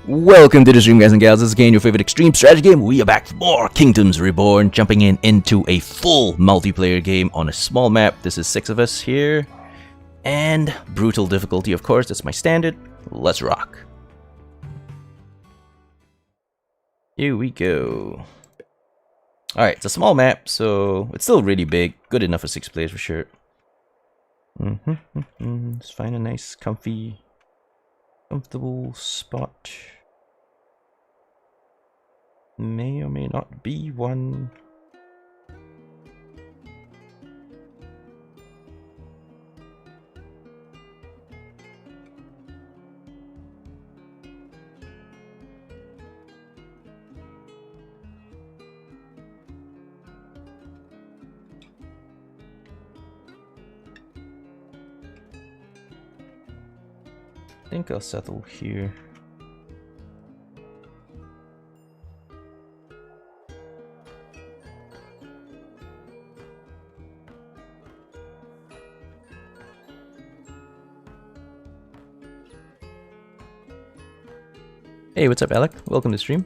Welcome to the stream, guys and gals. This is Kaen, your favorite extreme strategy game. We are back for more Kingdoms Reborn, jumping into a full multiplayer game on a small map. This is 6 of us here, and brutal difficulty, of course. That's my standard. Let's rock. Here we go. Alright, it's a small map, so it's still really big. Good enough for 6 players for sure. Let's find a nice, comfortable spot. May or may not be one. I think I'll settle here. Hey, what's up, Alec? Welcome to the stream.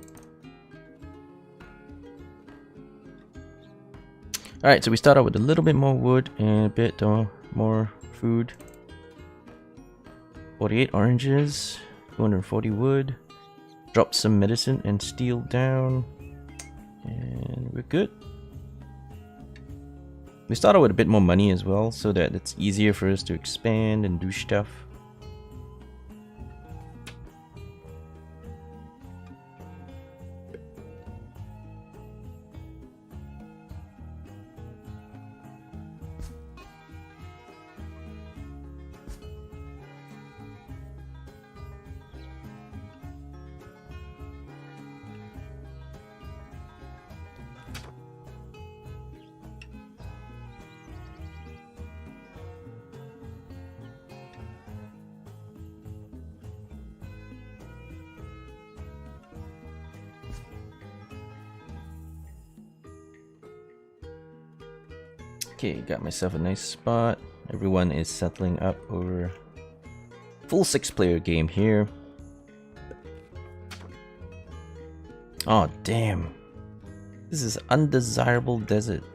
Alright, so we start out with a little bit more wood and a bit more food. 48 oranges, 240 wood. Drop some medicine and steel down. And we're good. We start out with a bit more money as well, so that it's easier for us to expand and do stuff. Okay, got myself a nice spot. Everyone is settling up over full 6-player game here. Oh damn. This is undesirable desert.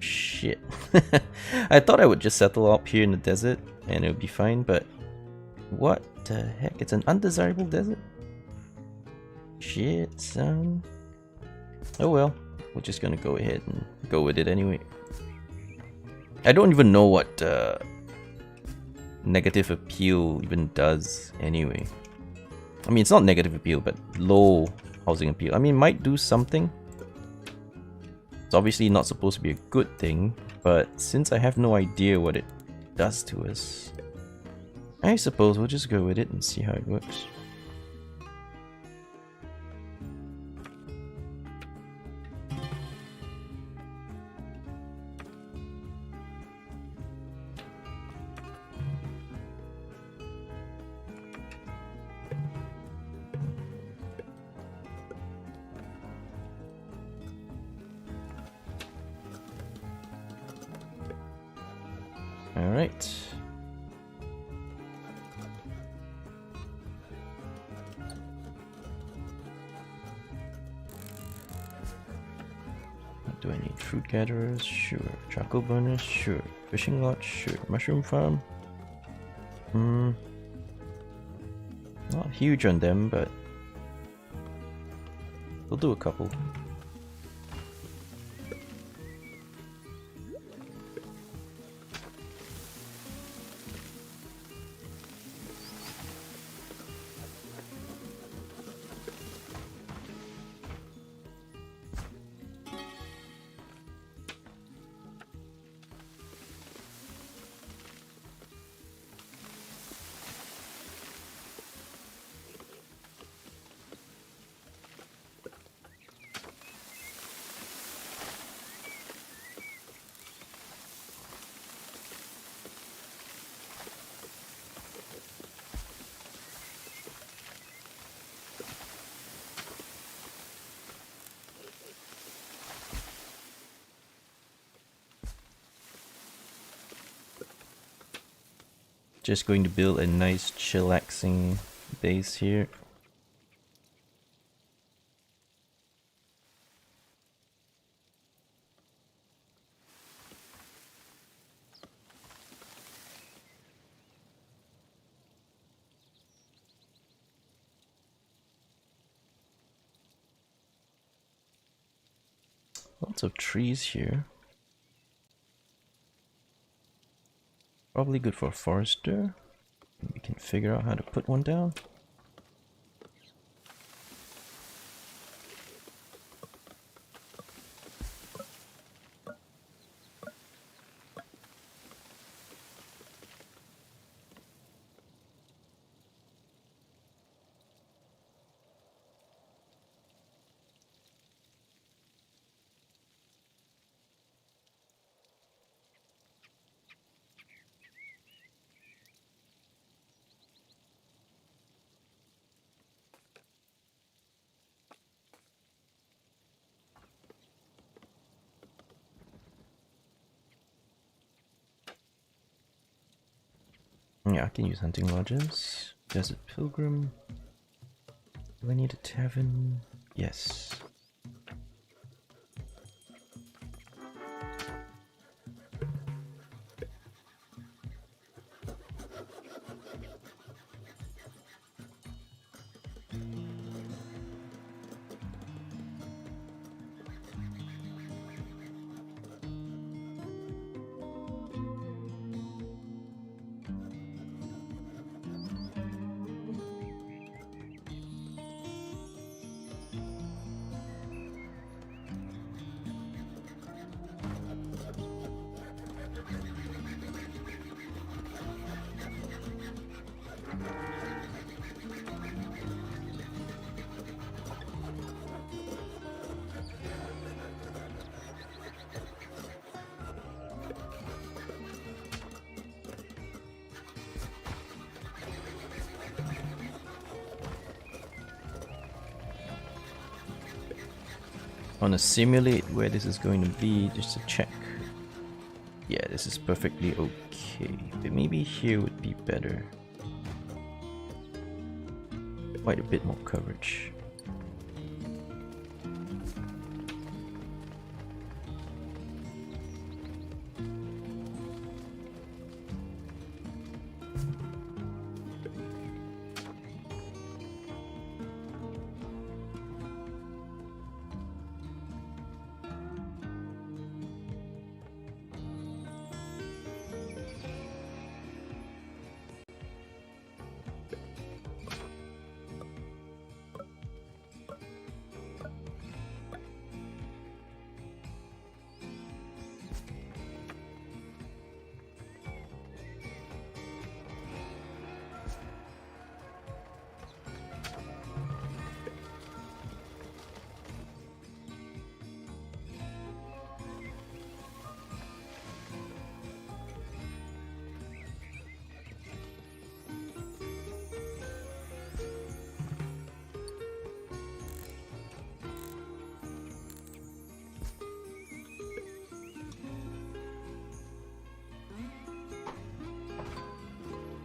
Shit. I thought I would just settle up here in the desert and it would be fine, but what the heck? It's an undesirable desert? Shit, son. Oh well, we're just gonna go ahead and go with it anyway. I don't even know what negative appeal even does anyway. I mean, it's not negative appeal, but low housing appeal. I mean, it might do something. It's obviously not supposed to be a good thing, but since I have no idea what it does to us, I suppose we'll just go with it and see how it works. Alright. Do I need fruit gatherers? Sure. Charcoal burners? Sure. Fishing lodge? Sure. Mushroom farm? Not huge on them, but we'll do a couple. Just going to build a nice chillaxing base here. Lots of trees here. Probably good for a forester. We can figure out how to put one down. Yeah, I can use hunting lodges. Desert Pilgrim. Do I need a tavern? Yes. I want to simulate where this is going to be just to check. Yeah, this is perfectly okay, but maybe here would be better. Quite a bit more coverage.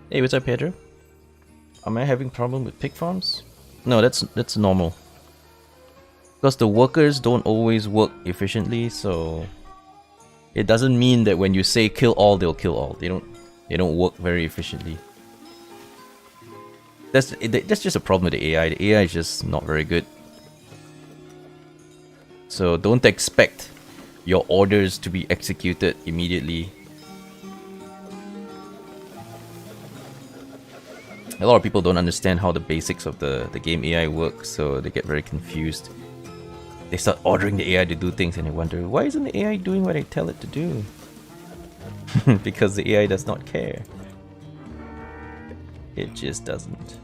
Hey, what's up, Pedro? Am I having problem with pig farms? No, that's normal. Because the workers don't always work efficiently, so it doesn't mean that when you say kill all, they'll kill all. They don't work very efficiently. That's just a problem with the AI. The AI is just not very good. So don't expect your orders to be executed immediately. A lot of people don't understand how the basics of the game AI works, so they get very confused. They start ordering the AI to do things and they wonder, why isn't the AI doing what I tell it to do? Because the AI does not care. It just doesn't.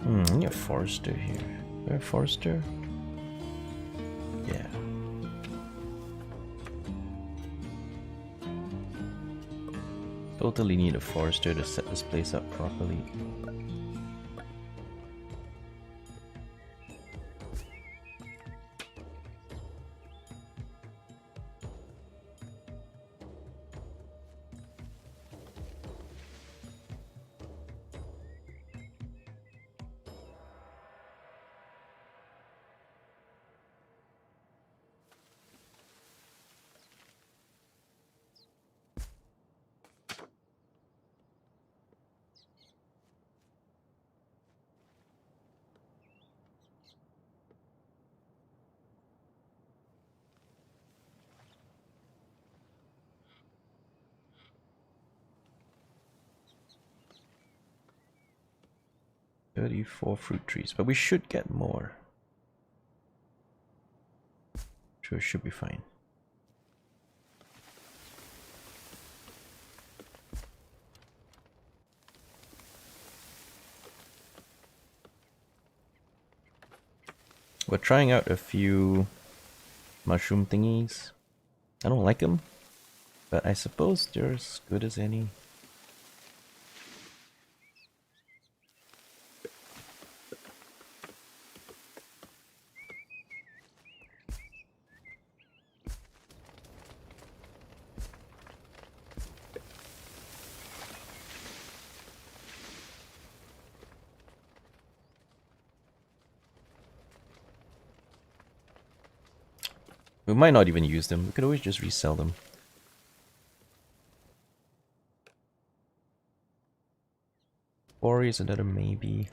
I need a forester here. Is there a forester? Yeah. Totally need a forester to set this place up properly. "34 fruit trees, but we should get more. Sure, it should be fine." We're trying out a few mushroom thingies. I don't like them, but I suppose they're as good as any. We might not even use them. We could always just resell them. Quarry is another maybe.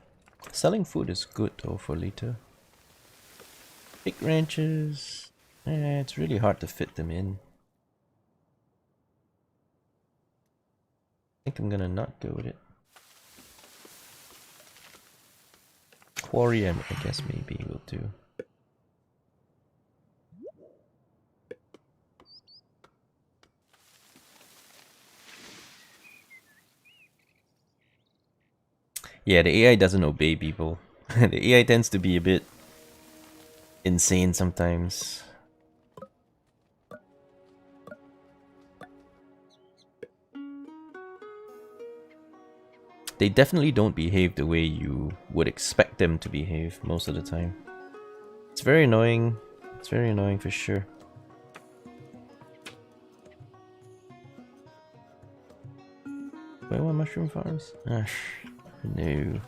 Selling food is good though for later. Big ranches. It's really hard to fit them in. I think I'm gonna not go with it. Quarry, I guess maybe will do. Yeah, the AI doesn't obey people. The AI tends to be a bit insane sometimes. They definitely don't behave the way you would expect them to behave most of the time. It's very annoying. It's very annoying for sure. Wait, what mushroom farms? No.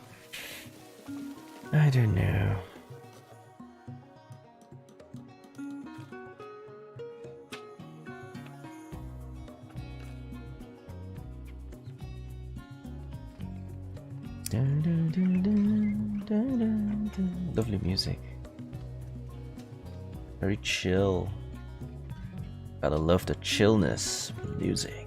I don't know. Lovely music. Very chill. Gotta love the chillness of the music.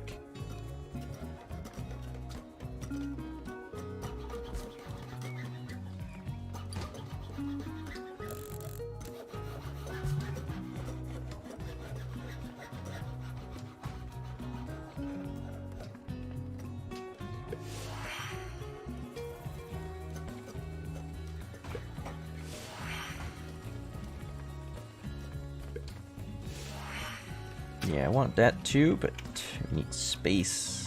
Yeah, I want that too, but I need space.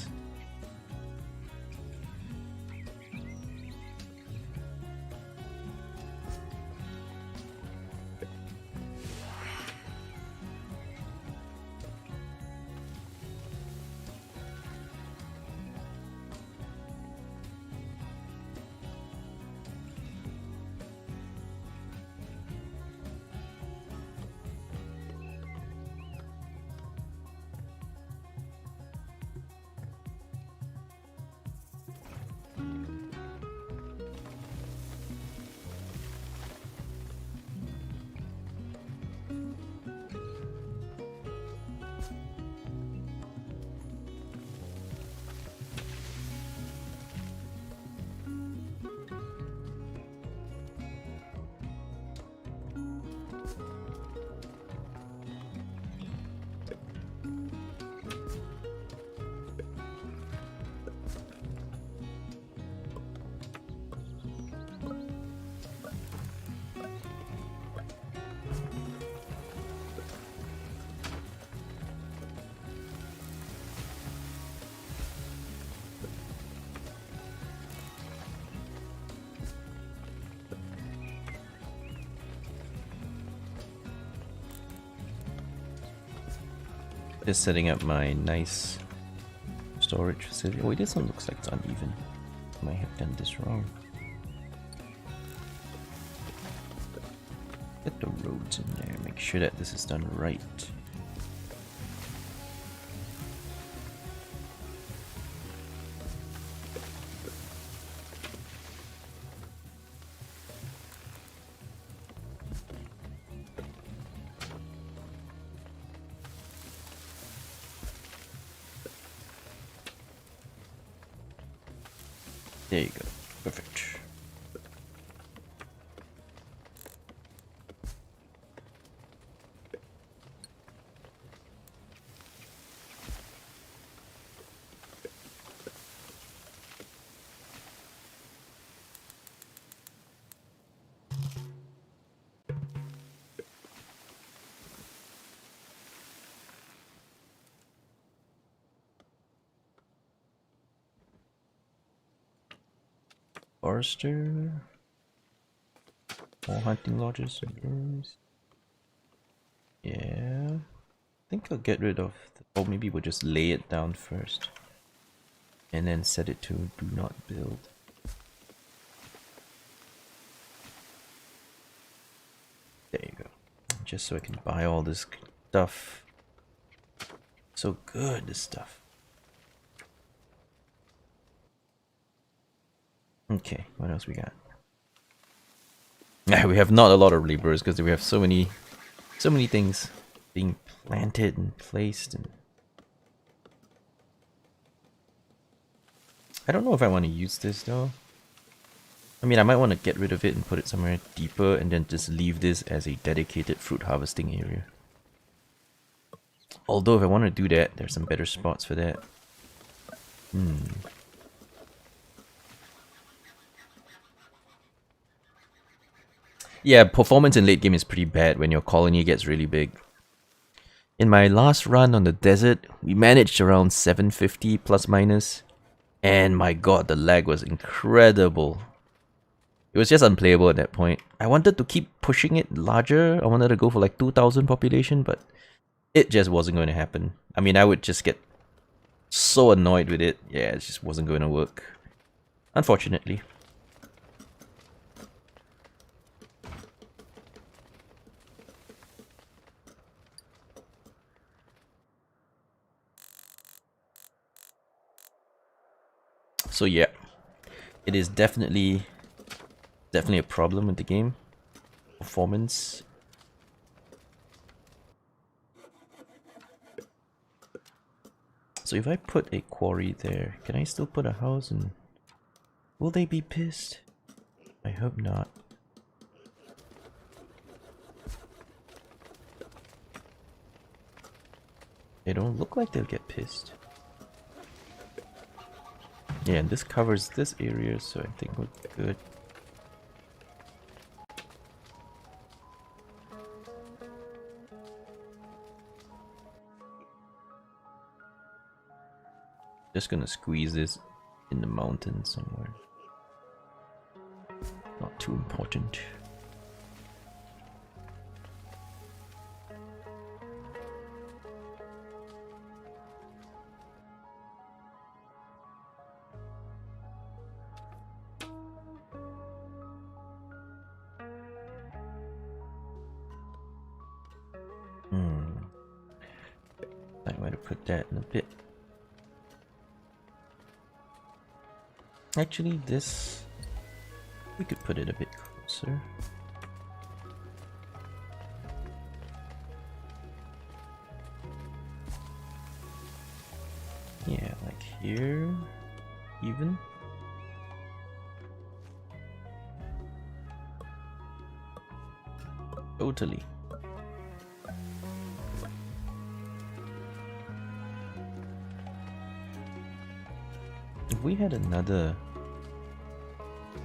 Just setting up my nice storage facility. Oh, this one looks like it's uneven. I might have done this wrong. Get the roads in there. Make sure that this is done right. There you go. Perfect. Forester. More hunting lodges and rooms. Yeah. I think I'll get rid of or maybe we'll just lay it down first. And then set it to do not build. There you go. Just so I can buy all this stuff. So good, this stuff. Okay, what else we got? Yeah, we have not a lot of laborers because we have so many things being planted and placed, and I don't know if I want to use this though. I mean, I might want to get rid of it and put it somewhere deeper and then just leave this as a dedicated fruit harvesting area. Although if I want to do that, there's some better spots for that. Yeah, performance in late game is pretty bad when your colony gets really big. In my last run on the desert, we managed around 750 plus minus. And my god, the lag was incredible. It was just unplayable at that point. I wanted to keep pushing it larger. I wanted to go for like 2,000 population, but it just wasn't going to happen. I mean, I would just get so annoyed with it. Yeah, it just wasn't going to work. Unfortunately. So yeah, it is definitely a problem with the game. Performance. So if I put a quarry there, can I still put a house and will they be pissed? I hope not. They don't look like they'll get pissed. Yeah, and this covers this area, so I think we're good. Just gonna squeeze this in the mountains somewhere. Not too important. I might have put that in a bit. Actually, this we could put it a bit closer. Yeah, like here, even. Totally. If we had another...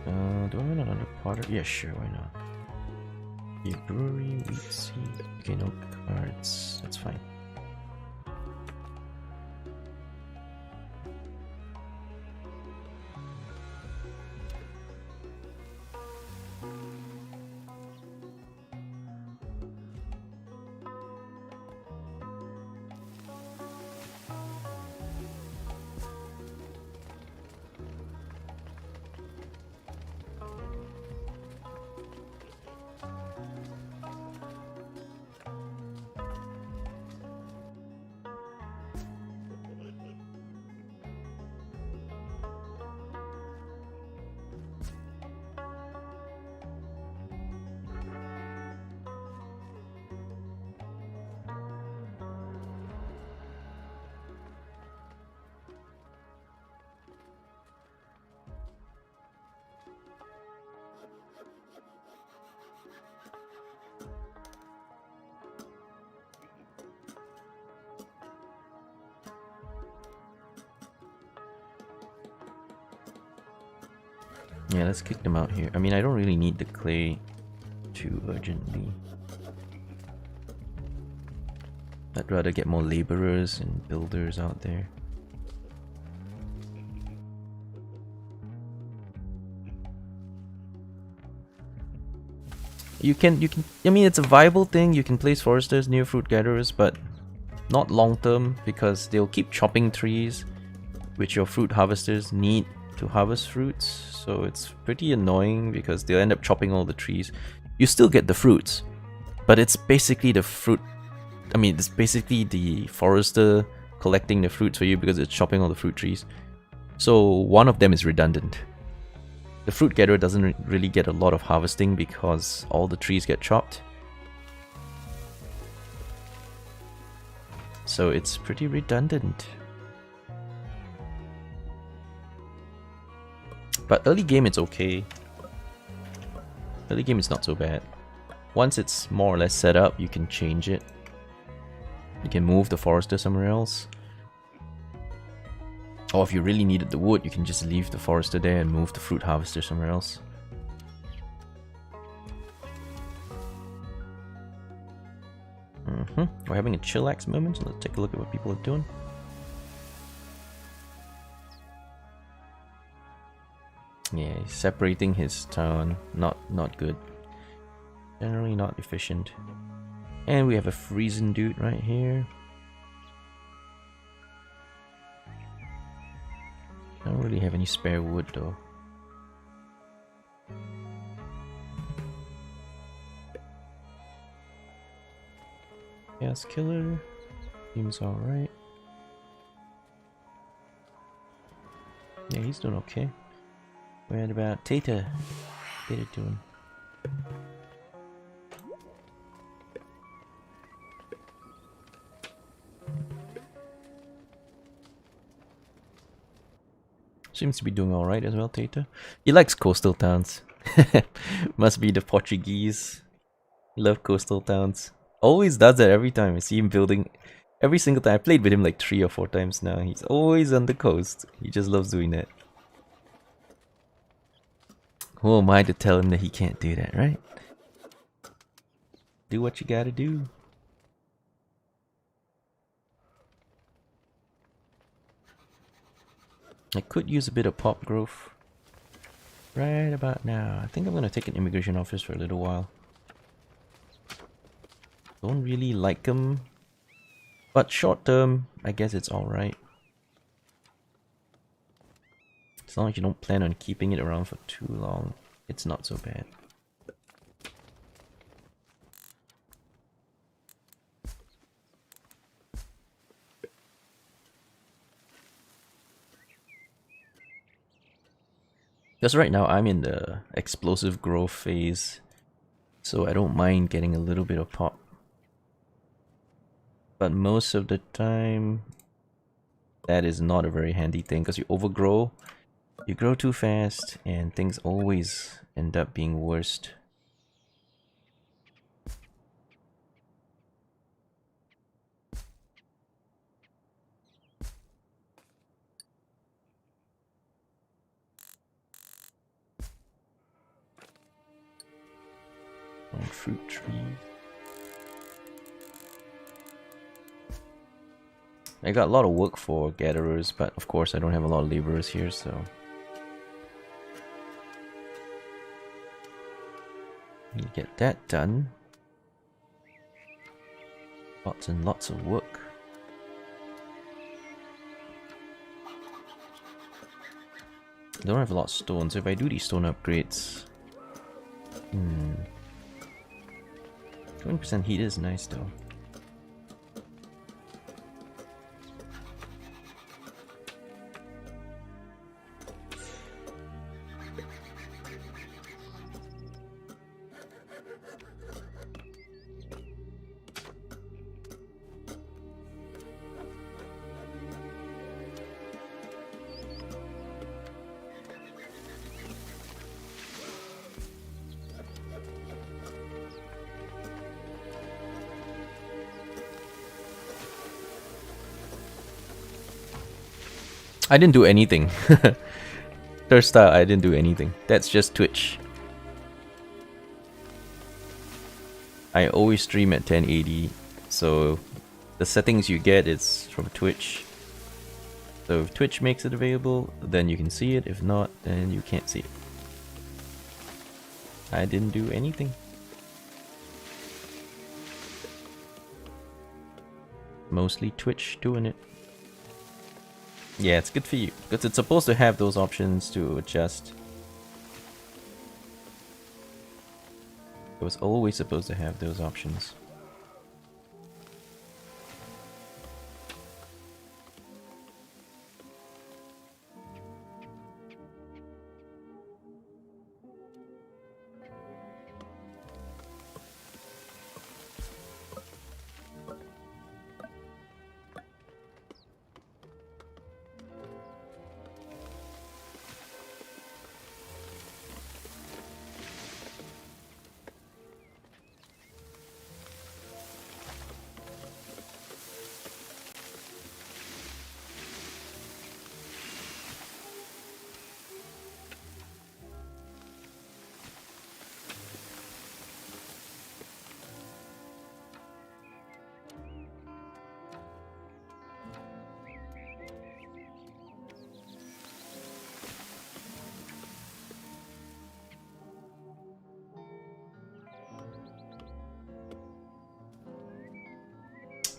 do I want another potter? Yeah, sure, why not? A brewery, wheat seed. Okay, no cards. That's fine. Yeah, let's kick them out here. I mean, I don't really need the clay too urgently. I'd rather get more laborers and builders out there. You can, I mean, it's a viable thing. You can place foresters near fruit gatherers, but not long term because they'll keep chopping trees, which your fruit harvesters need to harvest fruits. So it's pretty annoying because they'll end up chopping all the trees. You still get the fruits, but it's basically the fruit. I mean, it's basically the forester collecting the fruits for you because it's chopping all the fruit trees. So one of them is redundant. The fruit gatherer doesn't really get a lot of harvesting because all the trees get chopped. So it's pretty redundant. But early game it's okay. Early game is not so bad. Once it's more or less set up, you can change it. You can move the forester somewhere else. Or if you really needed the wood, you can just leave the forester there and move the fruit harvester somewhere else. We're having a chillax moment, so let's take a look at what people are doing. Yeah, he's separating his town. Not good. Generally not efficient. And we have a freezing dude right here. I don't really have any spare wood though. Gas killer. Seems alright. Yeah, he's doing okay. What about Tata? Tata doing? Seems to be doing alright as well, Tata. He likes coastal towns. Must be the Portuguese. Love coastal towns. Always does that every time. I see him building. Every single time. I played with him like 3 or 4 times now. He's always on the coast. He just loves doing that. Who am I to tell him that he can't do that, right? Do what you gotta do. I could use a bit of pop growth right about now. I think I'm gonna take an immigration office for a little while. Don't really like them, but short term, I guess it's alright. As long as you don't plan on keeping it around for too long, it's not so bad. Because right now I'm in the explosive growth phase, so I don't mind getting a little bit of pop. But most of the time, that is not a very handy thing because you overgrow, you grow too fast, and things always end up being worse. On fruit trees. I got a lot of work for gatherers, but of course I don't have a lot of laborers here, so you get that done. Lots and lots of work. I don't have a lot of stone, so if I do these stone upgrades, 20% heat is nice though. I didn't do anything. character style, I didn't do anything. That's just Twitch. I always stream at 1080, so the settings you get is from Twitch. So if Twitch makes it available, then you can see it. If not, then you can't see it. I didn't do anything. Mostly Twitch doing it. Yeah, it's good for you, because it's supposed to have those options to adjust. It was always supposed to have those options.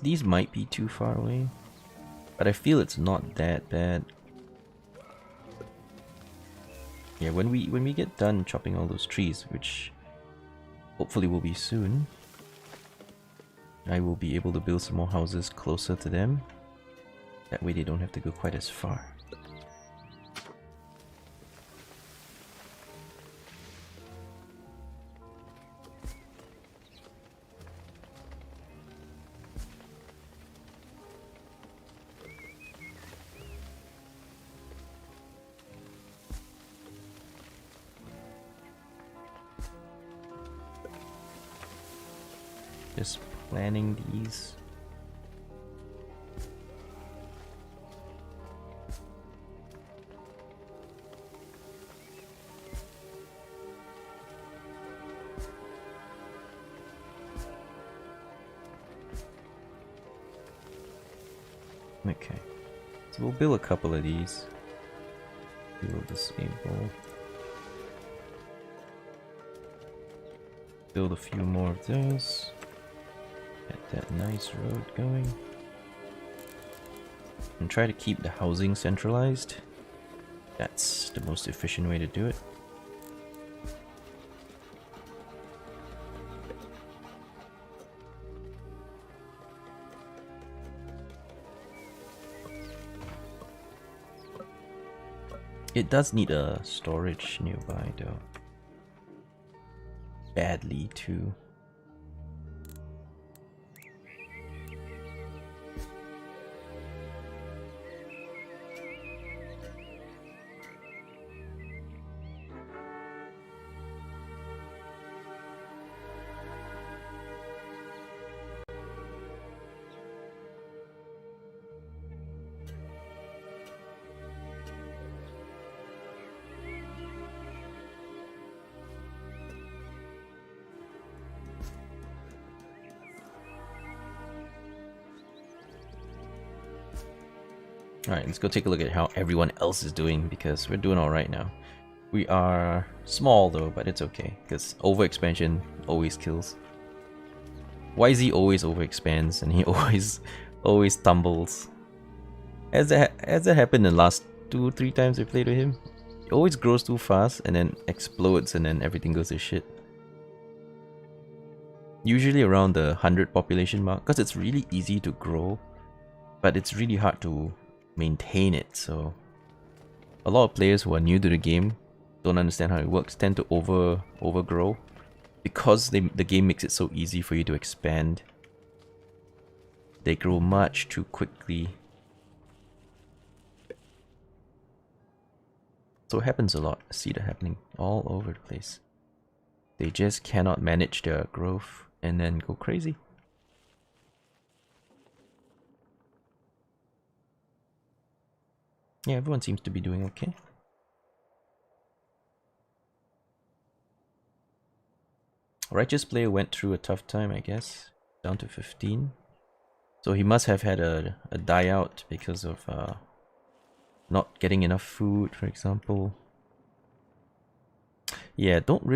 These might be too far away, but I feel it's not that bad. Yeah, when we get done chopping all those trees, which hopefully will be soon, I will be able to build some more houses closer to them. That way they don't have to go quite as far. Just planning these. Okay, so we'll build a couple of these. Build disable. Build a few more of those. Get that nice road going. And try to keep the housing centralized. That's the most efficient way to do it. It does need a storage nearby though. Badly too. Alright, let's go take a look at how everyone else is doing, because we're doing alright now. We are small though, but it's okay, because overexpansion always kills. YZ always overexpands, and he always tumbles. Has that happened in the last 2-3 times I played with him? He always grows too fast, and then explodes, and then everything goes to shit. Usually around the 100 population mark, because it's really easy to grow, but it's really hard to maintain it. So a lot of players who are new to the game, don't understand how it works, tend to overgrow, because the game makes it so easy for you to expand. They grow much too quickly. So it happens a lot. I see that happening all over the place. They just cannot manage their growth and then go crazy. Yeah, everyone seems to be doing okay. Righteous Player went through a tough time, I guess. Down to 15. So he must have had a die out because of not getting enough food, for example. Yeah, don't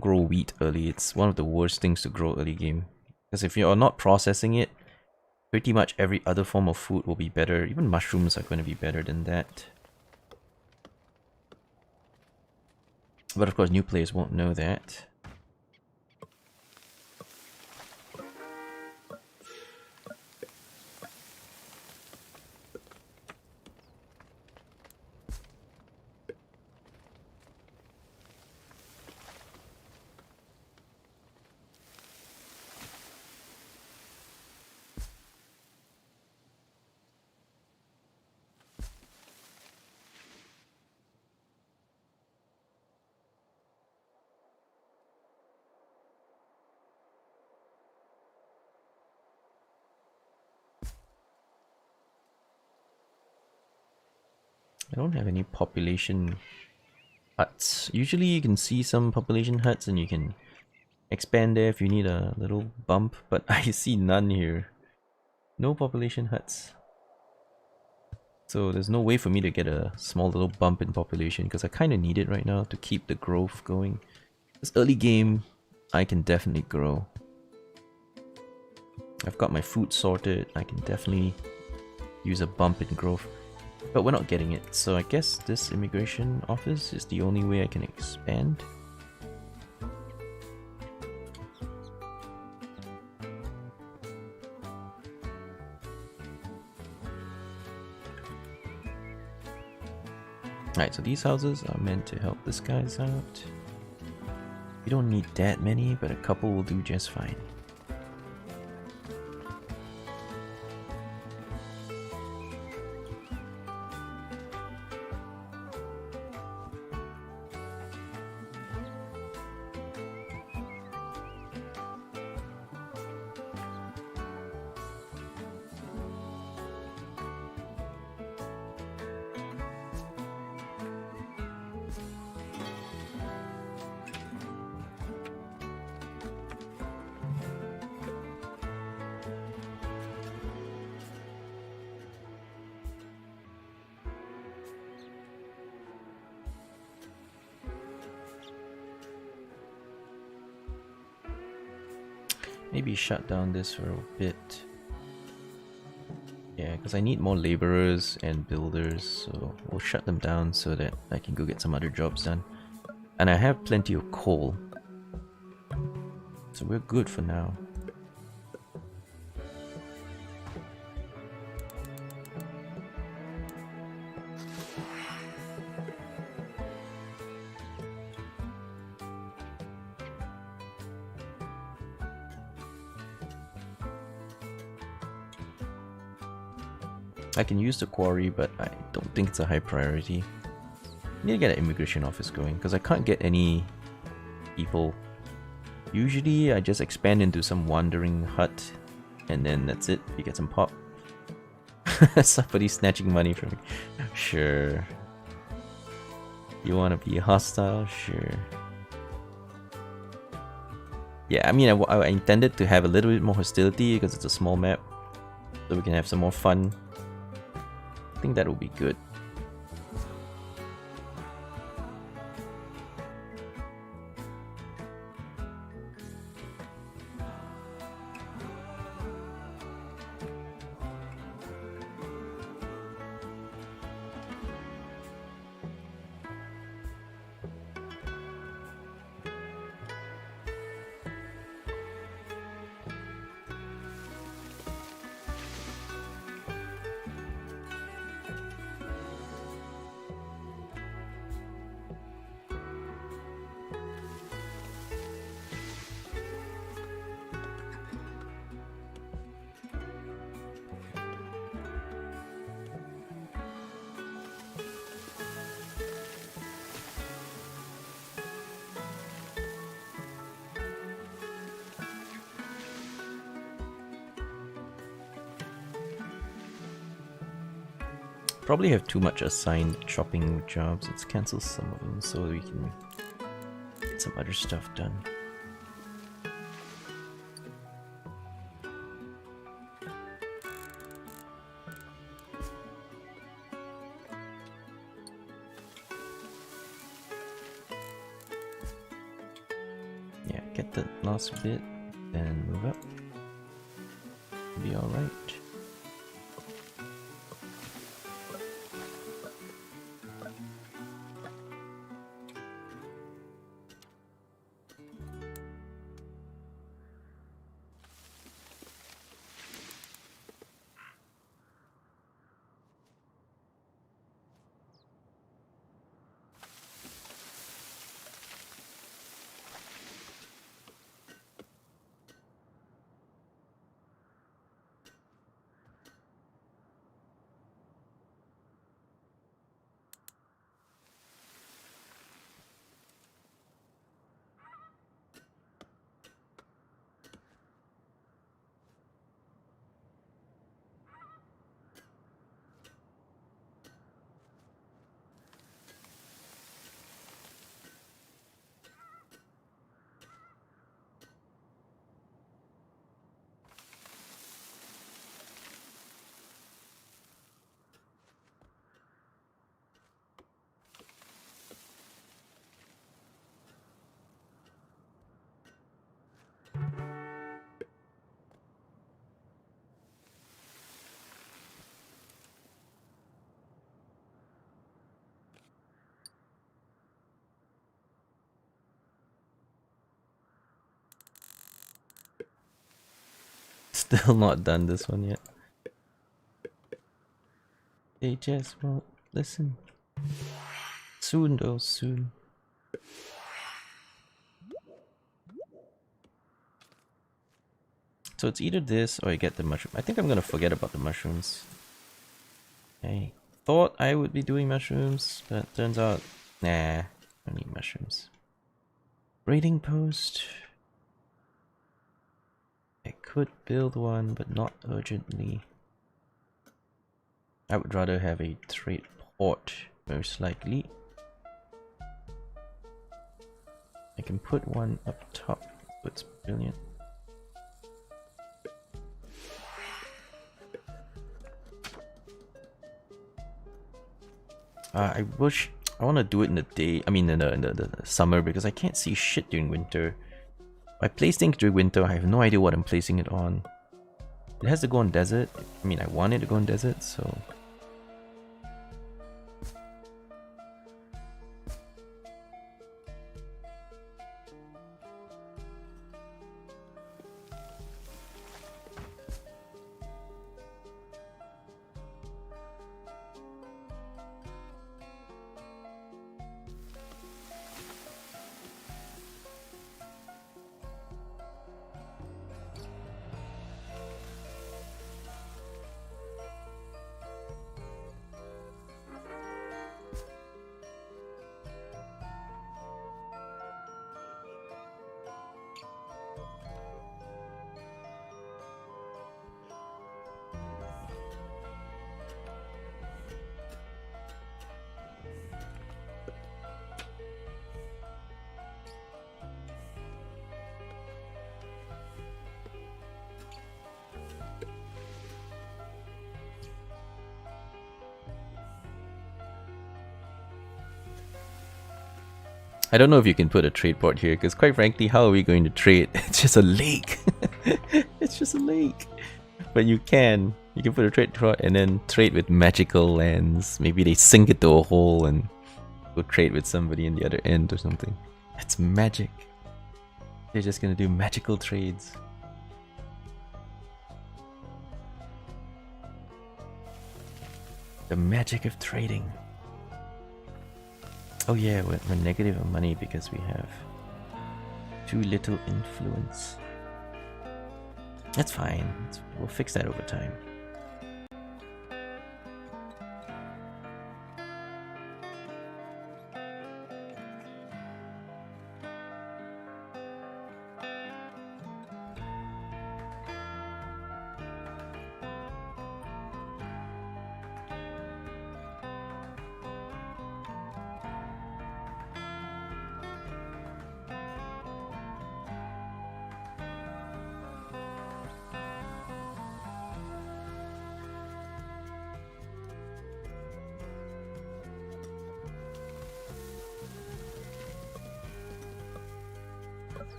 grow wheat early. It's one of the worst things to grow early game. Because if you're not processing it, pretty much every other form of food will be better. Even mushrooms are going to be better than that. But of course, new players won't know that. I don't have any population huts. Usually you can see some population huts and you can expand there if you need a little bump, but I see none here. No population huts. So there's no way for me to get a small little bump in population because I kind of need it right now to keep the growth going. This early game, I can definitely grow. I've got my food sorted, I can definitely use a bump in growth. But we're not getting it, so I guess this immigration office is the only way I can expand. Alright, so these houses are meant to help this guys out. We don't need that many, but a couple will do just fine. Maybe shut down this for a bit. Yeah, because I need more laborers and builders, so we'll shut them down so that I can go get some other jobs done. And I have plenty of coal, so we're good for now. I can use the quarry, but I don't think it's a high priority. I need to get an immigration office going, because I can't get any people. Usually I just expand into some wandering hut, and then that's it, you get some pop. Somebody snatching money from me. Sure. You want to be hostile? Sure. Yeah, I mean, I intended to have a little bit more hostility because it's a small map, so we can have some more fun. I think that will be good. Probably have too much assigned chopping jobs. Let's cancel some of them so we can get some other stuff done. Yeah, get the last bit, then move up. Be alright. Still not done this one yet. They just won't listen. Soon though, soon. So it's either this or I get the mushroom. I think I'm gonna forget about the mushrooms. I thought I would be doing mushrooms, but turns out, nah, I don't need mushrooms. Raiding post. I could build one, but not urgently. I would rather have a trade port, most likely. I can put one up top, that's brilliant. I wish I want to do it in the day. I mean, in the summer, because I can't see shit during winter. If I place things during winter, I have no idea what I'm placing it on. It has to go on desert. I mean, I want it to go on desert, so. I don't know if you can put a trade port here, because quite frankly, how are we going to trade? It's just a lake. It's just a lake. But you can. You can put a trade port and then trade with magical lands. Maybe they sink it to a hole and go trade with somebody in the other end or something. It's magic. They're just gonna do magical trades. The magic of trading. Oh yeah, we're negative on money because we have too little influence. That's fine. We'll fix that over time.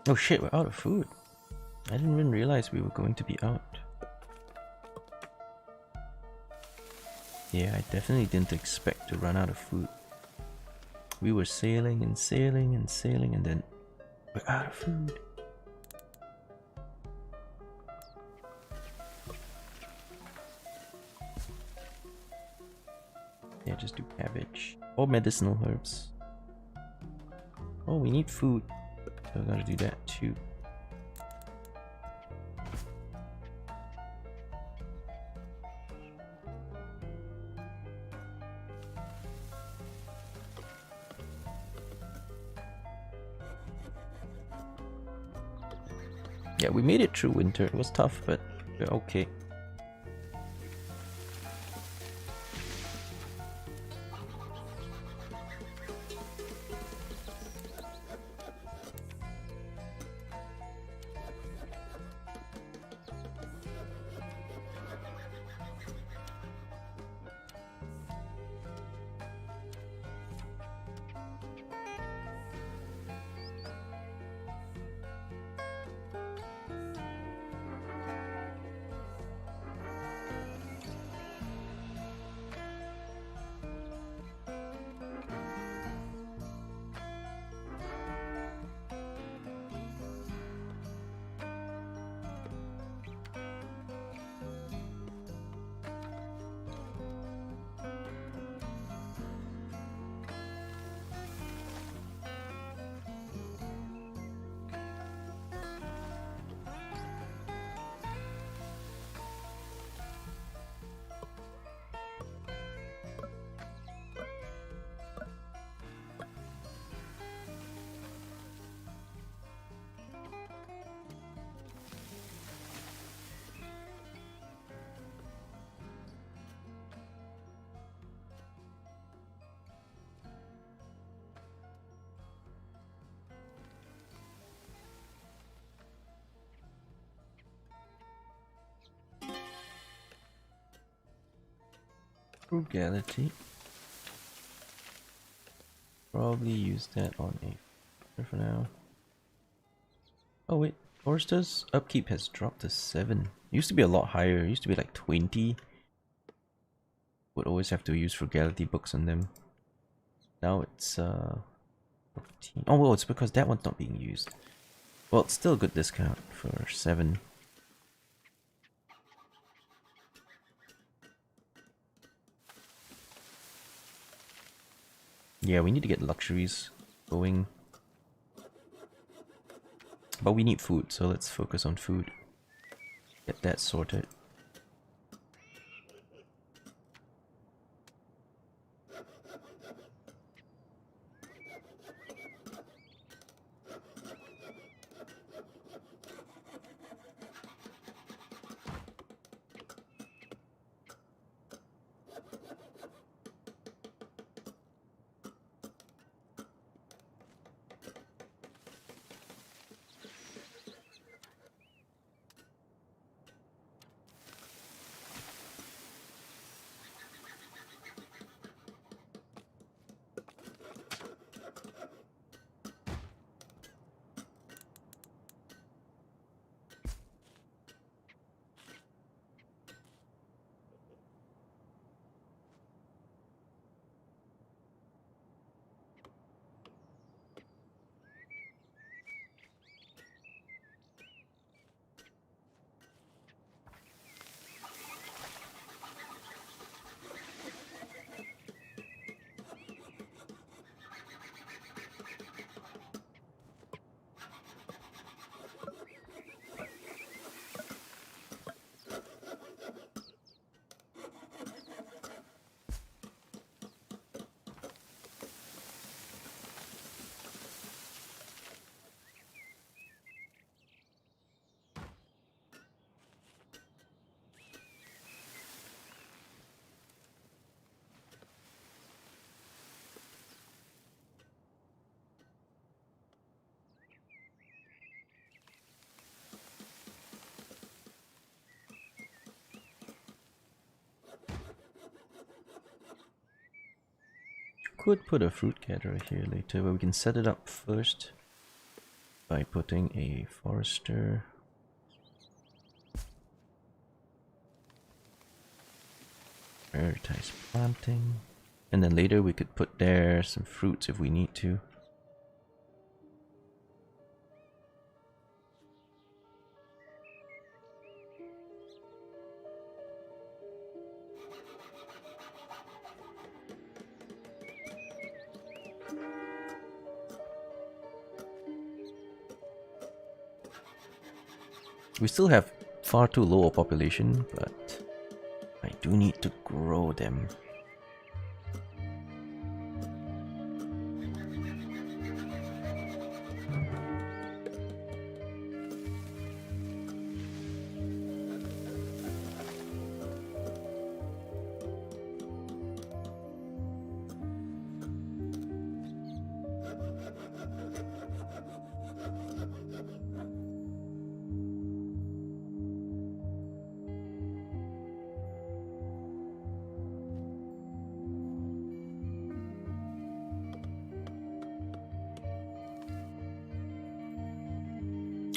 Oh shit, we're out of food. I didn't even realize we were going to be out. Yeah, I definitely didn't expect to run out of food. We were sailing and sailing and sailing, and then we're out of food. Yeah, just do cabbage. Or medicinal herbs. Oh, we need food. So I gotta do that too. Yeah, we made it through winter. It was tough, but we're okay. Frugality. Probably use that on a for now. Oh wait, Forrester's upkeep has dropped to 7. It used to be a lot higher. It used to be like 20. Would always have to use frugality books on them. Now it's 14. Oh well, it's because that one's not being used. Well, it's still a good discount for 7. Yeah, we need to get luxuries going. But we need food, so let's focus on food. Get that sorted. Could put a fruit gatherer here later, but we can set it up first. by putting a forester. Prioritize planting. And then later we could put there some fruits if we need to. We still have far too low a population, but I do need to grow them.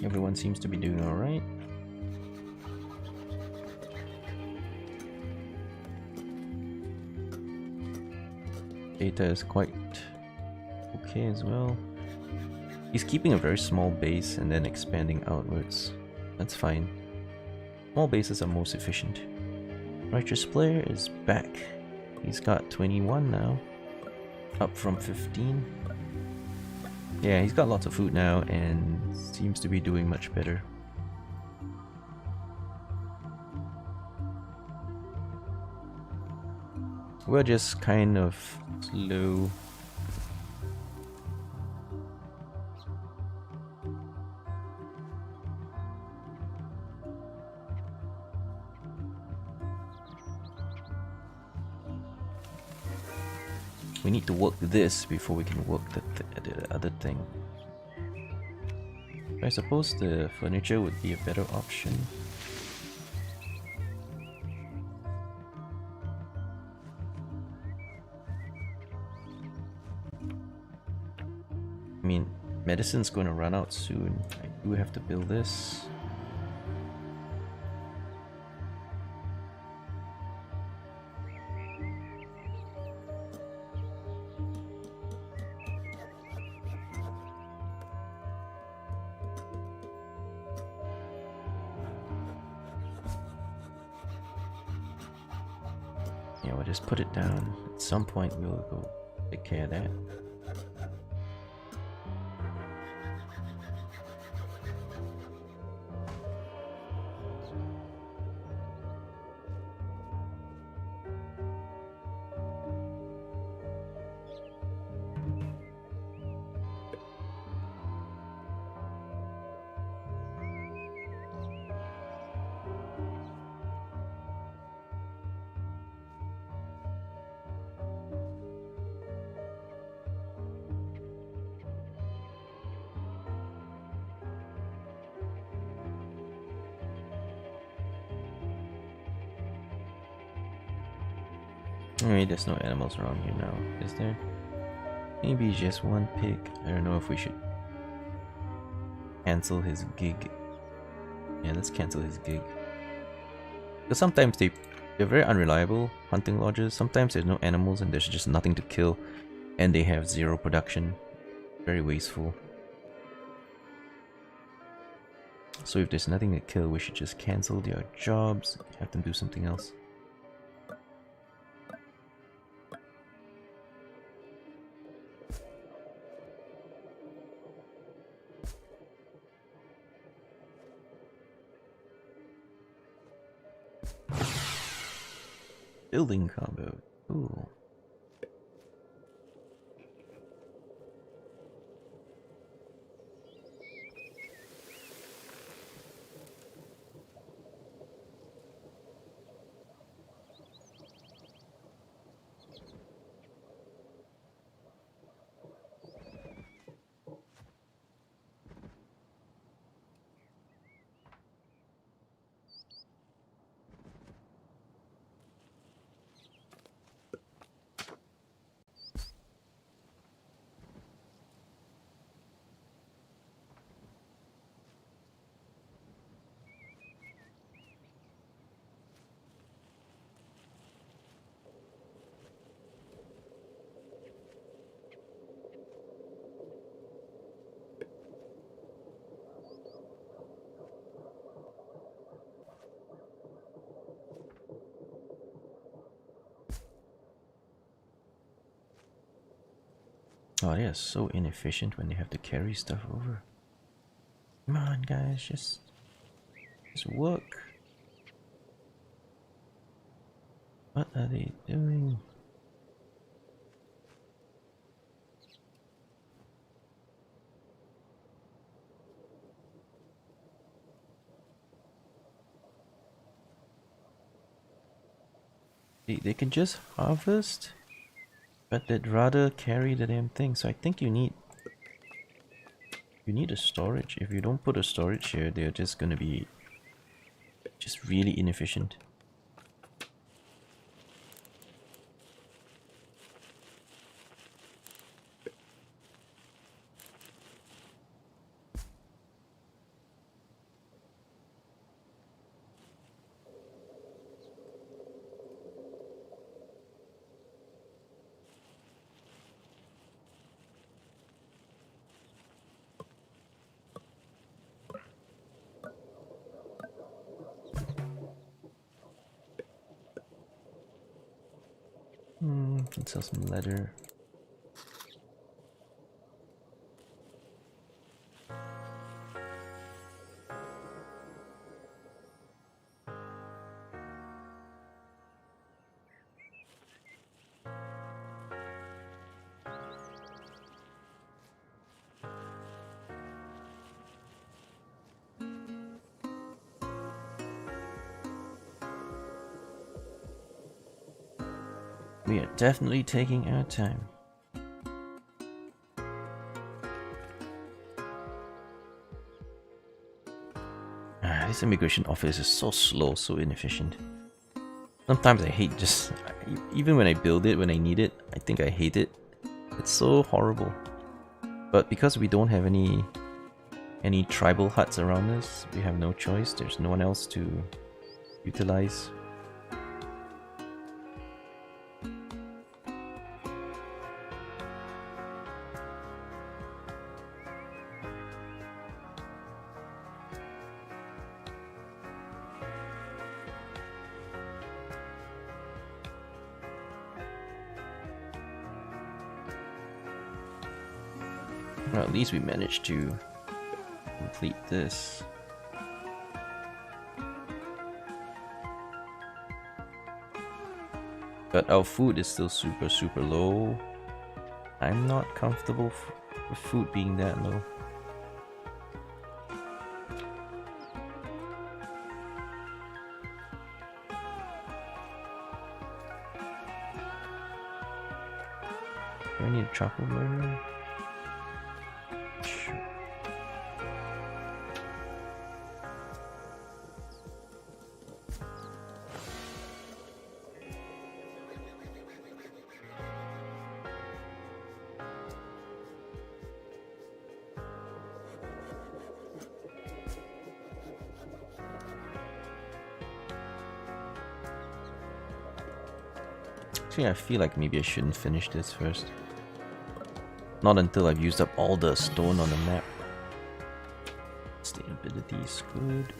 Everyone seems to be doing alright. Data is quite okay as well. He's keeping a very small base and then expanding outwards. That's fine. Small bases are most efficient. Righteous player is back. He's got 21 now, up from 15. Yeah, he's got lots of food now and seems to be doing much better. We're just kind of slow. We need to work this before we can work the other thing. I suppose the furniture would be a better option. I mean, medicine's going to run out soon. I do have to build this. Yeah, we'll just put it down. At some point we'll go take care of that. Alright, there's no animals around here now, is there? Maybe just one pig. I don't know if we should cancel his gig. Yeah, let's cancel his gig. Because sometimes they're very unreliable, hunting lodges. Sometimes there's no animals and there's just nothing to kill. And they have zero production. Very wasteful. So if there's nothing to kill, we should just cancel their jobs. Have them do something else. Building combo. Ooh. Oh, they are so inefficient when they have to carry stuff over. Come on, guys, just work. What are they doing? They can just harvest, but they'd rather carry the damn thing. So I think you need a storage. If you don't put a storage here, they're just gonna be just really inefficient. Can sell some leather. We are definitely taking our time. This immigration office is so slow, so inefficient. Sometimes I hate just... Even when I build it, when I need it, I think I hate it. It's so horrible. But because we don't have any tribal huts around us, we have no choice. There's no one else to utilize. Well, at least we managed to complete this. But our food is still super low. I'm not comfortable with food being that low. Do I need a chocolate burger? Sure. Actually, I feel like maybe I shouldn't finish this first. Not until I've used up all the stone on the map. Stability is good.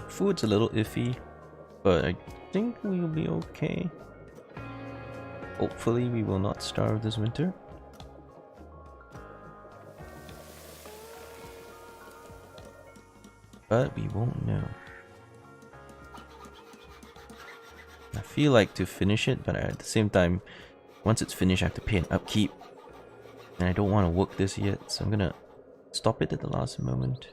Food's a little iffy, but I think we'll be okay. Hopefully we will not starve this winter. But we won't know. I feel like to finish it, but at the same time, once it's finished I have to pay an upkeep. And I don't want to work this yet, so I'm gonna stop it at the last moment.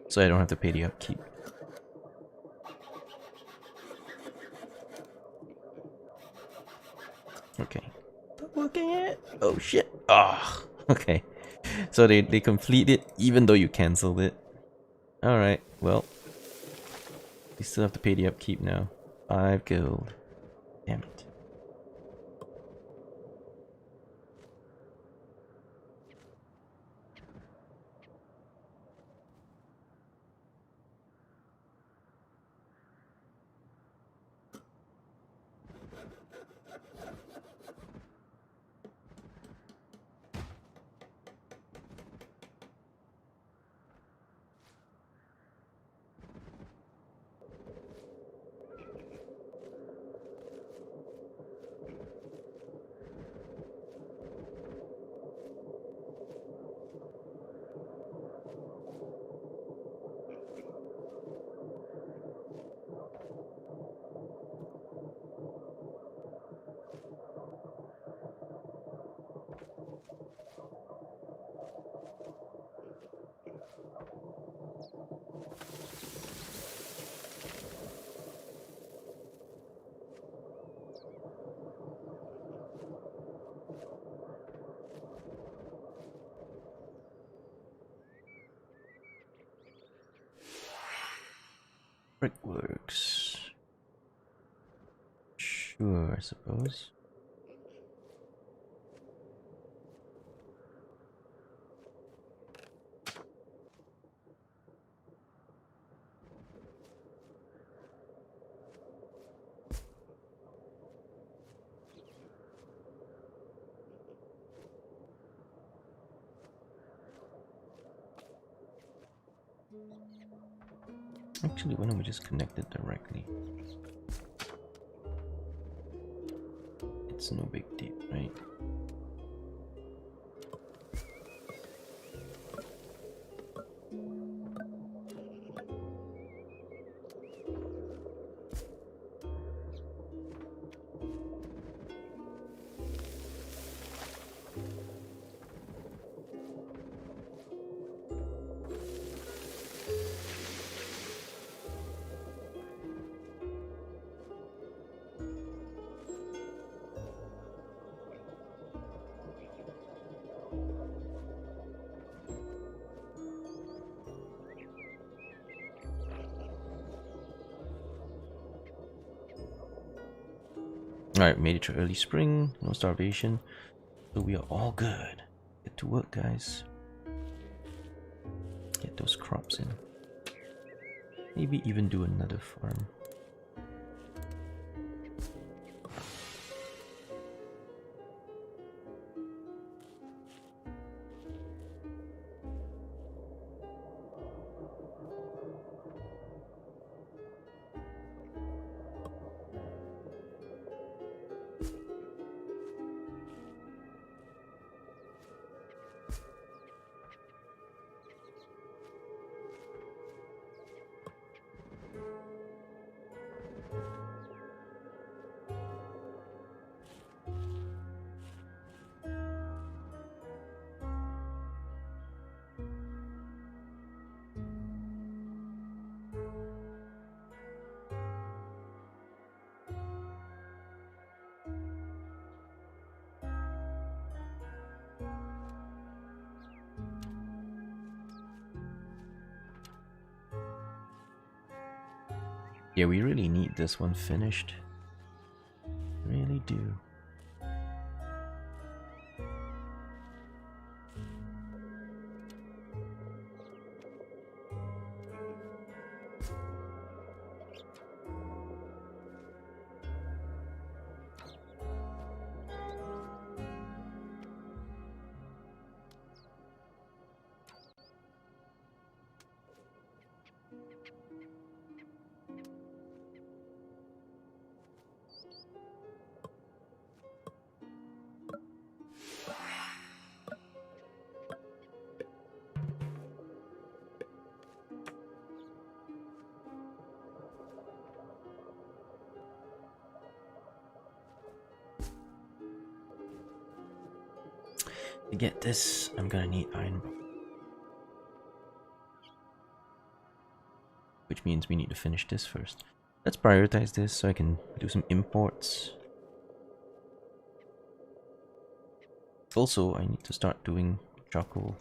So I don't have to pay the upkeep. Okay. Not working it. Oh shit. Ah. Okay. So they complete it even though you cancelled it. Alright, well. You still have to pay the upkeep now. 5 gold. Damn it. Brickworks. Sure, I suppose. Actually, why don't we just connect it directly? It's no big deal, right? Alright, made it to early spring, no starvation. So we are all good. Get to work, guys. Get those crops in. Maybe even do another farm. Yeah, we really need this one finished. Really do. To get this, I'm gonna need iron. Which means we need to finish this first. Let's prioritize this so I can do some imports. Also, I need to start doing charcoal.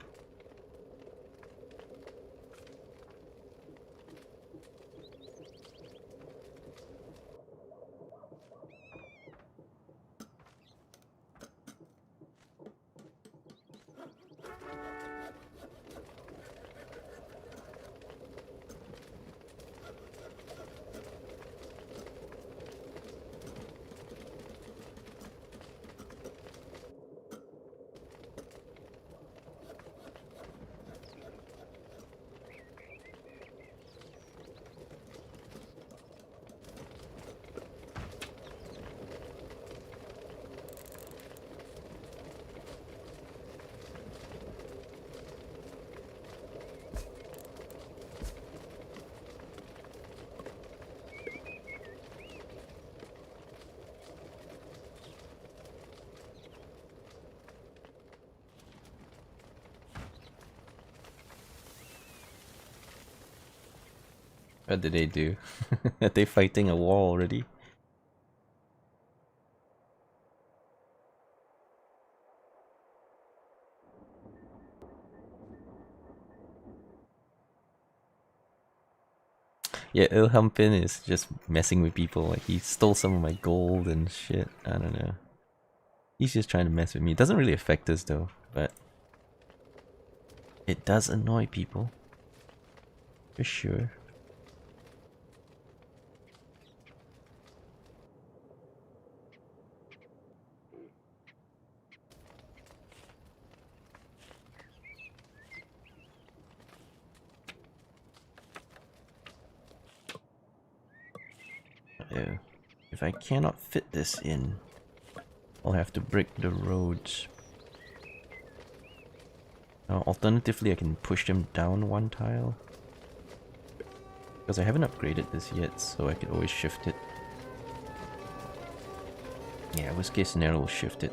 What did they do? Are they fighting a war already? Yeah, Ilhampin is just messing with people. Like, he stole some of my gold and shit. I don't know. He's just trying to mess with me. It doesn't really affect us though, but it does annoy people. For sure. If I cannot fit this in, I'll have to break the roads. Alternatively, I can push them down one tile. Because I haven't upgraded this yet, so I could always shift it. Yeah, worst case scenario, we'll shift it.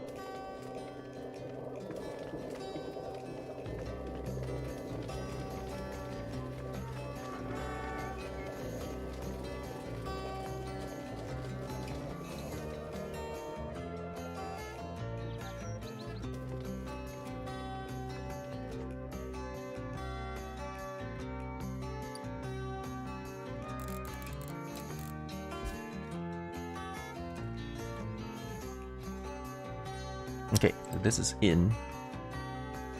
Okay, so this is in.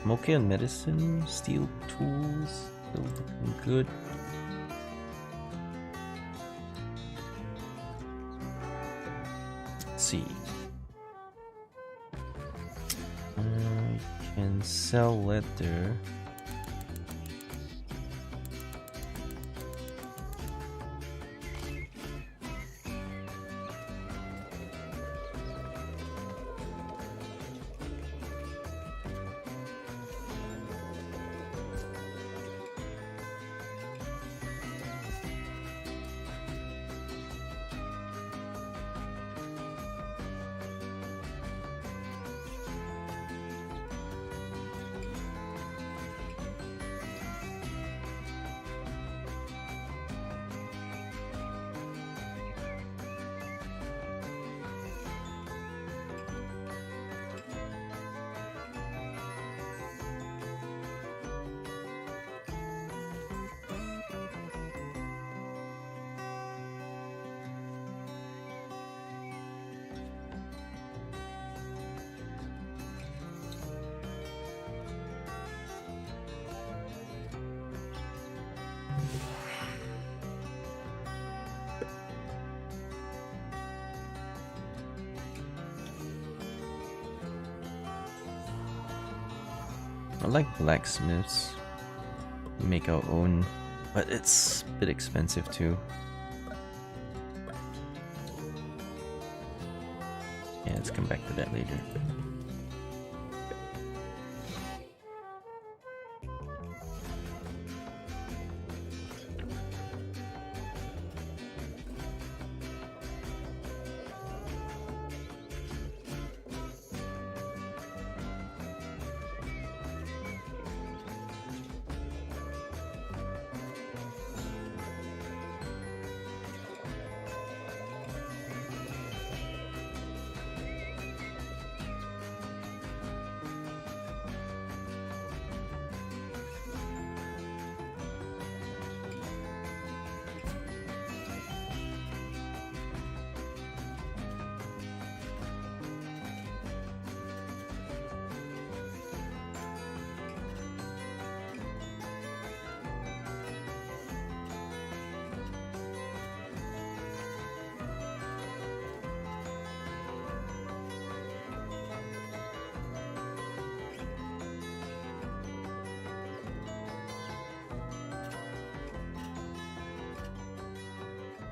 I'm okay on medicine, steel tools, still looking good. Let's see. I can sell leather. I like blacksmiths. We make our own, but it's a bit expensive too. Yeah, let's come back to that later.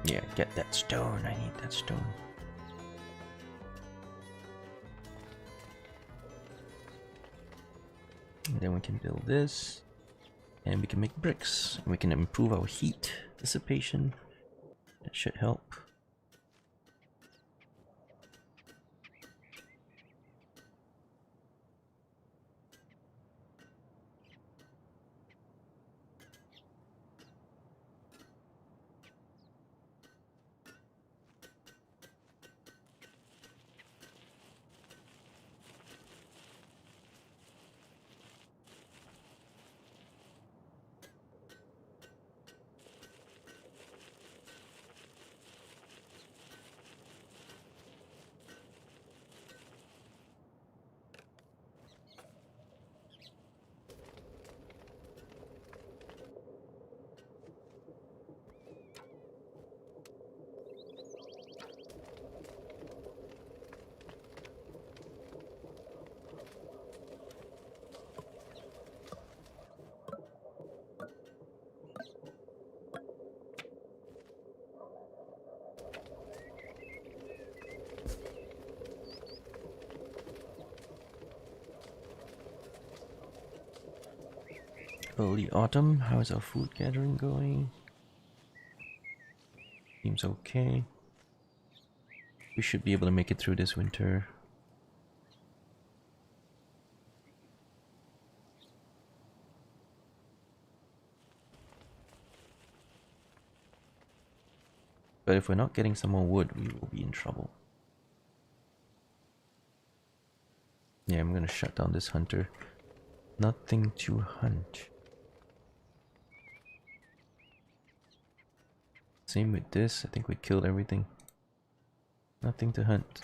Yeah, get that stone. I need that stone. And then we can build this. And we can make bricks. And we can improve our heat dissipation. That should help. Early autumn, how is our food gathering going? Seems okay. We should be able to make it through this winter. But if we're not getting some more wood, we will be in trouble. Yeah, I'm gonna shut down this hunter. Nothing to hunt. Same with this, I think we killed everything. Nothing to hunt.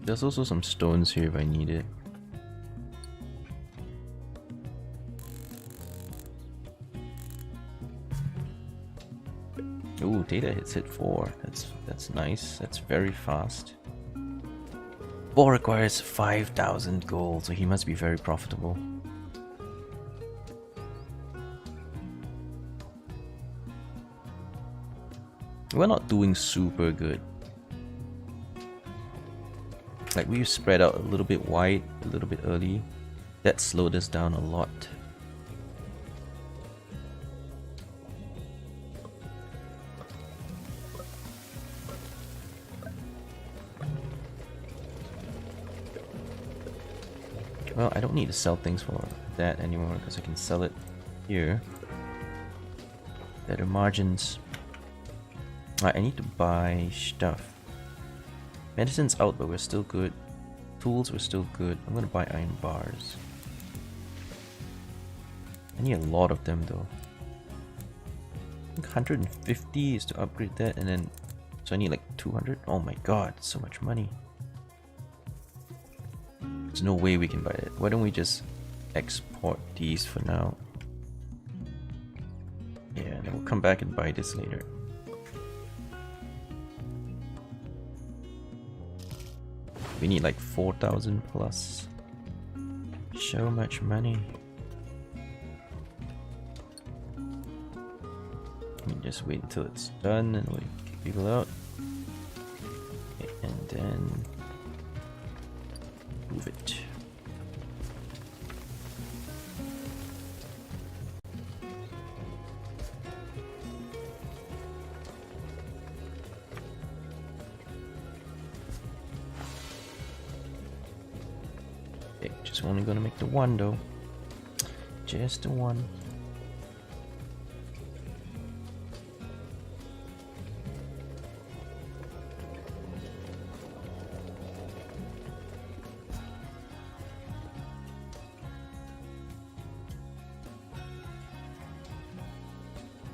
There's also some stones here if I need it. Ooh, data hits hit 4. That's nice. That's very fast. 4 requires 5,000 gold, so he must be very profitable. We're not doing super good. Like, we spread out a little bit wide, a little bit early. That slowed us down a lot. Well, I don't need to sell things for that anymore because I can sell it here. Better margins. Alright, I need to buy stuff. Medicine's out, but we're still good. Tools, we're still good. I'm gonna buy iron bars. I need a lot of them though. I think 150 is to upgrade that, and then so I need like 200. Oh my god, so much money. There's no way we can buy it. Why don't we just export these for now? Yeah, and then we'll come back and buy this later. We need like 4,000 plus. So much money. We just wait until it's done and we kick people out. Okay, and then move it. Okay, just only gonna make the one though. Just the one.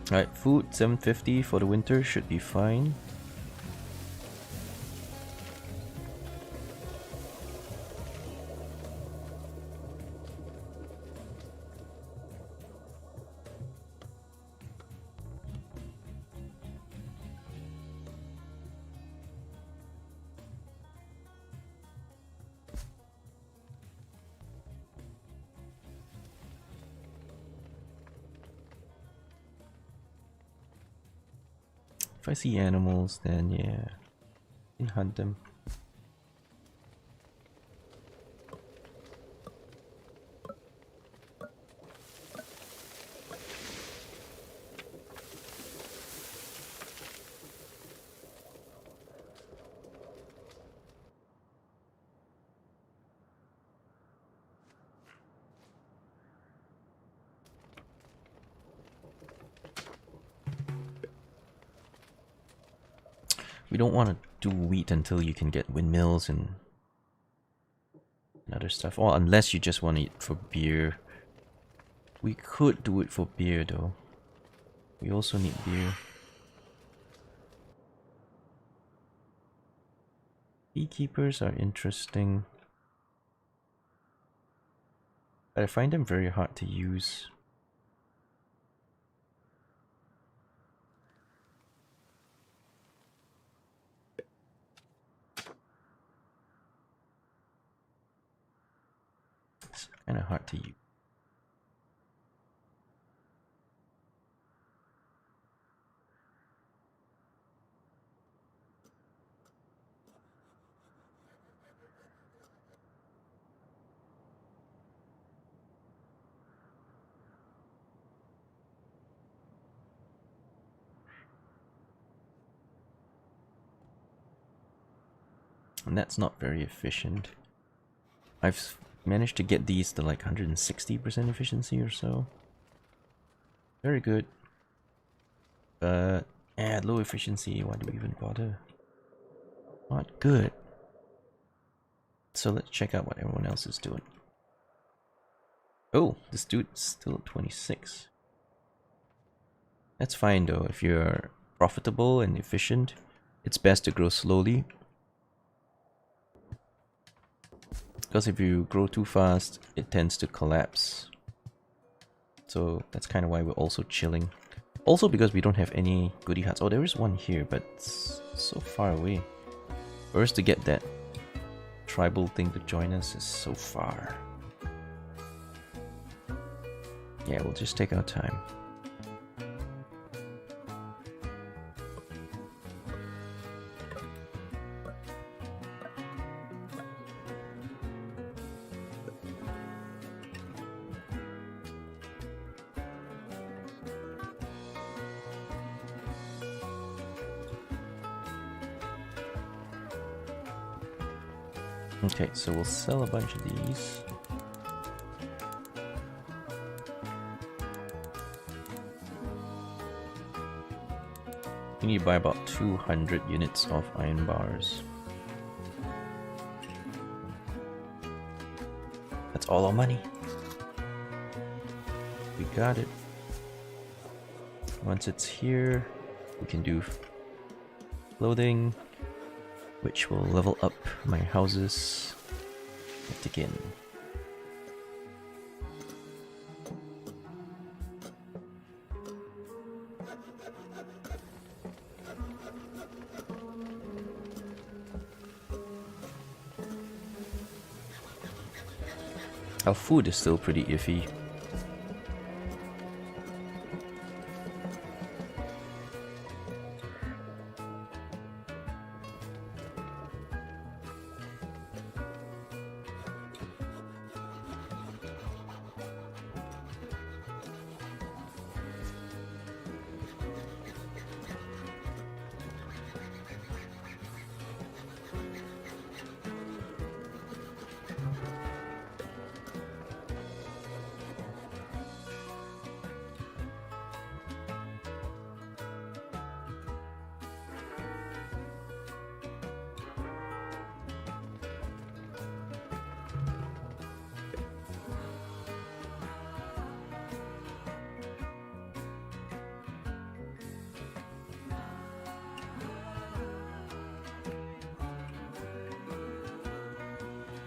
Alright, food 750 for the winter should be fine. If I see animals, then yeah, I can hunt them. We don't want to do wheat until you can get windmills and other stuff. Or unless you just want it for beer. We could do it for beer though. We also need beer. Beekeepers are interesting. But I find them very hard to use. It's kind of hard to use. And that's not very efficient. I've managed to get these to like 160% efficiency or so. Very good. But at low efficiency, why do we even bother? Not good. So let's check out what everyone else is doing. Oh, this dude's still at 26. That's fine though. If you're profitable and efficient, it's best to grow slowly. Because if you grow too fast, it tends to collapse. So that's kind of why we're also chilling. Also because we don't have any goodie huts. Oh, there is one here, but it's so far away. For us to get that tribal thing to join us is so far. Yeah, we'll just take our time. Okay, so we'll sell a bunch of these. We need to buy about 200 units of iron bars. That's all our money. We got it. Once it's here, we can do clothing, which will level up my houses yet again. Our food is still pretty iffy.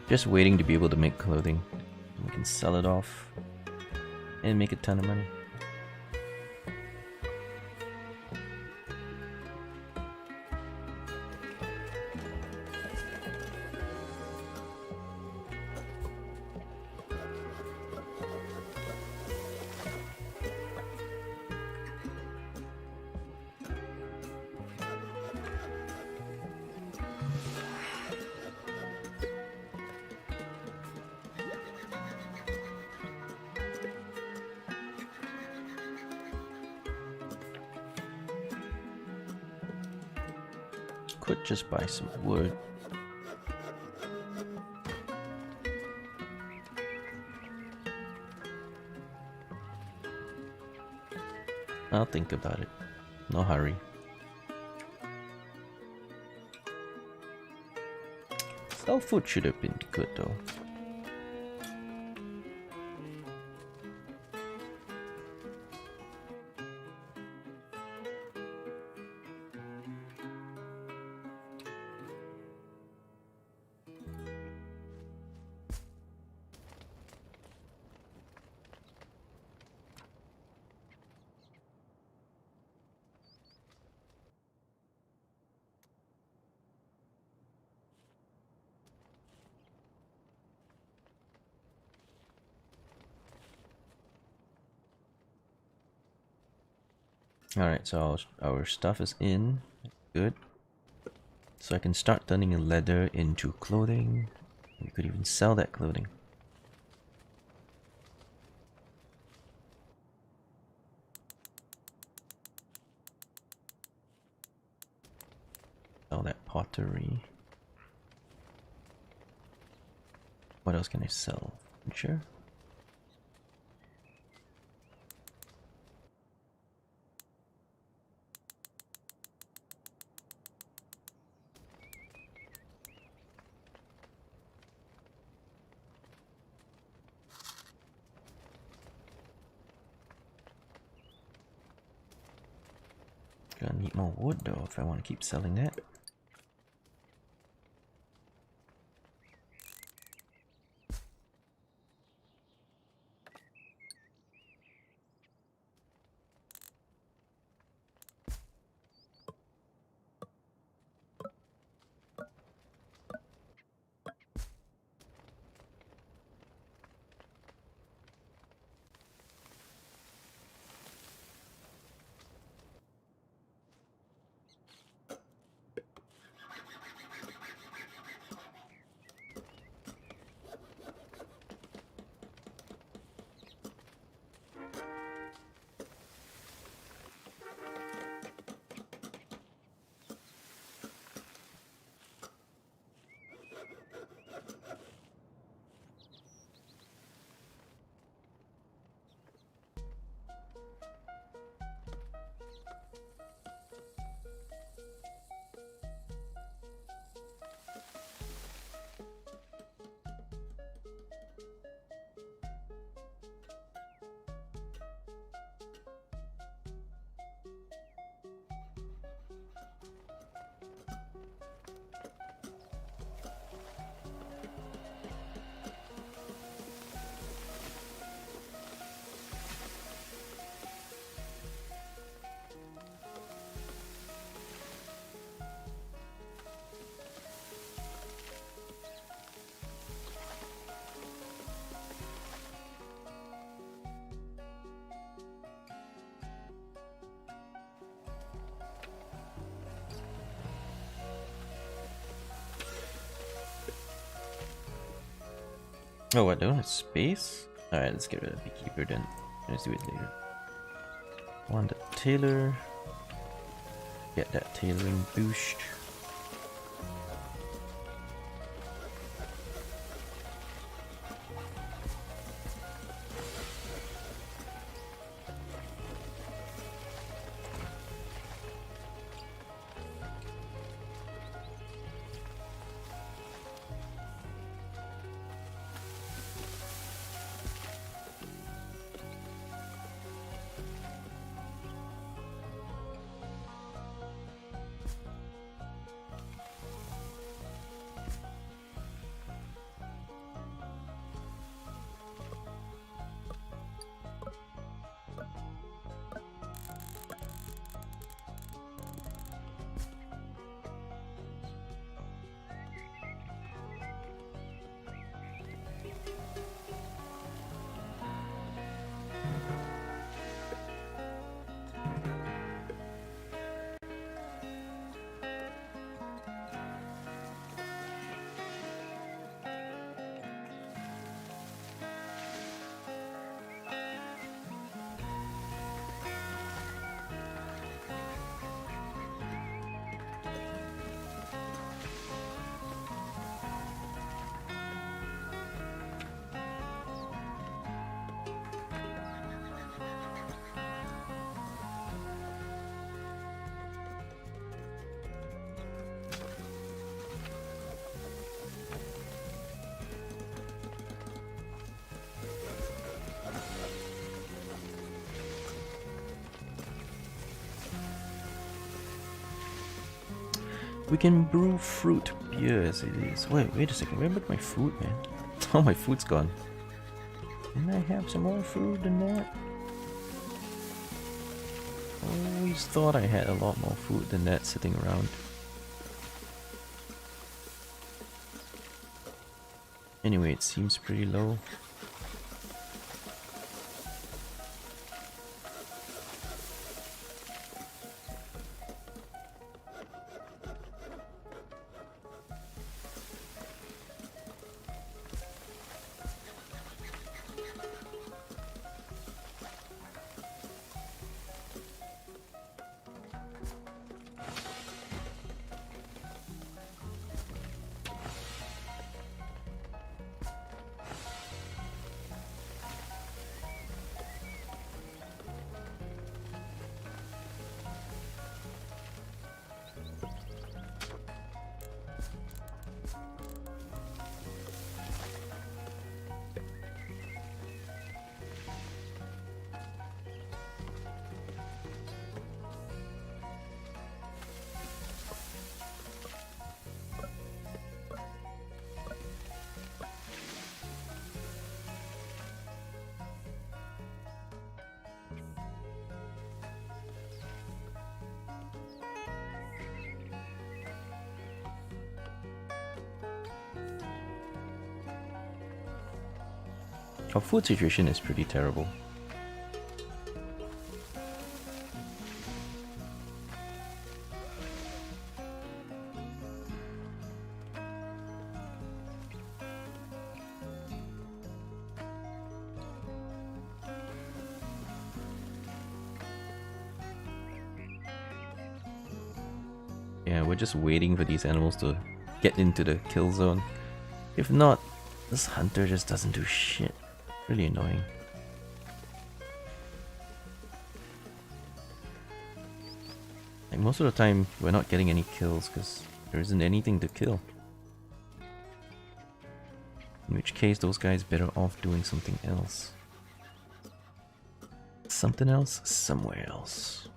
Just waiting to be able to make clothing. We can sell it off and make a ton of money. Could just buy some wood. I'll think about it. No hurry. Sell food should have been good though. Alright, so our stuff is in. Good. So I can start turning leather into clothing. We could even sell that clothing. Sell that pottery. What else can I sell? Sure. Gonna need more wood though if I want to keep selling that. Oh, what? They don't have space? Alright, let's get rid of Beekeeper then. Let's do it later. Want the tailor. Get that tailoring boost. We can brew fruit beer as it is. Wait a second. Where about my food, man? Oh, my food's gone. Didn't I have some more food than that? Always thought I had a lot more food than that sitting around. Anyway, it seems pretty low. Our food situation is pretty terrible. Yeah, we're just waiting for these animals to get into the kill zone. If not, this hunter just doesn't do shit. Really annoying. Like most of the time, we're not getting any kills because there isn't anything to kill. In which case, those guys better off doing something else. Something else, somewhere else.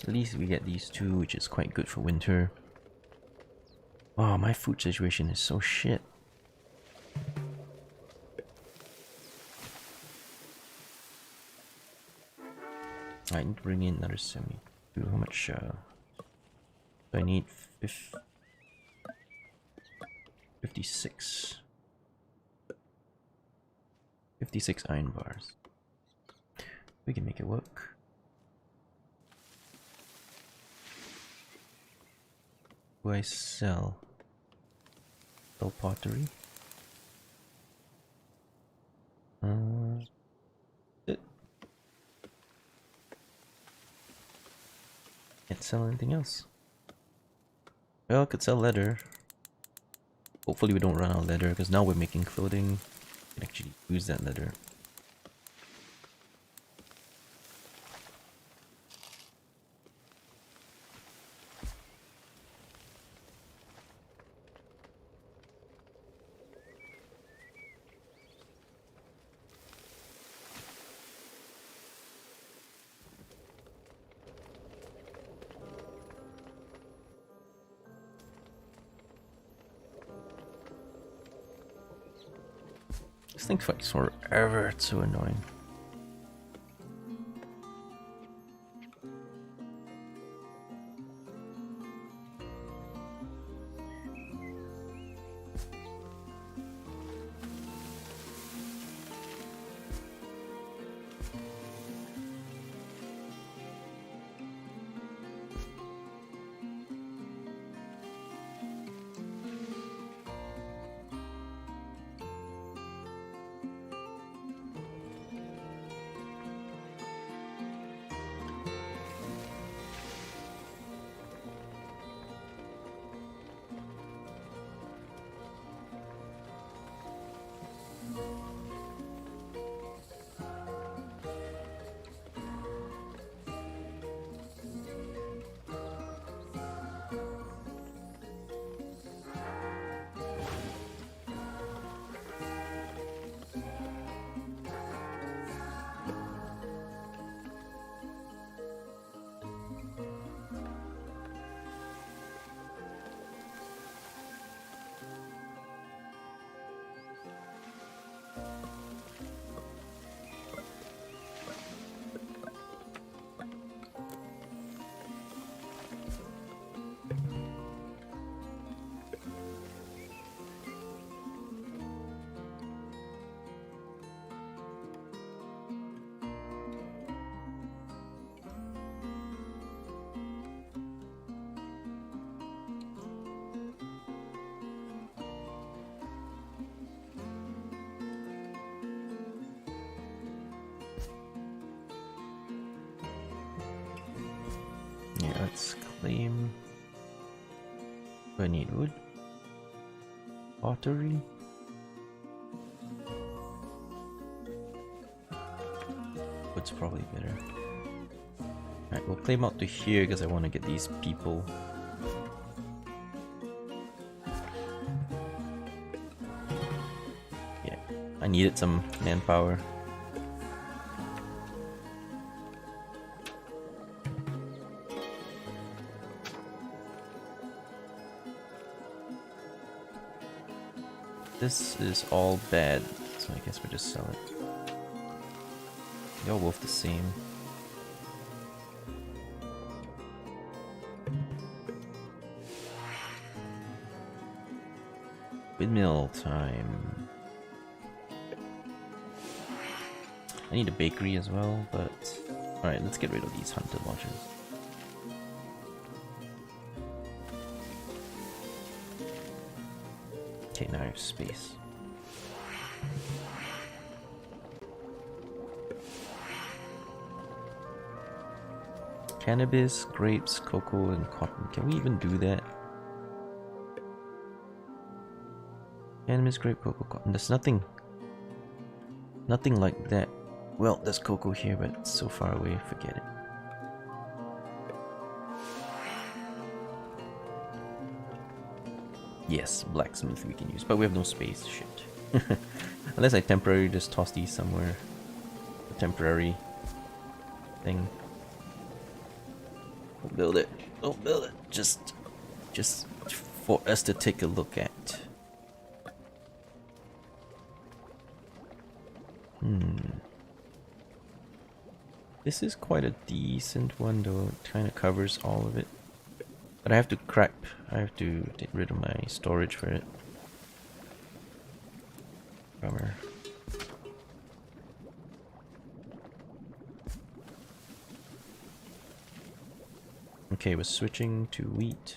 At least we get these two, which is quite good for winter. Wow, my food situation is so shit. I need to bring in another 72. How much do I need? 56. 56 iron bars. We can make it work. Do I sell? Sell pottery? Can't sell anything else. Well, I could sell leather. Hopefully we don't run out of leather, because now we're making clothing. We can actually use that leather. This thing takes forever, it's so annoying. Yeah, let's claim. Do I need wood? Pottery? Wood's probably better. Alright, we'll claim out to here because I want to get these people. Yeah, I needed some manpower. This is all bad, so I guess we'll just sell it. They're all both the same. Windmill time. I need a bakery as well, but... Alright, let's get rid of these hunter lodges. Okay, now I have space. Cannabis, grapes, cocoa, and cotton. Can we even do that? Cannabis, grape, cocoa, cotton. There's nothing like that. Well, there's cocoa here, but it's so far away, forget it. Yes, blacksmith we can use, but we have no space, shit. Unless I temporarily just toss these somewhere. A temporary thing. Don't build it. Don't build it. Just for us to take a look at. This is quite a decent one though. It kind of covers all of it. But I have to I have to get rid of my storage for it. Bummer. Okay, we're switching to wheat.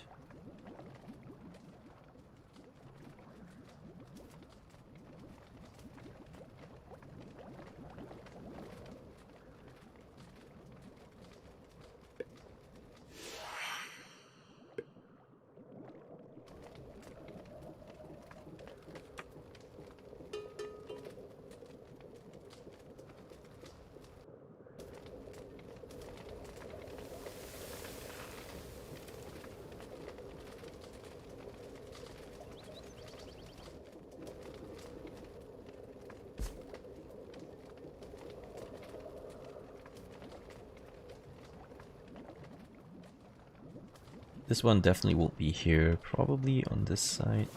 This one definitely won't be here, probably on this side.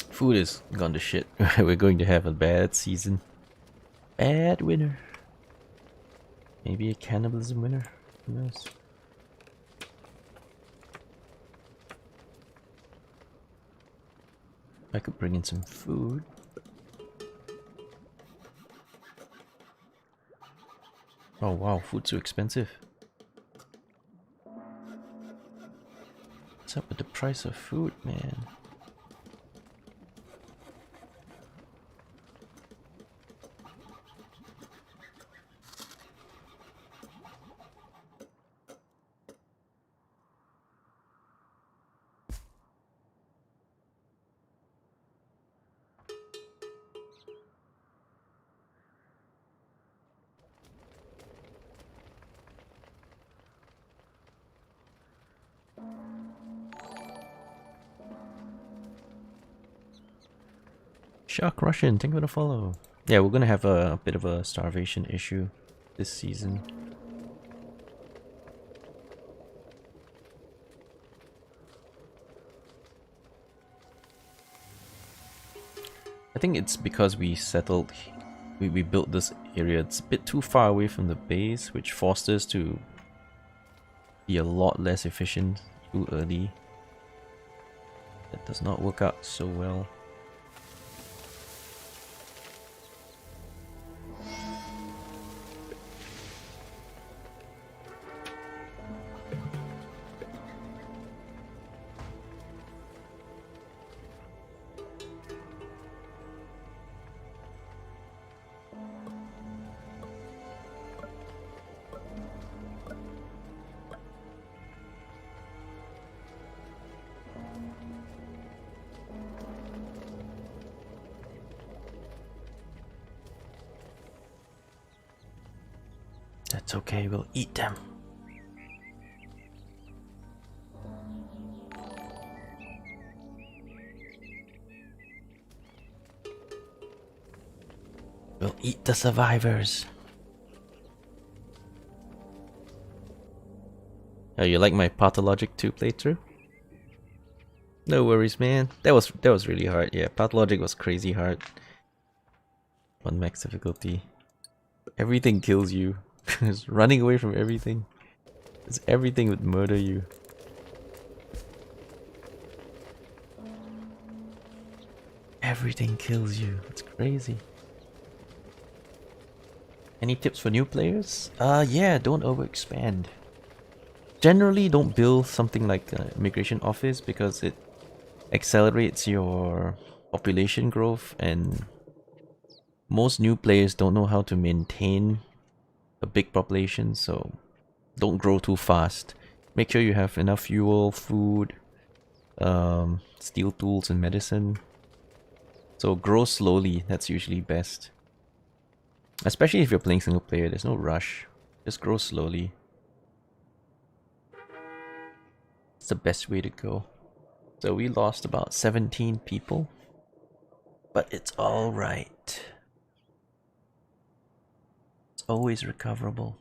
Food is gone to shit. We're going to have a bad season. Bad winter. Maybe a cannibalism winter. Who knows? I could bring in some food. Oh wow, food's so expensive. What's up with the price of food, man? Shark Russian, thank you for the follow. Yeah, we're gonna have a bit of a starvation issue this season. I think it's because we settled, we built this area. It's a bit too far away from the base, which forced us to be a lot less efficient too early. That does not work out so well. That's okay, we'll eat them. We'll eat the survivors. Oh, you like my Pathologic 2 playthrough? No worries, man. That was really hard. Yeah, Pathologic was crazy hard. On max difficulty. Everything kills you. Just running away from everything. Because everything would murder you. Everything kills you. It's crazy. Any tips for new players? Yeah, don't overexpand. Generally, don't build something like an immigration office because it accelerates your population growth, and most new players don't know how to maintain a big population, so don't grow too fast. Make sure you have enough fuel, food, steel tools and medicine. So grow slowly, that's usually best. Especially if you're playing single player, there's no rush. Just grow slowly. It's the best way to go. So we lost about 17 people. But it's alright. It's always recoverable.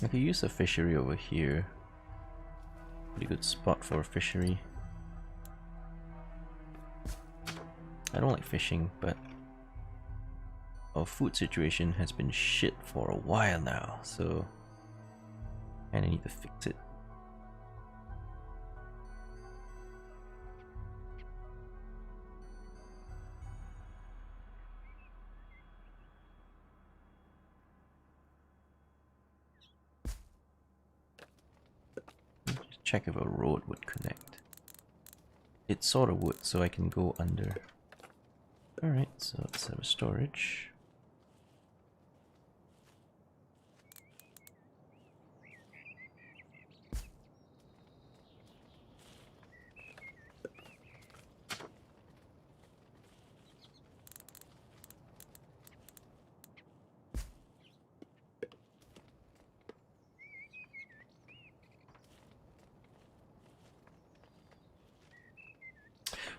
I could use a fishery over here. Pretty good spot for a fishery. I don't like fishing, but our food situation has been shit for a while now, so I need to fix it. Just check if a road would connect. It sort of would, so I can go under. Alright, so let's have a storage.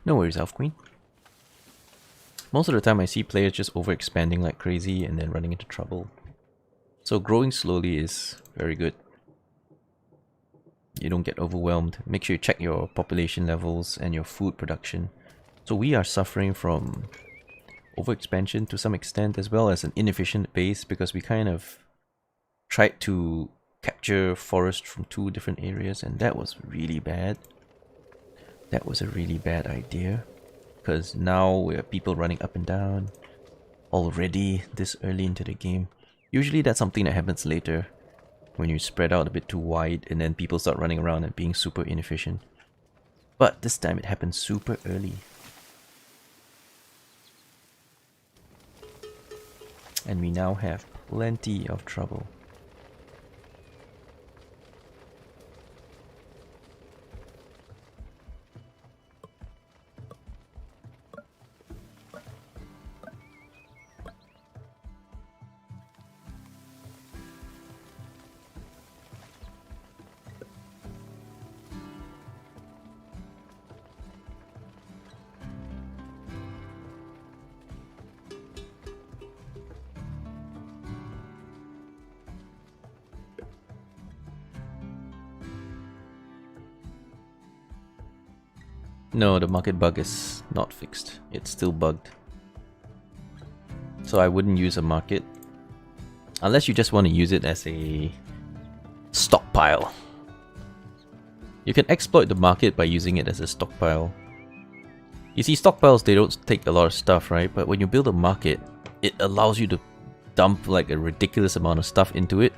No worries, Elf Queen. Most of the time I see players just overexpanding like crazy and then running into trouble. So growing slowly is very good. You don't get overwhelmed. Make sure you check your population levels and your food production. So we are suffering from overexpansion to some extent, as well as an inefficient base, because we kind of tried to capture forest from 2 different areas, and that was really bad. That was a really bad idea, because now we have people running up and down already this early into the game. Usually that's something that happens later, when you spread out a bit too wide and then people start running around and being super inefficient. But this time it happened super early. And we now have plenty of trouble. No, the market bug is not fixed. It's still bugged. So I wouldn't use a market. Unless you just want to use it as a stockpile. You can exploit the market by using it as a stockpile. You see, stockpiles, they don't take a lot of stuff, right? But when you build a market, it allows you to dump like a ridiculous amount of stuff into it.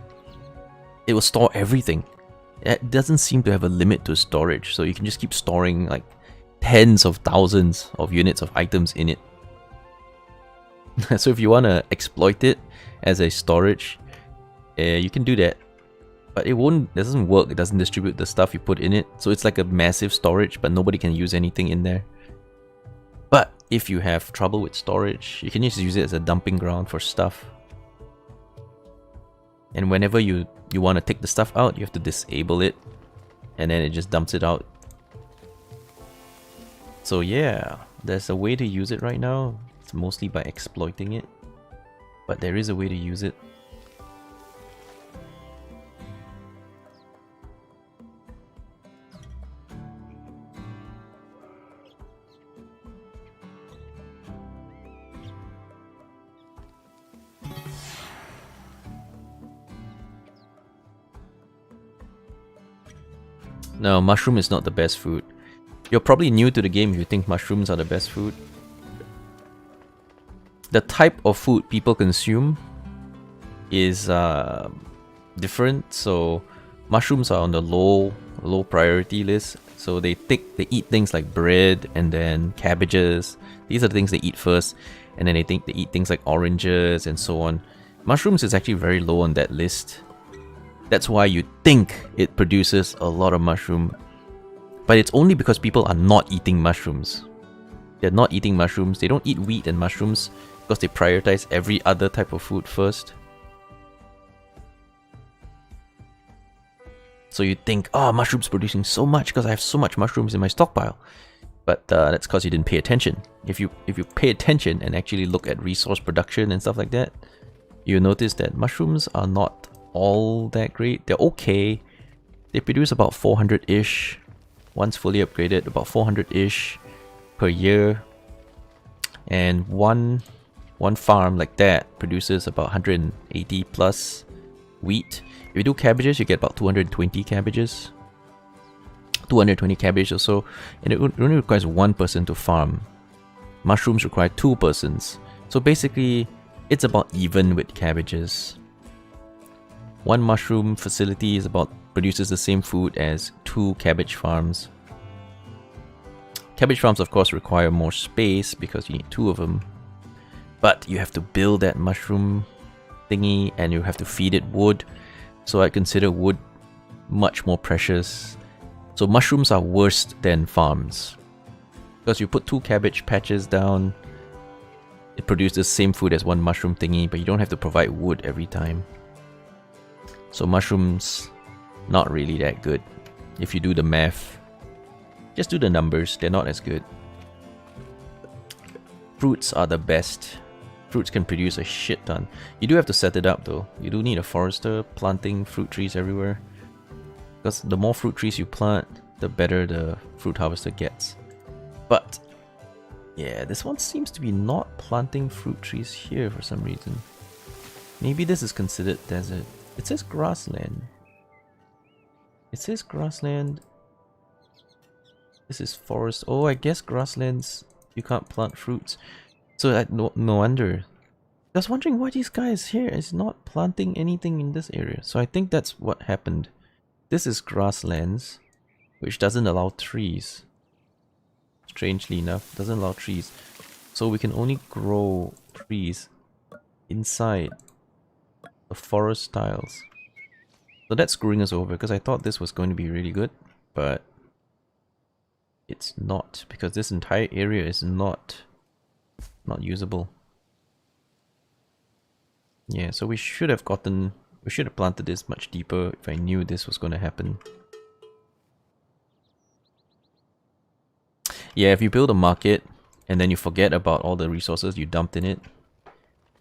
It will store everything. It doesn't seem to have a limit to storage, so you can just keep storing like tens of thousands of units of items in it. So if you want to exploit it as a storage, you can do that. But it doesn't work. It doesn't distribute the stuff you put in it. So it's like a massive storage, but nobody can use anything in there. But if you have trouble with storage, you can just use it as a dumping ground for stuff. And whenever you want to take the stuff out, you have to disable it, and then it just dumps it out. So yeah, there's a way to use it right now. It's mostly by exploiting it, but there is a way to use it. No, mushroom is not the best food. You're probably new to the game if you think mushrooms are the best food. The type of food people consume is different. So mushrooms are on the low priority list. So they eat things like bread and then cabbages. These are the things they eat first, and then they eat things like oranges and so on. Mushrooms is actually very low on that list. That's why you think it produces a lot of mushroom. But it's only because people are not eating mushrooms. They're not eating mushrooms. They don't eat wheat and mushrooms because they prioritize every other type of food first. So you think, oh, mushrooms producing so much because I have so much mushrooms in my stockpile. But that's because you didn't pay attention. If you pay attention and actually look at resource production and stuff like that, you'll notice that mushrooms are not all that great. They're okay. They produce about 400-ish. Once fully upgraded, about 400-ish per year. And one farm like that produces about 180 plus wheat. If you do cabbages, you get about 220 cabbages. 220 cabbage or so. And it only requires 1 person to farm. Mushrooms require 2 persons. So basically, it's about even with cabbages. One mushroom facility produces the same food as 2 cabbage farms. Cabbage farms, of course, require more space because you need 2 of them. But you have to build that mushroom thingy and you have to feed it wood. So I consider wood much more precious. So mushrooms are worse than farms. Because you put 2 cabbage patches down, it produces the same food as 1 mushroom thingy, but you don't have to provide wood every time. So mushrooms, not really that good. If you do the math, just do the numbers, they're not as good. fruits are the best. Fruits can produce a shit ton. You do have to set it up though. You do need a forester planting fruit trees everywhere. Because the more fruit trees you plant, the better the fruit harvester gets. But yeah, this one seems to be not planting fruit trees here for some reason. Maybe this is considered desert. It says grassland. It says grassland. This is forest. Oh, I guess grasslands, you can't plant fruits. So no wonder. I was wondering why these guys here is not planting anything in this area. So I think that's what happened. This is grasslands, which doesn't allow trees. Strangely enough, doesn't allow trees. So we can only grow trees inside the forest tiles. So that's screwing us over because I thought this was going to be really good, but it's not, because this entire area is not usable. Yeah, so we should have planted this much deeper if I knew this was going to happen. Yeah, if you build a market and then you forget about all the resources you dumped in it,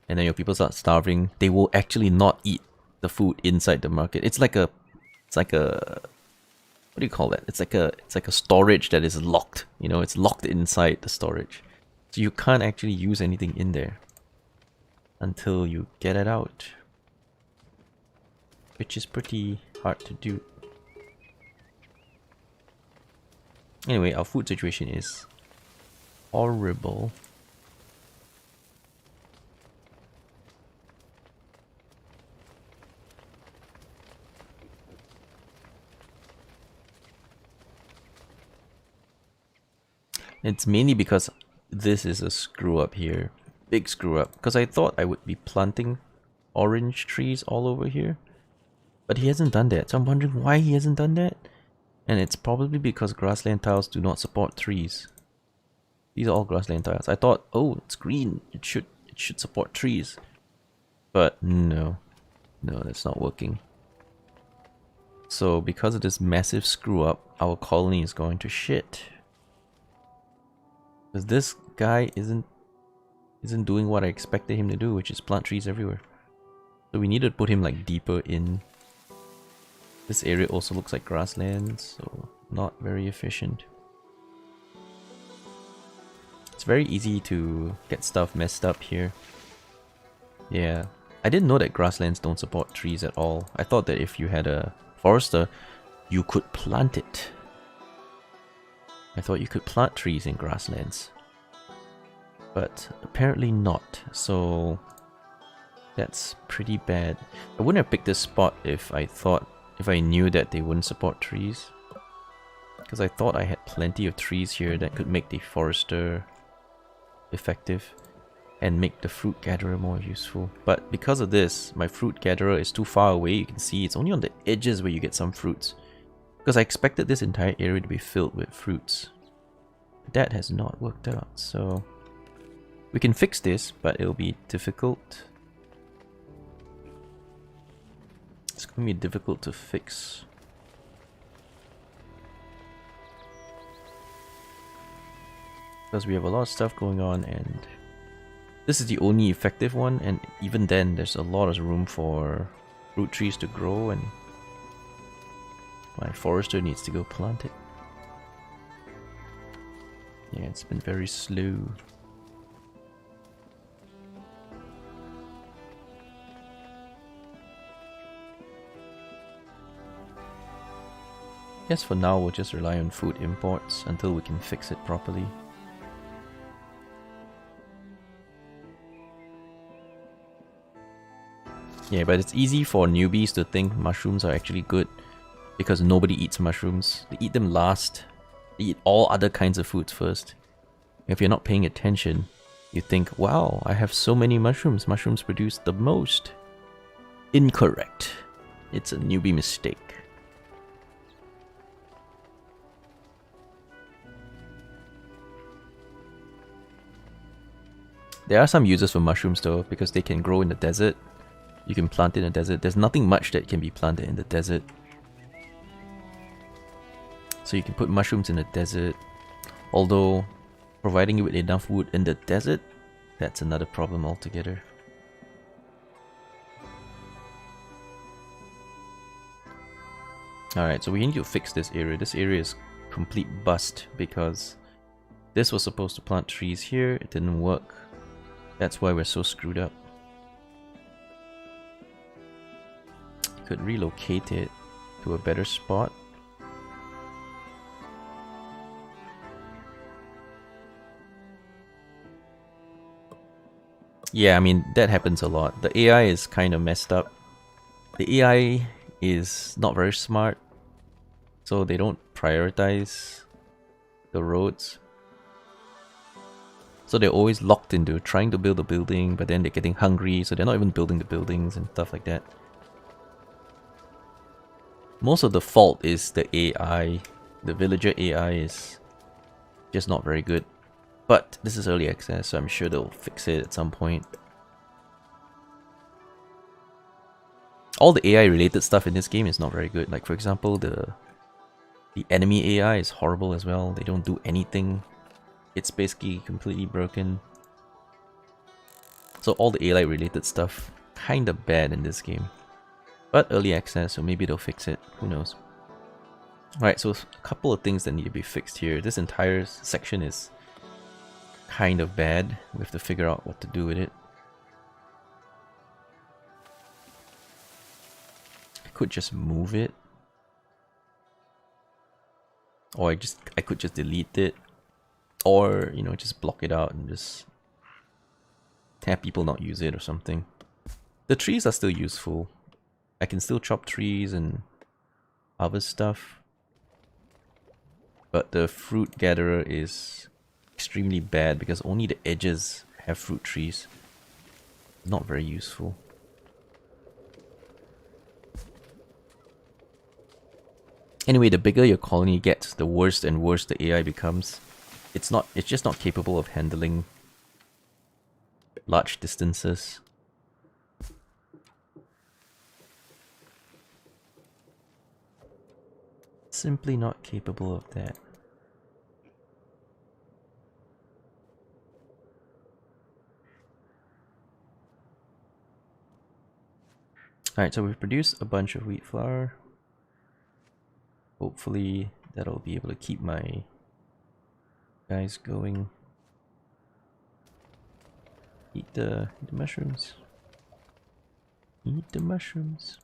and then your people start starving, they will actually not eat the food inside the market. It's like a what do you call that? It's like a storage that is locked. You know, it's locked inside the storage. So you can't actually use anything in there until you get it out, which is pretty hard to do. Anyway, our food situation is horrible. It's mainly because this is a screw up here. Big screw up. Because I thought I would be planting orange trees all over here. But he hasn't done that. So I'm wondering why he hasn't done that. And it's probably because grassland tiles do not support trees. These are all grassland tiles. I thought, oh, it's green. It should support trees. But no. No, that's not working. So because of this massive screw up, our colony is going to shit. Because this guy isn't doing what I expected him to do, which is plant trees everywhere. So we need to put him like deeper in. This area also looks like grassland, so not very efficient. It's very easy to get stuff messed up here. Yeah, I didn't know that grasslands don't support trees at all. I thought that if you had a forester, you could plant it. I thought you could plant trees in grasslands. But apparently not, so that's pretty bad. I wouldn't have picked this spot if I knew that they wouldn't support trees. Because I thought I had plenty of trees here that could make the forester effective and make the fruit gatherer more useful. But because of this, my fruit gatherer is too far away. You can see it's only on the edges where you get some fruits. Because I expected this entire area to be filled with fruits. That has not worked out, so we can fix this, but it'll be difficult. It's going to be difficult to fix. Because we have a lot of stuff going on, and this is the only effective one, and even then there's a lot of room for fruit trees to grow, and my forester needs to go plant it. Yeah, it's been very slow. Guess for now we'll just rely on food imports until we can fix it properly. Yeah, but it's easy for newbies to think mushrooms are actually good because nobody eats mushrooms. They eat them last. They eat all other kinds of foods first. If you're not paying attention, you think, wow, I have so many mushrooms. Mushrooms produce the most. Incorrect. It's a newbie mistake. There are some uses for mushrooms though, because they can grow in the desert. You can plant it in the desert. There's nothing much that can be planted in the desert. So you can put mushrooms in the desert. Although, Providing you with enough wood in the desert, that's another problem altogether. Alright, so we need to fix this area. This area is complete bust because this was supposed to plant trees here. It didn't work. That's why we're so screwed up. Could relocate it to a better spot. Yeah, I mean, that happens a lot. The AI is kind of messed up. The AI is not very smart, so they don't prioritize the roads. So they're always locked into trying to build a building, but then they're getting hungry, so they're not even building the buildings and stuff like that. Most of the fault is the AI. The villager AI is just not very good. But this is early access, so I'm sure they'll fix it at some point. All the AI related stuff in this game is not very good. Like for example, the enemy AI is horrible as well. They don't do anything. It's basically completely broken. So all the AI related stuff kinda bad in this game. But early access, so maybe they'll fix it. Who knows? Alright, so a couple of things that need to be fixed here. This entire section is kind of bad. We have to figure out what to do with it. I could just move it. Or I could just delete it. Or, you know, just block it out and just have people not use it or something. The trees are still useful. I can still chop trees and other stuff. But the fruit gatherer is extremely bad because only the edges have fruit trees. Not very useful. Anyway, the bigger your colony gets, the worse and worse the AI becomes. It's just not capable of handling large distances. Simply not capable of that. Alright, so we've produced a bunch of wheat flour. Hopefully that'll be able to keep my guys going. Eat the mushrooms. Eat the mushrooms.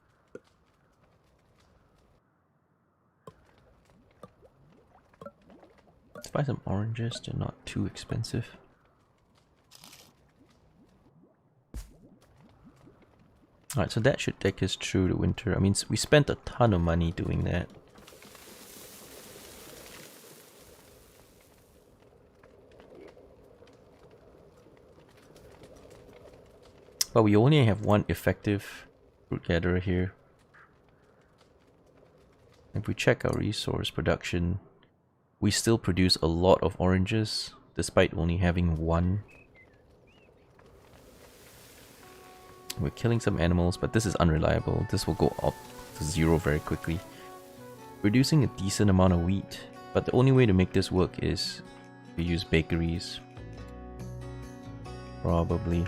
Let's buy some oranges, they're not too expensive. Alright, so that should take us through the winter. I mean, we spent a ton of money doing that. But we only have one effective fruit gatherer here. If we check our resource production, we still produce a lot of oranges, despite only having one. We're killing some animals, but this is unreliable. This will go up to 0 very quickly. Producing a decent amount of wheat, but the only way to make this work is to use bakeries. Probably.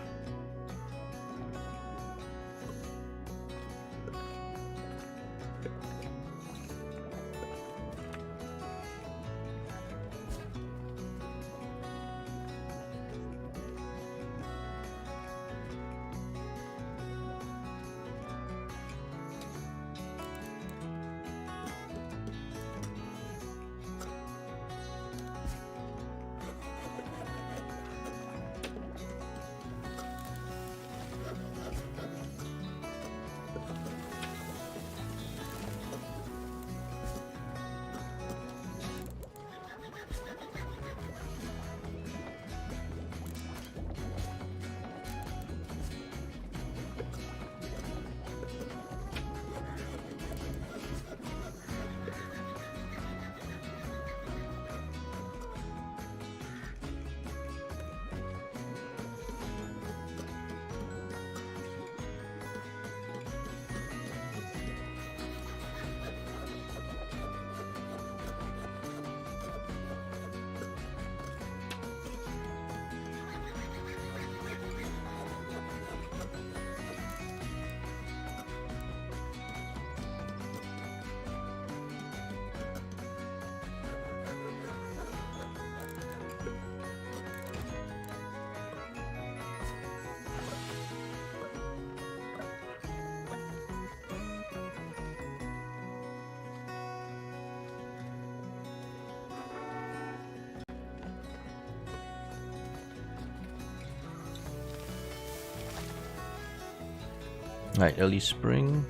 Alright, early spring.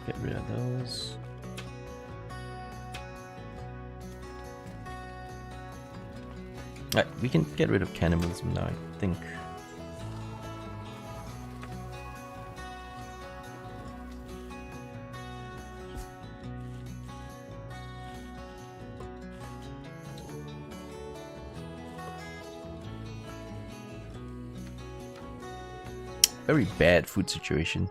Get rid of those. Alright, we can get rid of cannibalism now, I think. Very bad food situation.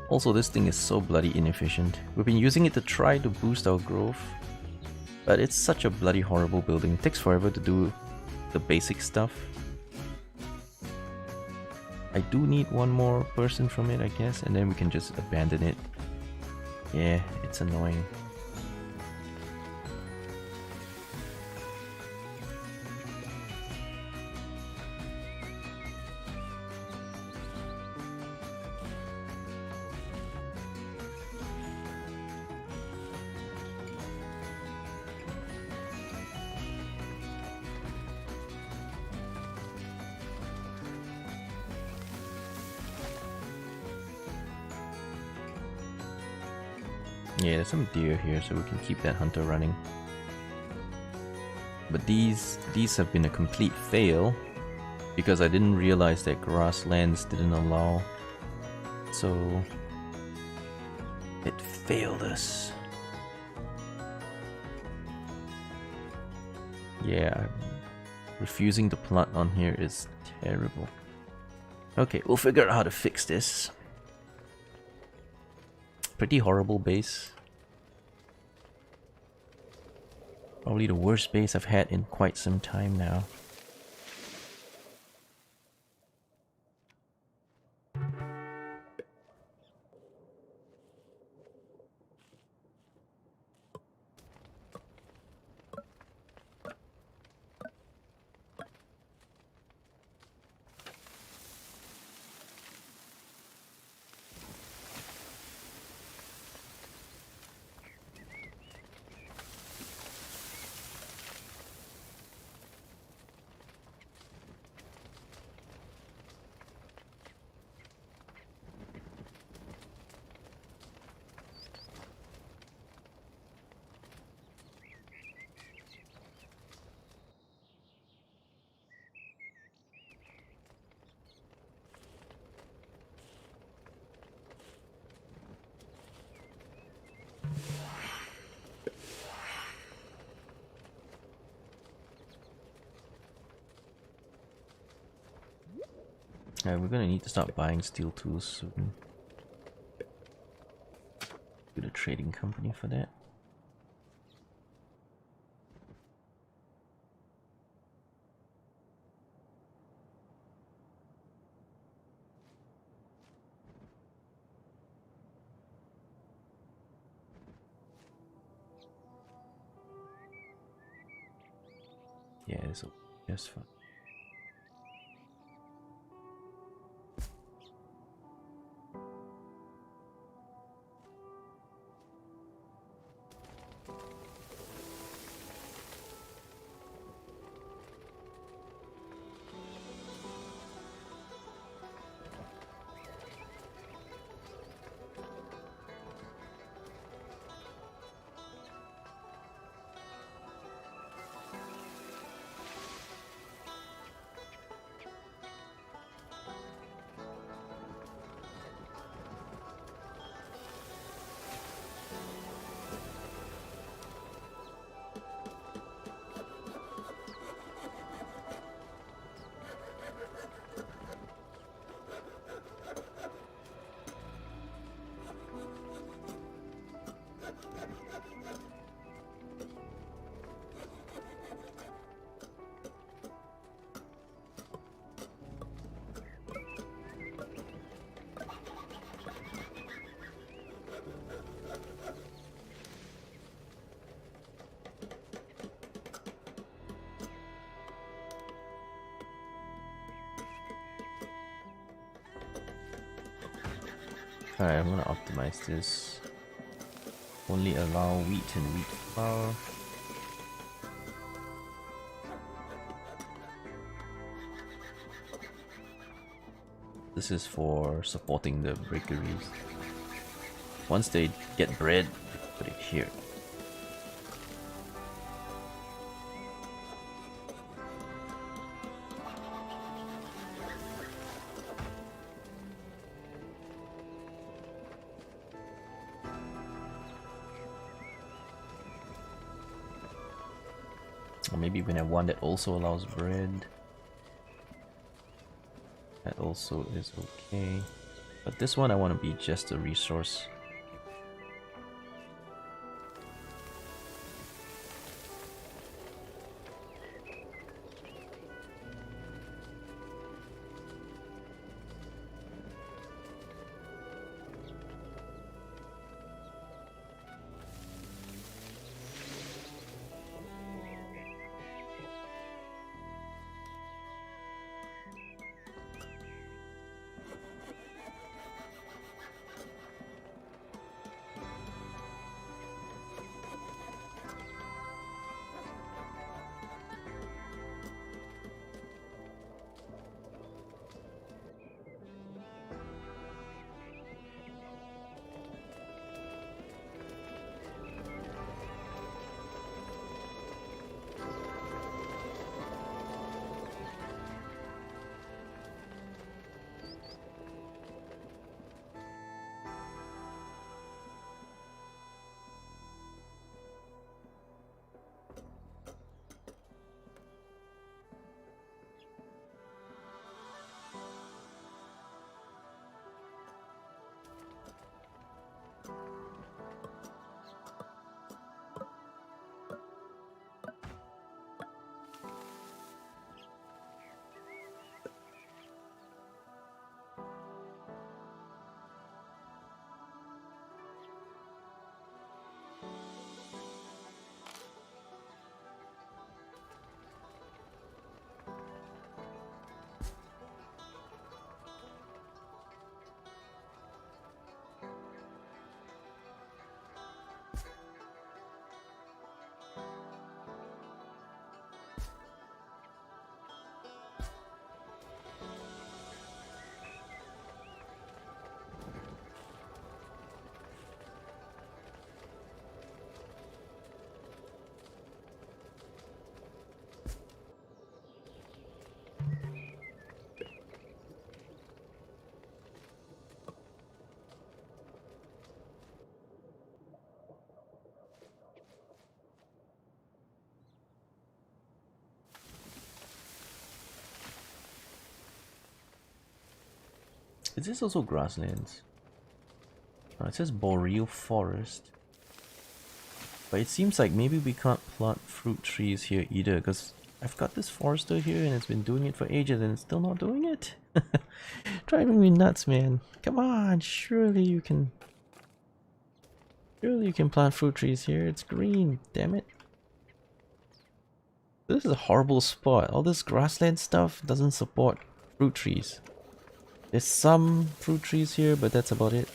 Also, this thing is so bloody inefficient. We've been using it to try to boost our growth, but it's such a bloody horrible building. It takes forever to do the basic stuff. I do need one more person from it, I guess, and then we can just abandon it. Yeah, it's annoying. Yeah, there's some deer here, so we can keep that hunter running. But these have been a complete fail because I didn't realize that grasslands didn't allow. So it failed us. Yeah, refusing to plant on here is terrible. Okay, we'll figure out how to fix this. Pretty horrible base. Probably the worst base I've had in quite some time now. We're gonna need to start buying steel tools soon. Get a trading company for that. Yeah, it's just fun. Alright, I'm gonna optimize this. Only allow wheat and wheat flour. This is for supporting the bakeries. Once they get bread, put it here. Or maybe we can have one that also allows bread. That also is okay. But this one I want to be just a resource. Is this also grasslands? It says boreal forest. But it seems like maybe we can't plant fruit trees here either, because I've got this forester here and it's been doing it for ages and it's still not doing it. Driving me nuts, man. Come on, surely you can plant fruit trees here. It's green, damn it. This is a horrible spot. All this grassland stuff doesn't support fruit trees. There's some fruit trees here, but that's about it.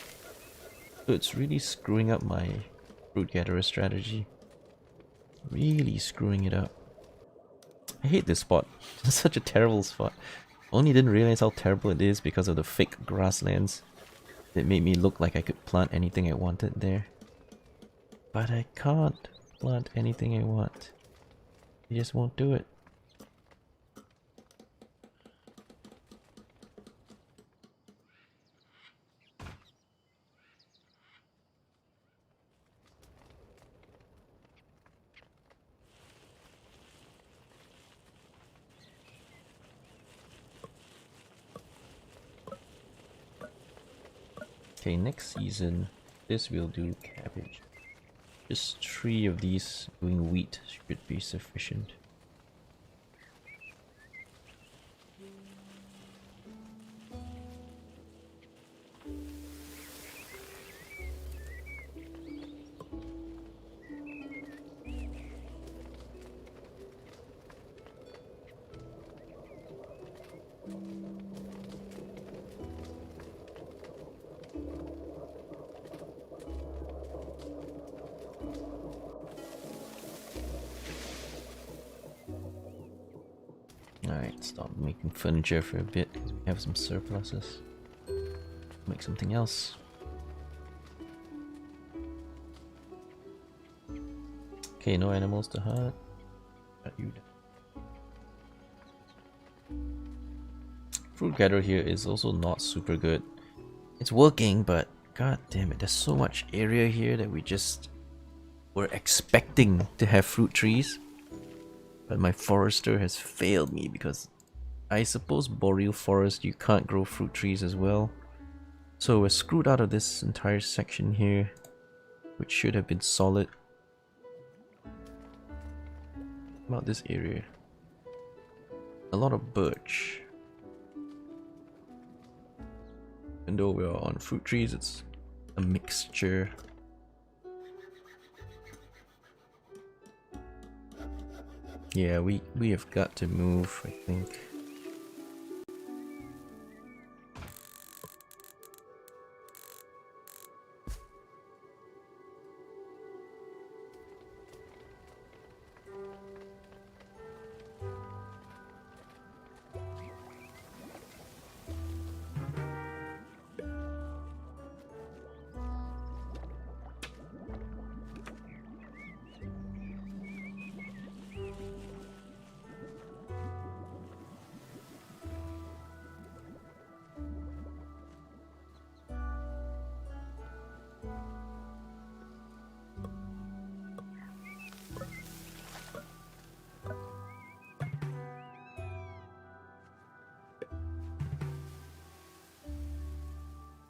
So it's really screwing up my fruit gatherer strategy. Really screwing it up. I hate this spot. It's such a terrible spot. Only didn't realize how terrible it is because of the fake grasslands. It made me look like I could plant anything I wanted there. But I can't plant anything I want. I just won't do it. Okay, next season, this will do cabbage. Just 3 of these doing wheat should be sufficient. Alright, stop making furniture for a bit because we have some surpluses. Make something else. Okay, no animals to hunt. Got you. Fruit gather here is also not super good. It's working, but god damn it, there's so much area here that we just were expecting to have fruit trees. But my forester has failed me because I suppose boreal forest you can't grow fruit trees as well. So we're screwed out of this entire section here, which should have been solid. About this area. A lot of birch. Even though we are on fruit trees, it's a mixture. Yeah, we have got to move, I think.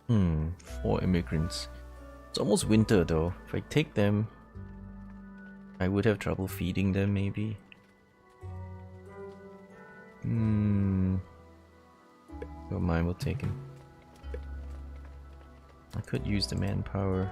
Hmm, 4 immigrants. It's almost winter though. If I take them, I would have trouble feeding them maybe. Hmm. Never mind, we'll take him. I could use the manpower.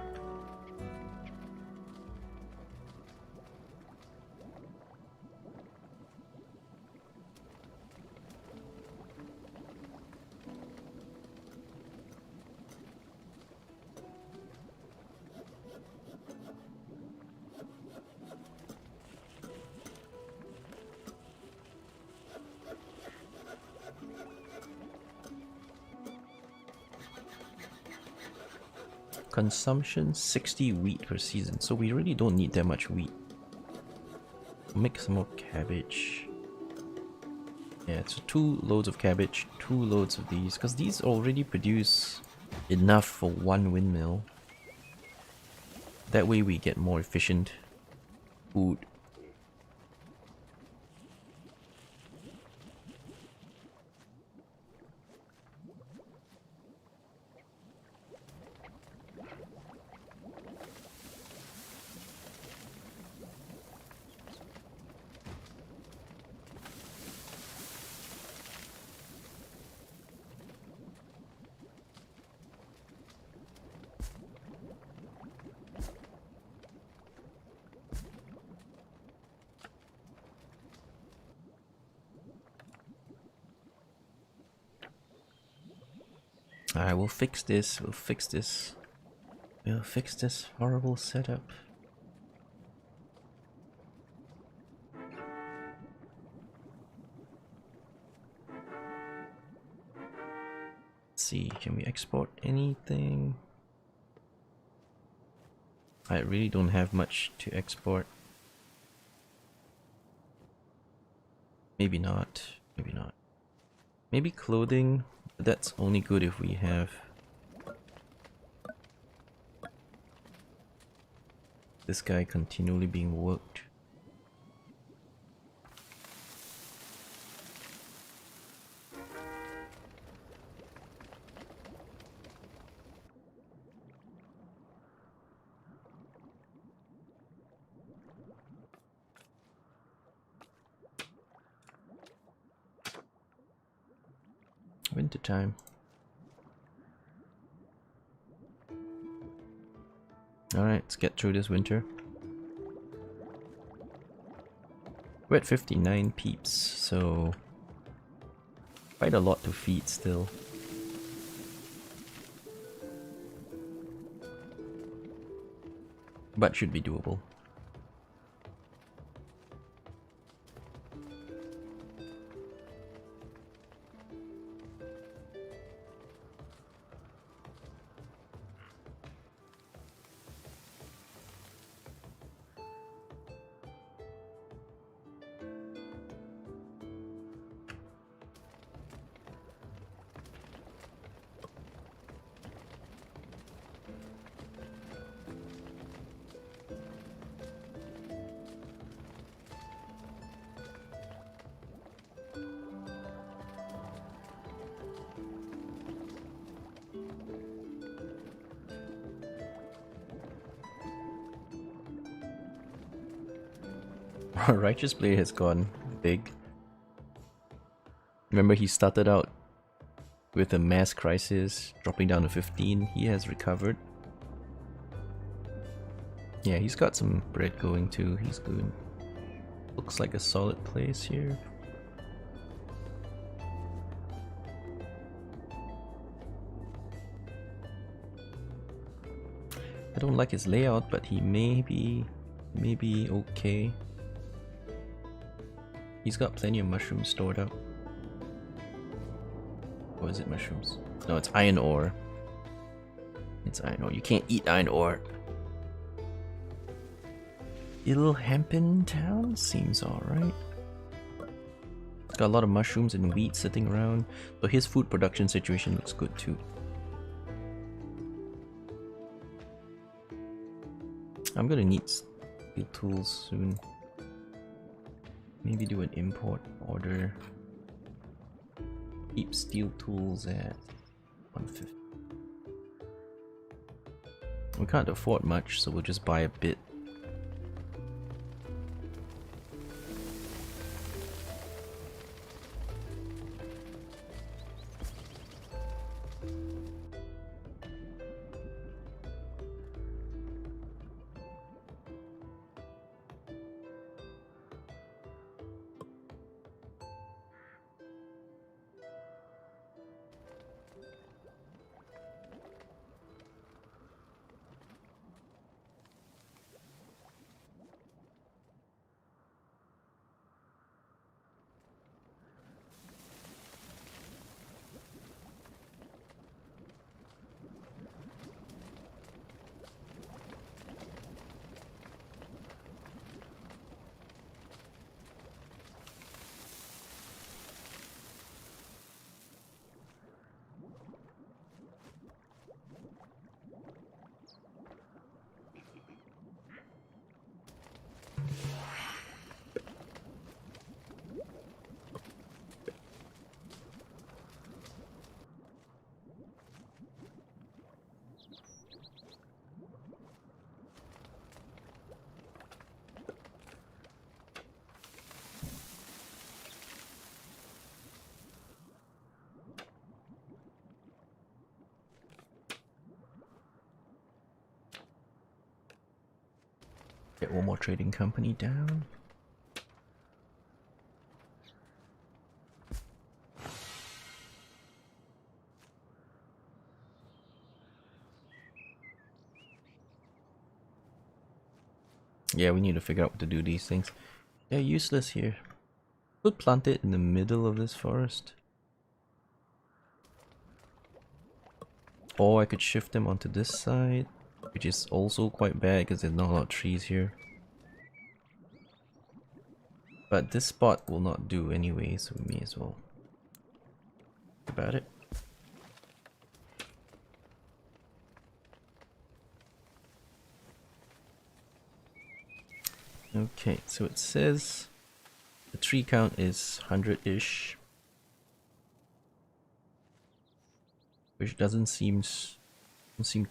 Consumption 60 wheat per season, so we really don't need that much wheat. Make some more cabbage. Yeah, so 2 loads of cabbage, 2 loads of these, because these already produce enough for 1 windmill. That way we get more efficient food. Alright, we'll fix this, we'll fix this. We'll fix this horrible setup. Let's see, can we export anything? I really don't have much to export. Maybe not, maybe not. Maybe clothing, but that's only good if we have this guy continually being worked. Winter time. Alright, let's get through this winter. We're at 59 peeps, so quite a lot to feed still. But should be doable. Righteous player has gone big. Remember, he started out with a mass crisis, dropping down to 15. He has recovered. Yeah, he's got some bread going too. He's good. Looks like a solid place here. I don't like his layout, but he may be okay. He's got plenty of mushrooms stored up. Or is it mushrooms? No, it's iron ore. It's iron ore. You can't eat iron ore. Ilhampton town seems alright. It's got a lot of mushrooms and wheat sitting around, so his food production situation looks good too. I'm gonna need steel tools soon. Maybe do an import order. Keep steel tools at 150. We can't afford much, so we'll just buy a bit. Get one more trading company down. Yeah, we need to figure out what to do these things. They're useless here. Could plant it in the middle of this forest. Or I could shift them onto this side, which is also quite bad because there's not a lot of trees here. But this spot will not do anyway, so we may as well think about it. Okay, so it says the tree count is 100-ish, which doesn't seem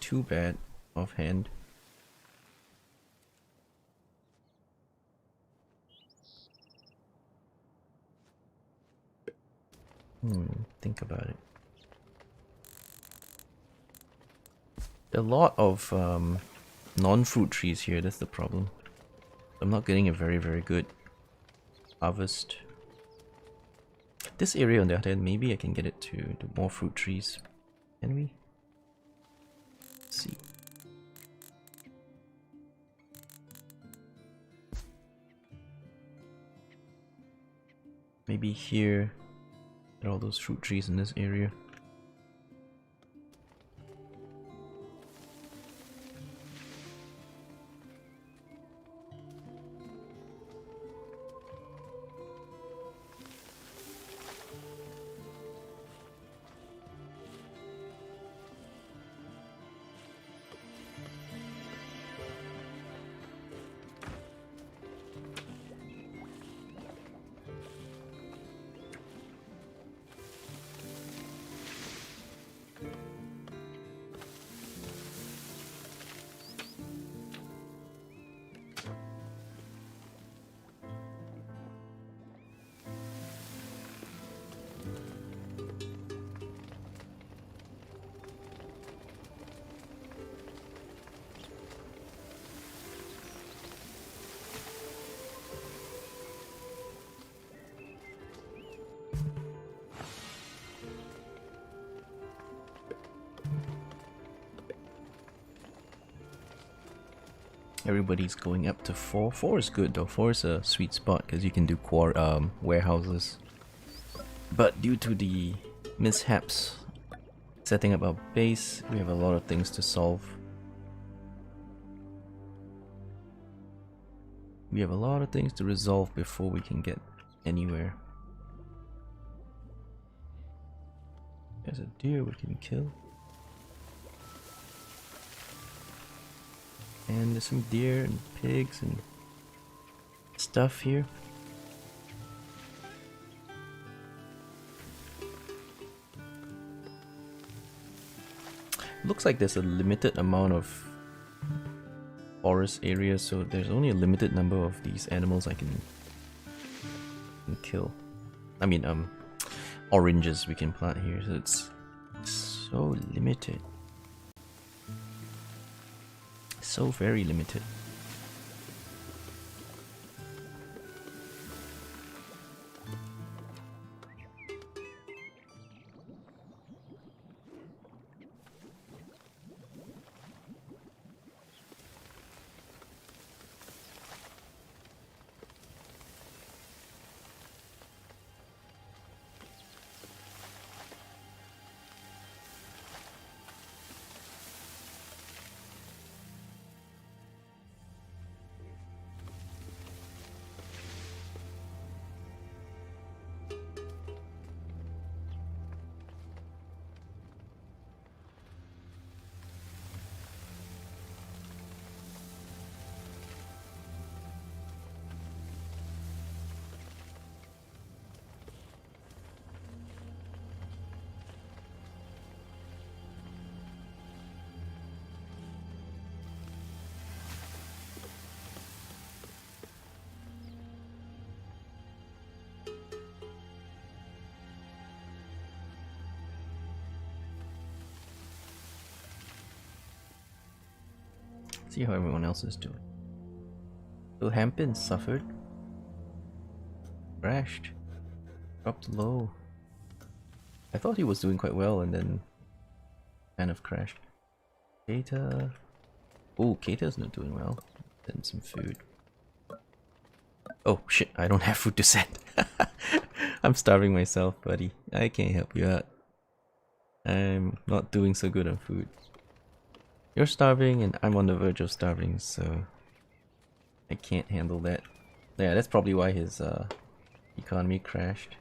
too bad offhand. Think about it. There are a lot of non-fruit trees here, that's the problem. I'm not getting a very good harvest. This area on the other hand, maybe I can get it to more fruit trees. Can we? Let's see. Maybe here. There are all those fruit trees in this area. Everybody's going up to 4. 4 is good though. 4 is a sweet spot because you can do warehouses. But due to the mishaps setting up our base, we have a lot of things to solve. We have a lot of things to resolve before we can get anywhere. There's a deer we can kill. And there's some deer and pigs and stuff here. Looks like there's a limited amount of forest area, so there's only a limited number of these animals I can kill. I mean, oranges we can plant here, so it's so limited. So very limited. See how everyone else is doing. So Hampton suffered. Crashed. Dropped low. I thought he was doing quite well and then kind of crashed. Keita. Oh, Keita's not doing well. Send some food. Oh shit, I don't have food to send. I'm starving myself, buddy. I can't help you out. I'm not doing so good on food. You're starving and I'm on the verge of starving, so I can't handle that. Yeah, that's probably why his economy crashed.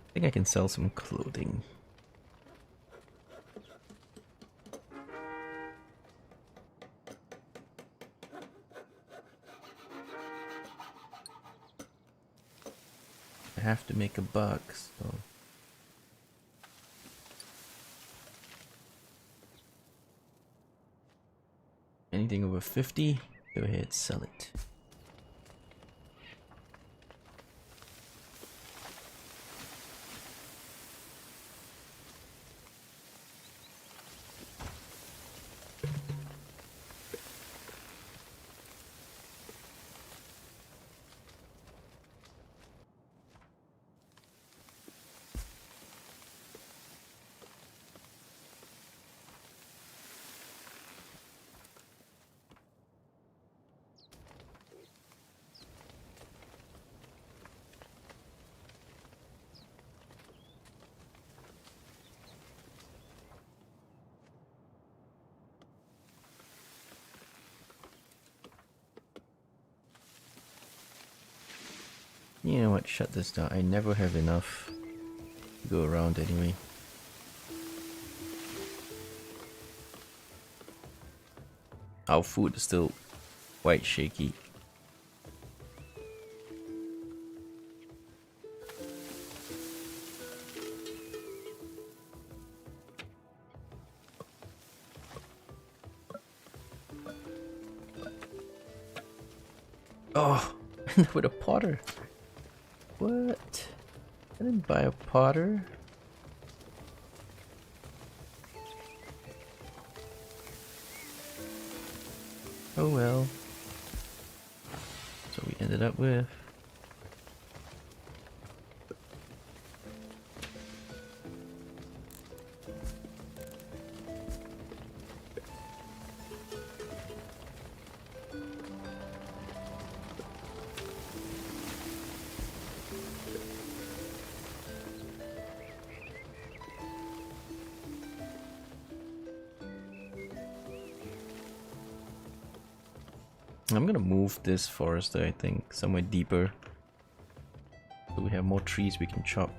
I think I can sell some clothing. I have to make a buck, so... Anything over 50, go ahead, sell it. You know what, shut this down. I never have enough to go around anyway. Our food is still quite shaky. Oh, with a potter. What? I didn't buy a potter. Oh well. So we ended up with. I'm gonna move this forester, I think, somewhere deeper. So we have more trees we can chop.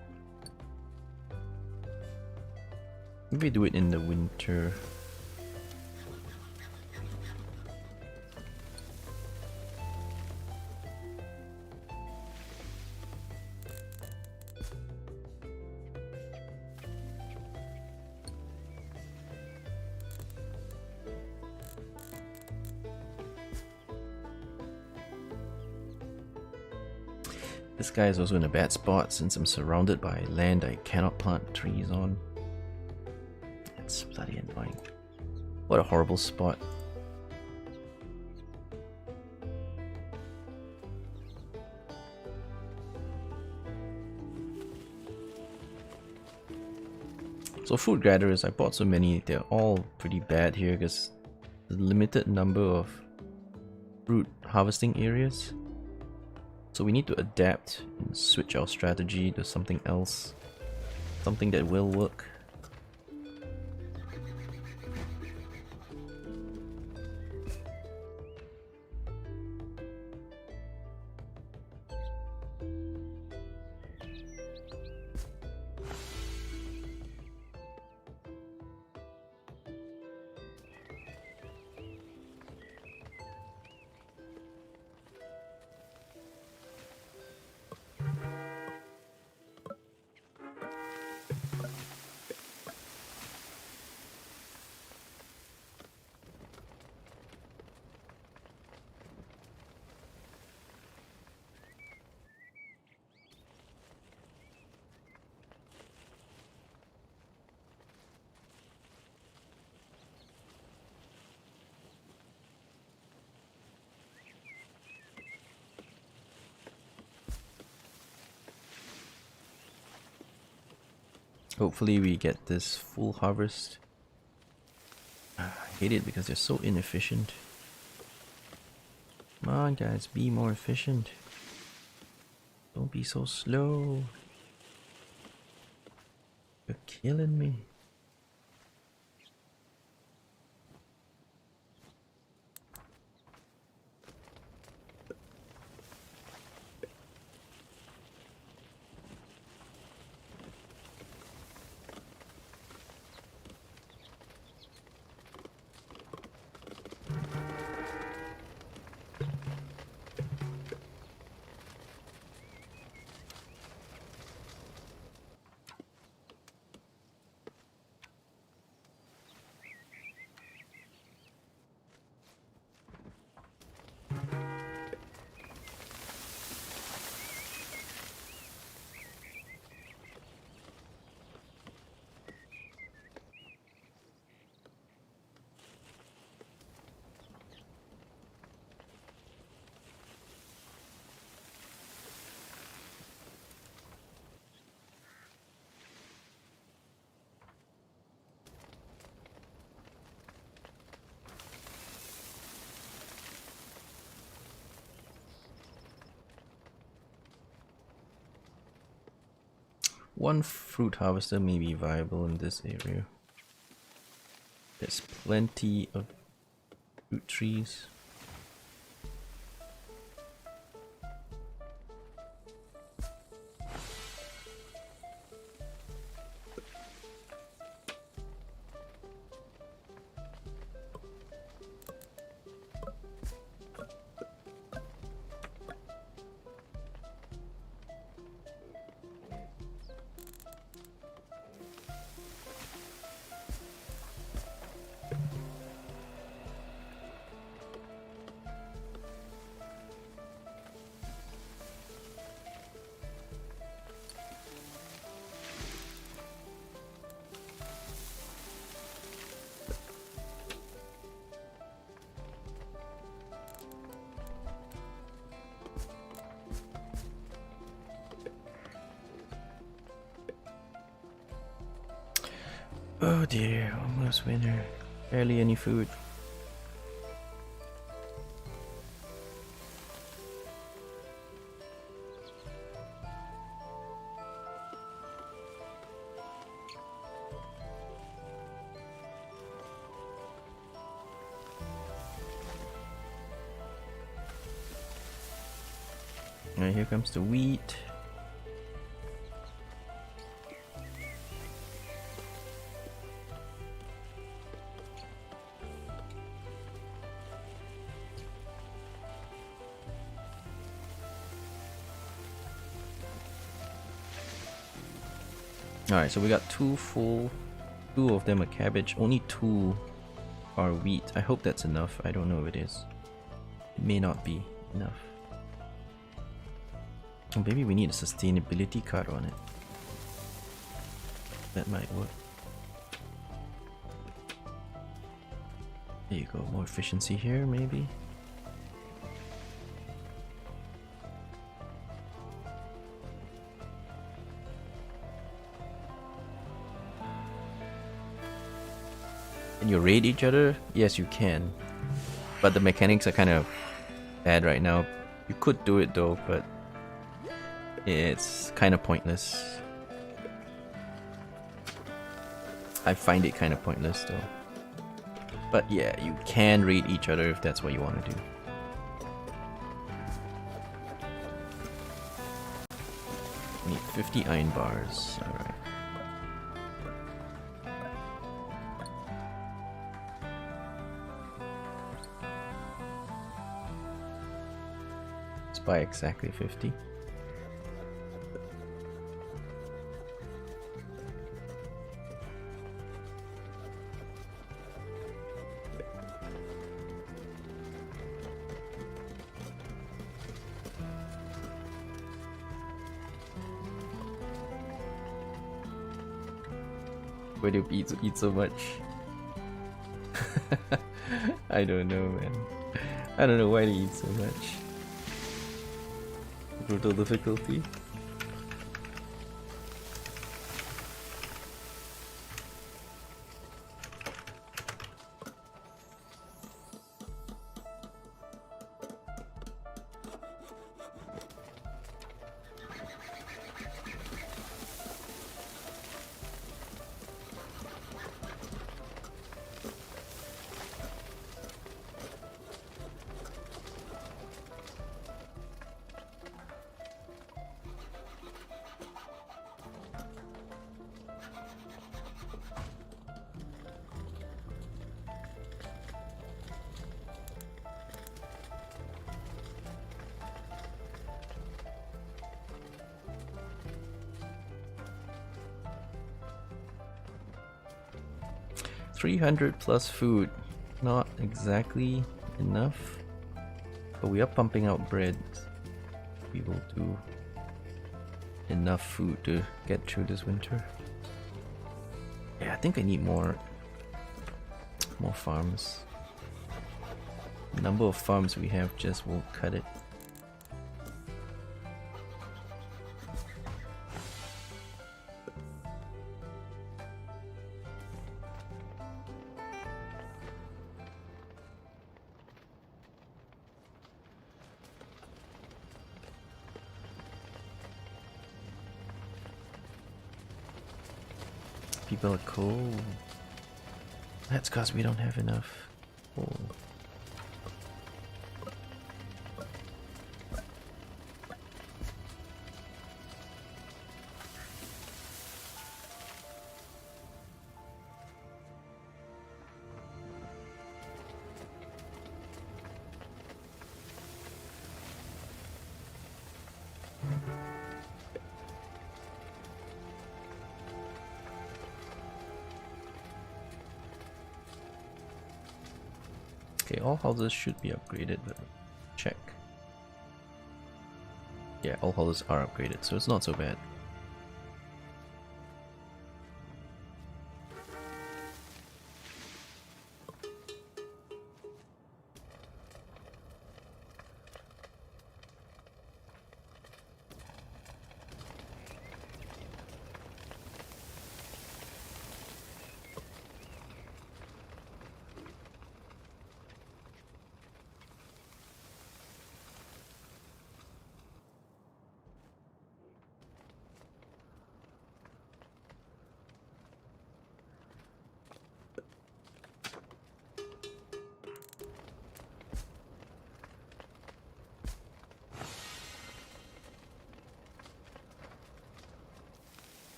Maybe do it in the winter. This guy is also in a bad spot since I'm surrounded by land I cannot plant trees on. It's bloody annoying. What a horrible spot. So fruit gatherers, I bought so many, they're all pretty bad here because there's a limited number of fruit harvesting areas. So we need to adapt and switch our strategy to something else. Something that will work. Hopefully we get this full harvest. I hate it because they're so inefficient. Come on guys, be more efficient. Don't be so slow. You're killing me. One fruit harvester may be viable in this area. There's plenty of fruit trees. Oh dear, almost winter. Barely any food. Alright, here comes the wheat. Alright, so we got two of them are cabbage, only two are wheat. I hope that's enough. I don't know if it is. It may not be enough. Or maybe we need a sustainability card on it. That might work. There you go, more efficiency here maybe. Can you raid each other? Yes, you can. But the mechanics are kind of bad right now. You could do it though, but it's kind of pointless. I find it kind of pointless though. But yeah, you can raid each other if that's what you want to do. Need 50 iron bars. Alright. Let's buy exactly 50. Why do you eat so much? I don't know, man. I don't know why they eat so much. Brutal difficulty. $300 plus food, not exactly enough, but we are pumping out bread. We will do enough food to get through this winter. Yeah, I think I need more farms. The number of farms we have just won't cut it. People are cold. That's cause we don't have enough. Oh. Okay, all houses should be upgraded, but check. Yeah, all houses are upgraded, so it's not so bad.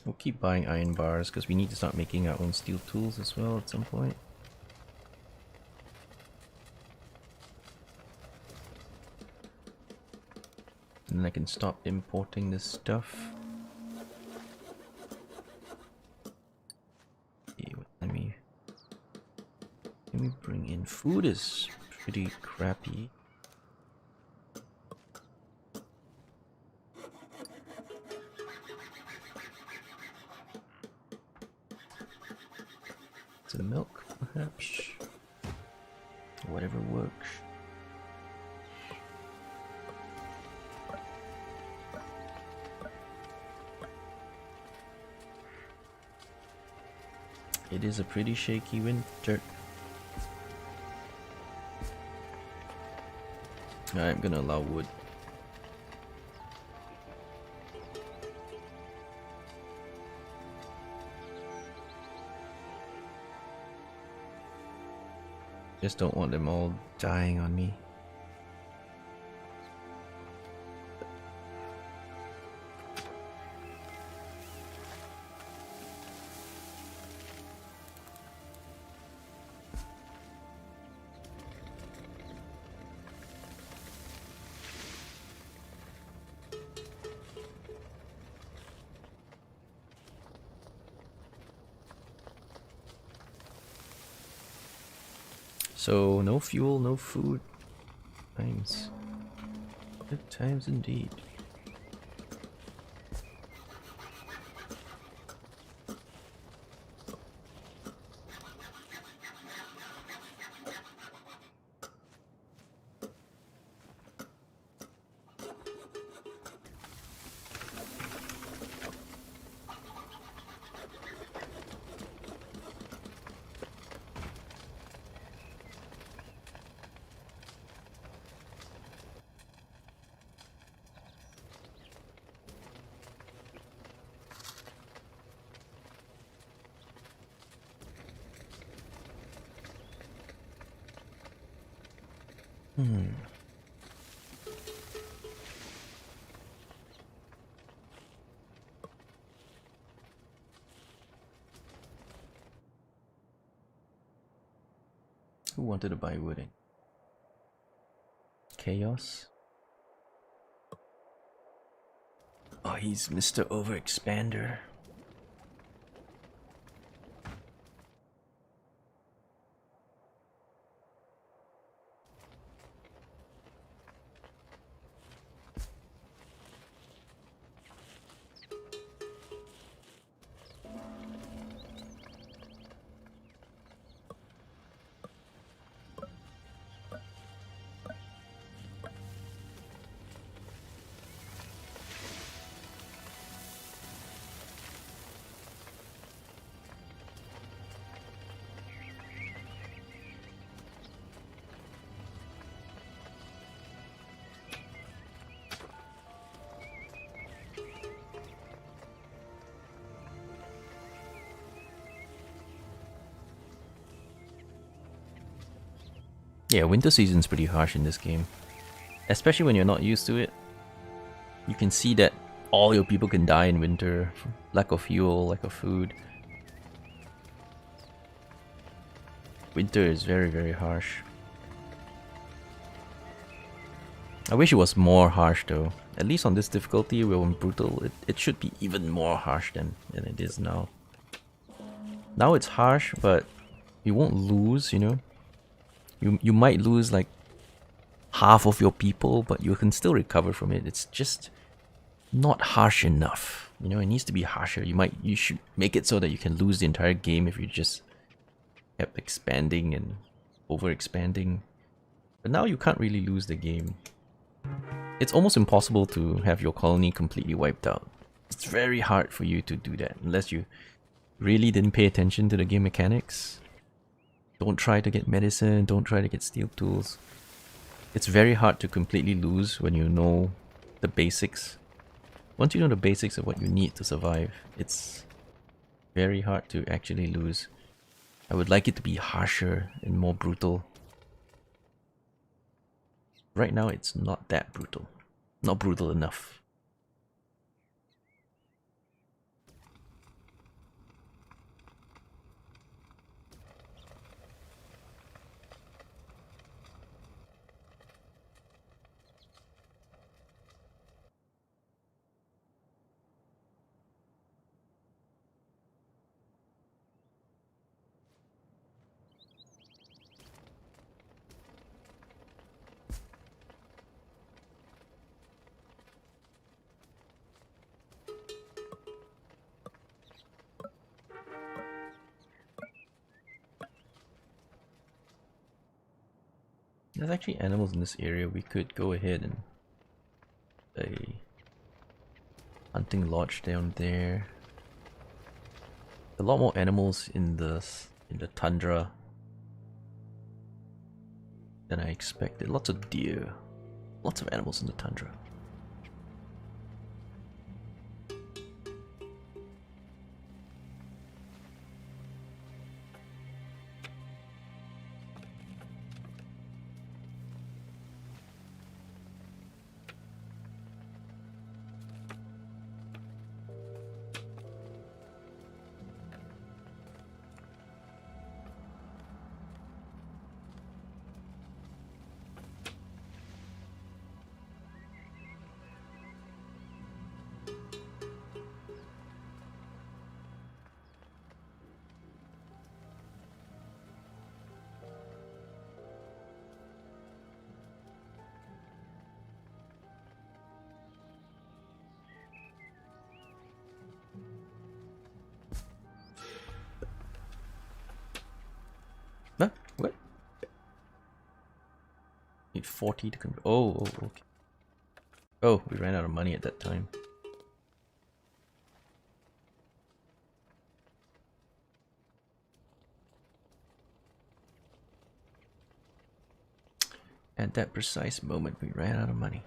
We'll keep buying iron bars because we need to start making our own steel tools as well at some point. And then I can stop importing this stuff. Okay, let me bring in food is pretty crappy. Some milk, perhaps. Whatever works. It is a pretty shaky winter. I'm gonna allow wood. Just don't want them all dying on me. So, no fuel, no food. Times. Good times indeed. Who wanted to buy wood? Chaos? Oh, he's Mr. Overexpander. Yeah, winter season's pretty harsh in this game. Especially when you're not used to it. You can see that all your people can die in winter. Lack of fuel, lack of food. Winter is very, very harsh. I wish it was more harsh though. At least on this difficulty, we're on brutal. It should be even more harsh than it is now. Now it's harsh, but you won't lose, you know? You might lose like half of your people, but you can still recover from it. It's just not harsh enough. You know, it needs to be harsher. You should make it so that you can lose the entire game if you just kept expanding and overexpanding. But now you can't really lose the game. It's almost impossible to have your colony completely wiped out. It's very hard for you to do that unless you really didn't pay attention to the game mechanics. Don't try to get medicine, don't try to get steel tools. It's very hard to completely lose when you know the basics. Once you know the basics of what you need to survive, it's very hard to actually lose. I would like it to be harsher and more brutal. Right now it's not that brutal. Not brutal enough. There's actually animals in this area. We could go ahead and a hunting lodge down there. A lot more animals in the tundra than I expected. Lots of deer. Lots of animals in the tundra. Huh? What? Need 40 to convert. Oh, okay. Oh, we ran out of money at that time. At that precise moment, we ran out of money.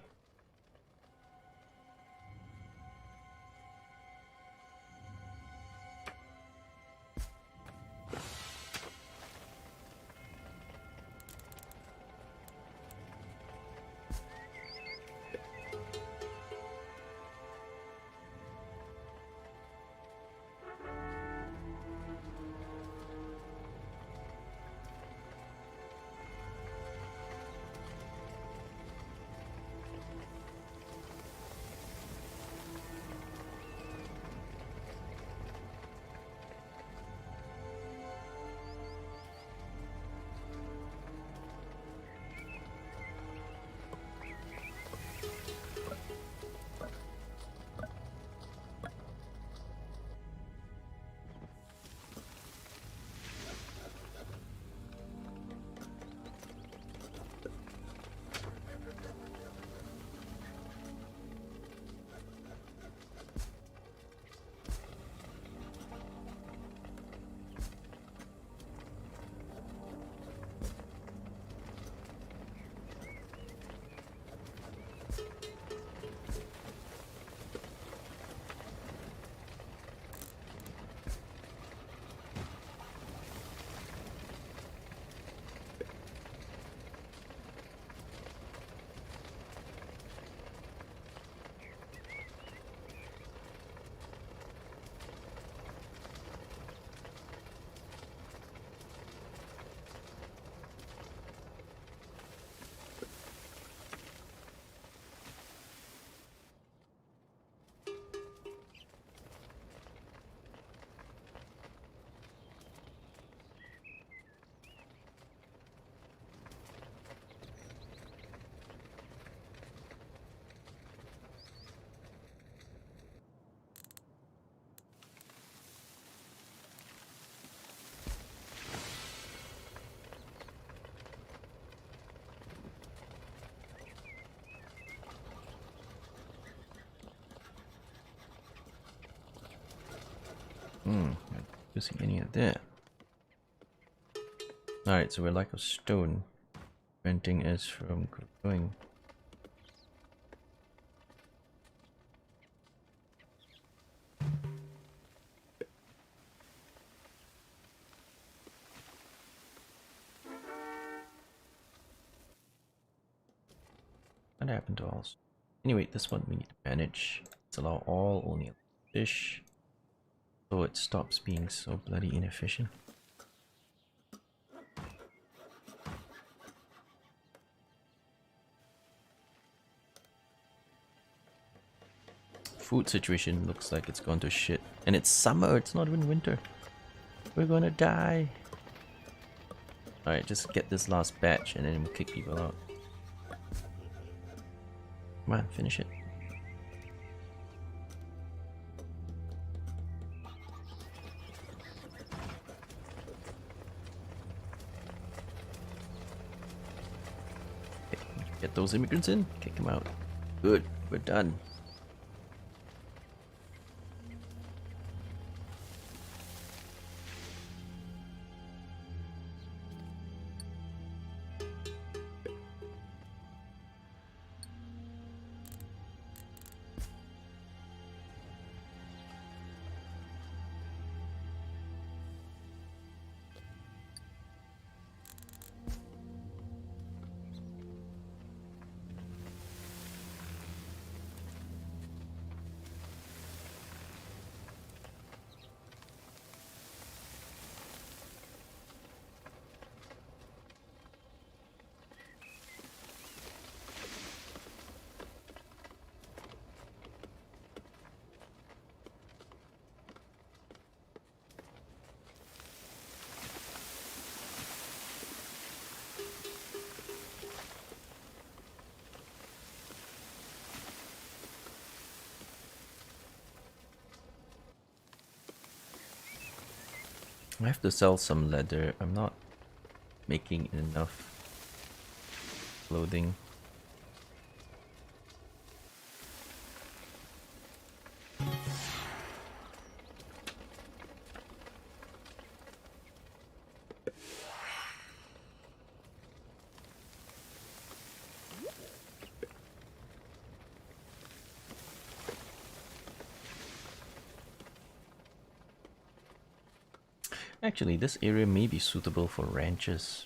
Not using any of that. Alright, so we're lack of stone. Preventing us from growing. What happened to all? Anyway, this one we need to manage. Let's allow all, only a fish. So it stops being so bloody inefficient. Food situation looks like it's gone to shit. And it's summer, it's not even winter. We're gonna die. Alright, just get this last batch and then we'll kick people out. Come on, finish it. Get those immigrants in, kick them out. Good, we're done. I have to sell some leather. I'm not making enough clothing. Actually, this area may be suitable for ranches.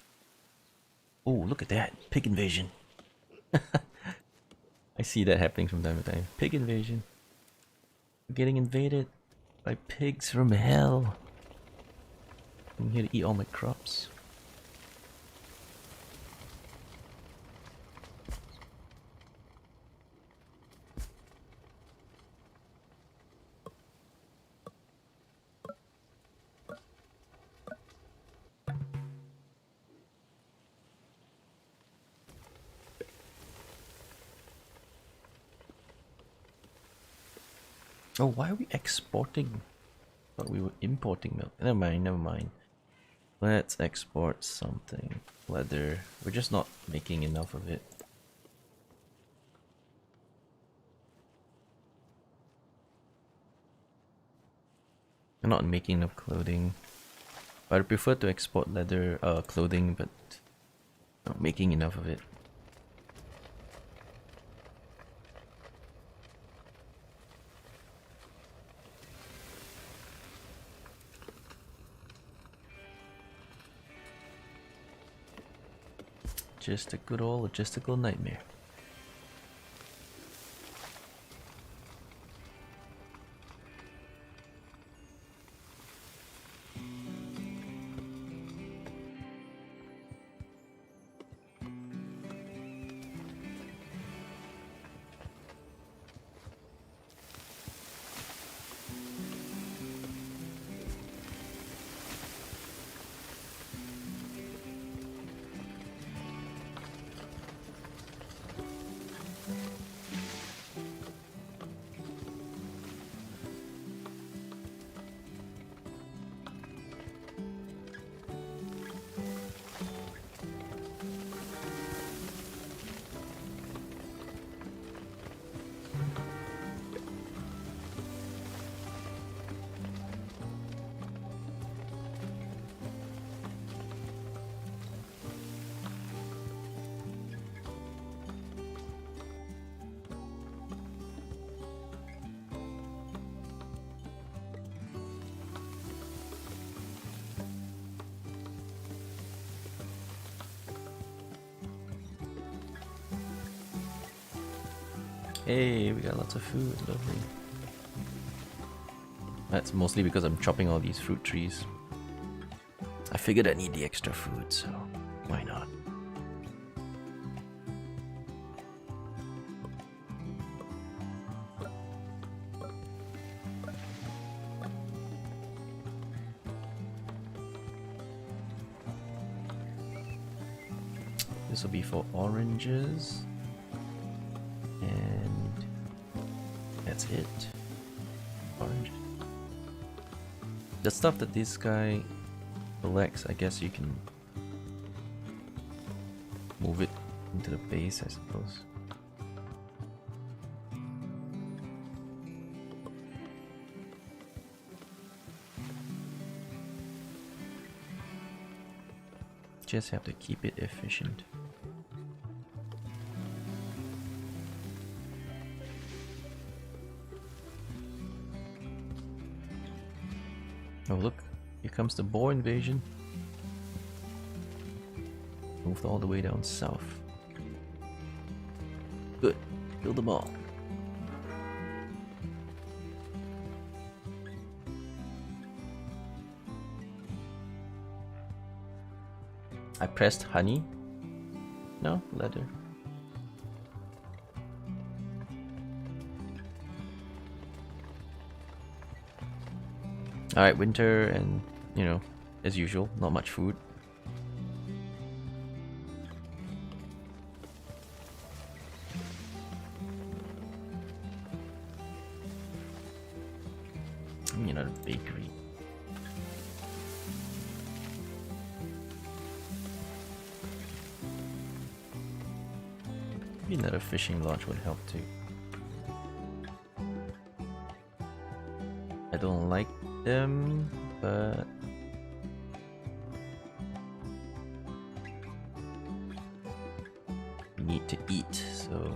Oh, look at that. Pig invasion. I see that happening from time to time. Pig invasion. We're getting invaded by pigs from hell. I'm here to eat all my crops. Oh, why are we exporting? Thought we were importing milk. Never mind, never mind. Let's export something. Leather. We're just not making enough of it. We're not making enough clothing. But I prefer to export leather, clothing, but not making enough of it. Just a good old logistical nightmare. Hey, we got lots of food, lovely. That's mostly because I'm chopping all these fruit trees. I figured I need the extra food, so why not? This will be for oranges. And that's it. Orange. The stuff that this guy collects, I guess you can move it Into the base, I suppose. Just have to keep it efficient. Oh look, here comes the boar invasion. Moved all the way down south. Good, kill them all. I pressed honey. No, leather. Alright, winter and, you know, as usual, not much food. You know, the bakery. Maybe another fishing lodge would help too. I don't like them, but we need to eat, so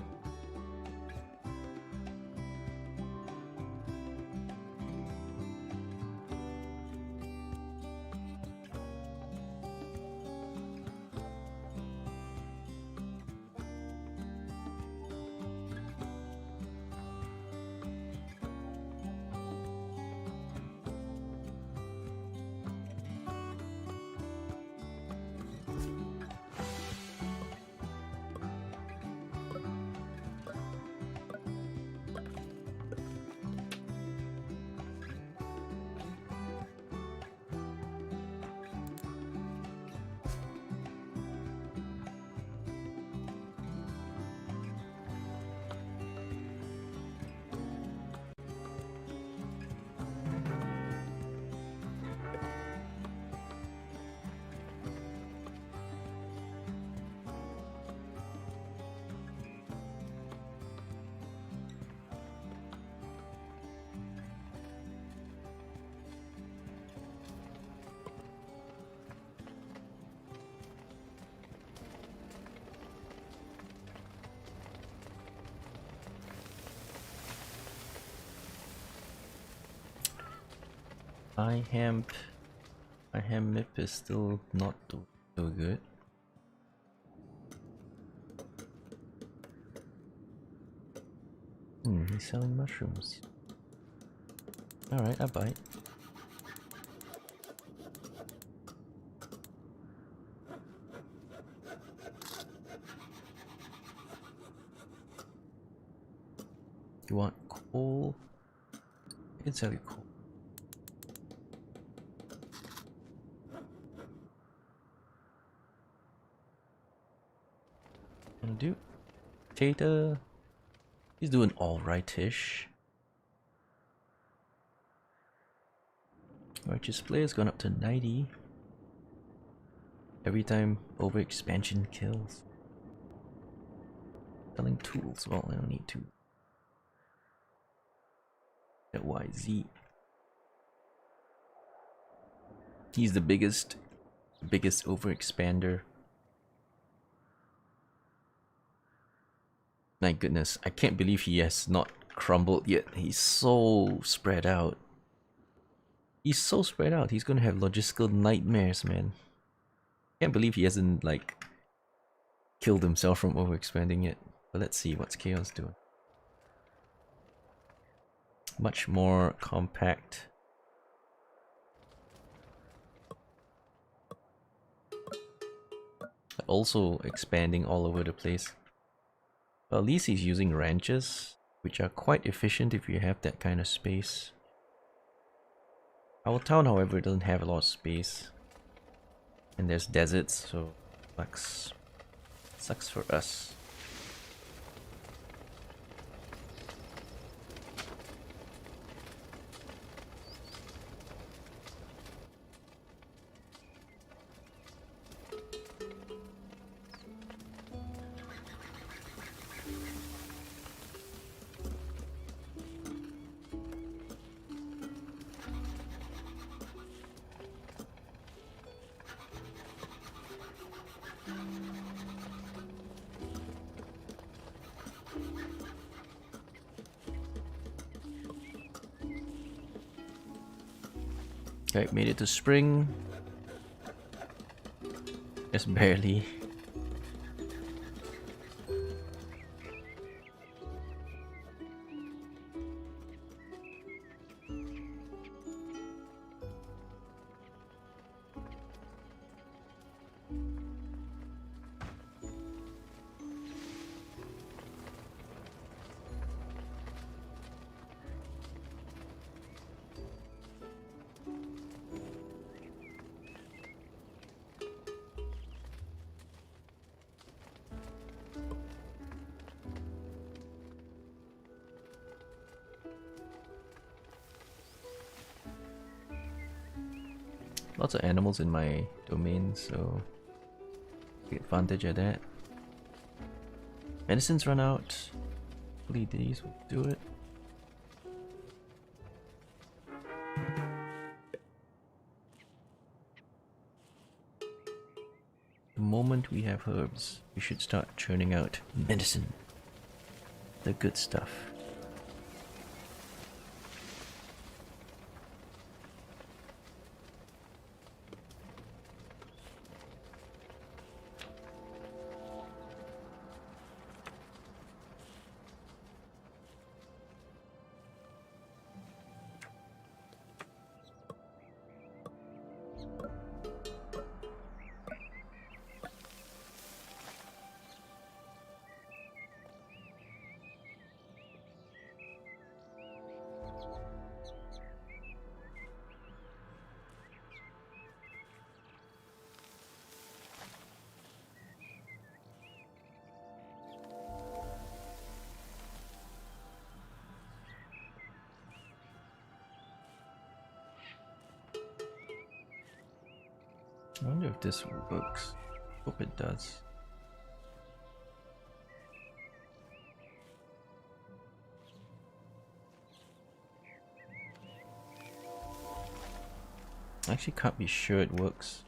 I hemp mip is still not so good. He's selling mushrooms. Alright, I buy. You want coal? I can sell you coal. Gonna do potato. He's doing alright-ish. Righteous player's gone up to 90. Every time overexpansion kills. Selling tools. Well, I don't need to. At YZ. He's the biggest overexpander. My goodness, I can't believe he has not crumbled yet. He's so spread out. He's so spread out. He's gonna have logistical nightmares, man. Can't believe he hasn't, like, killed himself from overexpanding yet. But let's see what's Chaos doing. Much more compact. Also expanding all over the place. But at least he's using ranches, which are quite efficient if you have that kind of space. Our town, however, doesn't have a lot of space. And there's deserts, so sucks for us. Okay, made it to spring. Just barely. Lots of animals in my domain, so take advantage of that. Medicines run out. Hopefully these will do it. The moment we have herbs, we should start churning out medicine. The good stuff. I wonder if this works. Hope it does. I actually can't be sure it works.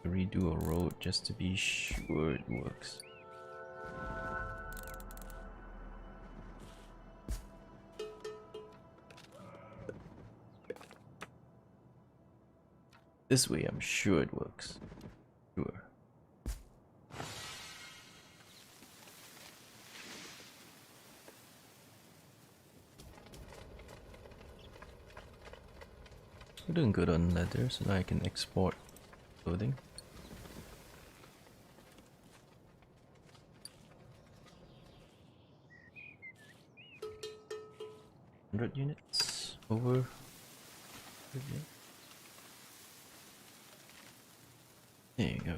Redo a road just to be sure it works. This way I'm sure it works. Sure. We're doing good on leather, so now I can export clothing. 100 units over 100 units. There you go.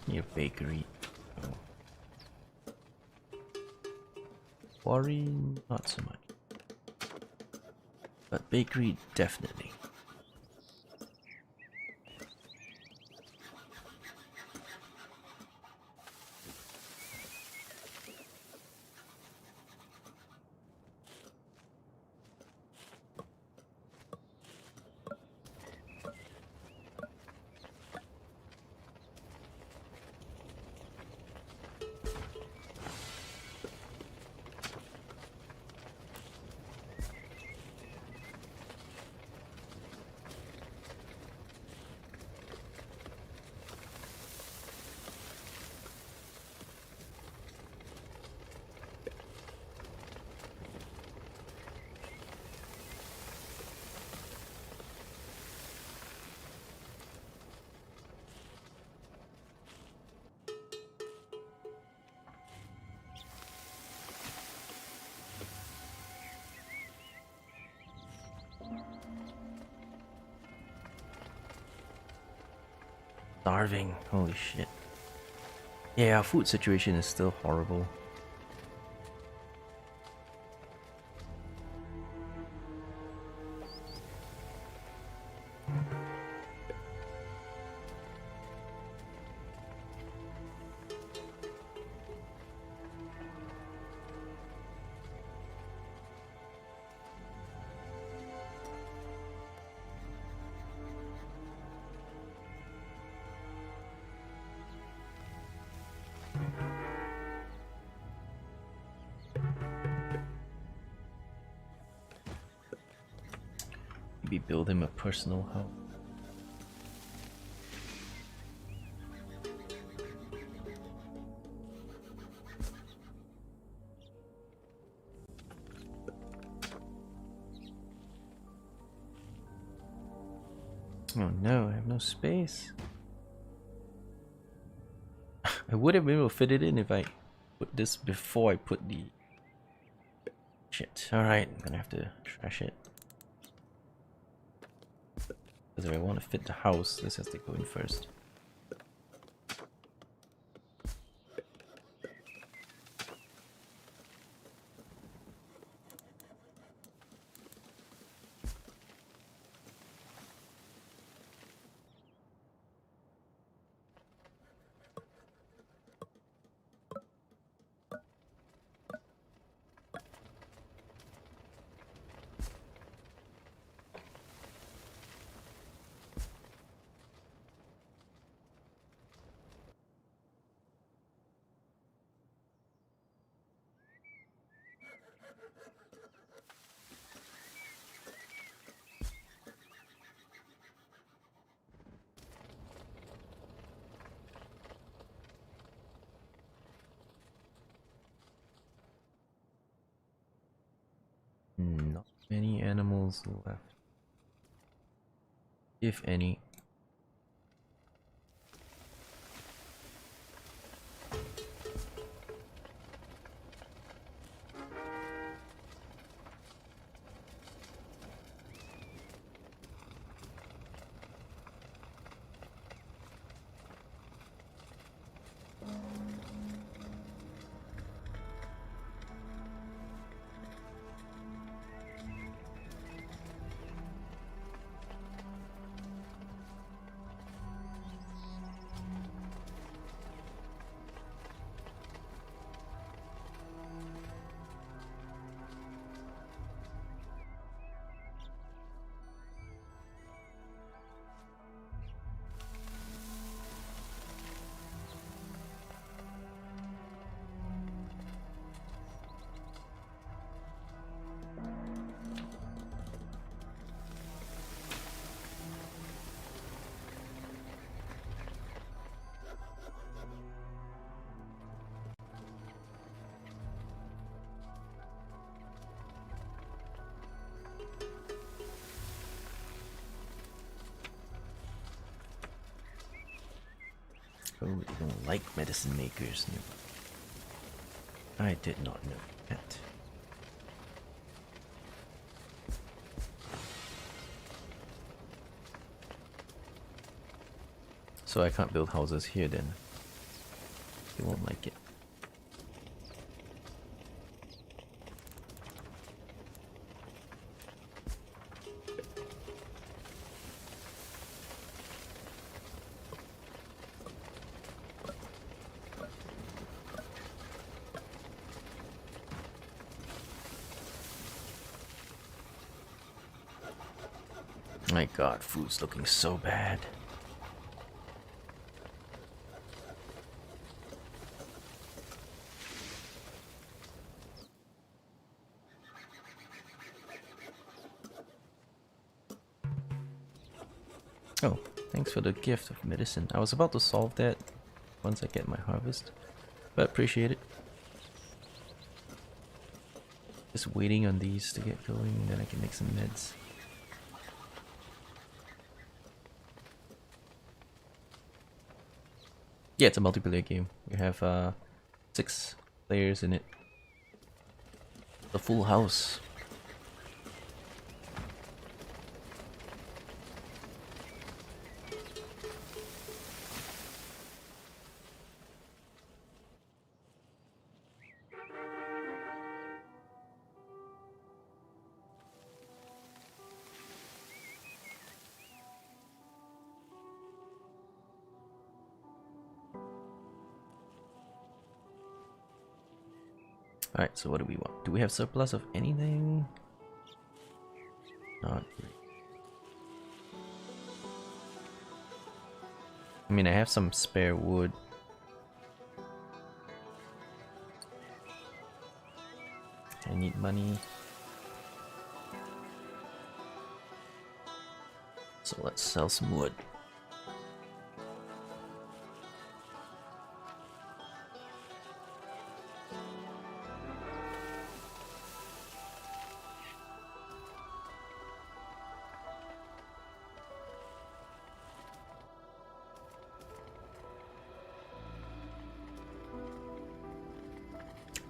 Your bakery. Oh. Quarry, not so much. But bakery, definitely. Starving, holy shit. Yeah, our food situation is still horrible. Maybe build him a personal house. Oh no, I have no space. I would have been able to fit it in if I put this before I put the... Shit. Alright, I'm gonna have to trash it. Because if I want to fit the house, this has to go in first. Not many animals left. If any. Oh, you don't like medicine makers. No. I did not know that. So I can't build houses here then. You won't like it. My god, food's looking so bad. Oh, thanks for the gift of medicine. I was about to solve that once I get my harvest, but appreciate it. Just waiting on these to get going, and then I can make some meds. Yeah, it's a multiplayer game. We have 6 players in it. The full house. Alright, so what do we want? Do we have surplus of anything? Not really. I mean, I have some spare wood. I need money. So let's sell some wood.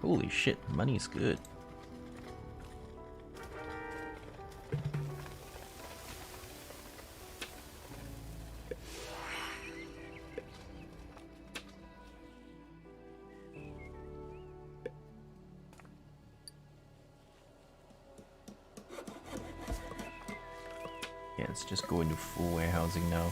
Holy shit, money's good. Yeah, let's just go into full warehousing now.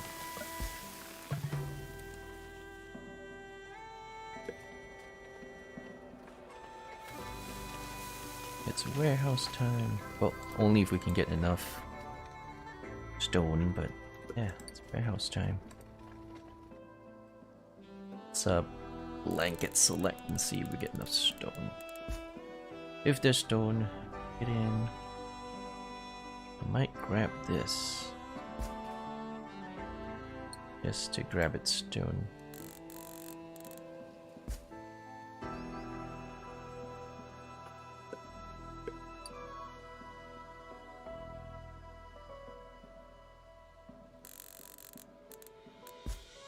It's warehouse time. Well, only if we can get enough stone, but yeah, it's warehouse time. Let's blanket select and see if we get enough stone. If there's stone, get in. I might grab this. Just to grab its stone.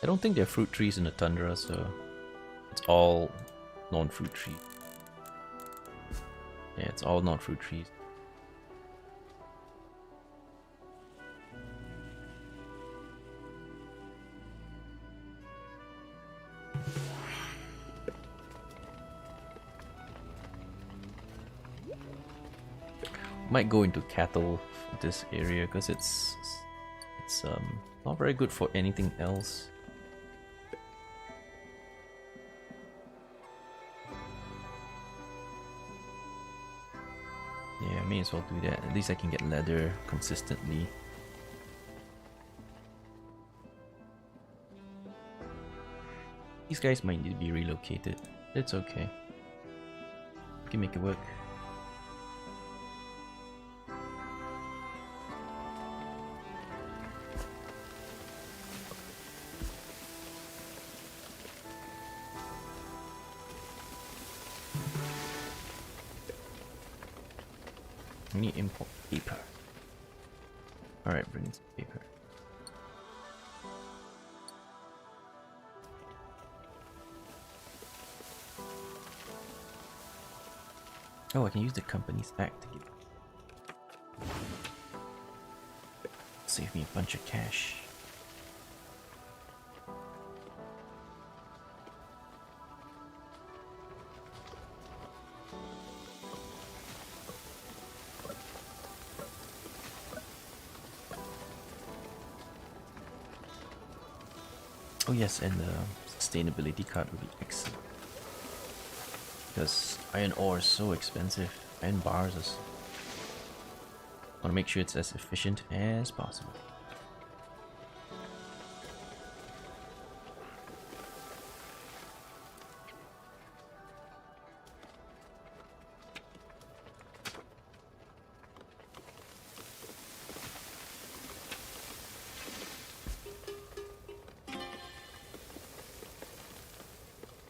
I don't think there are fruit trees in the tundra, so it's all non-fruit trees. Yeah, it's all non-fruit trees. Might go into cattle for this area because it's not very good for anything else. Yeah, I may as well do that. At least I can get leather consistently. These guys might need to be relocated. It's okay. We can make it work. We need import paper. Alright, bring some paper. Oh, I can use the company's act to get... Save me a bunch of cash. Oh yes, and the sustainability card would be excellent. Because iron ore is so expensive. Iron bars is... I want to make sure it's as efficient as possible.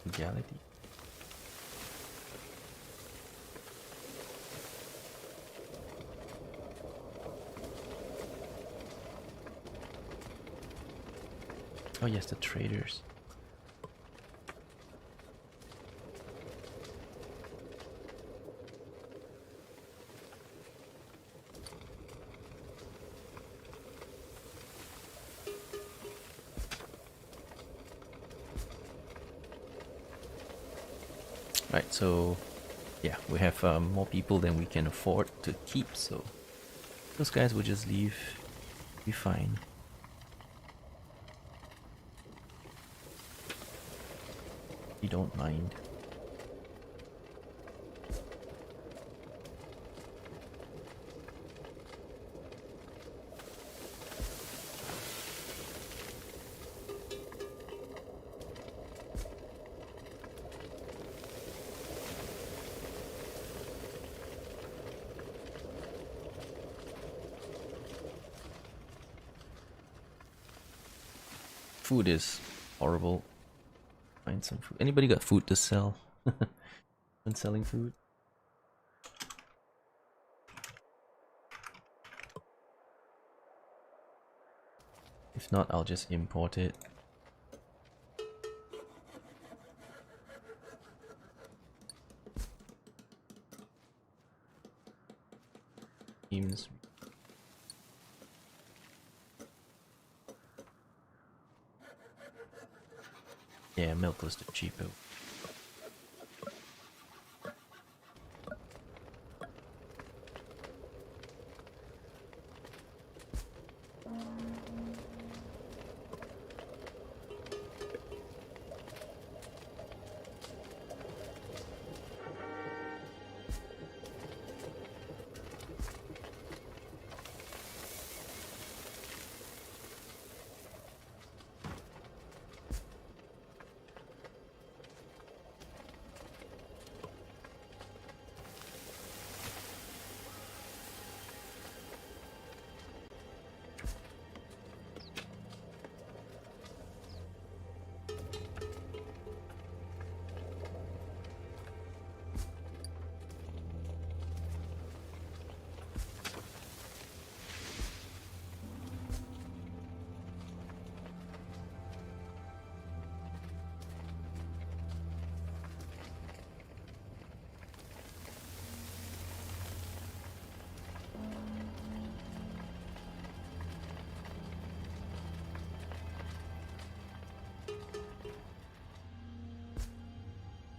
Legality. Oh yes, the traders. Right, so yeah, we have more people than we can afford to keep, so those guys will just leave, be fine. You don't mind. food is horrible. Find some food. Anybody got food to sell? When selling food? If not, I'll just import it. Teams. Yeah, milk was the cheaper.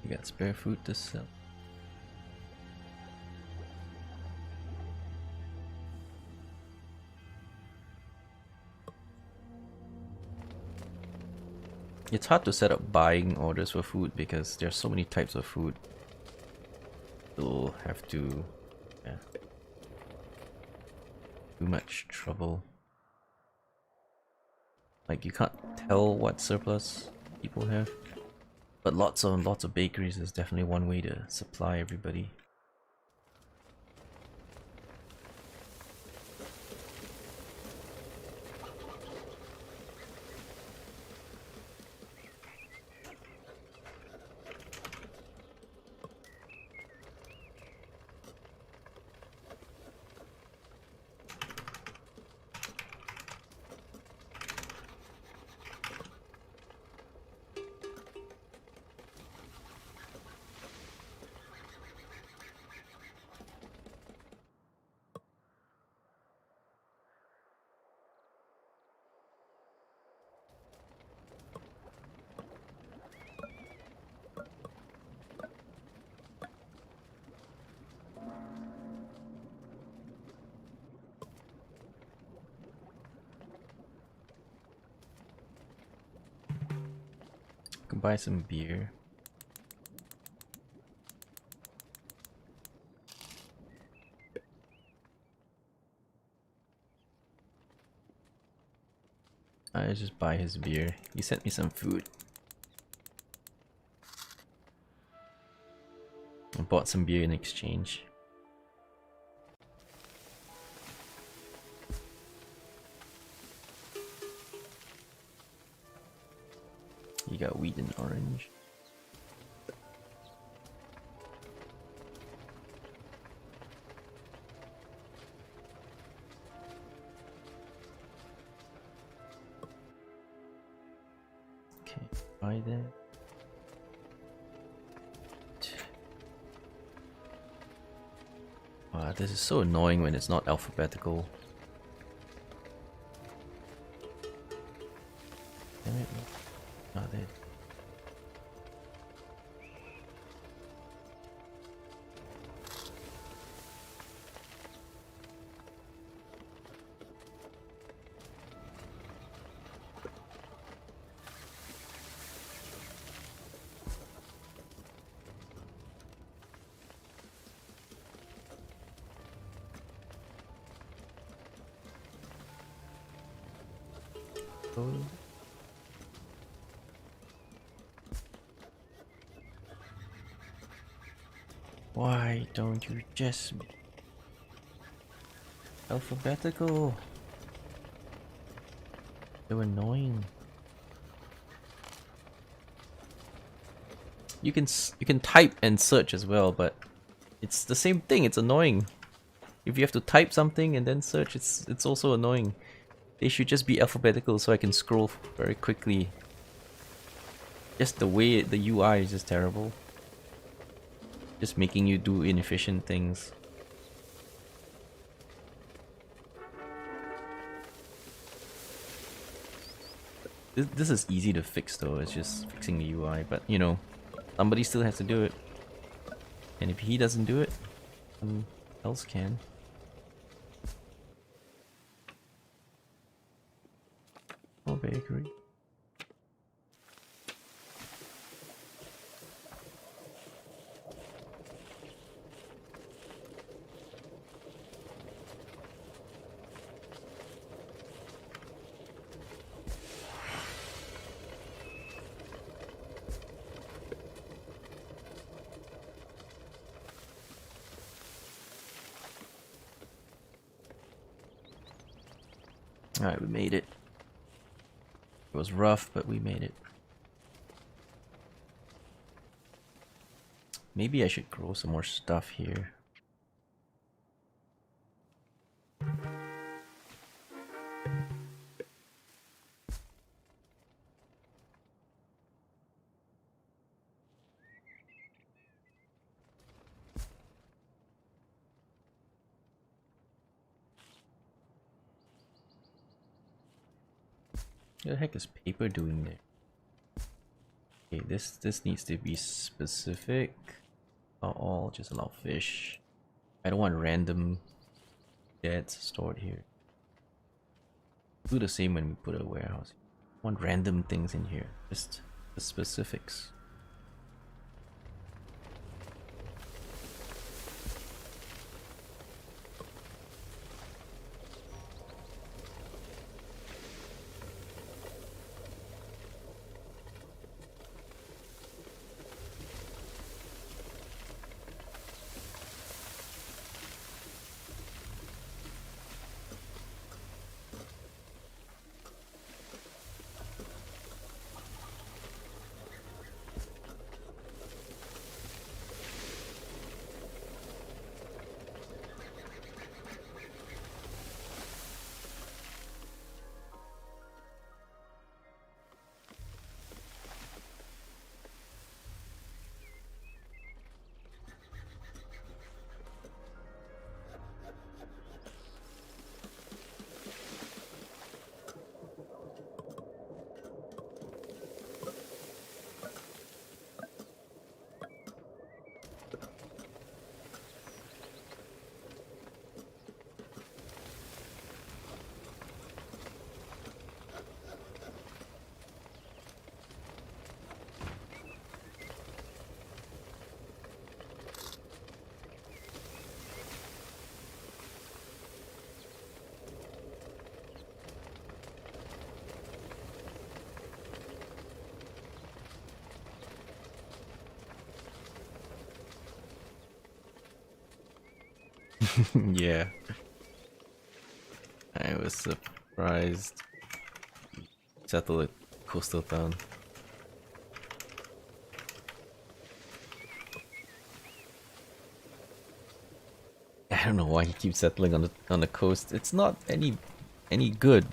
You got spare food to sell. It's hard to set up buying orders for food because there's so many types of food. You'll have to, yeah, too much trouble. Like you can't tell what surplus people have. But lots of bakeries is definitely one way to supply everybody. Can buy some beer. I just buy his beer. He sent me some food. I bought some beer in exchange. You got wheat and orange. Okay, buy that. Wow, this is so annoying when it's not alphabetical. Damn it. Not it. Oh. Why don't you just alphabetical? They're annoying. you can type and search as well, but it's the same thing. It's annoying. If you have to type something and then search, it's also annoying. They should just be alphabetical so I can scroll very quickly. Just the way the UI is just terrible. Just making you do inefficient things. This is easy to fix though, it's just fixing the UI, but you know, somebody still has to do it. And if he doesn't do it, someone else can. Oh, bakery. Alright, we made it. It was rough, but we made it. Maybe I should grow some more stuff here. What the heck is paper doing there? Okay, this needs to be specific. Not all, just allow fish. I don't want random deads stored here. Do the same when we put a warehouse. I want random things in here. Just the specifics. Yeah. I was surprised. Settle a coastal town. I don't know why he keeps settling on the coast. It's not any good.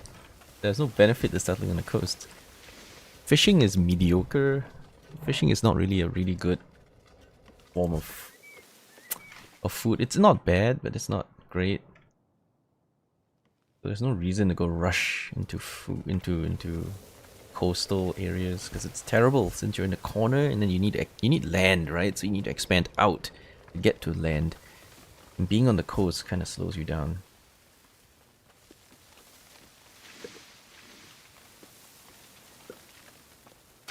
There's no benefit to settling on the coast. Fishing is mediocre. Fishing is not really a really good form of food. It's not bad, but it's not great. So there's no reason to go rush into food into coastal areas because it's terrible since you're in a corner and then you need land, right? So you need to expand out to get to land. And being on the coast kind of slows you down.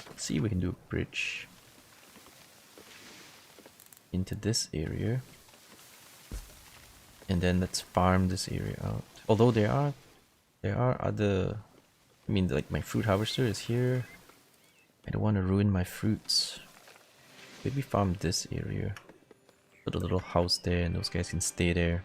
Let's see if we can do a bridge into this area. And then let's farm this area out. Although there are other, I mean, like my fruit harvester is here. I don't want to ruin my fruits. Maybe farm this area. Put a little house there and those guys can stay there.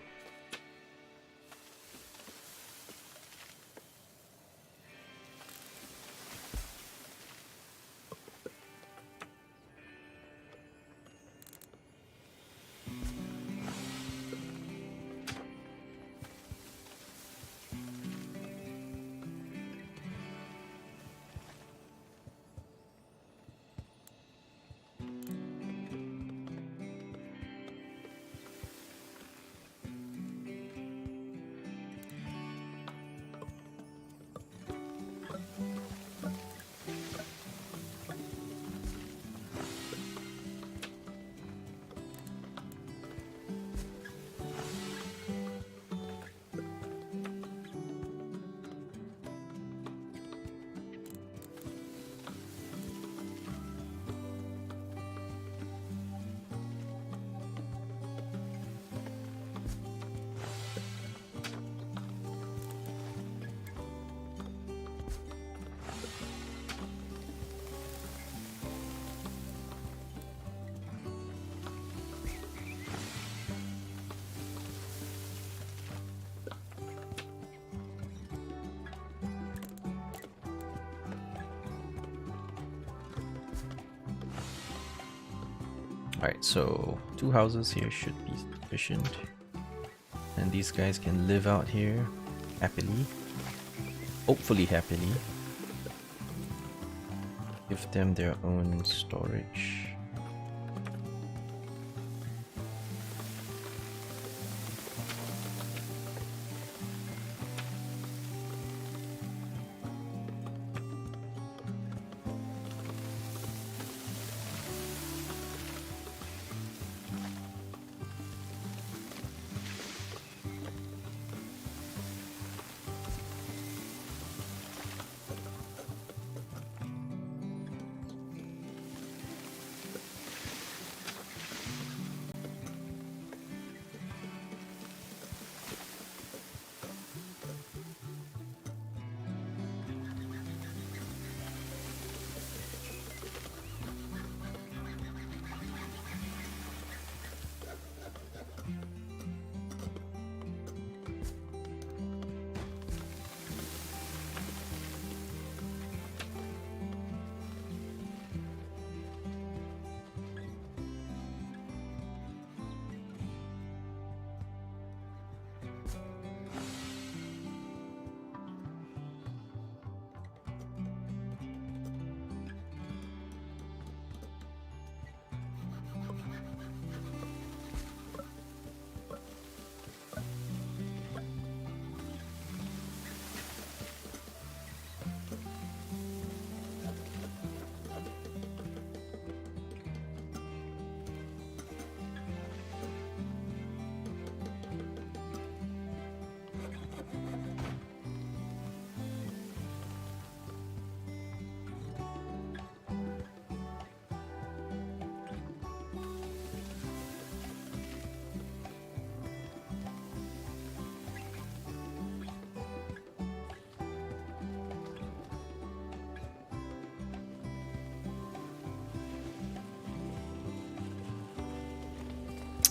Alright, so 2 houses here should be sufficient. And these guys can live out here happily. Hopefully happily. Give them their own storage.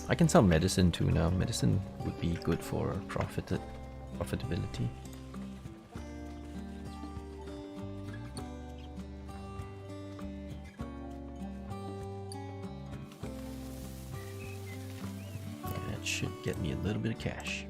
I can sell medicine too now. Medicine would be good for profitability. And that should get me a little bit of cash.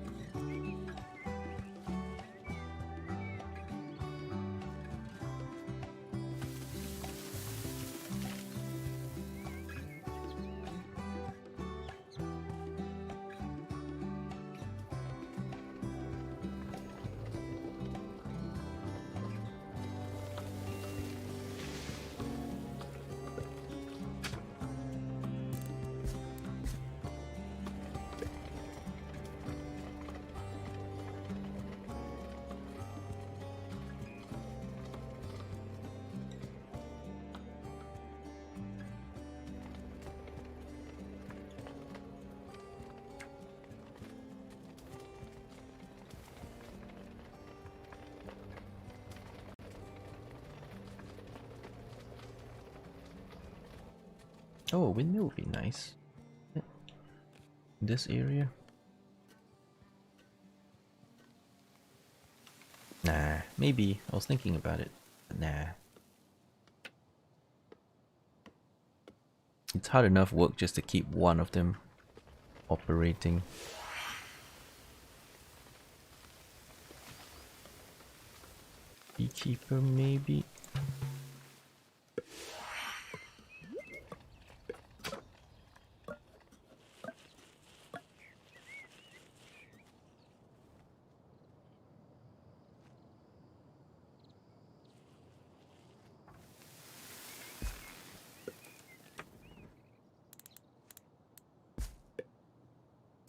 Oh, a windmill would be nice. This area? Nah, maybe. I was thinking about it, but nah. It's hard enough work just to keep one of them operating. Beekeeper, maybe?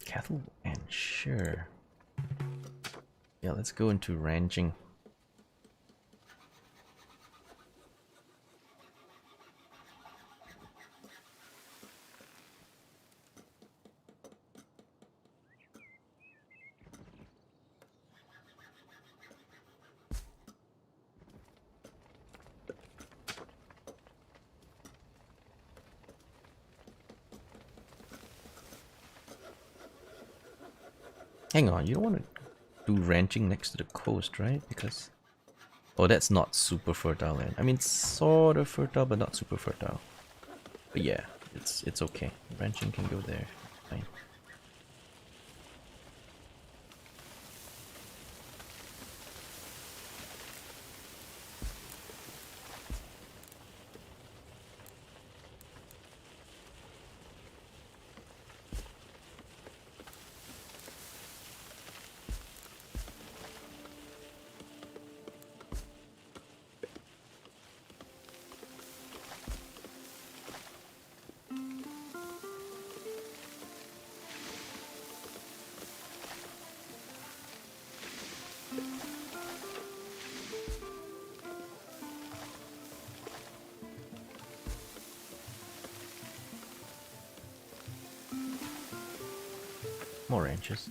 Cattle and sure. Yeah, let's go into ranching. Hang on, you don't want to do ranching next to the coast, right? Because... oh, that's not super fertile land. I mean, sort of fertile, but not super fertile. But yeah, It's okay. Branching can go there. Fine. More ranches.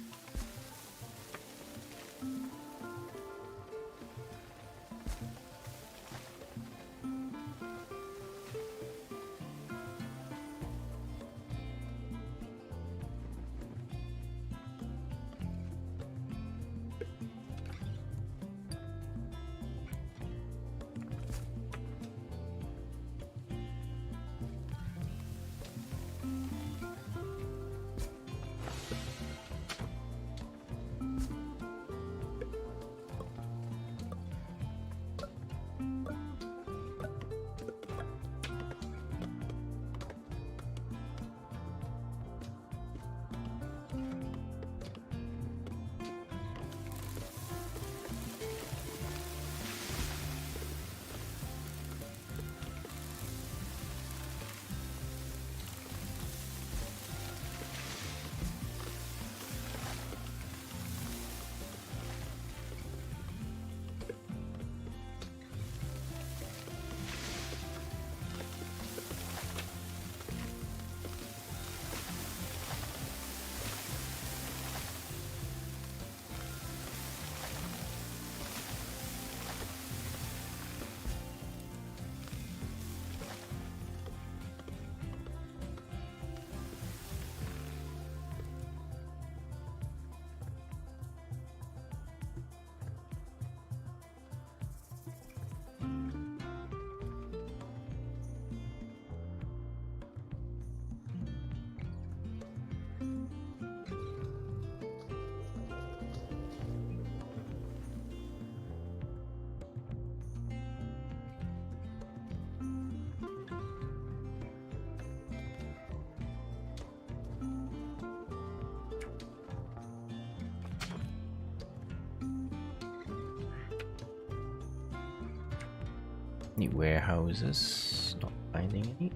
Any warehouses? Not finding any.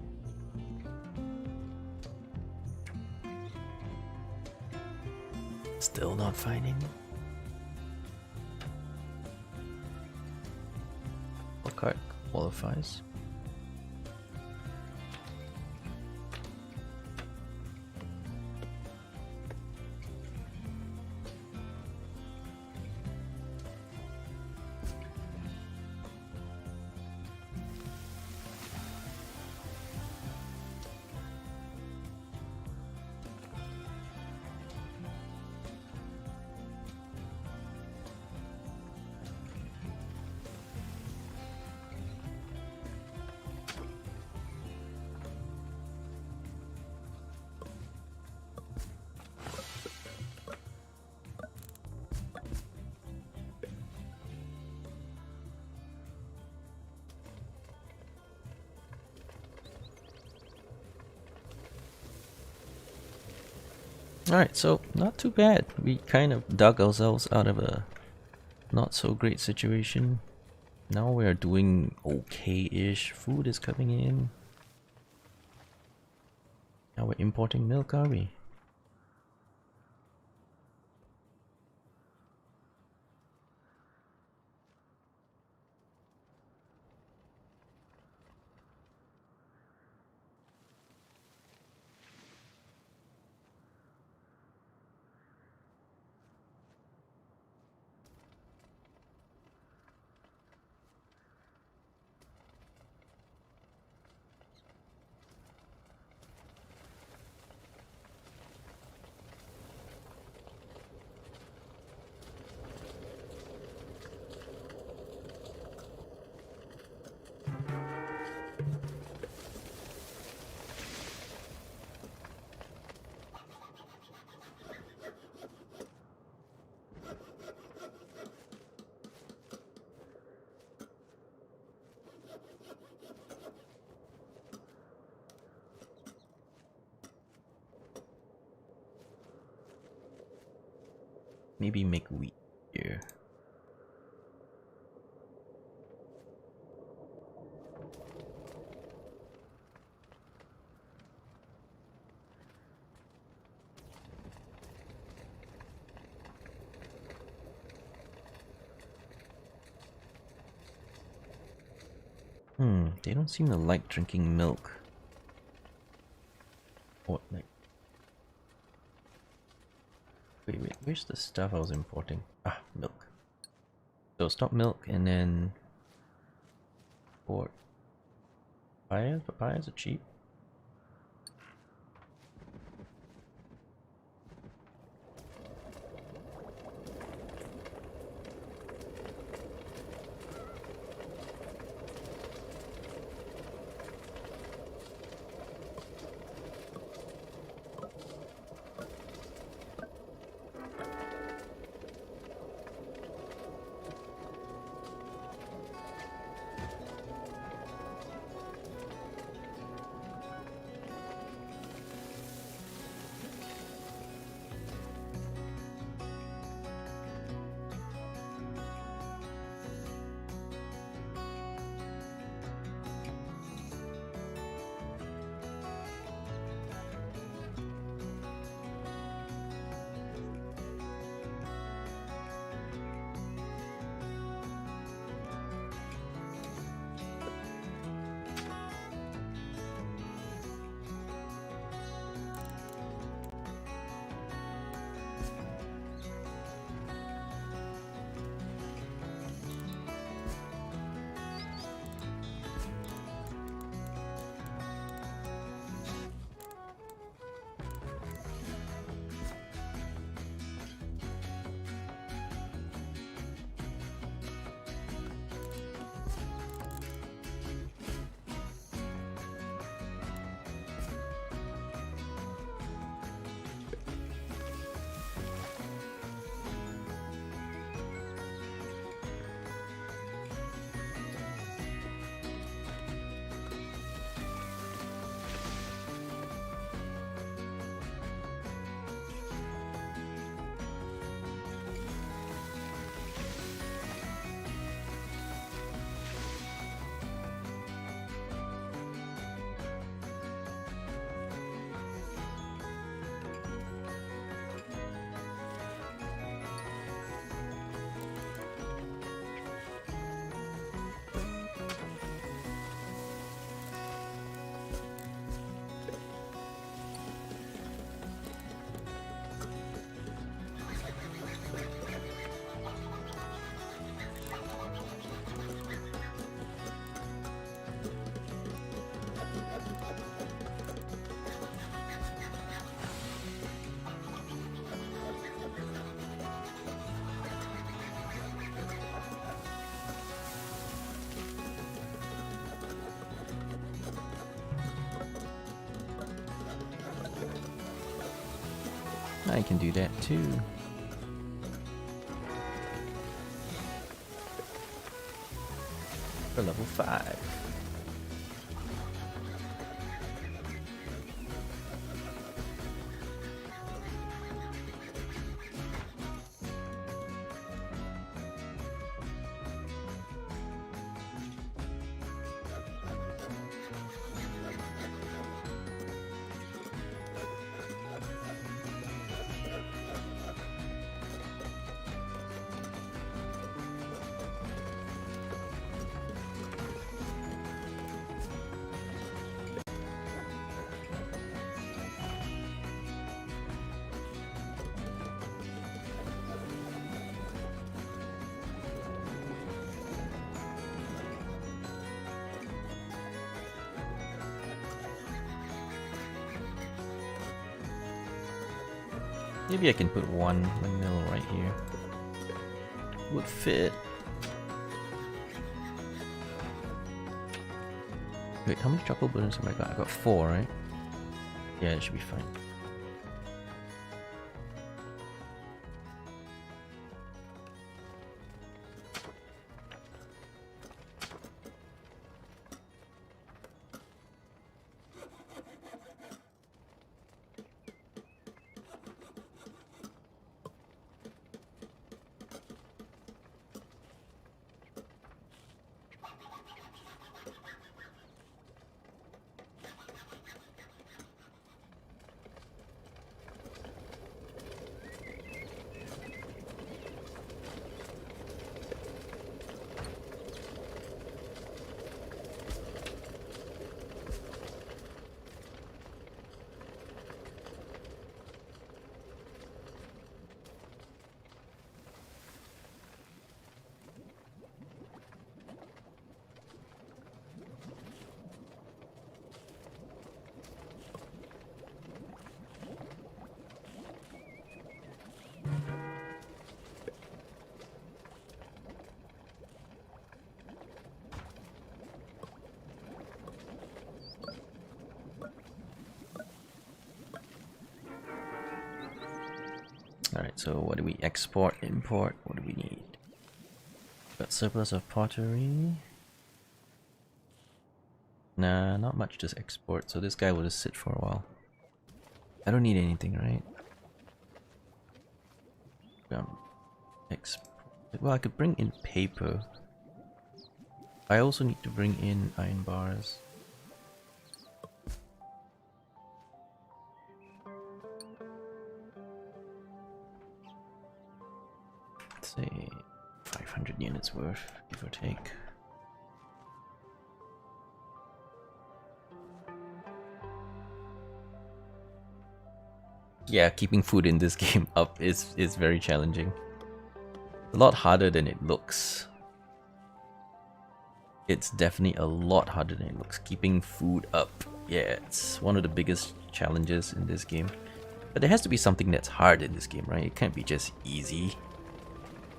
Still not finding any. What card qualifies? Alright, so not too bad. We kind of dug ourselves out of a not so great situation. Now we're doing okay-ish. Food is coming in. Now we're importing milk, are we? maybe make wheat here. They don't seem to like drinking milk. Or like... Wait, where's the stuff I was importing? Ah, milk. So stop milk and then... Or... Papayas are cheap. I can do that too. For level 5. Maybe I can put one windmill right here. Would fit. Wait, how many charcoal burners have I got? I got 4, right? Yeah, it should be fine. So what do we export, import? What do we need? Got surplus of pottery. Nah, not much, just export. So this guy will just sit for a while. I don't need anything, right? Well, I could bring in paper. I also need to bring in iron bars. Let's say 500 units worth, give or take. Yeah, keeping food in this game up is very challenging. A lot harder than it looks. It's definitely a lot harder than it looks. Keeping food up. Yeah, it's one of the biggest challenges in this game. But there has to be something that's hard in this game, right? It can't be just easy.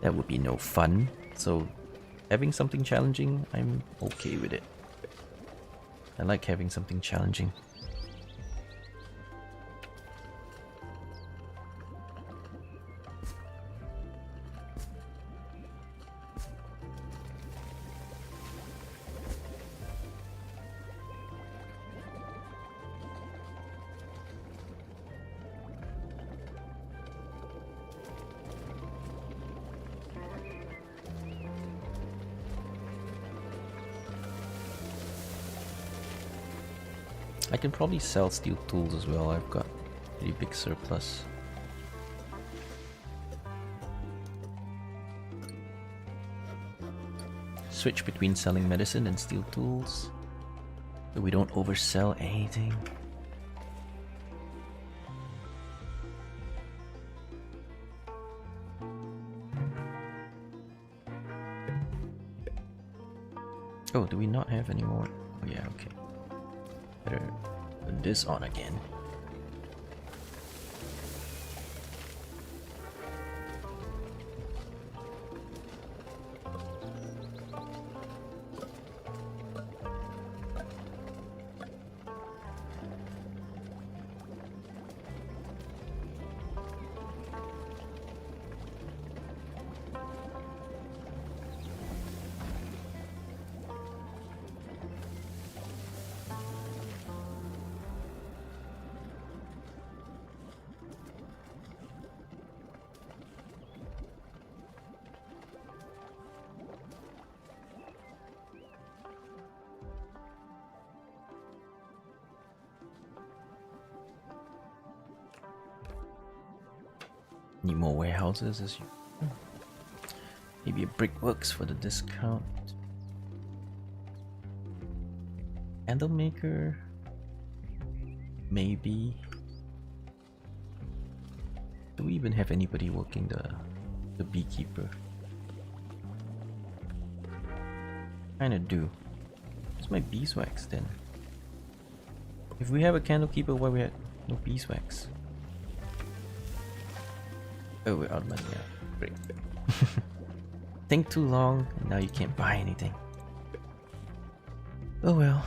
That would be no fun. So having something challenging, I'm okay with it. I like having something challenging. I can probably sell steel tools as well. I've got pretty big surplus. Switch between selling medicine and steel tools so we don't oversell anything. Oh, do we not have any more? Oh yeah, okay. Better put this on again. Need more warehouses as you. Maybe a brickworks for the discount. Candle maker. Maybe. Do we even have anybody working the beekeeper? Kinda do. Where's my beeswax then? If we have a candle keeper, why we had no beeswax? Oh, we're out of money now. Great. Think too long, and now you can't buy anything. Oh well.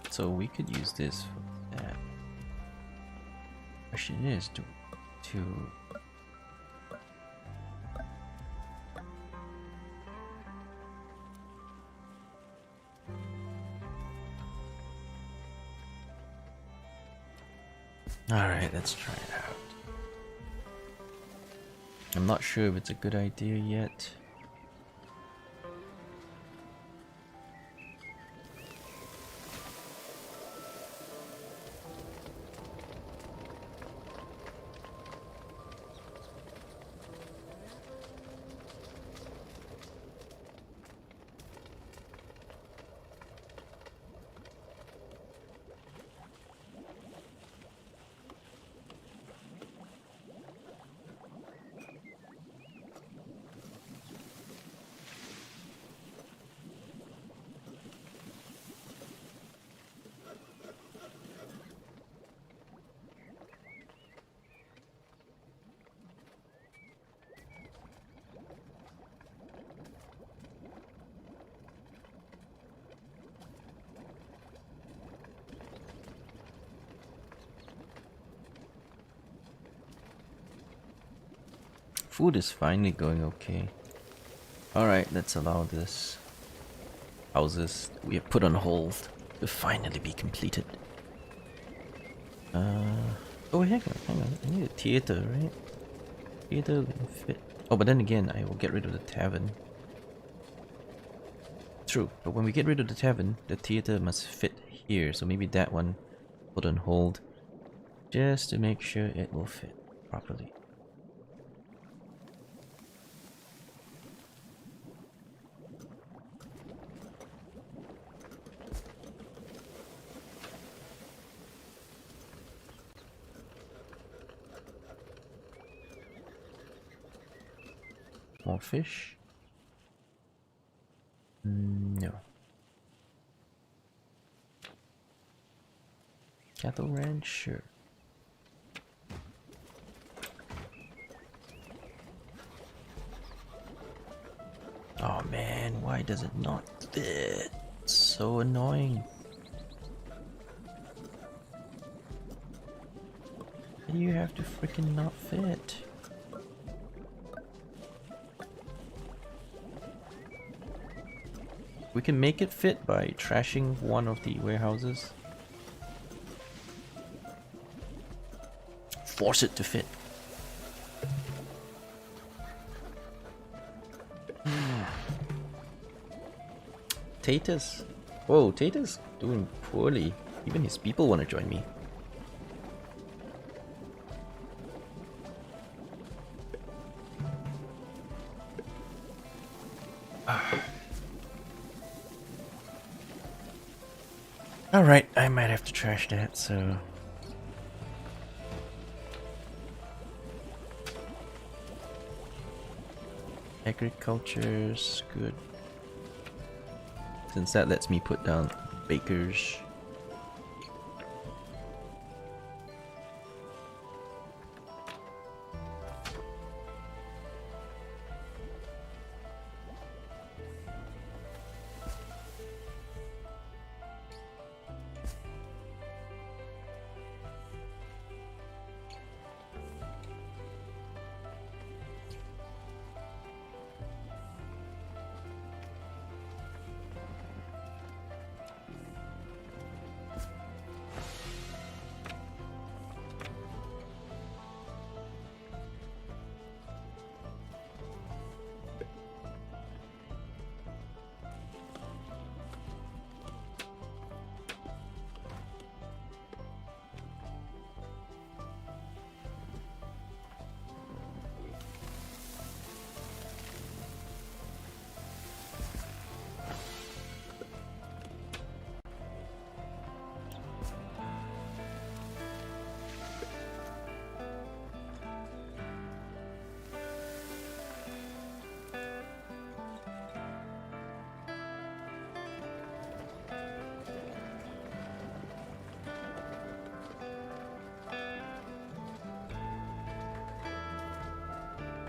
So we could use this for that. Question is, to Alright, let's try it out. I'm not sure if it's a good idea yet. Food is finally going okay. Alright, let's allow this houses we have put on hold to finally be completed. Oh, hang on. I need a theater, right? Theater will fit. Oh, but then again, I will get rid of the tavern. True, but when we get rid of the tavern, the theater must fit here, so maybe that one put on hold just to make sure it will fit properly. More fish? No. Cattle ranch? Sure. Oh man, why does it not fit? It's so annoying. Why do you have to freaking not fit? We can make it fit by trashing one of the warehouses. Force it to fit. Tatus. Whoa, Tatus doing poorly. Even his people want to join me. Alright, I might have to trash that, so... Agriculture's good. Since that lets me put down bakers.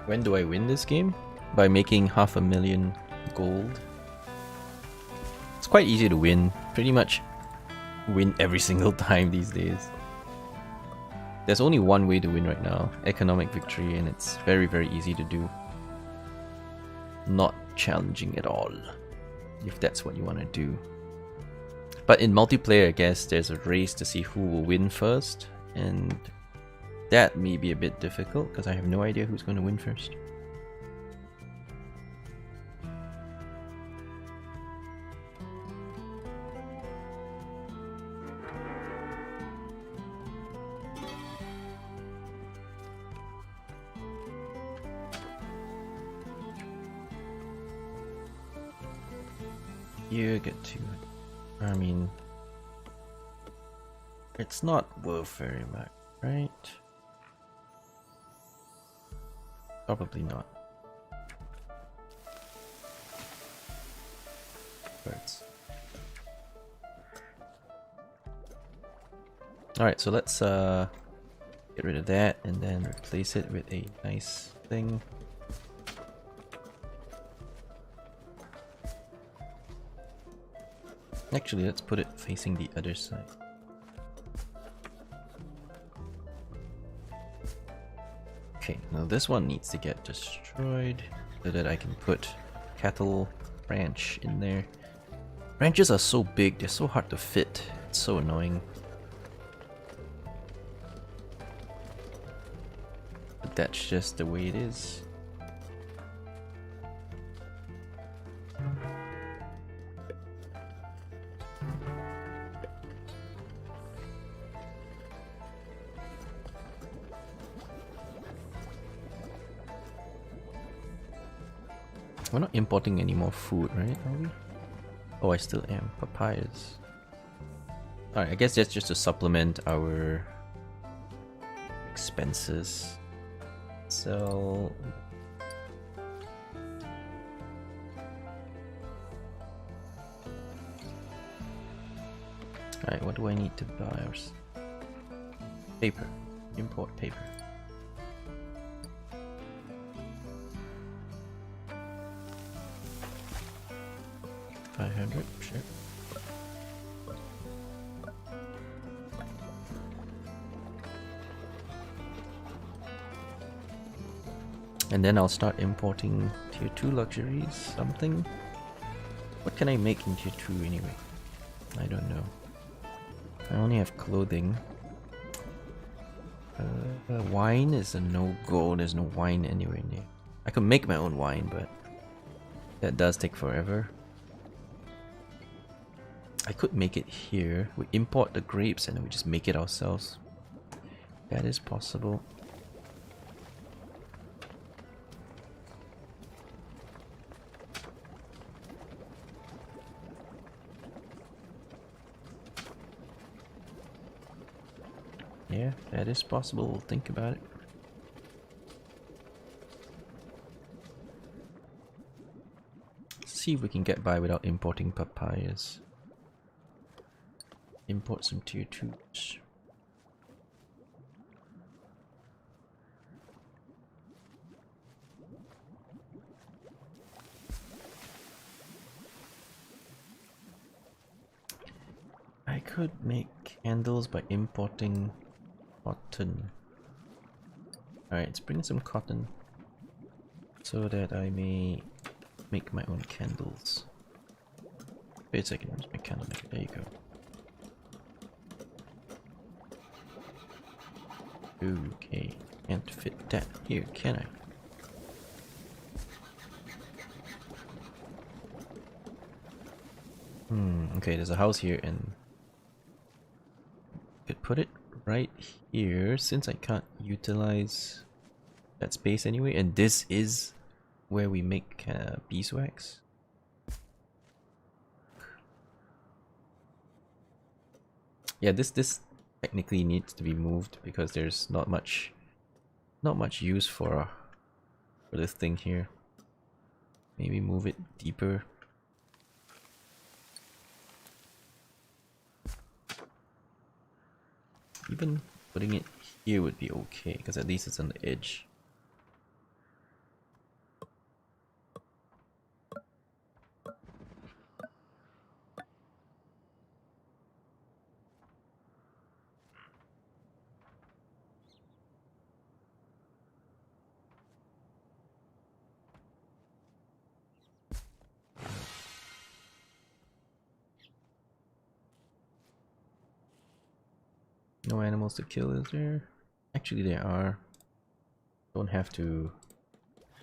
When do I win this game? By making 500,000 gold. It's quite easy to win. Pretty much win every single time these days. There's only one way to win right now. Economic victory, and it's very, very easy to do. Not challenging at all. If that's what you want to do. But in multiplayer, I guess there's a race to see who will win first. And that may be a bit difficult because I have no idea who's going to win first. You get to... I mean... It's not worth very much, right? Probably not. Birds. Alright, so let's get rid of that and then replace it with a nice thing. Actually, let's put it facing the other side. Okay, now this one needs to get destroyed so that I can put cattle ranch in there. Ranches are so big, they're so hard to fit. It's so annoying. But that's just the way it is. We're not importing any more food, right? Are we? Oh, I still am. Papayas. Alright, I guess that's just to supplement our expenses. So... Alright, what do I need to buy? Paper. Import paper. 500, sure. And then I'll start importing tier 2 luxuries, something. What can I make in tier 2 anyway? I don't know. I only have clothing. Wine is a no-go, there's no wine anywhere near. I could make my own wine, but that does take forever. I could make it here. We import the grapes and then we just make it ourselves. That is possible. Yeah, that is possible. We'll think about it. See if we can get by without importing papayas. Import some tier 2s. I could make candles by importing cotton. Alright, let's bring some cotton so that I may make my own candles. Wait a second, where's my candle maker? There you go. Okay, can't fit that here, can I? Okay, there's a house here and could put it right here since I can't utilize that space anyway, and this is where we make beeswax. Yeah, this technically needs to be moved because there's not much use for this thing here. Maybe move it deeper. Even putting it here would be okay because at least it's on the edge. No animals to kill, is there? Actually, there are. Don't have to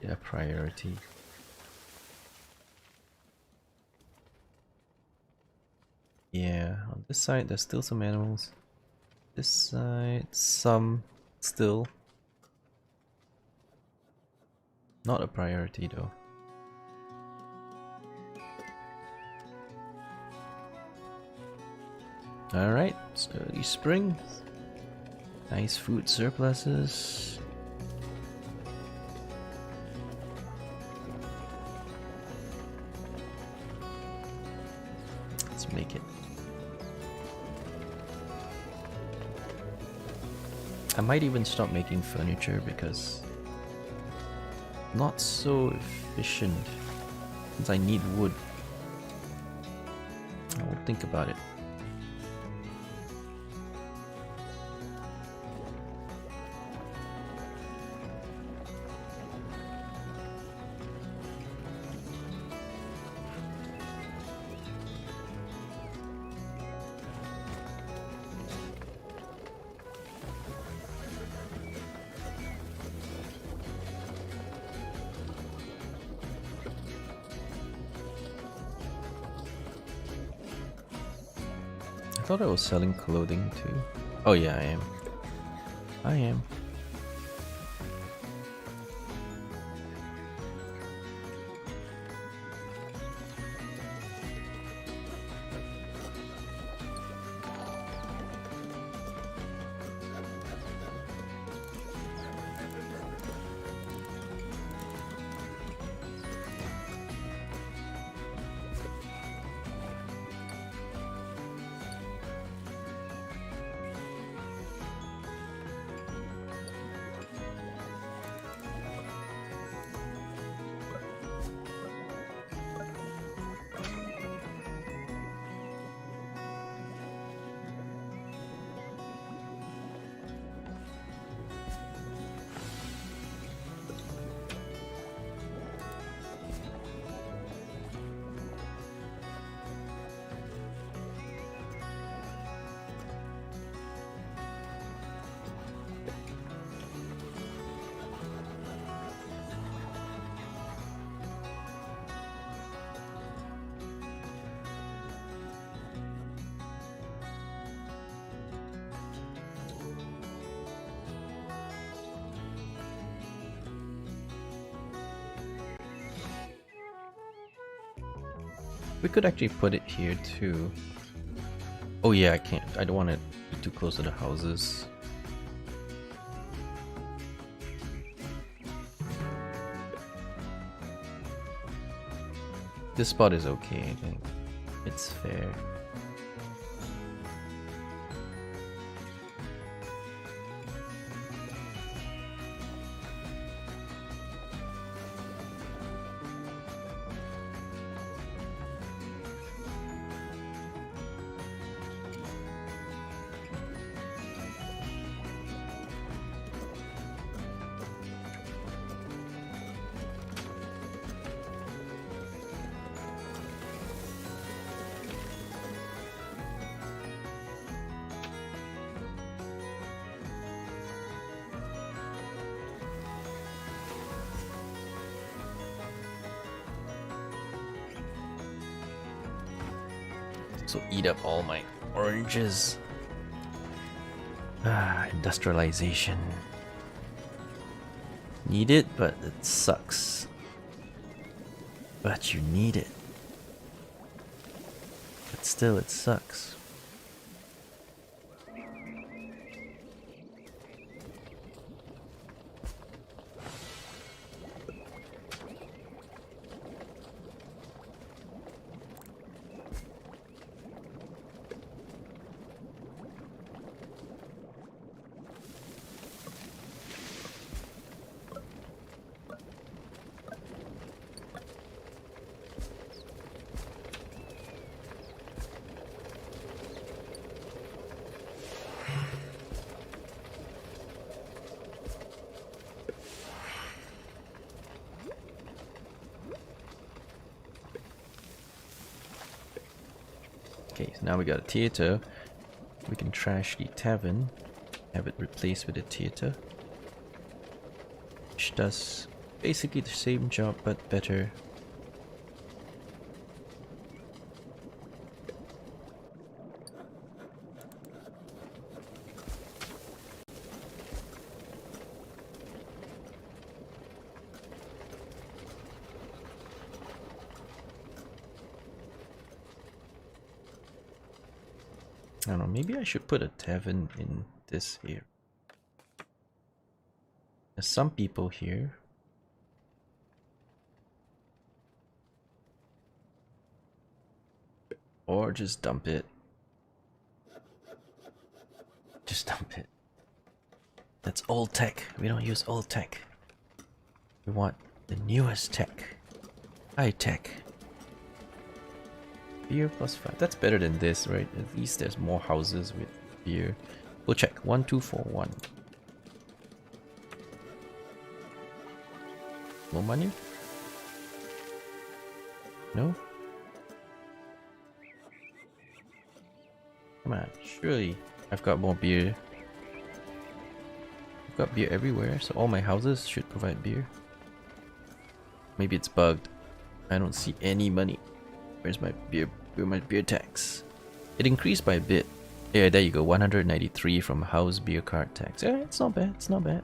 get a priority. Yeah, on this side there's still some animals. This side, some still. Not a priority though. Alright, it's early spring. Nice food surpluses. Let's make it. I might even stop making furniture because not so efficient since I need wood. I will think about it. I thought I was selling clothing too. Oh yeah, I am. I am. We could actually put it here too. Oh yeah, I can't. I don't want it to be too close to the houses. This spot is okay, I think. It's fair. So eat up all my oranges. Ah, industrialization. Need it, but it sucks. But you need it. But still, it sucks. Okay, so now we got a theater. We can trash the tavern, have it replaced with a theater, which does basically the same job but better. I don't know, maybe I should put a tavern in this here. There's some people here. Or just dump it. Just dump it. That's old tech. We don't use old tech. We want the newest tech. High tech. Beer plus 5. That's better than this, right? At least there's more houses with beer. We'll check. 1, 2, 4, 1. More money? No? Come on, surely I've got more beer. I've got beer everywhere, so all my houses should provide beer. Maybe it's bugged. I don't see any money. Where's my beer? Where's my beer tax? It increased by a bit. Yeah, there you go. 193 from house beer cart tax. Yeah, it's not bad. It's not bad.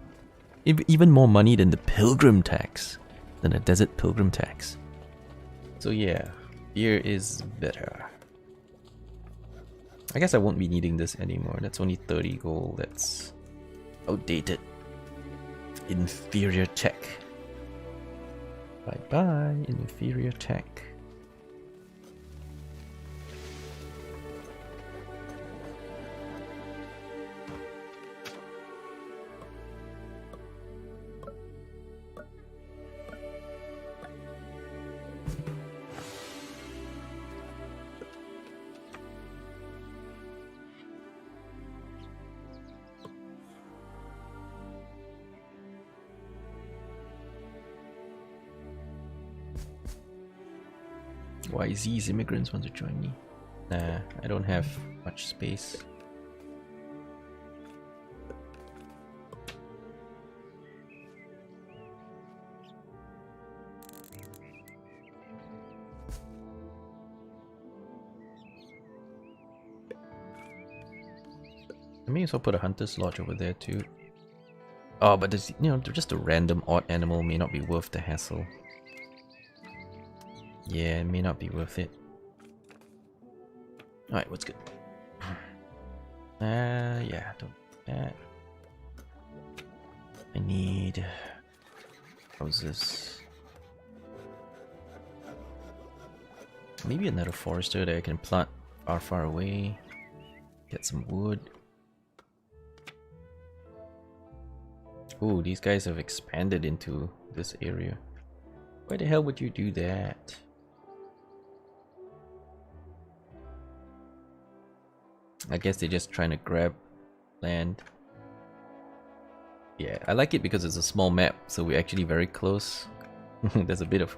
Even more money than the pilgrim tax, than the desert pilgrim tax. So yeah, beer is better. I guess I won't be needing this anymore. That's only 30 gold. That's outdated. Inferior tech. Bye bye, inferior tech. YZ's immigrants want to join me. Nah, I don't have much space. I may as well put a hunter's lodge over there too. Oh, but there's, you know, just a random odd animal may not be worth the hassle. Yeah, it may not be worth it. Alright, what's good? Yeah, don't do that. I need houses. Maybe another forester that I can plant far away. Get some wood. Ooh, these guys have expanded into this area. Why the hell would you do that? I guess they're just trying to grab land. Yeah, I like it because it's a small map, so we're actually very close. There's a bit of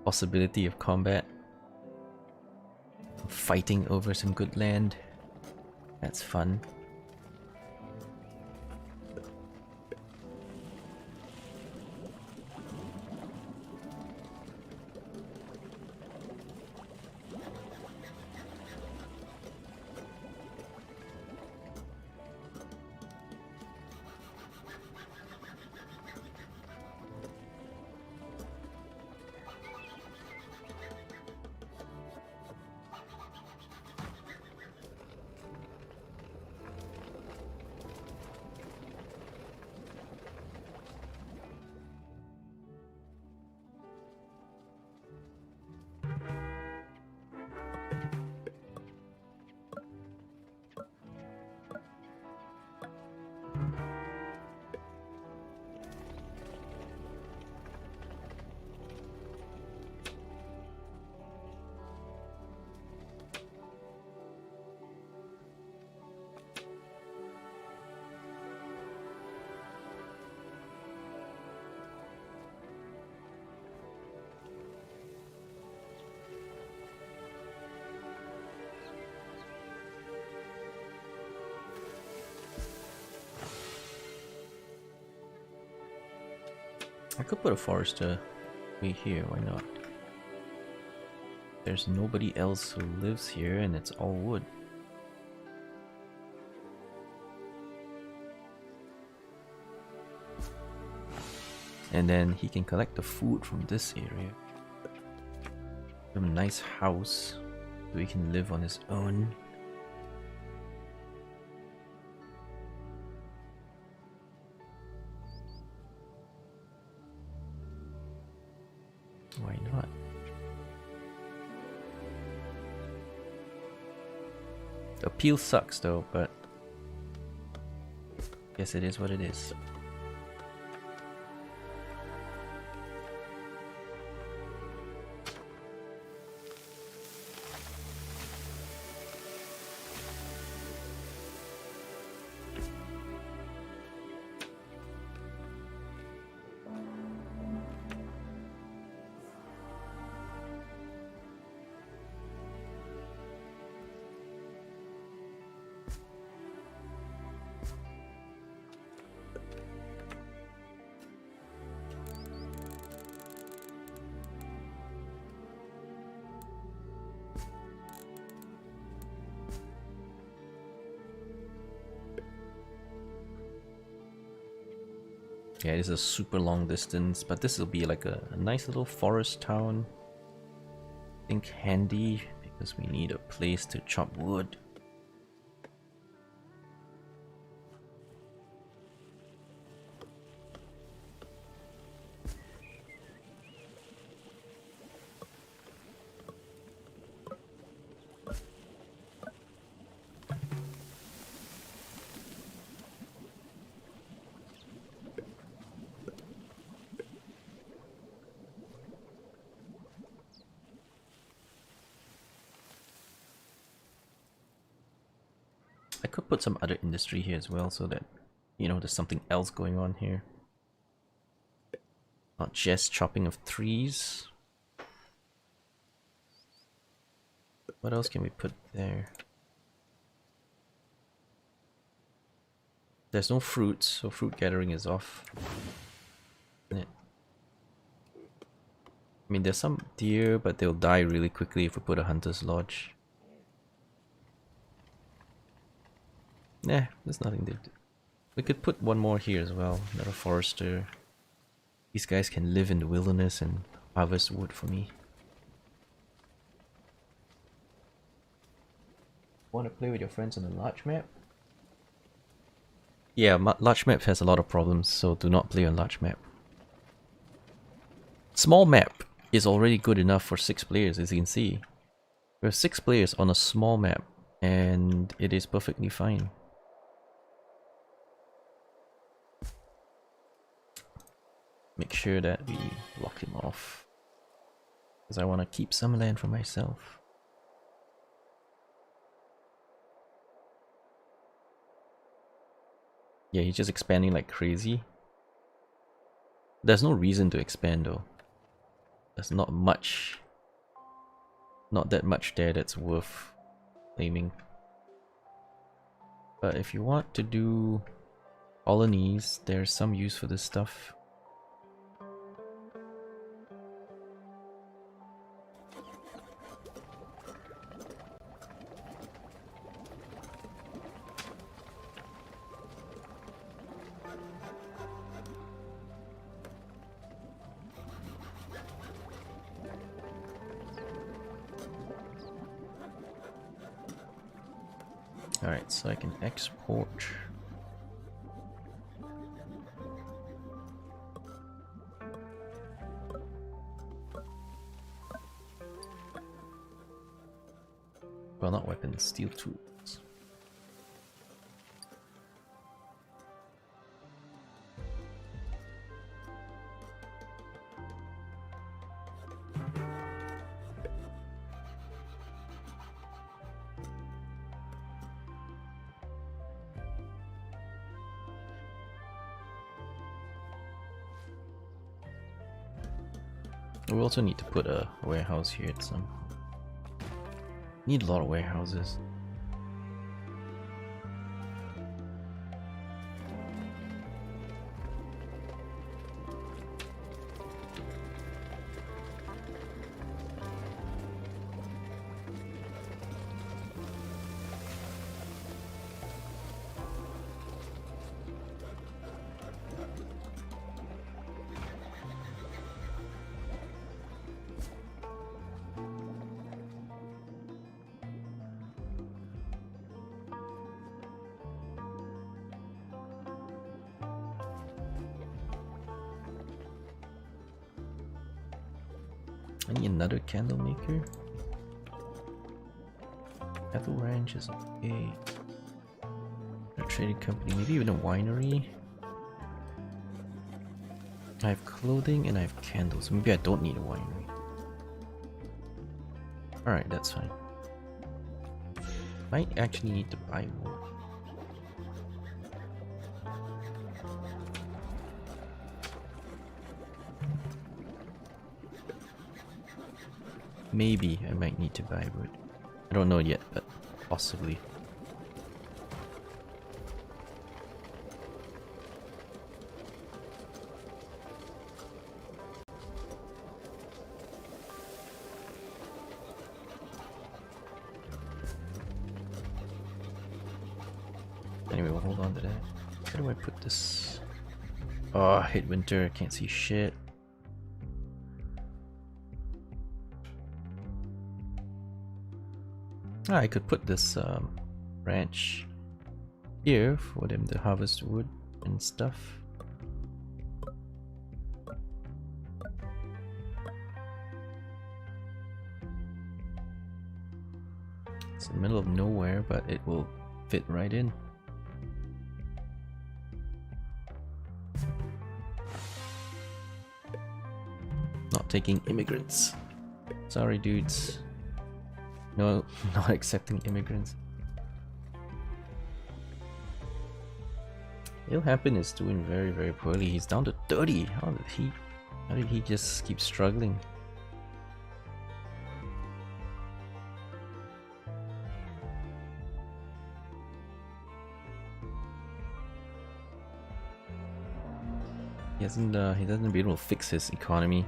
possibility of combat. Fighting over some good land. That's fun. I could put a forester way here, why not? There's nobody else who lives here and it's all wood. And then he can collect the food from this area. Give him a nice house so he can live on his own. Why not? The appeal sucks though, but guess it is what it is. Yeah, it is a super long distance, but this will be like a nice little forest town. I think handy because we need a place to chop wood. I could put some other industry here as well so that, you know, there's something else going on here. Not just chopping of trees. What else can we put there? There's no fruits, so fruit gathering is off. I mean, there's some deer, but they'll die really quickly if we put a hunter's lodge. Nah, there's nothing to do. We could put one more here as well, another forester. These guys can live in the wilderness and harvest wood for me. Want to play with your friends on a large map? Yeah, large map has a lot of problems, so do not play on large map. Small map is already good enough for 6 players, as you can see. We have 6 players on a small map, and it is perfectly fine. Make sure that we block him off, because I want to keep some land for myself. Yeah, he's just expanding like crazy. There's no reason to expand though. There's not much, not that much there that's worth claiming. But if you want to do colonies, there's some use for this stuff. Alright, so I can export. Well, not weapons, steel tools. We also need to put a warehouse here at some. Need a lot of warehouses. I need another candle maker. Ethel Ranch is okay. A trading company, maybe even a winery. I have clothing and I have candles. Maybe I don't need a winery. Alright, that's fine. Might actually need to buy more. Maybe I might need to buy wood. I don't know yet, but possibly. Anyway, we'll hold on to that. Where do I put this? Oh, I hate winter. I can't see shit. Ah, I could put this ranch here for them to harvest wood and stuff. It's in the middle of nowhere, but it will fit right in. Not taking immigrants. Sorry, dudes. No, not accepting immigrants. It'll happen is doing very, very poorly. He's down to 30. How did he just keep struggling? He doesn't be able to fix his economy.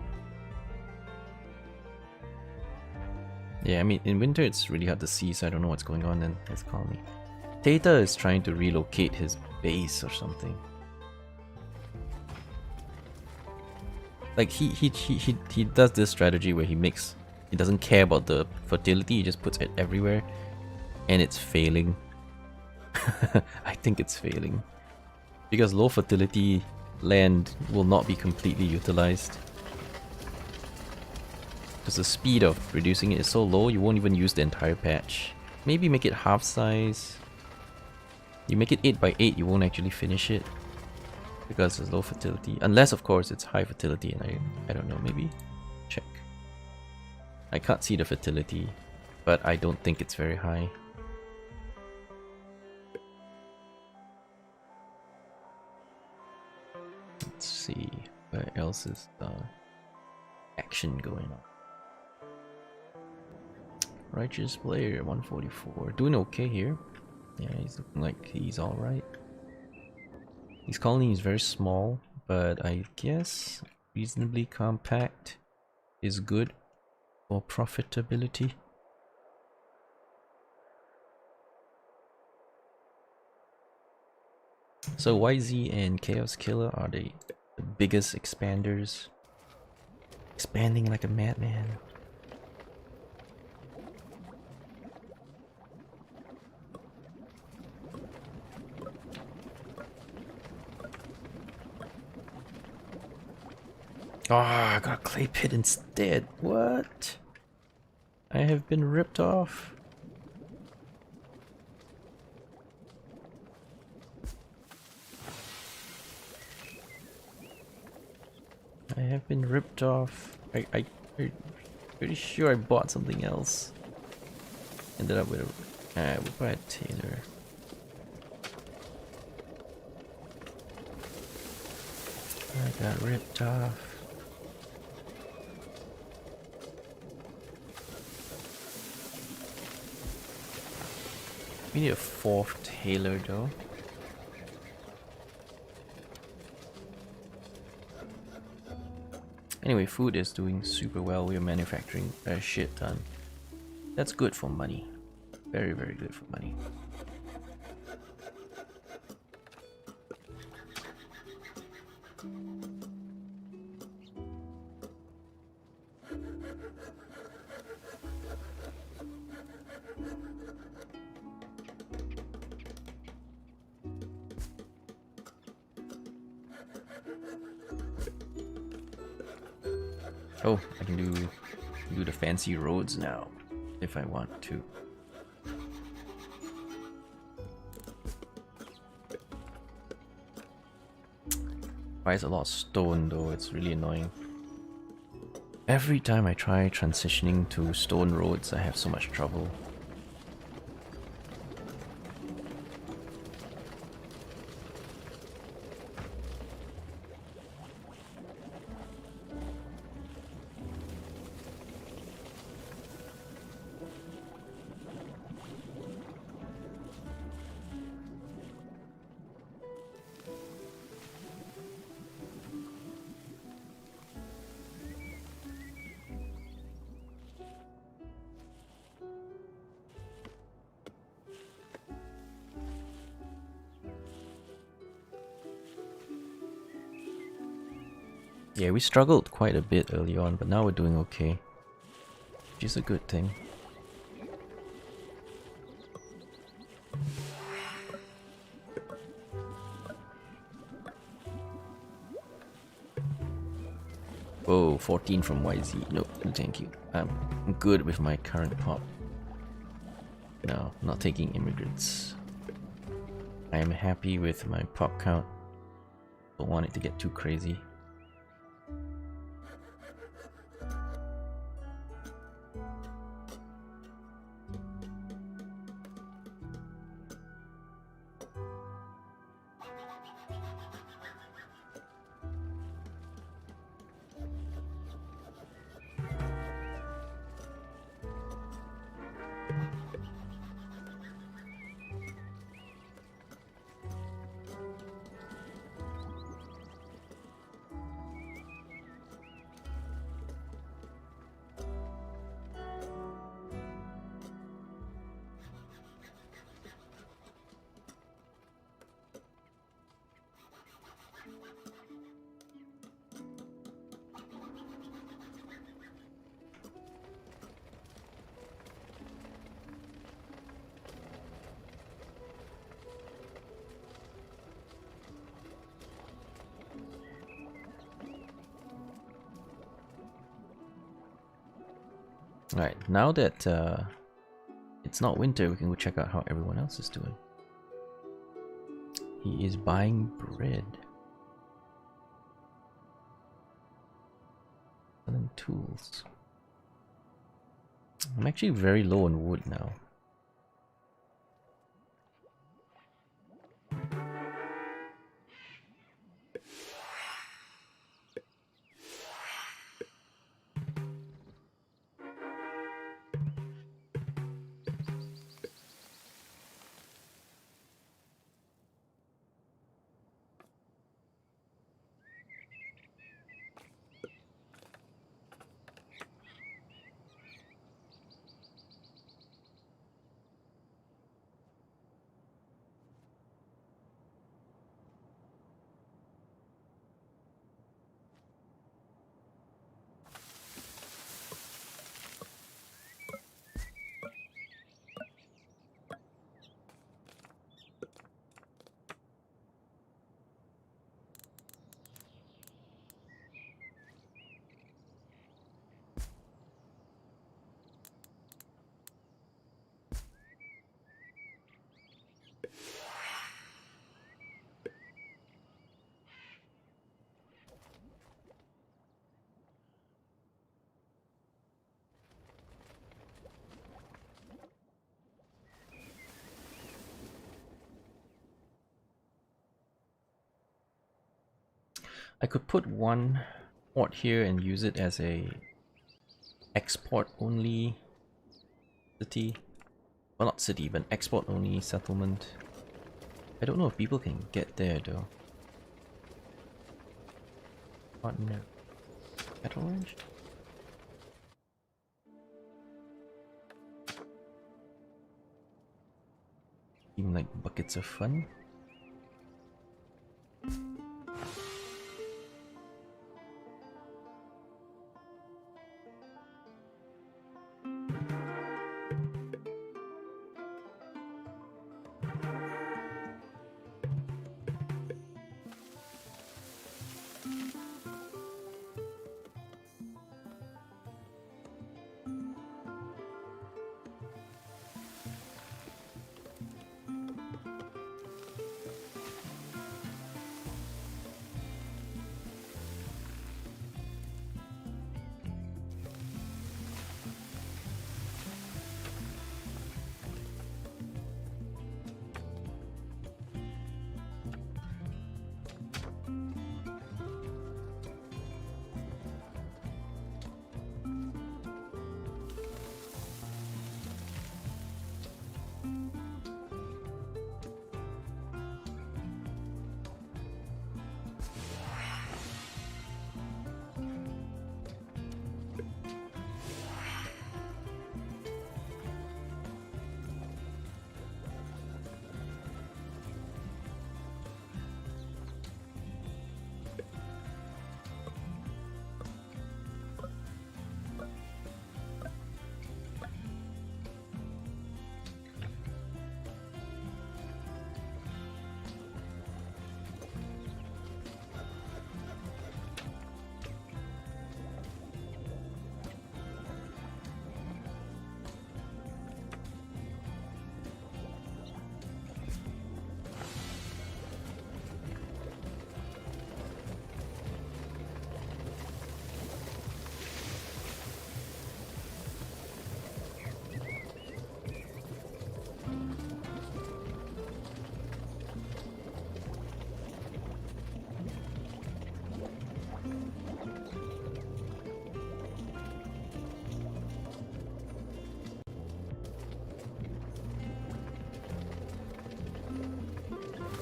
Yeah, I mean, in winter it's really hard to see, so I don't know what's going on in his economy. Tata is trying to relocate his base or something. Like he does this strategy where he doesn't care about the fertility, he just puts it everywhere, and it's failing. I think it's failing because low fertility land will not be completely utilized. Because the speed of reducing it is so low, you won't even use the entire patch. Maybe make it half size. You make it 8 by 8, you won't actually finish it. Because it's low fertility. Unless, of course, it's high fertility, and I don't know, maybe? Check. I can't see the fertility, but I don't think it's very high. Let's see, where else is action going on? Righteous player 144, doing okay here. Yeah, he's looking like he's alright. His colony is very small, but I guess reasonably compact is good for profitability. So YZ and Chaos Killer are the biggest expanders. Expanding like a madman. Oh, I got a clay pit instead. What? I have been ripped off. I have been ripped off. I'm pretty sure I bought something else. Ended up with a... Alright, we'll buy a tailor. I got ripped off. We need a 4th tailor though. Anyway, food is doing super well. We are manufacturing a shit ton. That's good for money. Very, very good for money. Oh, I can do do the fancy roads now, if I want to. Requires a lot of stone though, it's really annoying. Every time I try transitioning to stone roads, I have so much trouble. Yeah, we struggled quite a bit early on, but now we're doing okay. Which is a good thing. Whoa, 14 from YZ. Nope, no thank you. I'm good with my current pop. No, not taking immigrants. I am happy with my pop count. Don't want it to get too crazy. Alright, now that it's not winter, we can go check out how everyone else is doing. He is buying bread. Selling tools. I'm actually very low on wood now. I could put one port here and use it as a export only city. Well, not city, but export only settlement. I don't know if people can get there though. Partner. Cattle ranch? Seem like buckets of fun.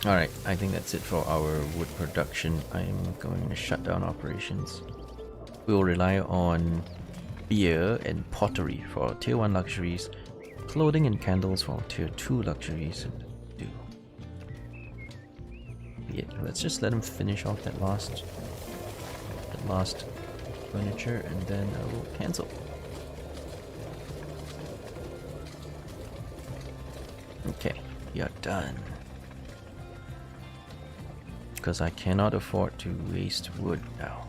Alright, I think that's it for our wood production. I'm going to shut down operations. We'll rely on beer and pottery for our tier 1 luxuries, clothing and candles for our tier 2 luxuries. And let's just let him finish off that last furniture, and then I will cancel. Okay, we are done. Because I cannot afford to waste wood now.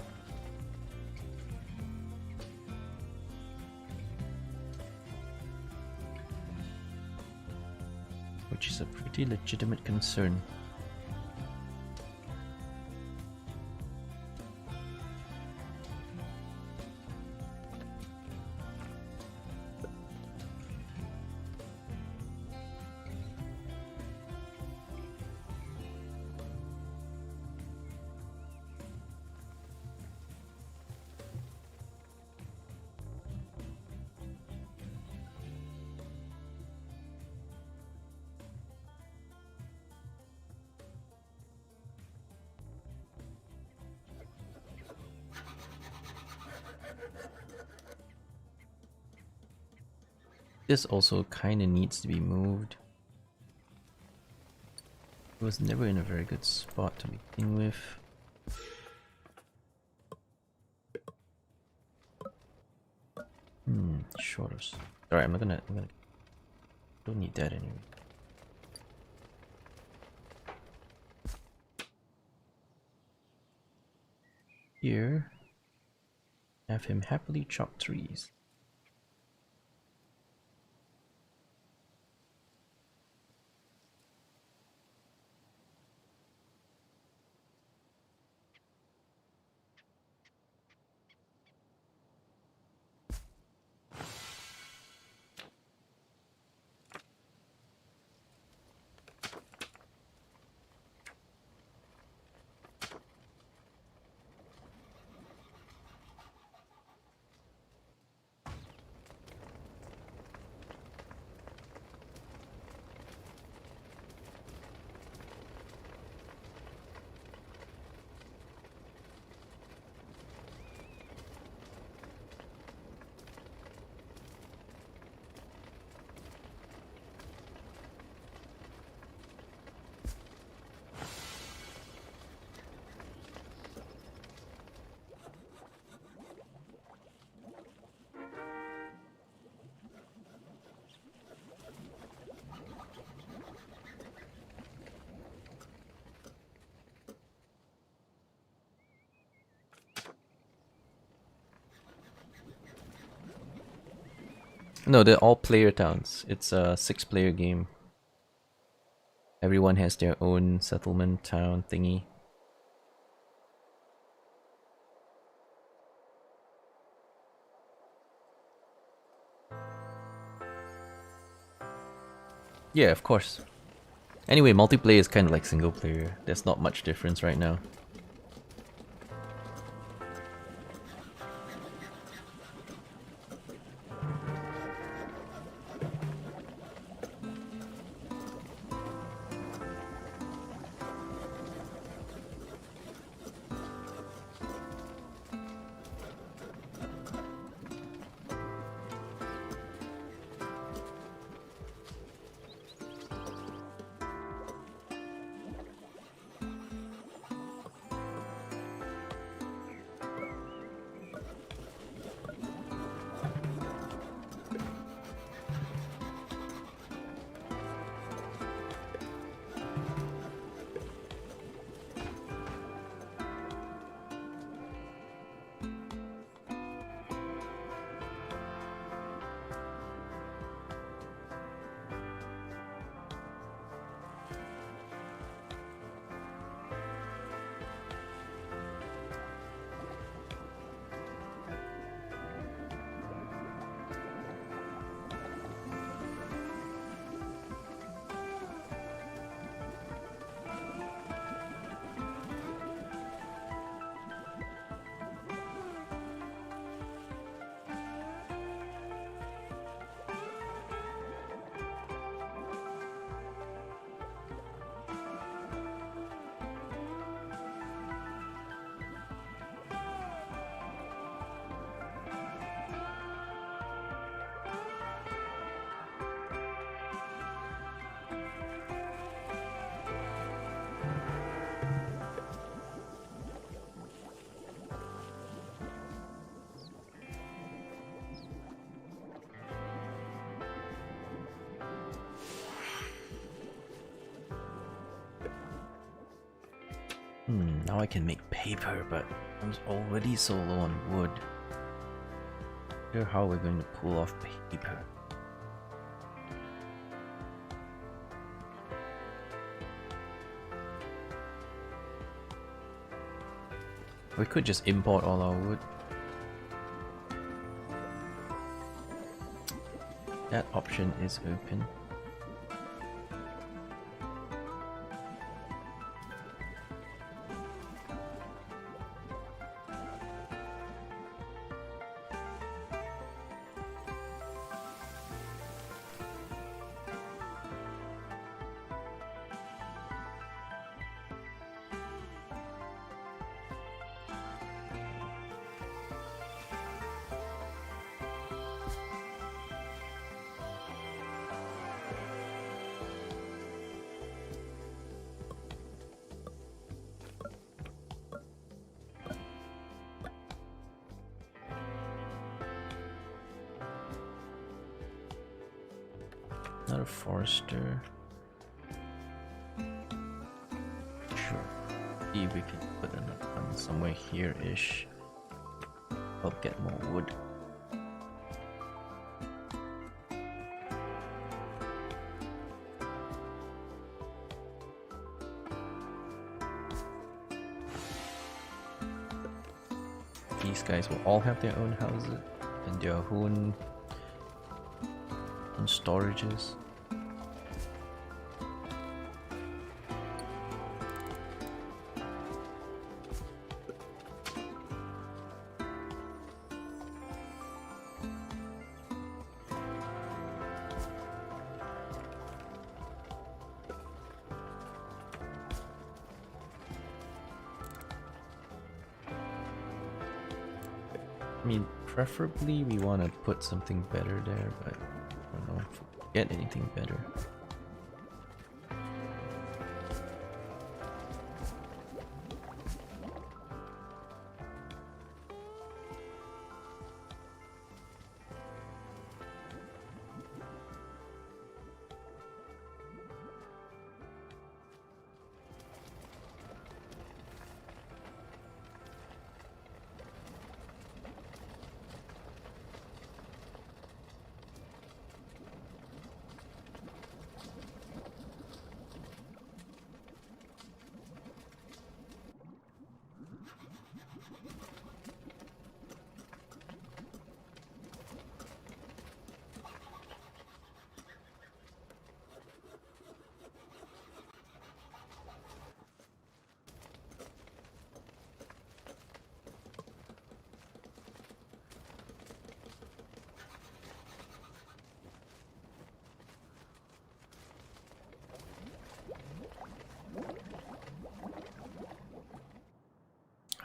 Which is a pretty legitimate concern. This also kind of needs to be moved. It was never in a very good spot to begin with. Short of... Alright, I'm gonna... Don't need that anyway. Here, have him happily chop trees. No, they're all player towns. It's a 6-player game. Everyone has their own settlement town thingy. Yeah, of course. Anyway, multiplayer is kind of like single player. There's not much difference right now. Now I can make paper, but I'm already so low on wood. I wonder how we're going to pull off paper. We could just import all our wood. That option is open. Not a forester. Sure. See if we can put another one somewhere here-ish. Help get more wood. These guys will all have their own houses and their own storages. I mean, preferably we want to put something better there, but I don't know if we get anything better.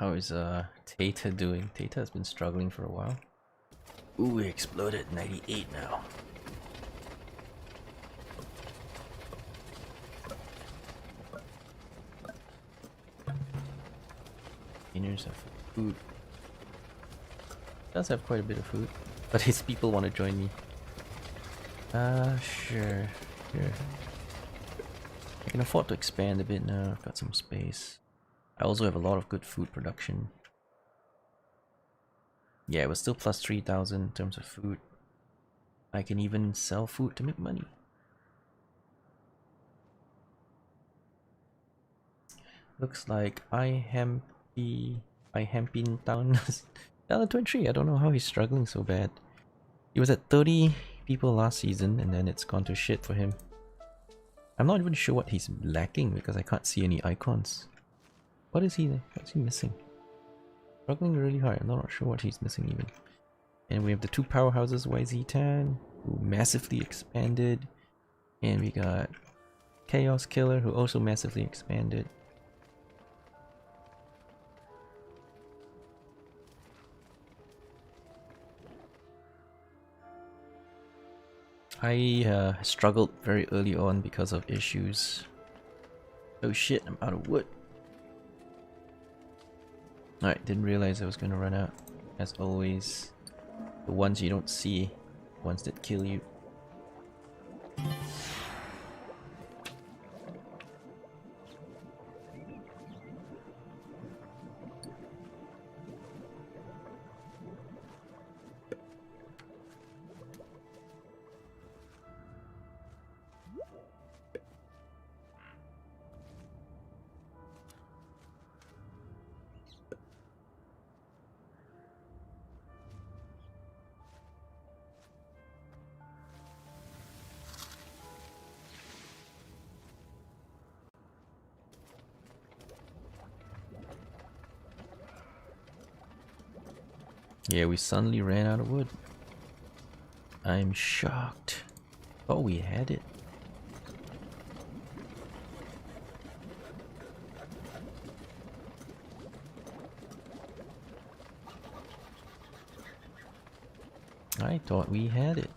How is Tata doing? Tata has been struggling for a while. Ooh, we exploded 98 now. Containers of food. Does have quite a bit of food, but his people want to join me. Sure. I can afford to expand a bit now. I've got some space. I also have a lot of good food production. Yeah, it was still plus 3,000 in terms of food. I can even sell food to make money. Looks like I Hampin Town down to 23. I don't know how he's struggling so bad. He was at 30 people last season and then it's gone to shit for him. I'm not even sure what he's lacking because I can't see any icons. What's he missing? Struggling really hard. I'm not sure what he's missing even. And we have the two powerhouses, YZ Tan, who massively expanded. And we got Chaos Killer, who also massively expanded. I struggled very early on because of issues. Oh shit, I'm out of wood. Alright, didn't realize I was gonna run out. As always, the ones you don't see, the ones that kill you. Yeah, we suddenly ran out of wood. I'm shocked. Oh, we had it. I thought we had it.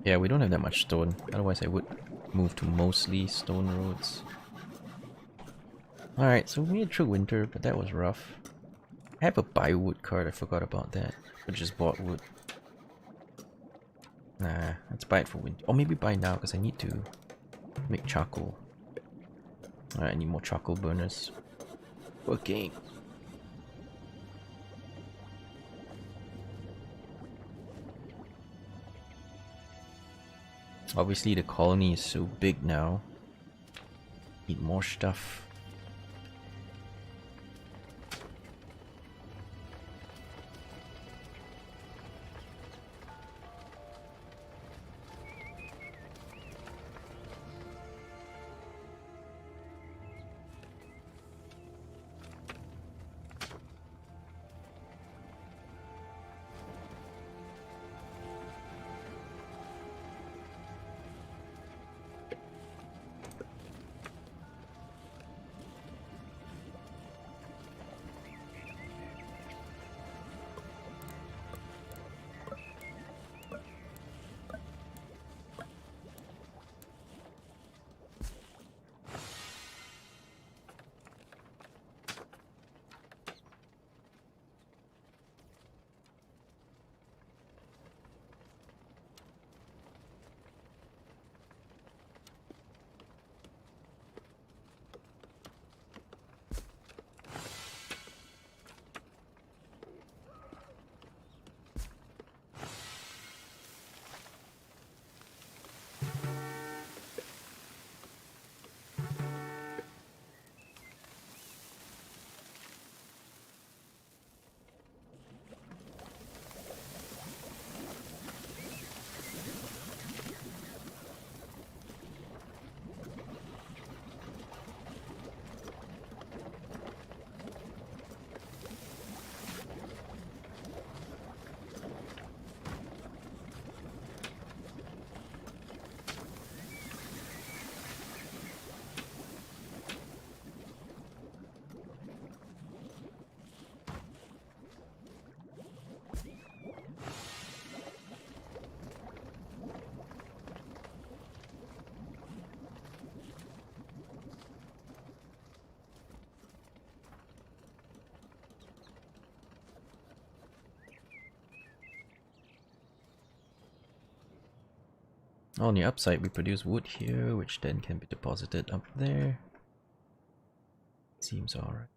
Yeah, we don't have that much stone. Otherwise I would move to mostly stone roads. Alright, so we made it through winter, but that was rough. I have a buy wood card, I forgot about that. I just bought wood. Nah, let's buy it for winter. Or maybe buy now, because I need to make charcoal. Alright, I need more charcoal burners. Okay. Obviously the colony is so big now. Need more stuff. On the upside, we produce wood here, which then can be deposited up there. Seems alright.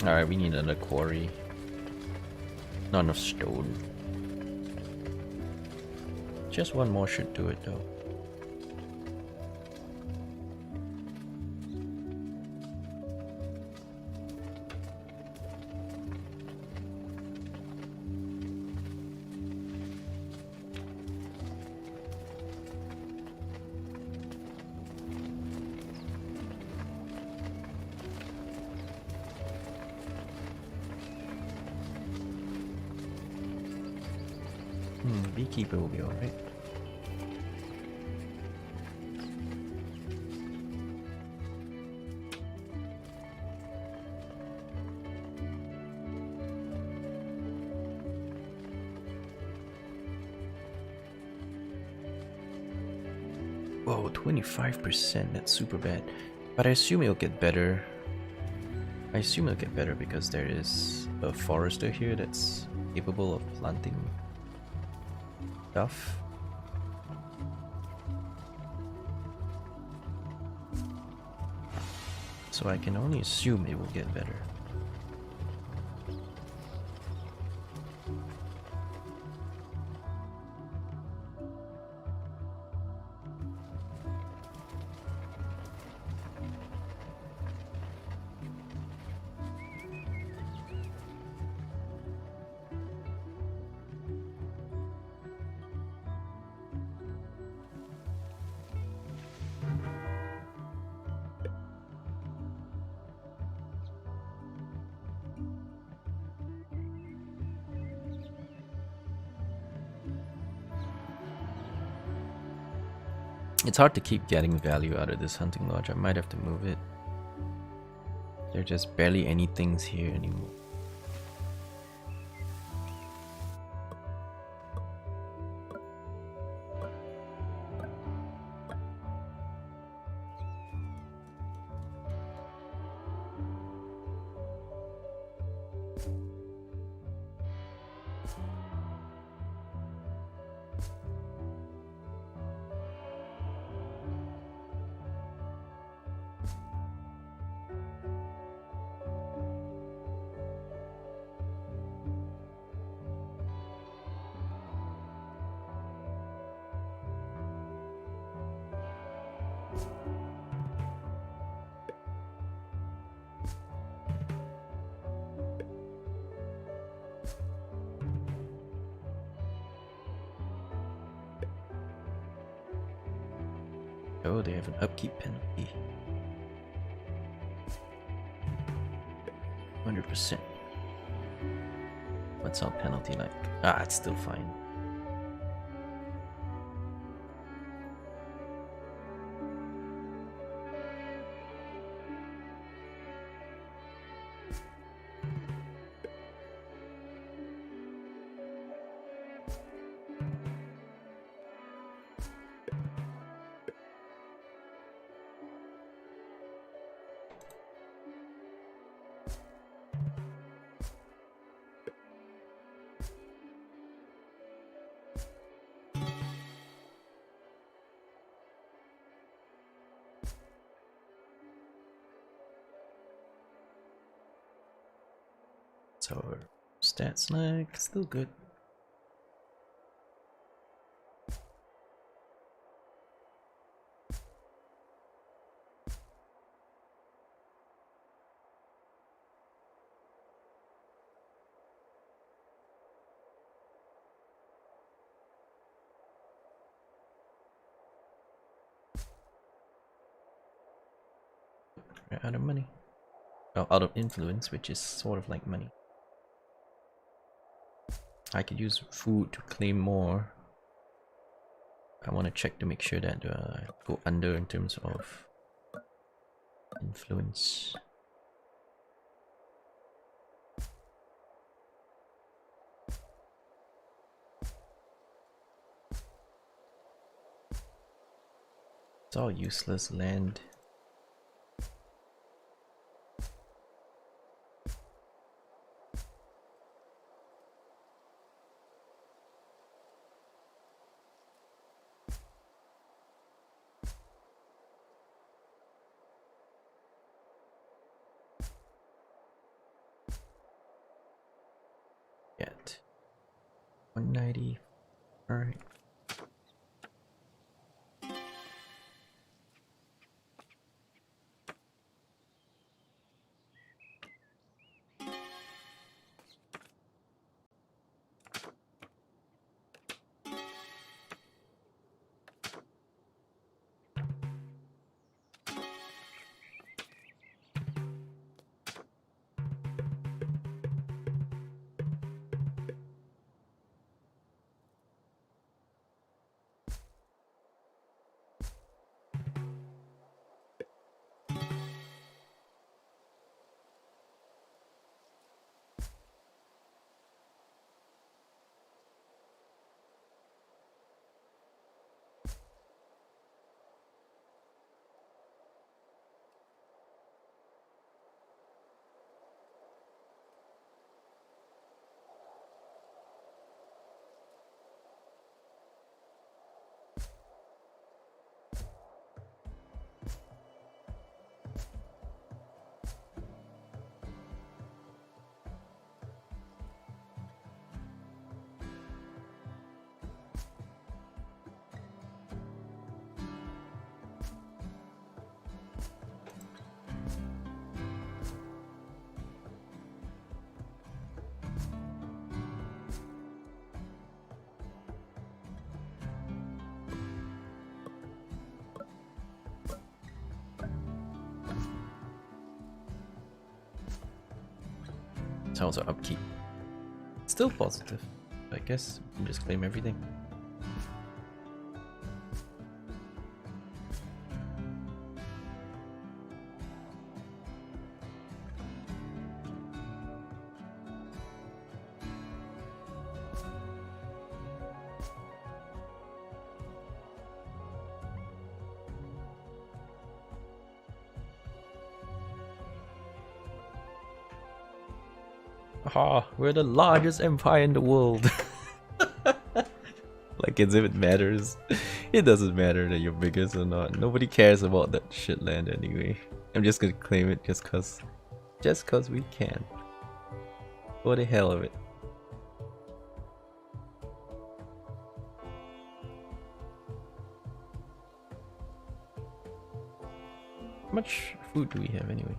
Alright, we need another quarry. Not enough stone. Just one more should do it though. Beekeeper will be alright. Whoa, 25%, that's super bad. But I assume it'll get better. I assume it'll get better because there is a forester here that's capable of planting stuff. So I can only assume it will get better. It's hard to keep getting value out of this hunting lodge. I might have to move it. There are just barely any things here anymore. Oh, they have an upkeep penalty. 100%. What's our penalty like? Ah, it's still fine. So our stats like still good. We're out of money. Oh, out of influence, which is sort of like money. I could use food to claim more. I want to check to make sure that I go under in terms of influence. It's all useless land. 190. Alright. How's our upkeep? Still positive. I guess we can just claim everything. Aha, we're the largest empire in the world. Like as if it matters. It doesn't matter that you're biggest or not. Nobody cares about that shit land anyway. I'm just gonna claim it just cause we can. For the hell of it. How much food do we have anyway?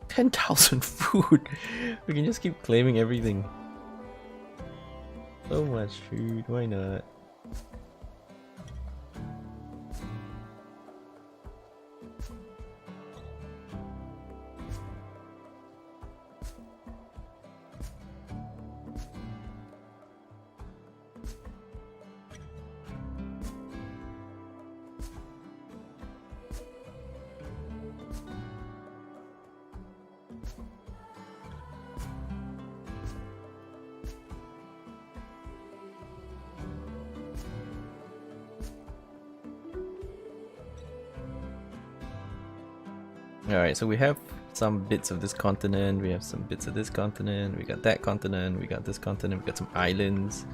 10,000 food! We can just keep claiming everything. So much food, why not? Alright, so we have some bits of this continent, we have some bits of this continent, we got that continent, we got this continent, we got some islands.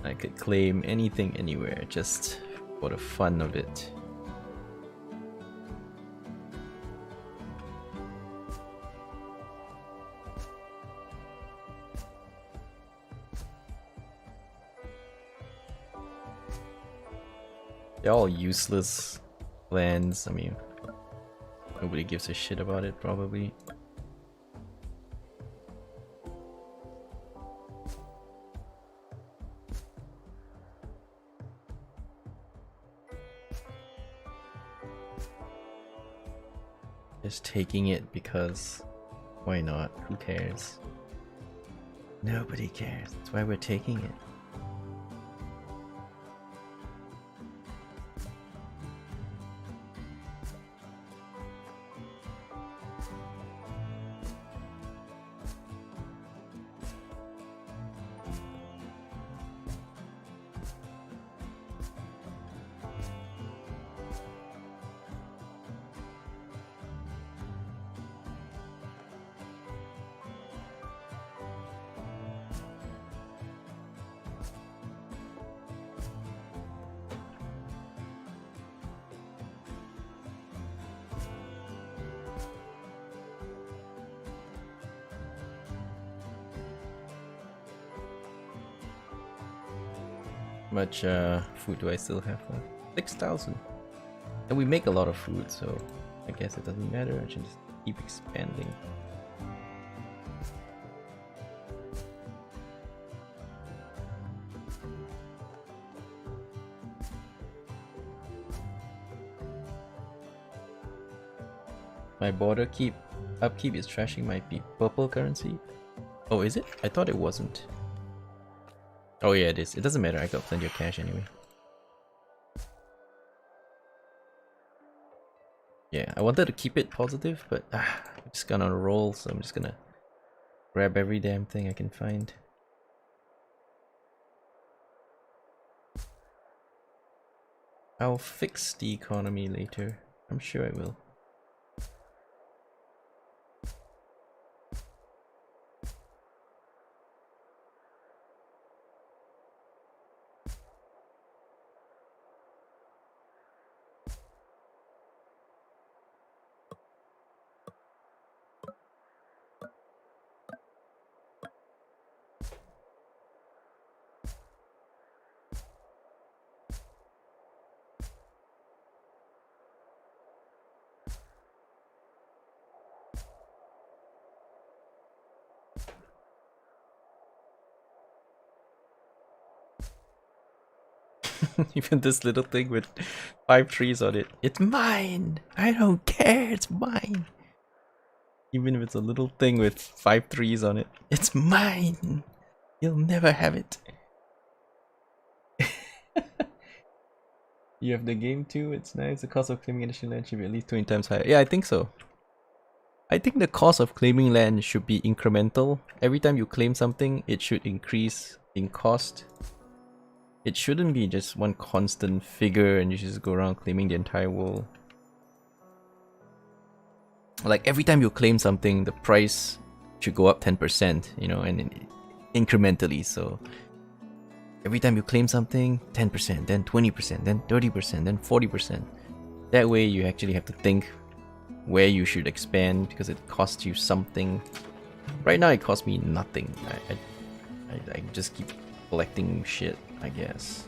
I could claim anything anywhere, just for the fun of it. They're all useless lands, I mean, nobody gives a shit about it, probably. Just taking it because why not? Who cares? Nobody cares. That's why we're taking it. much food do I still have left? 6,000. And we make a lot of food, so I guess it doesn't matter. I should just keep expanding. My border upkeep is trashing my purple currency. Oh, is it? I thought it wasn't. Oh yeah, it is. It doesn't matter. I got plenty of cash anyway. Yeah, I wanted to keep it positive, but I'm just gone on a roll, so I'm just gonna grab every damn thing I can find. I'll fix the economy later. I'm sure I will. Even this little thing with 5 trees on it. It's mine! I don't care, it's mine! Even if it's a little thing with 5 trees on it. It's mine! You'll never have it. You have the game too, it's nice. The cost of claiming additional land should be at least 20 times higher. Yeah, I think so. I think the cost of claiming land should be incremental. Every time you claim something, it should increase in cost. It shouldn't be just one constant figure and you just go around claiming the entire world. Like every time you claim something, the price should go up 10%, you know, and incrementally. So every time you claim something, 10%, then 20%, then 30%, then 40%. That way you actually have to think where you should expand because it costs you something. Right now it costs me nothing. I just keep collecting shit, I guess.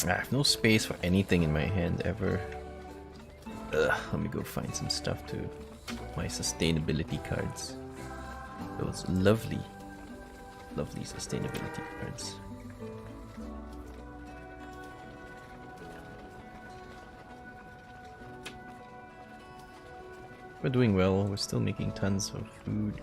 I have no space for anything in my hand ever. Let me go find some stuff to my sustainability cards. Those lovely, lovely sustainability cards. We're doing well, we're still making tons of food.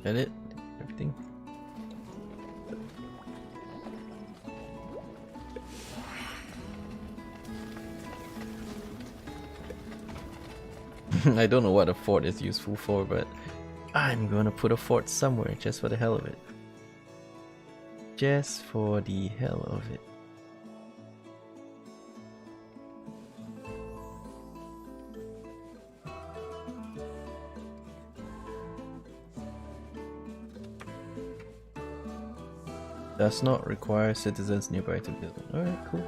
That it? Everything? I don't know what a fort is useful for, but I'm gonna put a fort somewhere just for the hell of it. Just for the hell of it. Does not require citizens nearby to build. Alright, cool.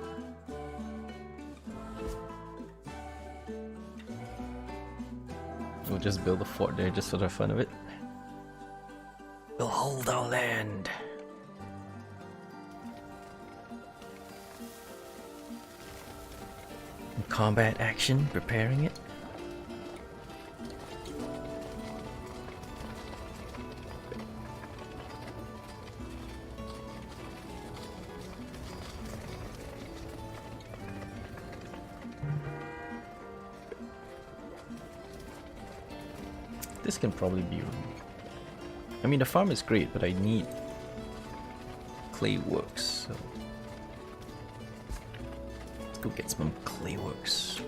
We'll just build a fort there just for the fun of it. We'll hold our land. Combat action, preparing it. This can probably be removed. I mean, the farm is great, but I need clay works, so let's go get some clay works.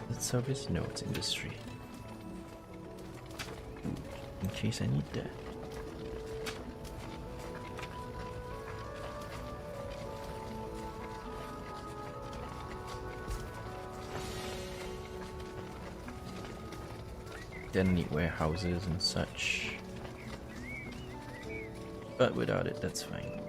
Is it service? No, it's industry. Ooh, in case I need that. Then need warehouses and such. But without it, that's fine.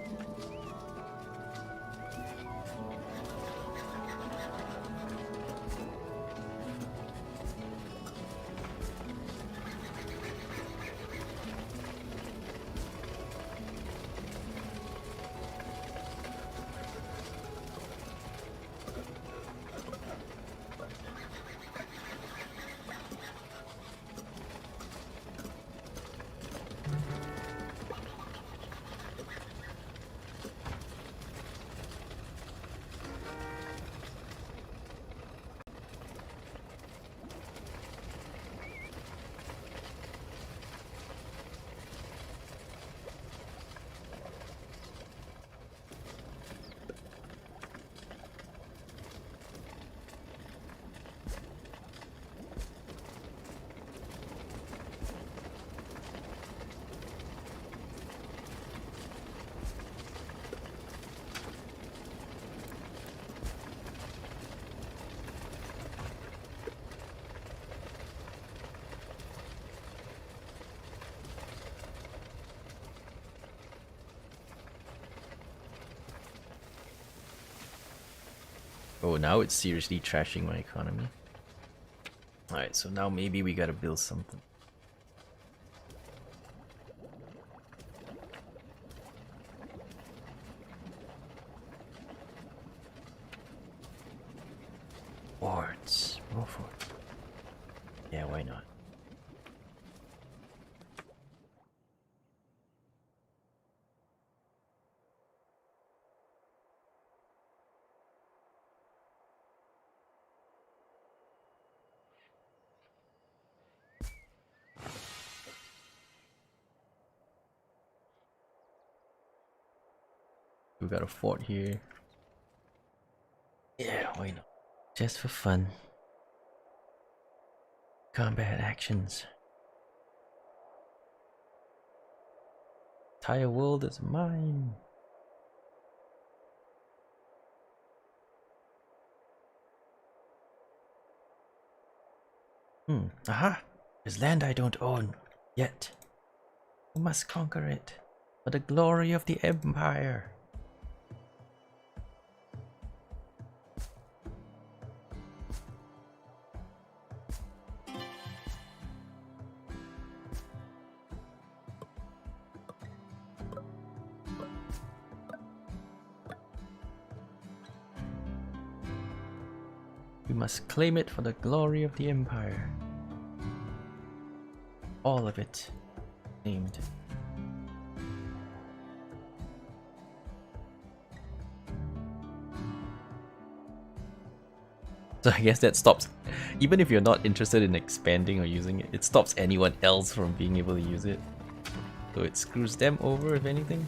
Oh, now it's seriously trashing my economy. Alright, so now maybe we gotta build something. Forts. More forts. Yeah, why not? We got a fort here. Yeah, why not? Just for fun. Combat actions. Entire world is mine. Aha! There's land I don't own yet. We must conquer it for the glory of the Empire. We must claim it for the glory of the Empire. All of it named. So I guess that stops, even if you're not interested in expanding or using it, it stops anyone else from being able to use it. So it screws them over, if anything.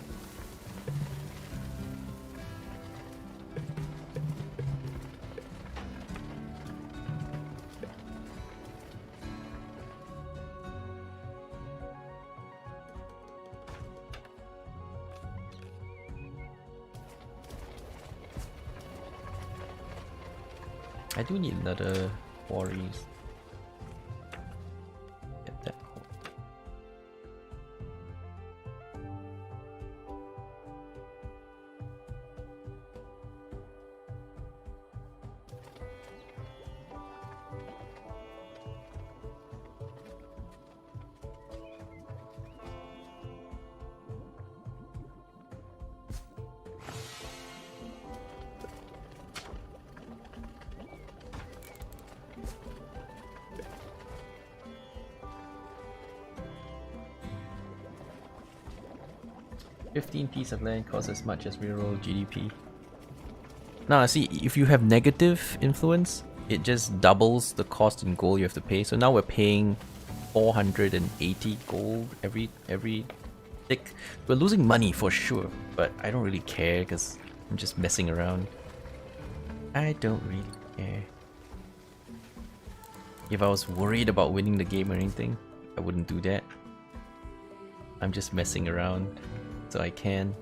I do need another quarries. Get that. $15 piece of land costs as much as reroll GDP. Now, see, if you have negative influence, it just doubles the cost in gold you have to pay. So now we're paying 480 gold every tick. We're losing money for sure, but I don't really care because I'm just messing around. I don't really care. If I was worried about winning the game or anything, I wouldn't do that. I'm just messing around so I can.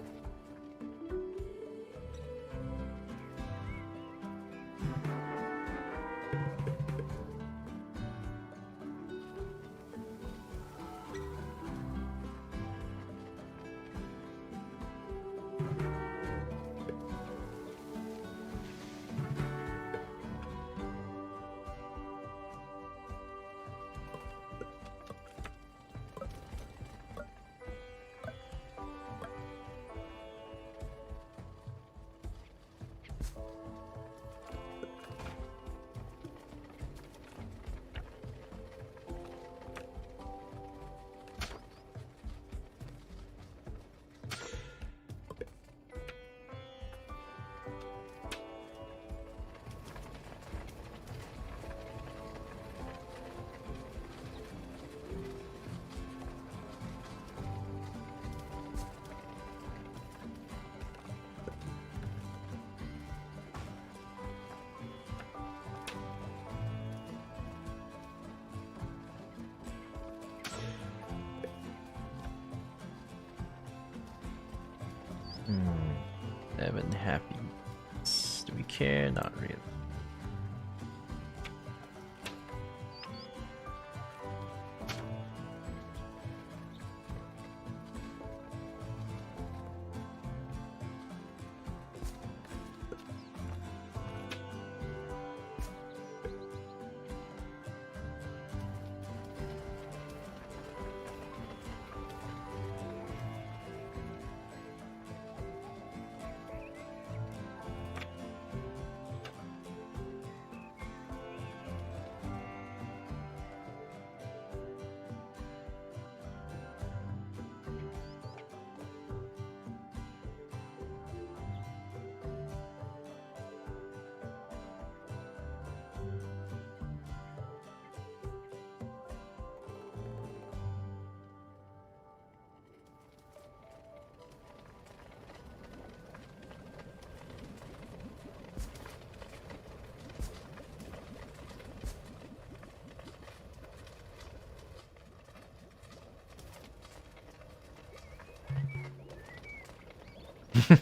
Seven happy. Do we care? Not really.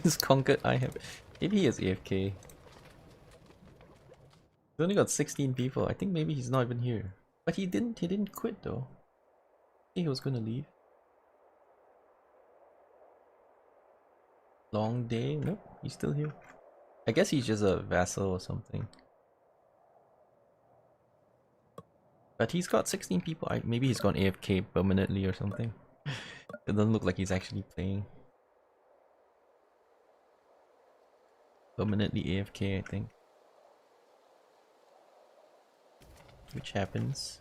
This conquered I have. Maybe he is AFK. He's only got 16 people. I think maybe he's not even here. But he didn't quit though. I think he was gonna leave. Long day? Nope, he's still here. I guess he's just a vassal or something. But he's got 16 people. Maybe he's gone AFK permanently or something. It doesn't look like he's actually playing. Permanently AFK, I think. Which happens.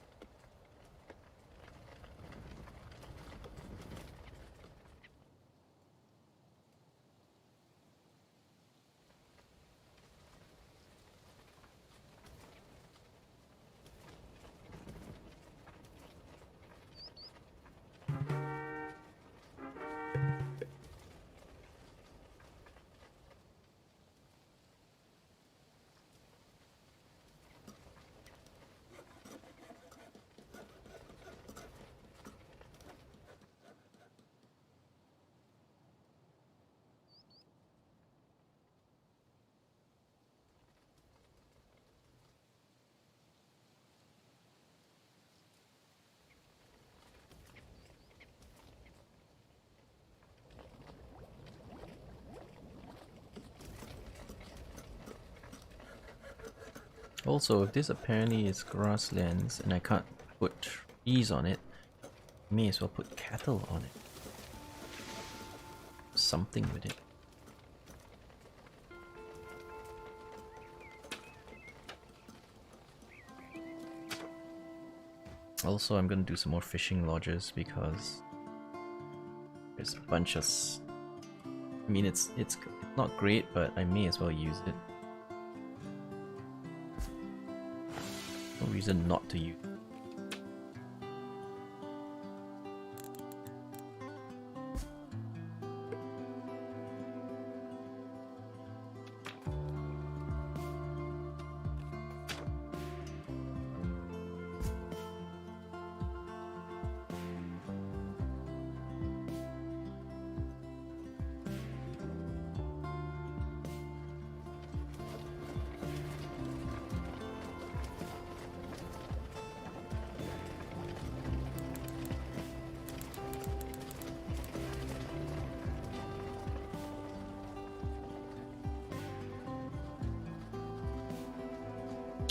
Also, if this apparently is grasslands and I can't put trees on it, I may as well put cattle on it. Something with it. Also, I'm gonna do some more fishing lodges because there's a bunch of... I mean, it's not great, but I may as well use it. No reason not to use it.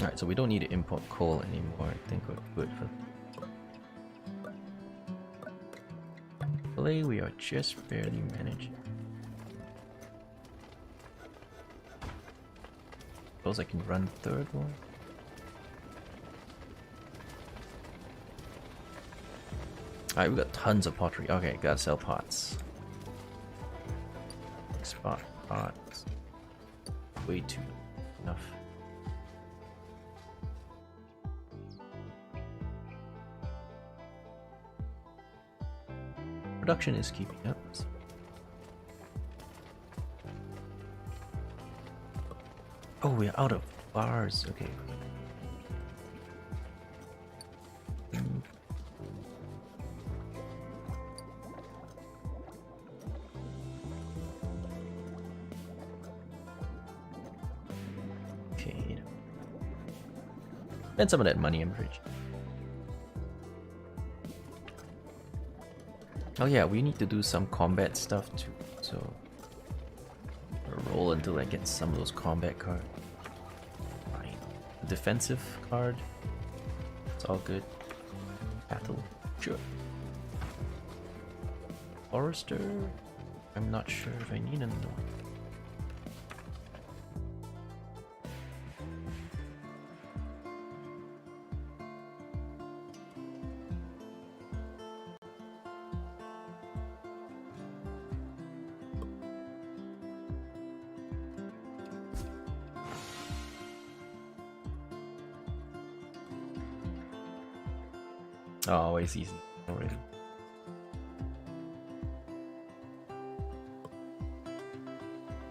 Alright, so we don't need to import coal anymore. I think we're good for clay. We are just barely managing. Suppose I can run the third one. Alright, we got tons of pottery. Okay, gotta sell pots. Spot pots. Way too enough. Production is keeping up. Oh, we're out of bars. Okay. Okay. Spend some of that money, I'm rich. Oh yeah, we need to do some combat stuff too, so roll until I get some of those combat cards. Fine. Defensive card. It's all good. Battle. Sure. Forester. I'm not sure if I need another one. Oh, it's easy already.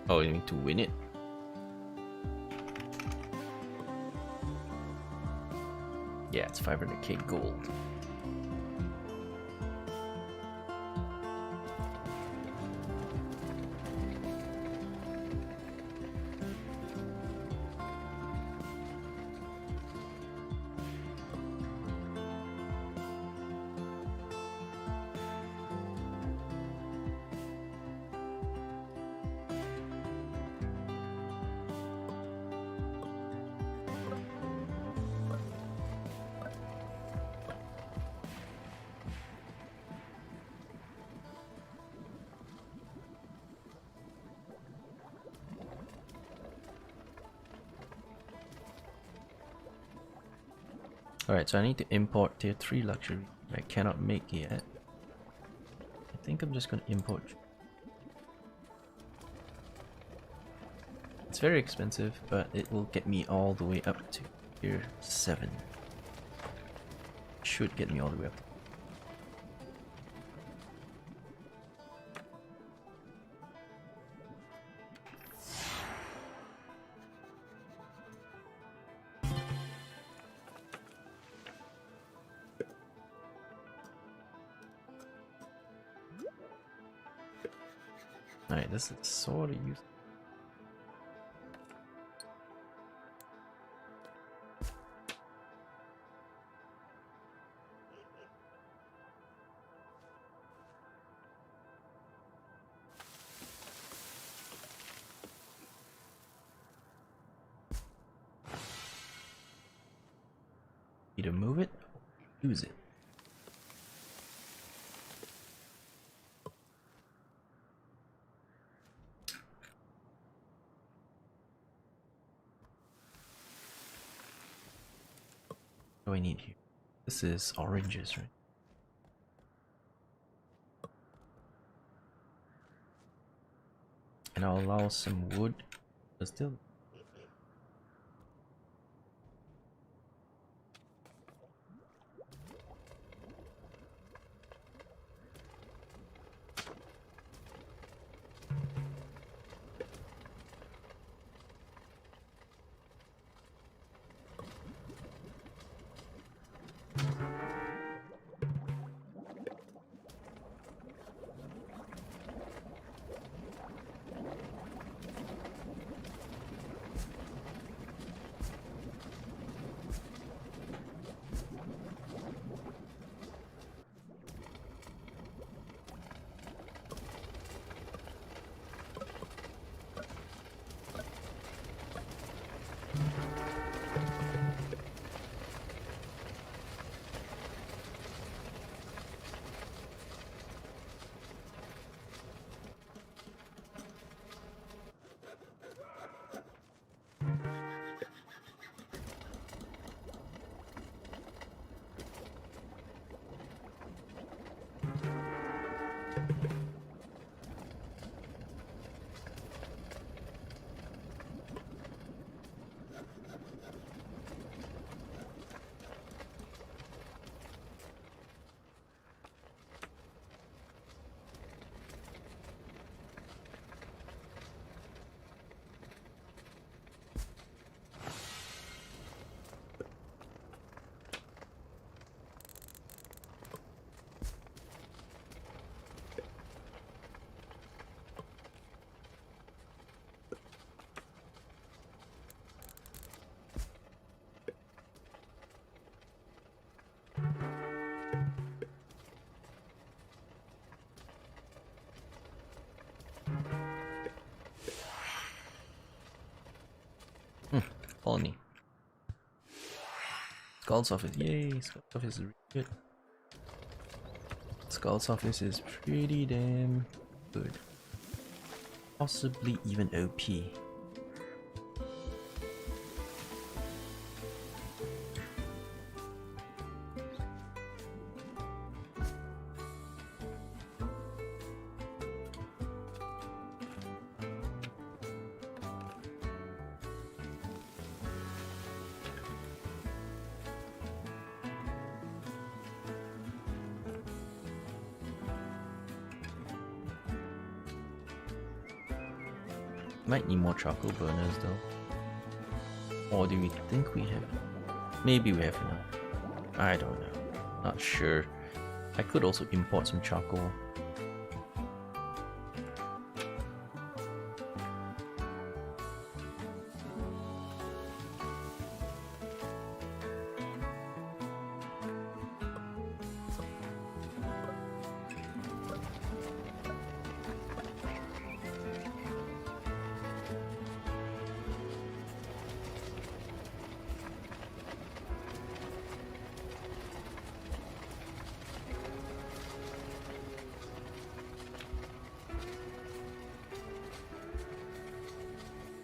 Oh, you need to win it? Yeah, it's 500k gold. Alright, so I need to import tier 3 luxury. I cannot make yet. I think I'm just gonna import. It's very expensive, but it will get me all the way up to tier 7. Should get me all the way up. Alright, this is sort of useful. Either move it or use it. What do I need here? This is oranges, right? And I'll allow some wood, but still. Colony. Skull's office. Yay, Skull's office is really good. Skull's office is pretty damn good. Possibly even OP. Might need more charcoal burners though. Or do we think we have? Maybe we have enough. I don't know. Not sure. I could also import some charcoal.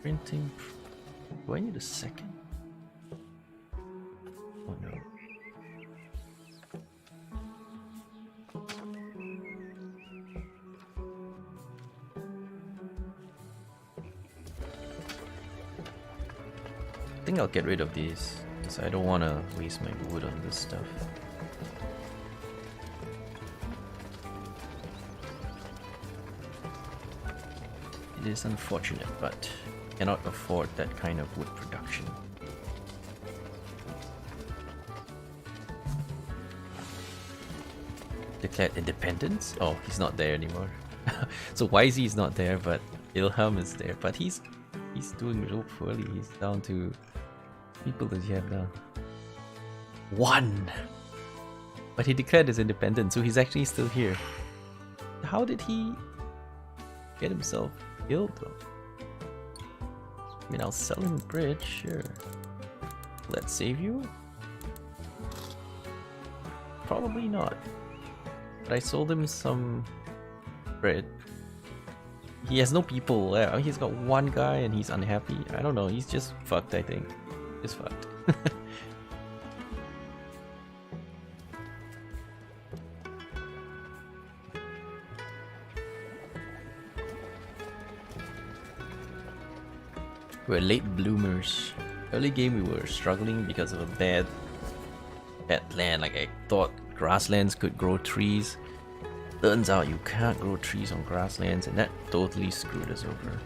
Printing. Do I need a second? Oh no. I think I'll get rid of these because I don't want to waste my wood on this stuff. It is unfortunate, but cannot afford that kind of wood production. Declared independence? Oh, he's not there anymore. So Wisey is not there, but Ilham is there. But he's doing real poorly. He's down to people that you have now. 1! But he declared his independence, so he's actually still here. How did he get himself killed though? I mean, I'll sell him bread, sure. Will that save you? Probably not. But I sold him some bread. He has no people left. I mean, he's got one guy and he's unhappy. I don't know, he's just fucked, I think. Just fucked. We're late bloomers. Early game we were struggling because of a bad land. Like I thought grasslands could grow trees. Turns out you can't grow trees on grasslands, and that totally screwed us over.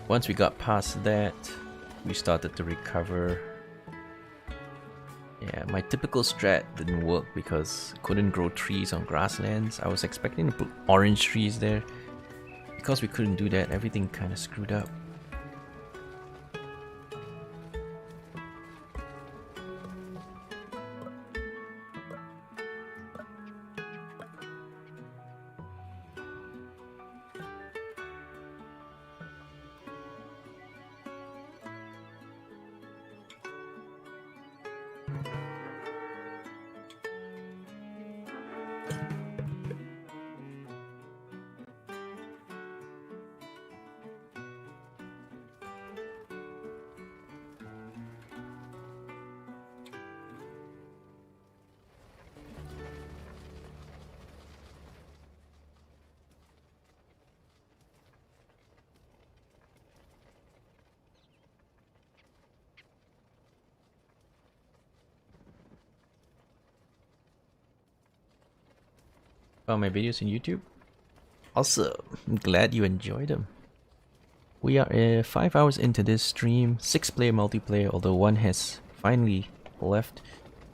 Once we got past that, we started to recover. Yeah, my typical strat didn't work because I couldn't grow trees on grasslands. I was expecting to put orange trees there. Because we couldn't do that, everything kind of screwed up. Found my videos on YouTube. Also, I'm glad you enjoyed them. We are 5 hours into this stream, 6-player multiplayer, although one has finally left.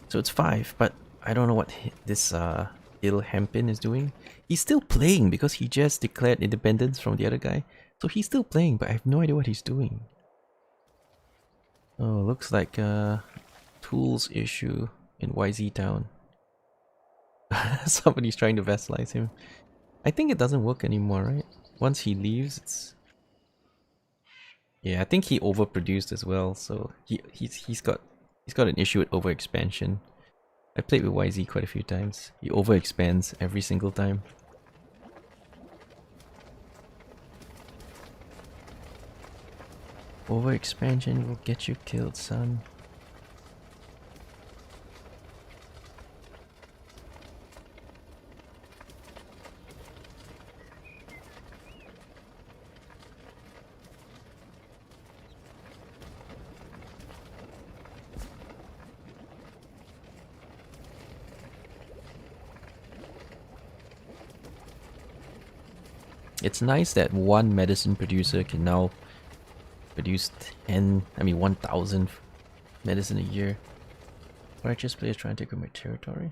So it's 5, but I don't know what this Il Hempin is doing. He's still playing because he just declared independence from the other guy. So he's still playing, but I have no idea what he's doing. Oh, looks like a tools issue in YZ Town. Somebody's trying to vassalize him. I think it doesn't work anymore, right? Once he leaves, it's... Yeah, I think he overproduced as well, so he's got an issue with overexpansion. I played with YZ quite a few times. He overexpands every single time. Overexpansion will get you killed, son. It's nice that one medicine producer can now produce 1,000 medicine a year. Righteous players trying to take over my territory?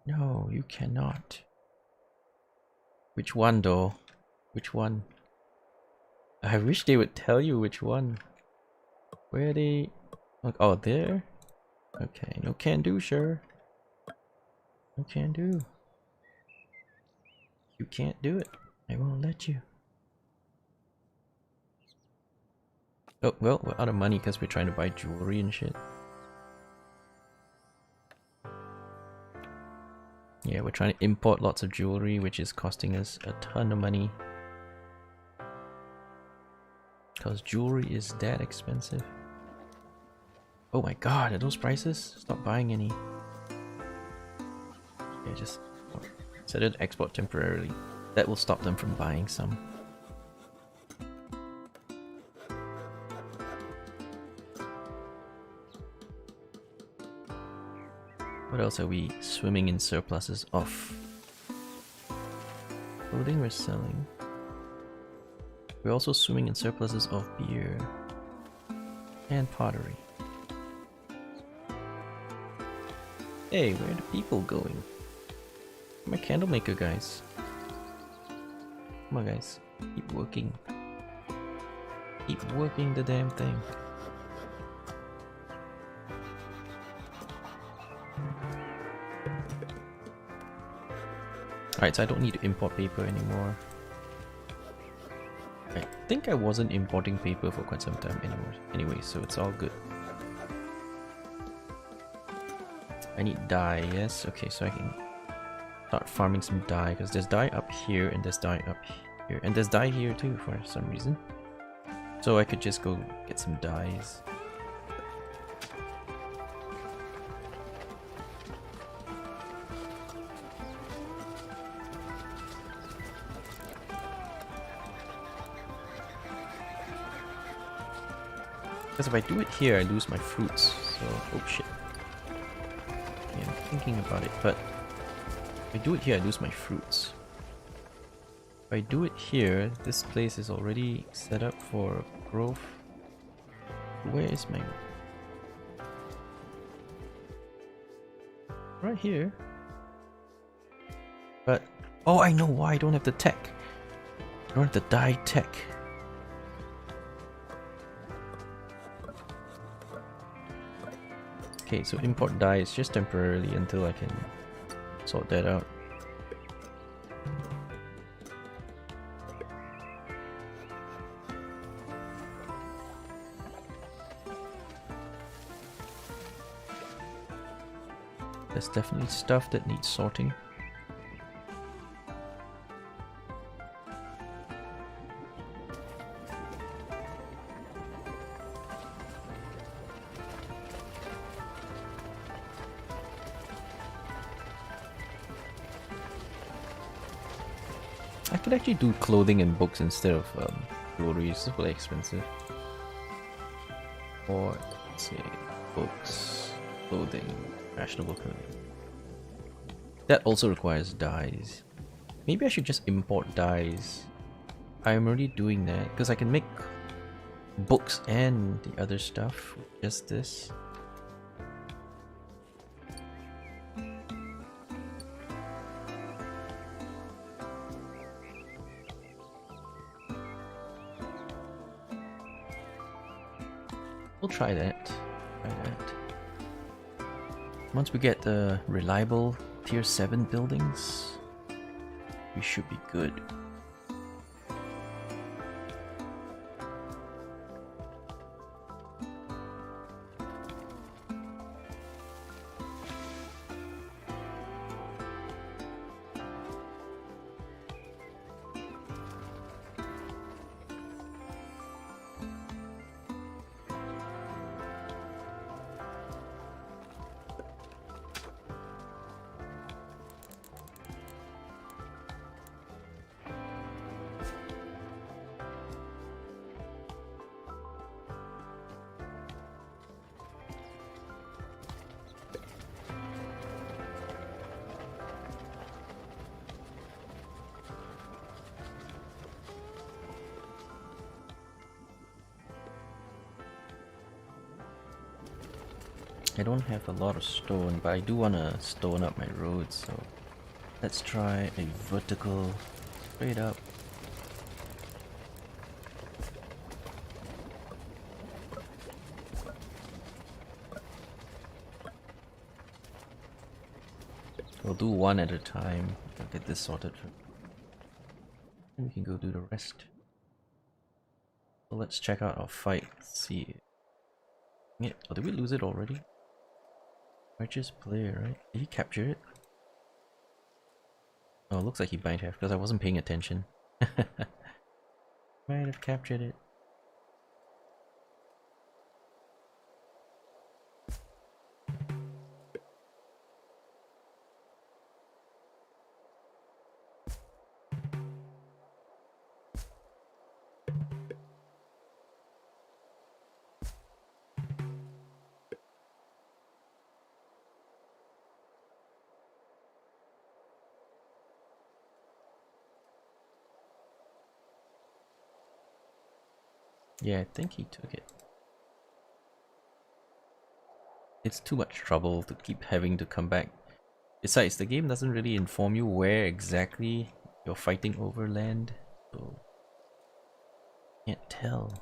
No, you cannot. Which one though? Which one? I wish they would tell you which one. Where are they? Oh, there? Okay, no can do, sure. No can do. You can't do it. I won't let you. Oh, well, we're out of money because we're trying to buy jewelry and shit. Yeah, we're trying to import lots of jewelry, which is costing us a ton of money. Because jewelry is that expensive. Oh my god, are those prices? Stop buying any. Yeah, just set it export temporarily. That will stop them from buying some. What else are we swimming in surpluses of? Clothing we're selling. We're also swimming in surpluses of beer and pottery. Hey, where are the people going? My candle maker guys. Come on guys, keep working. Keep working the damn thing. Alright, so I don't need to import paper anymore. I think I wasn't importing paper for quite some time anyway, so it's all good. I need dye, yes? Okay, so I can start farming some dye, because there's dye up here and there's dye up here. And there's dye here too for some reason. So I could just go get some dyes. Because if I do it here, I lose my fruits. So, oh shit. Yeah, I'm thinking about it, but if I do it here, I lose my fruits. If I do it here, this place is already set up for growth. Where is my... Right here. But, oh, I know why I don't have the tech. I don't have the dye tech. Okay, so import dye is just temporarily until I can sort that out. There's definitely stuff that needs sorting. I could actually do clothing and books instead of jewelry. It's really expensive. Or, let's see, books, clothing, fashionable clothing. That also requires dyes. Maybe I should just import dyes. I'm already doing that because I can make books and the other stuff with just this. We'll try that. Once we get the reliable tier 7 buildings, we should be good. I don't have a lot of stone, but I do want to stone up my roads, so let's try a vertical straight up. We'll do one at a time. I'll get this sorted. And we can go do the rest. So let's check out our fight. See. Yeah. Oh, did we lose it already? Righteous player, right? Did he capture it? Oh, it looks like he might have, because I wasn't paying attention. Might have captured it. Yeah, I think he took it. It's too much trouble to keep having to come back. Besides, the game doesn't really inform you where exactly you're fighting over land, so can't tell.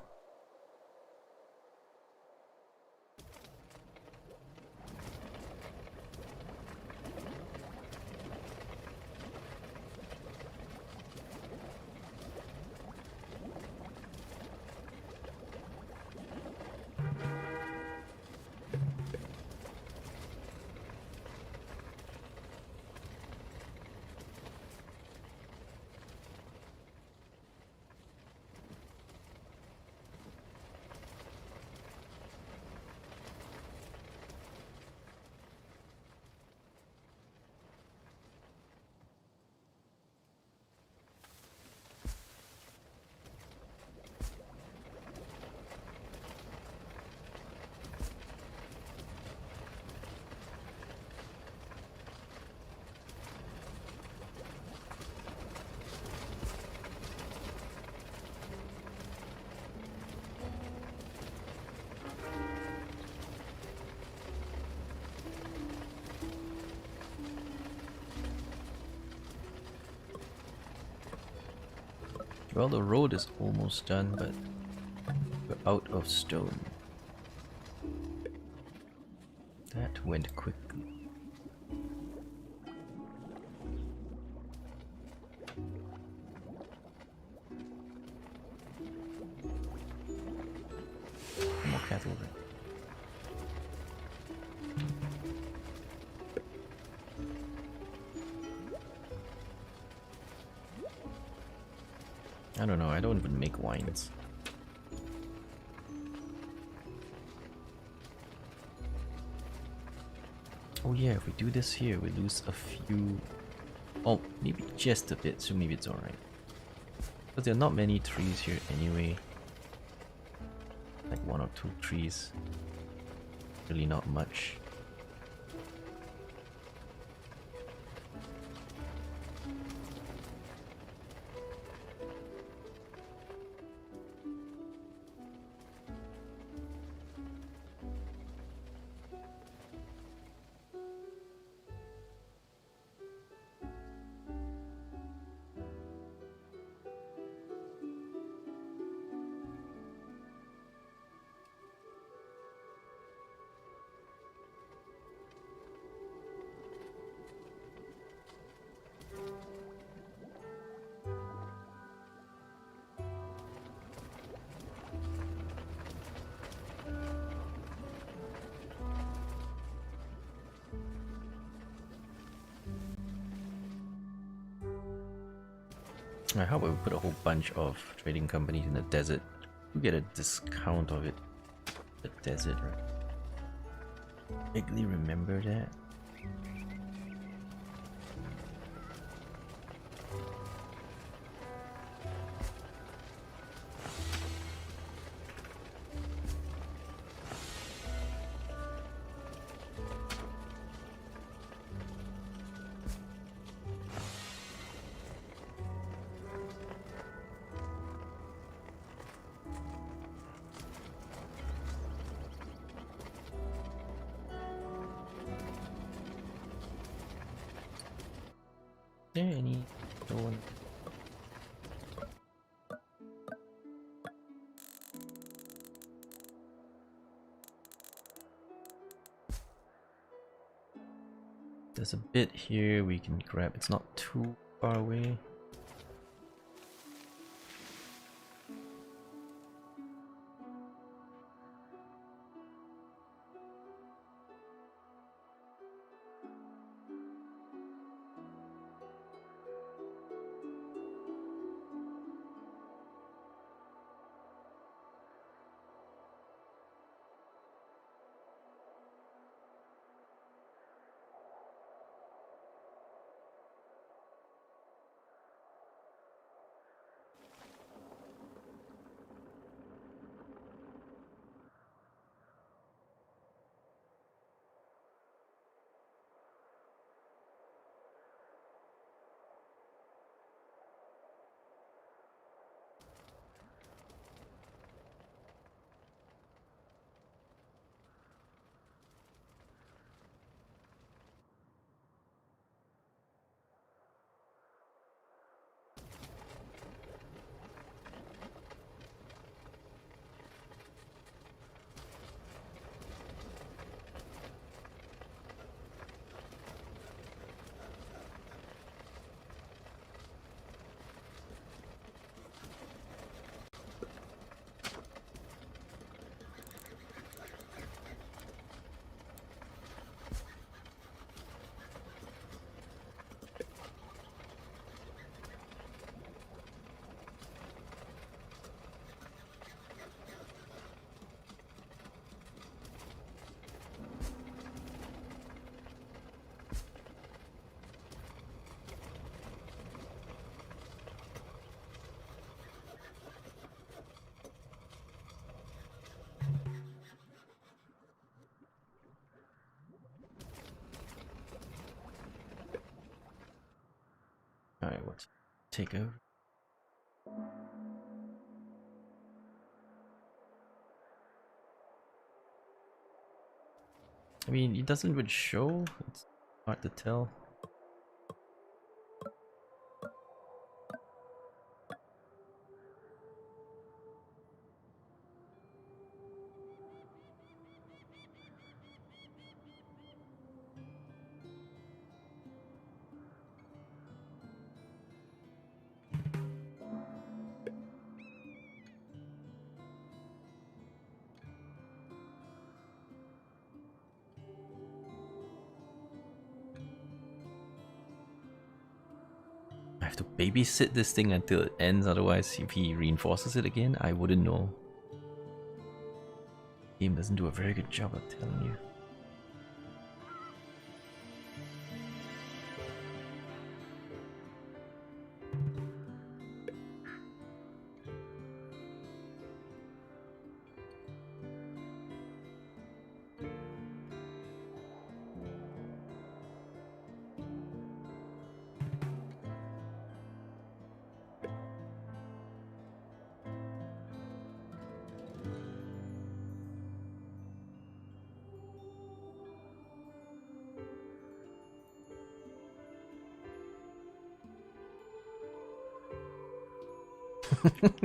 Well, the road is almost done, but we're out of stone. That went quickly. More cattle there. I don't know, I don't even make wines. Oh yeah, if we do this here, we lose a few... Oh, maybe just a bit, so maybe it's alright. But there are not many trees here anyway. Like 1 or 2 trees. Really not much. How about we put a whole bunch of trading companies in the desert? We get a discount of it. The desert, right? Vaguely remember that. Is there any stone? There's a bit here we can grab. It's not too far away. Alright, what's take over? I mean, it doesn't really show. It's hard to tell. I have to babysit this thing until it ends, otherwise if he reinforces it again, I wouldn't know. Game doesn't do a very good job of telling you.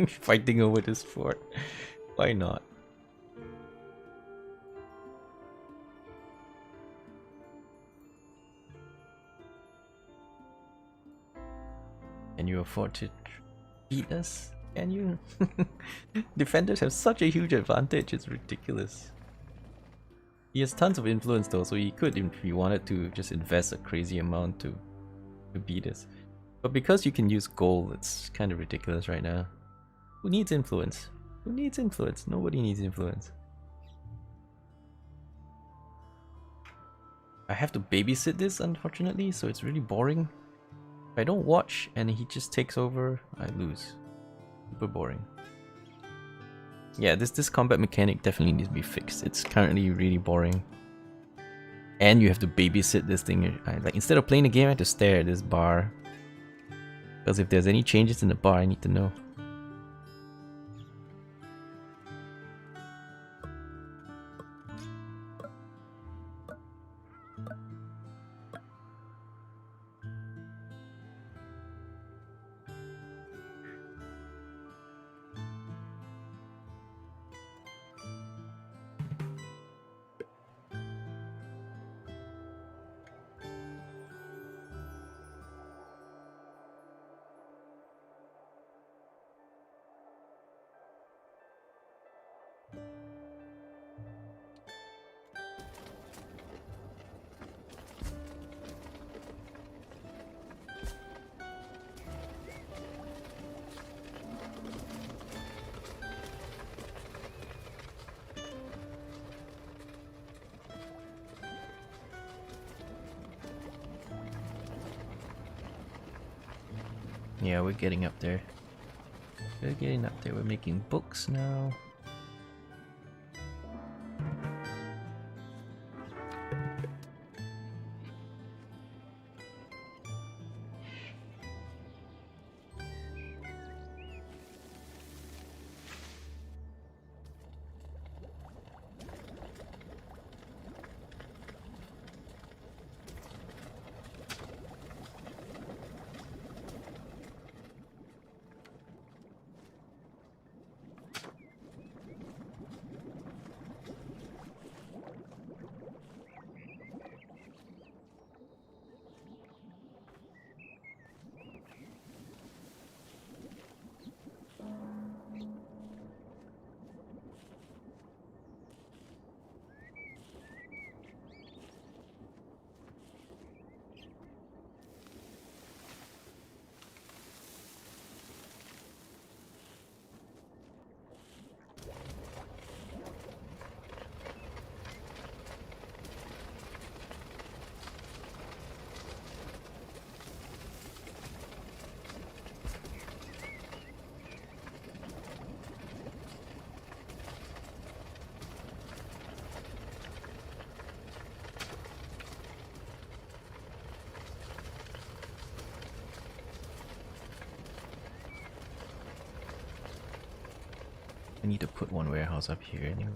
Fighting over this fort. Why not? Can you afford to beat us? Can you? Defenders have such a huge advantage, it's ridiculous. He has tons of influence though, so he could, if he wanted to, just invest a crazy amount to beat us. But because you can use gold, it's kind of ridiculous right now. Who needs influence? Who needs influence? Nobody needs influence. I have to babysit this, unfortunately, so it's really boring. If I don't watch and he just takes over, I lose. Super boring. Yeah, this combat mechanic definitely needs to be fixed. It's currently really boring. And you have to babysit this thing. Like, instead of playing the game, I have to stare at this bar. Because if there's any changes in the bar, I need to know. Yeah, we're getting up there. We're getting up there. We're making books now. I need to put one warehouse up here anyway.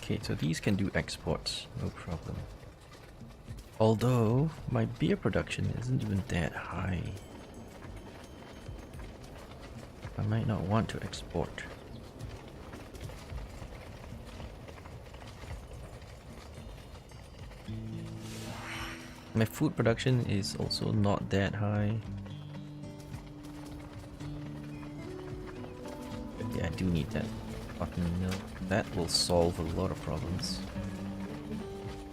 Okay, so these can do exports, no problem. Although, my beer production isn't even that high. I might not want to export. My food production is also not that high. Yeah, I do need that fucking milk. That will solve a lot of problems.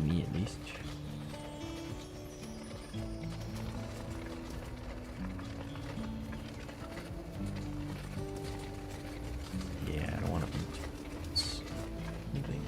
Me at least. Yeah, I don't want to be anything.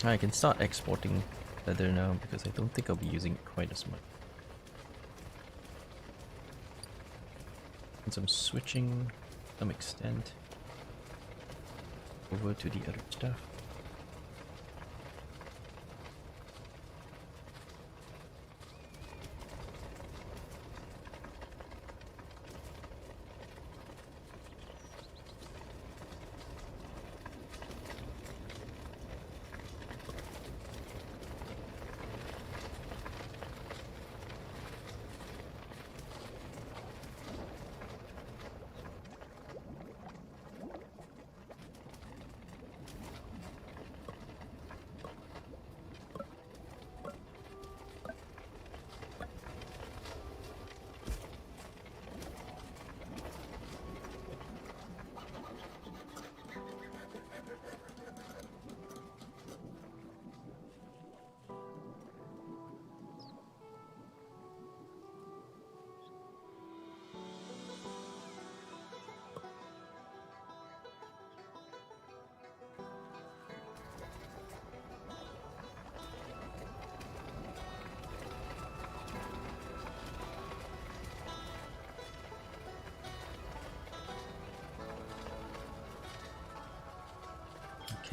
I can start exporting leather now because I don't think I'll be using it quite as much. And some switching to some extent over to the other stuff.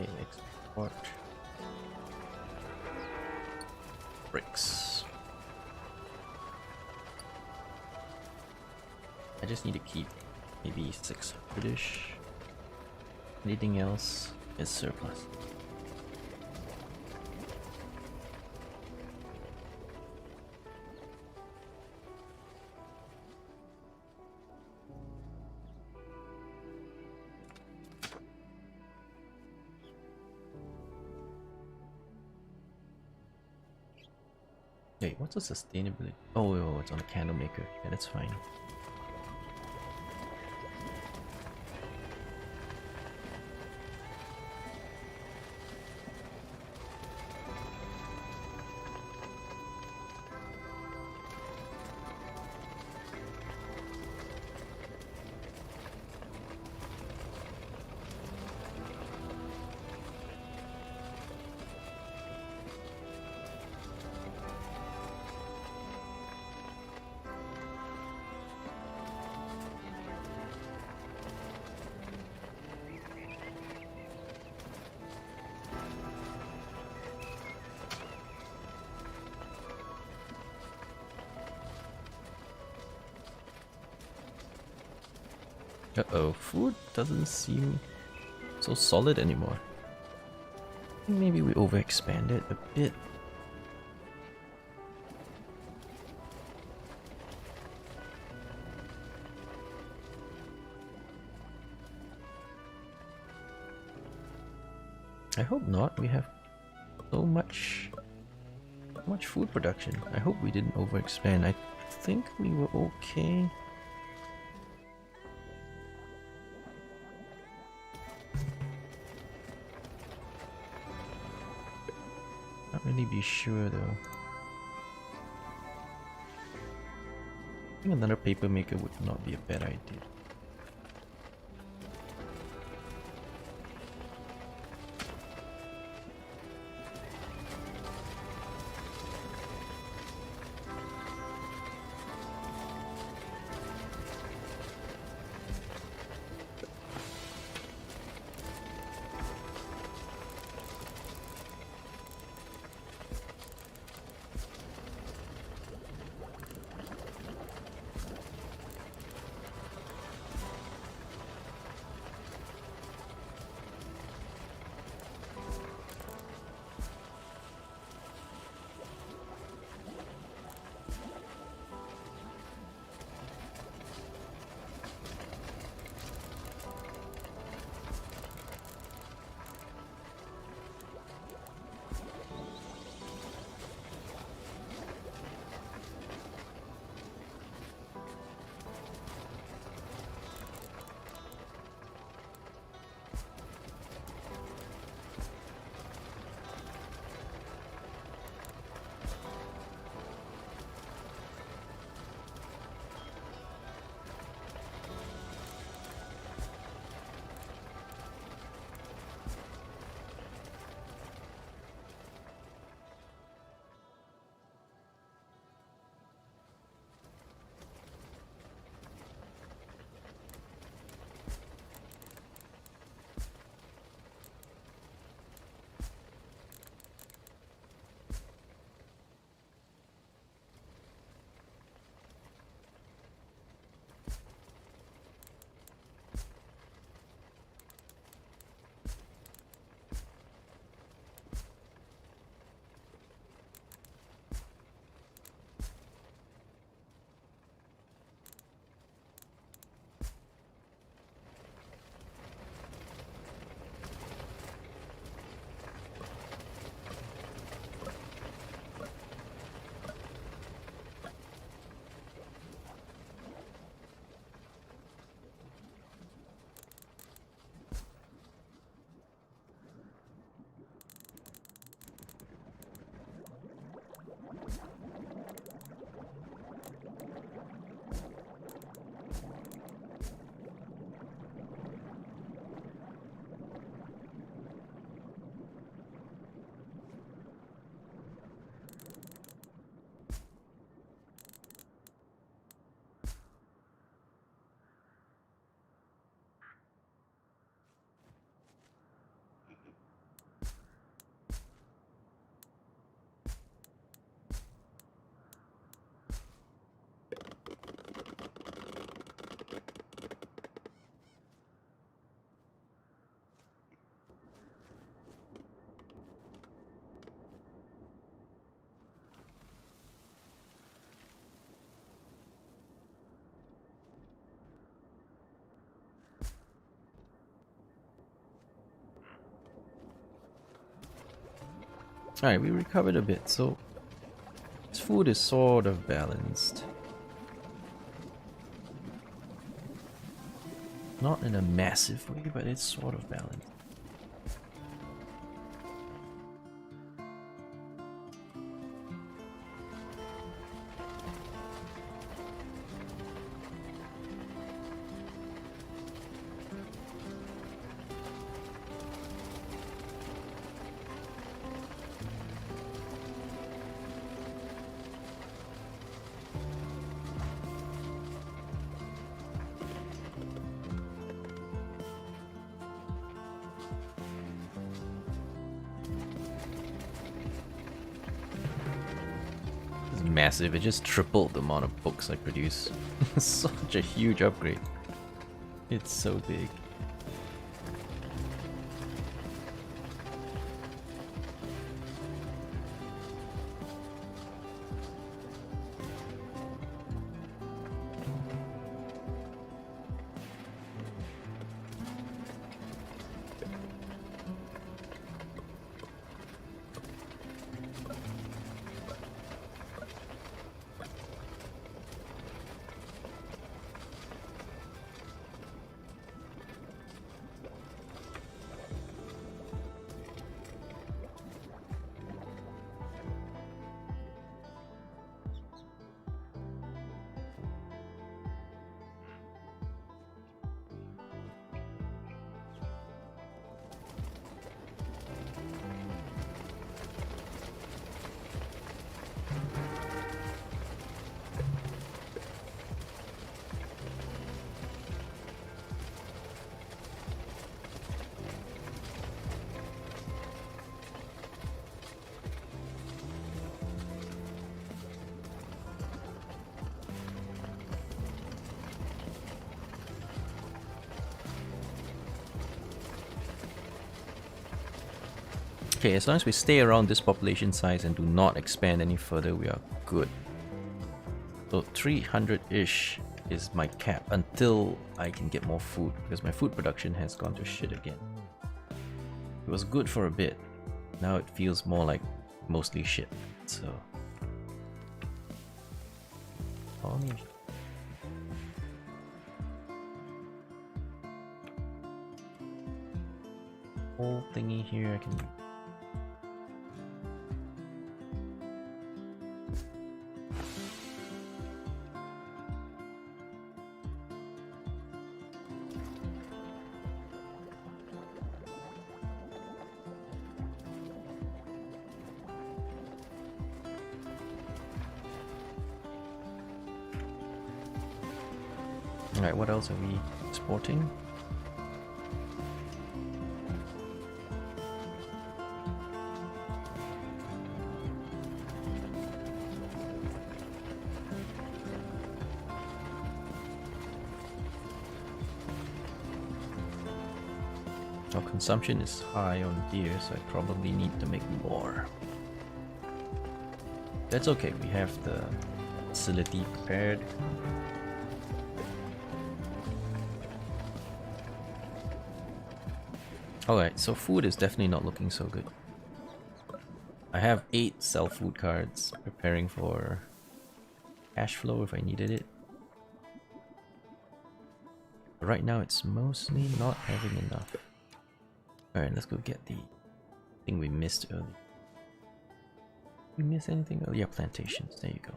Okay, export bricks. I just need to keep maybe 600-ish. Anything else is surplus. Wait, what's the sustainability? Oh, it's on a candle maker. Yeah, that's fine. Uh-oh, food doesn't seem so solid anymore. Maybe we overexpand it a bit. I hope not. We have so much food production. I hope we didn't overexpand. I think we were okay. Not really be sure though. I think another paper maker would not be a bad idea. Alright, we recovered a bit, so this food is sort of balanced. Not in a massive way, but it's sort of balanced. Massive, it just tripled the amount of books I produce. Such a huge upgrade. It's so big. Okay, as long as we stay around this population size and do not expand any further, we are good. So 300-ish is my cap until I can get more food, because my food production has gone to shit again. It was good for a bit. Now it feels more like mostly shit, so... Oh, whole thingy here I can... Alright, what else are we exporting? Our consumption is high on gear, so I probably need to make more. That's okay, we have the facility prepared. Alright, so food is definitely not looking so good. I have 8 sell food cards preparing for cash flow if I needed it. But right now it's mostly not having enough. Alright, let's go get the thing we missed earlier. We miss anything? Oh yeah, plantations, there you go.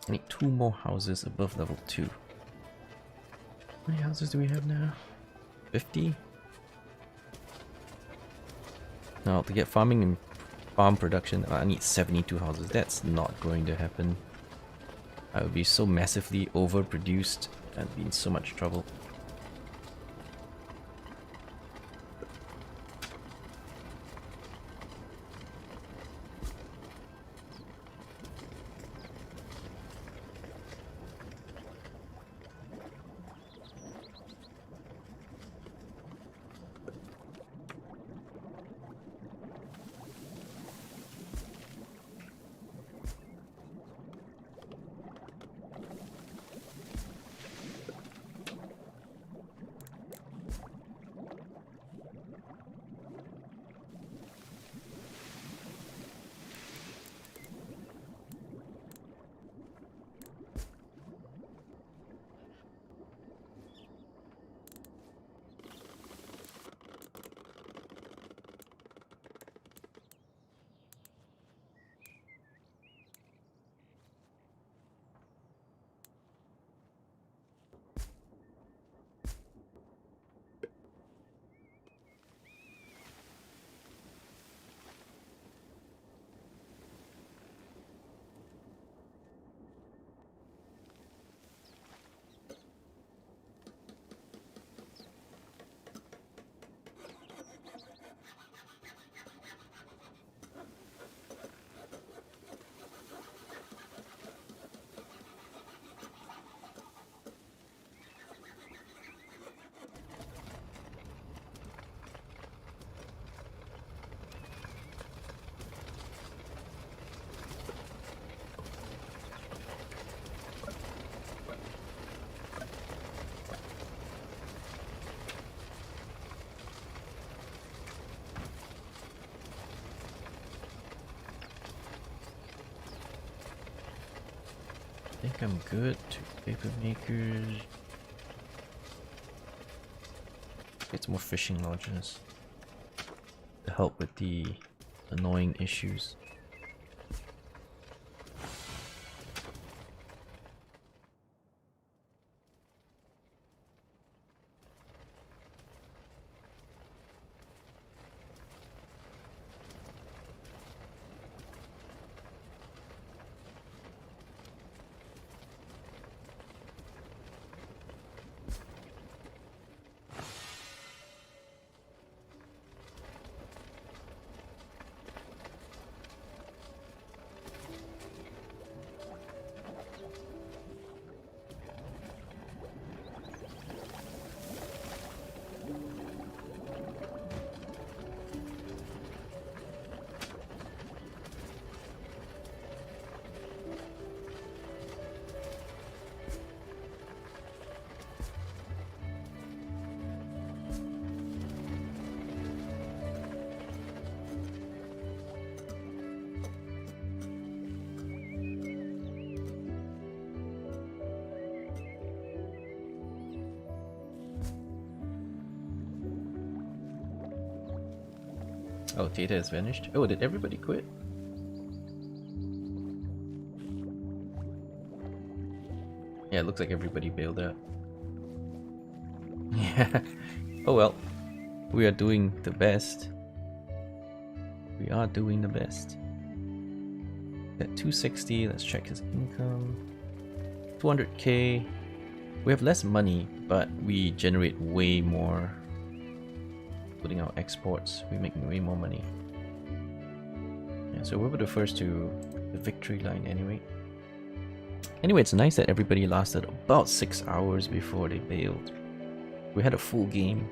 I need 2 more houses above level 2. How many houses do we have now? 50? Now to get farming and farm production, I need 72 houses. That's not going to happen. I would be so massively overproduced and be in so much trouble. think I'm good. 2 paper makers. Get some more fishing lodges to help with the annoying issues. Oh, Tata has vanished. Oh, did everybody quit? Yeah, it looks like everybody bailed out. Yeah. Oh well. We are doing the best. We are doing the best. At 260, let's check his income. 200k. We have less money, but we generate way more. Putting out exports, we make way more money. Yeah, so we were the first to the victory line anyway. Anyway, it's nice that everybody lasted about 6 hours before they bailed. We had a full game.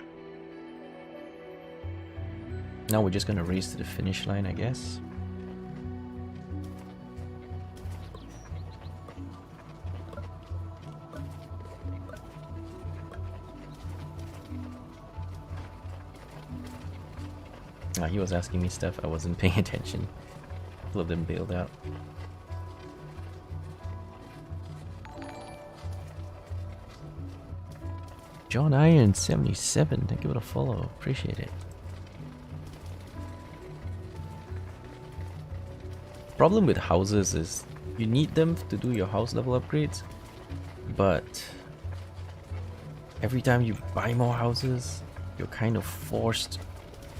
Now we're just gonna race to the finish line, I guess. He was asking me stuff, I wasn't paying attention. A couple of them bailed out. John Iron 77, thank you for the follow, appreciate it. Problem with houses is you need them to do your house level upgrades, but every time you buy more houses, you're kind of forced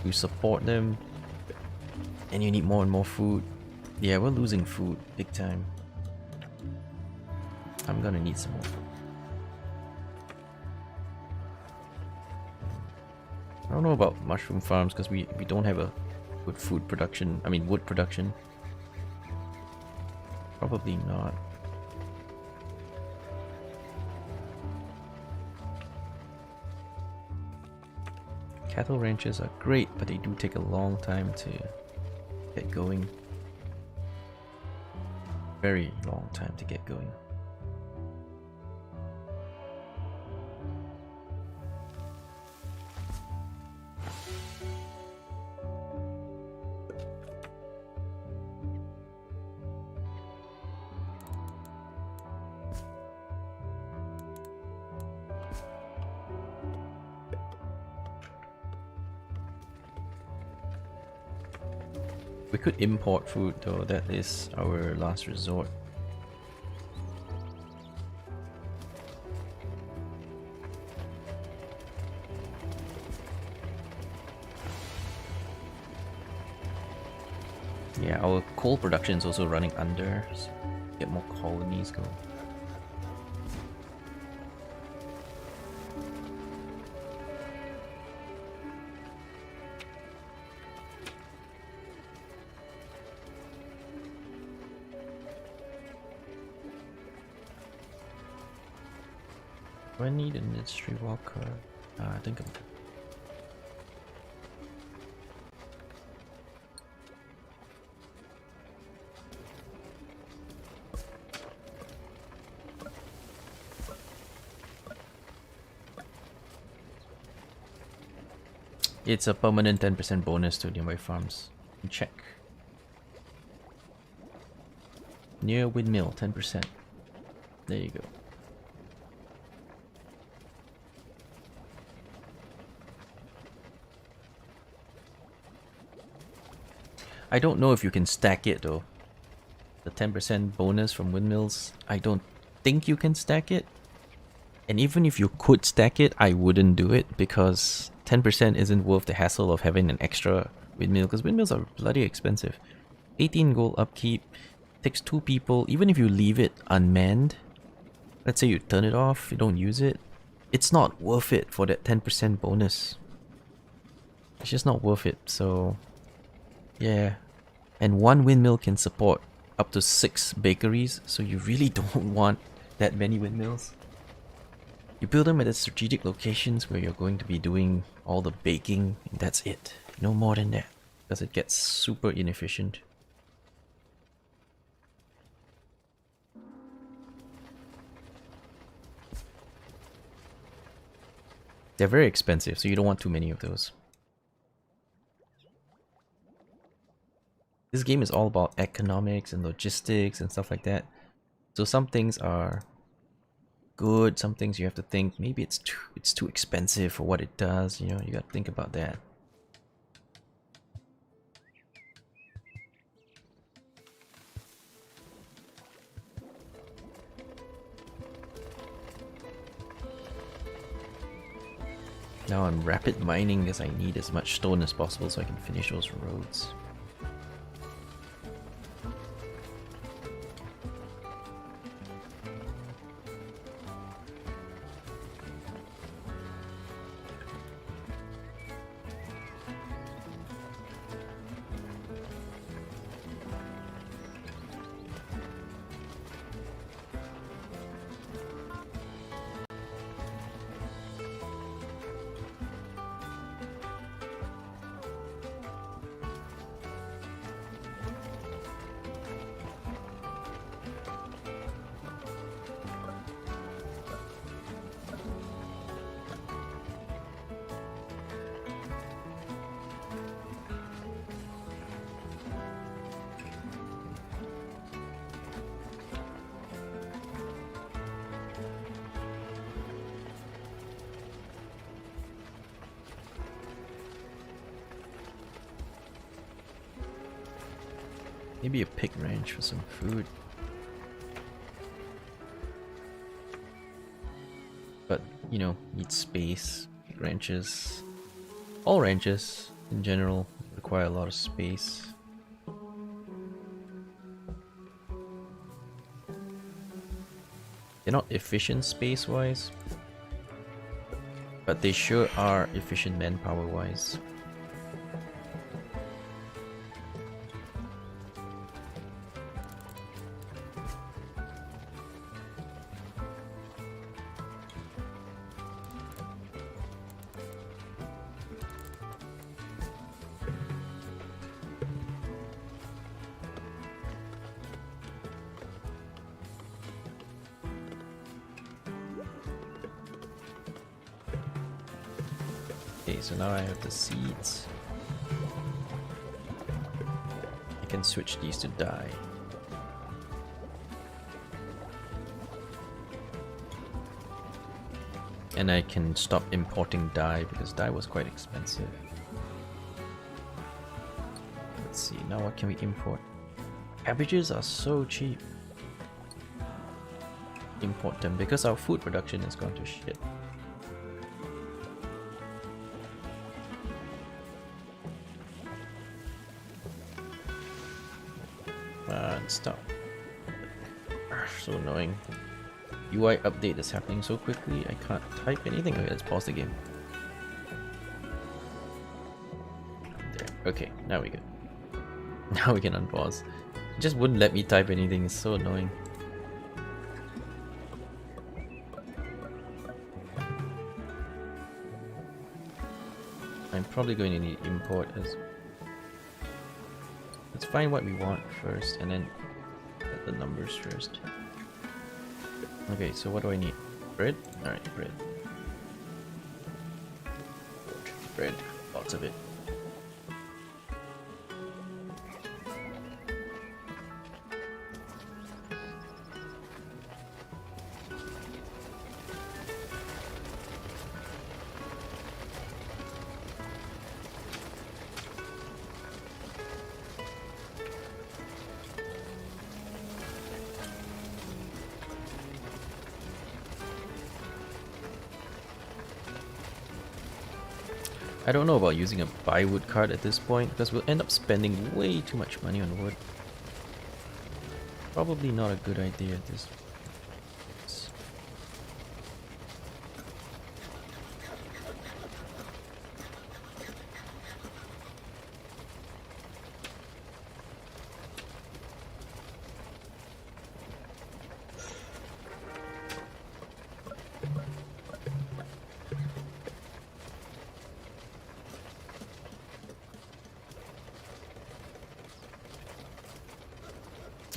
to support them, and you need more and more food. Yeah, we're losing food big time. I'm gonna need some more food. I don't know about mushroom farms because we don't have a good food production, I mean wood production. Probably not. Cattle ranches are great, but they do take a long time to get going. Very long time to get going. We could import food though, that is our last resort. Yeah, our coal production is also running under, so get more colonies going. Do I need an industry walker? I think I'm good. It's a permanent 10% bonus to nearby farms. Check. Near windmill, 10%. There you go. I don't know if you can stack it though. The 10% bonus from windmills, I don't think you can stack it. And even if you could stack it, I wouldn't do it because 10% isn't worth the hassle of having an extra windmill because windmills are bloody expensive. 18 gold upkeep, takes 2 people, even if you leave it unmanned, let's say you turn it off, you don't use it, it's not worth it for that 10% bonus. It's just not worth it, so yeah. And 1 windmill can support up to 6 bakeries, so you really don't want that many windmills. You build them at the strategic locations where you're going to be doing all the baking, and that's it. No more than that, because it gets super inefficient. They're very expensive, so you don't want too many of those. This game is all about economics and logistics and stuff like that. So some things are good, some things you have to think maybe it's too expensive for what it does, you know, you gotta think about that. Now I'm rapid mining because I need as much stone as possible so I can finish those roads. Maybe a pig ranch for some food. But, you know, need space. Pig ranches. All ranches, in general, require a lot of space. They're not efficient space-wise, but they sure are efficient manpower-wise. Okay, so now I have the seeds. I can switch these to dye. And I can stop importing dye because dye was quite expensive. Let's see, now what can we import? Cabbages are so cheap. Import them because our food production has gone to shit. Stop. So annoying. UI update is happening so quickly, I can't type anything. Okay, let's pause the game. There. Okay, now we go. Now we can unpause. It just wouldn't let me type anything, it's so annoying. I'm probably going to need import as... Let's find what we want first and then get the numbers first. Okay, so what do I need? Bread? Alright, bread. Bread, lots of it. I don't know about using a buy wood card at this point because we'll end up spending way too much money on wood. Probably not a good idea at this.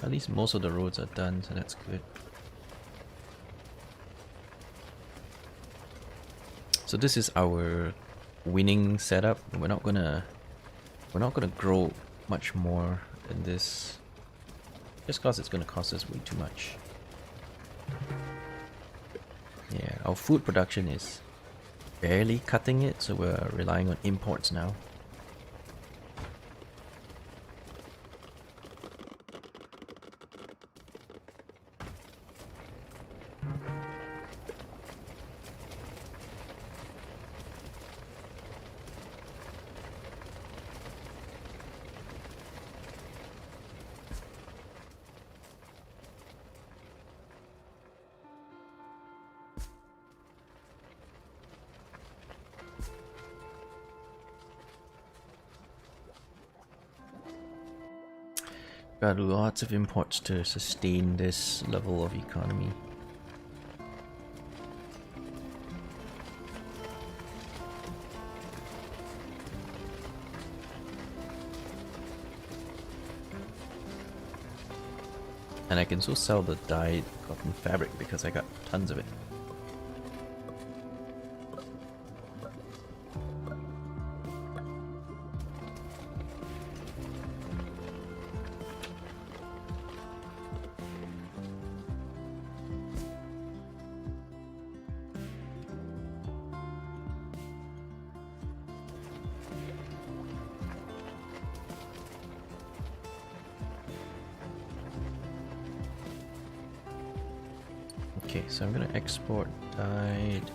At least most of the roads are done, so that's good. So this is our winning setup. We're not gonna grow much more than this, just cause it's gonna cost us way too much. Yeah, our food production is barely cutting it, so we're relying on imports now. Got lots of imports to sustain this level of economy. And I can also sell the dyed cotton fabric because I got tons of it. Okay, so I'm gonna export dyed.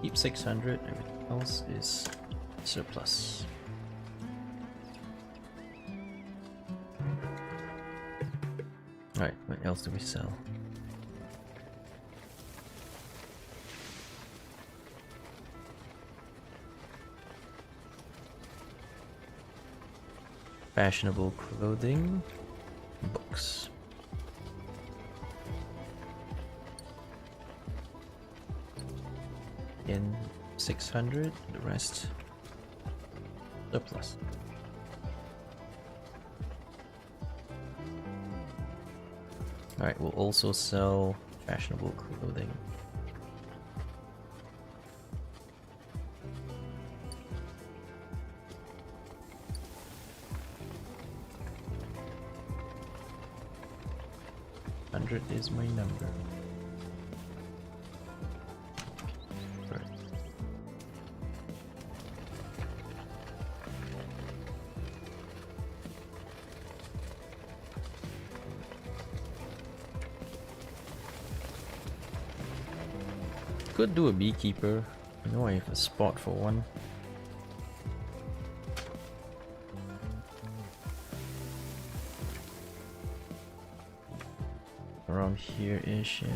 Keep 600, everything else is surplus. Alright, what else do we sell? Fashionable clothing, books. In 600, the rest surplus. Alright, we'll also sell fashionable clothing. Is my number. Right. Could do a beekeeper. I know I have a spot for one. Around here-ish, yeah.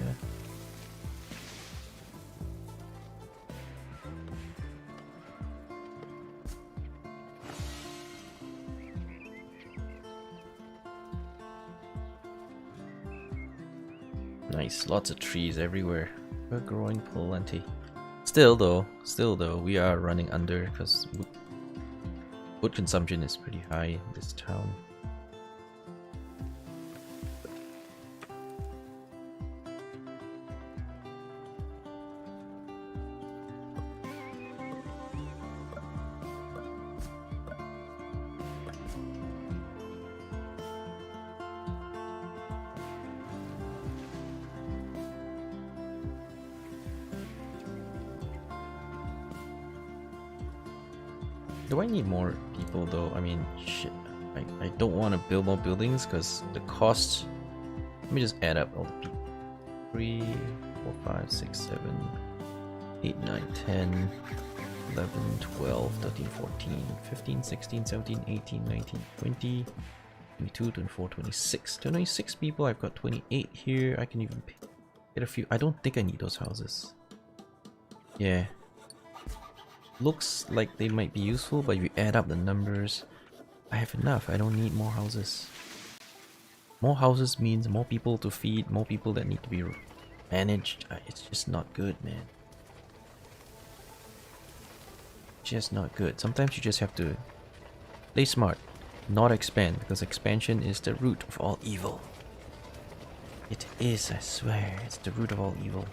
Nice, lots of trees everywhere. We're growing plenty. Still though, we are running under because wood consumption is pretty high in this town. Do I need more people though? I mean, shit. I don't want to build more buildings because the cost. Let me just add up all the people. 3, 4, 5, 6, 7. 8, 9, 10, 11, 12, 13, 14, 15, 16, 17, 18, 19, 20, 22, 24, 26. 26 people, I've got 28 here. I can even get a few. I don't think I need those houses. Yeah. Looks like they might be useful, but if you add up the numbers, I have enough. I don't need more houses. More houses means more people to feed, more people that need to be managed. It's just not good, man. Just not good. Sometimes you just have to play smart, not expand, because expansion is the root of all evil. It is, I swear. It's the root of all evil.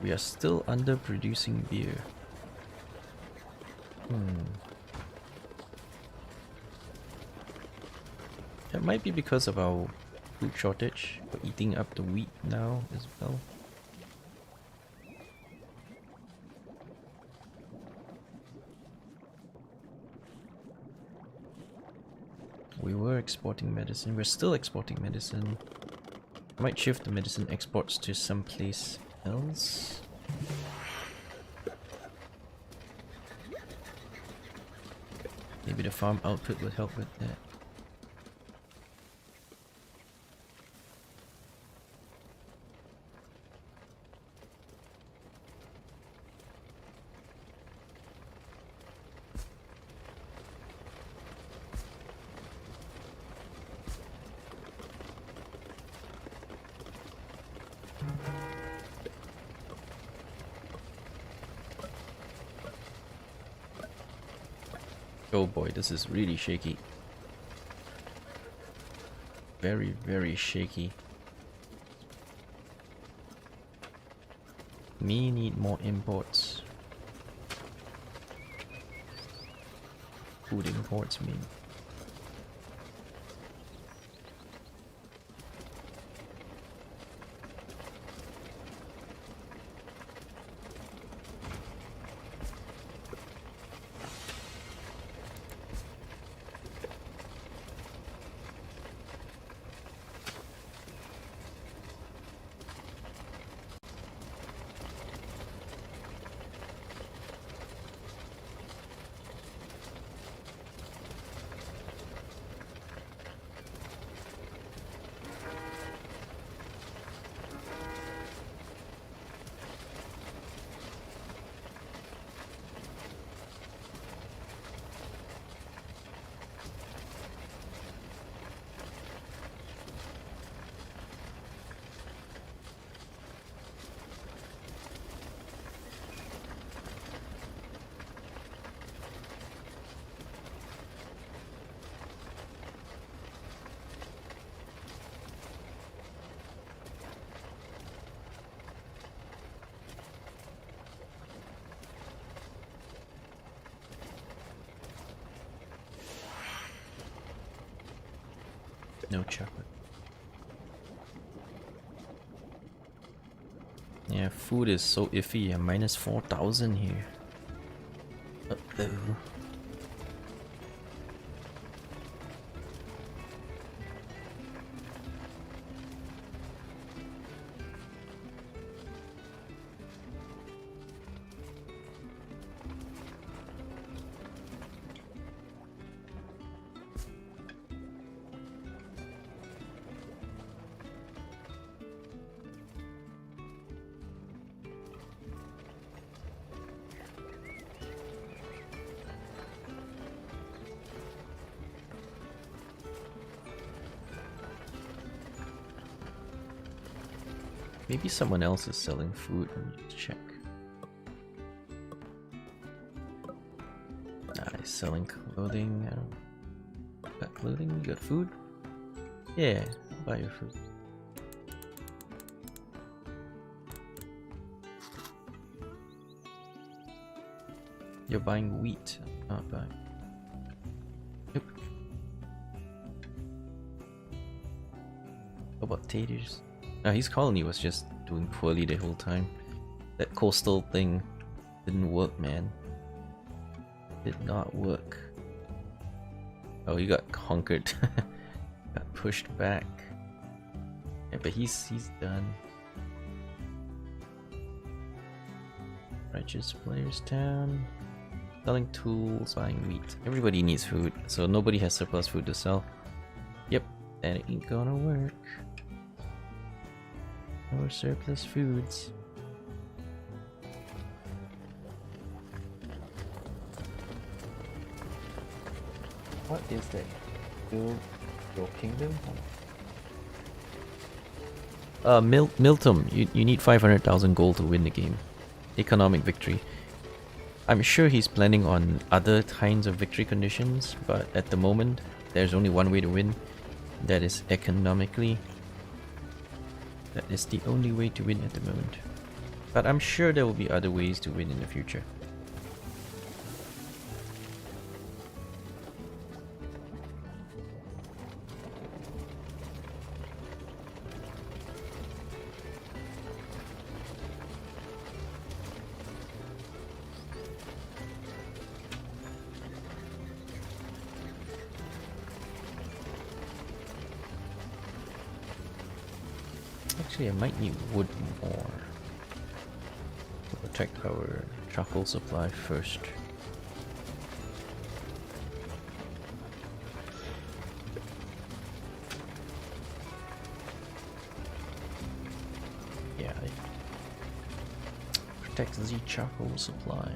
We are still underproducing beer. That might be because of our food shortage. We're eating up the wheat now as well. We were exporting medicine. We're still exporting medicine. Might shift the medicine exports to someplace else. Maybe the farm output would help with that. Oh boy, this is really shaky. Very, very shaky. Me need more imports. Food imports mean. No chocolate. Yeah, food is so iffy. I'm minus 4,000 here. Uh-oh. Maybe someone else is selling food. Let me check. He's selling clothing. I don't... Got clothing? You got food? Yeah, I'll buy your food. You're buying wheat. I'm not buying. Yep. How about taters? His colony was just doing poorly the whole time. That coastal thing didn't work, man. Did not work. Oh, he got conquered. Got pushed back. Yeah, but he's done. Righteous Players Town. Selling tools, buying wheat. Everybody needs food, so nobody has surplus food to sell. Yep, that ain't gonna work. No surplus foods. What is that? Build your kingdom? Miltum, you need 500,000 gold to win the game. Economic victory. I'm sure he's planning on other kinds of victory conditions, but at the moment, there's only one way to win. That is economically. That is the only way to win at the moment. But I'm sure there will be other ways to win in the future. Actually, I might need wood more to protect our charcoal supply first. Yeah, protect the charcoal supply.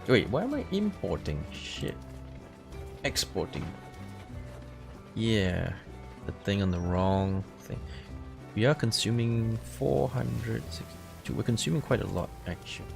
Wait, why am I importing? Shit. Exporting. Yeah, the thing on the wrong thing. We are consuming 462. We're consuming quite a lot, actually.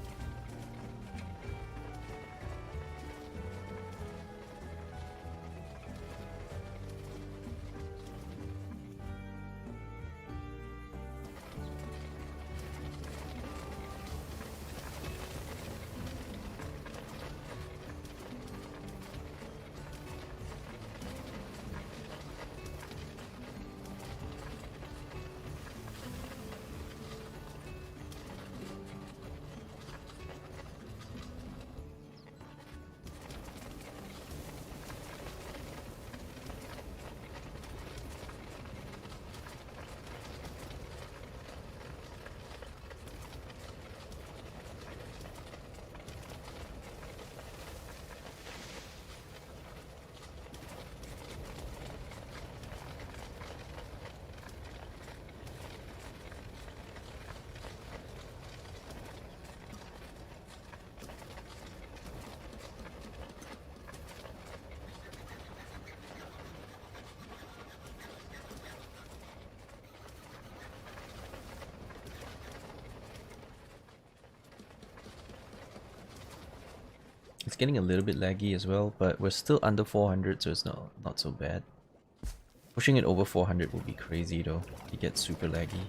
It's getting a little bit laggy as well, but we're still under 400, so it's not so bad. Pushing it over 400 would be crazy though. It gets super laggy.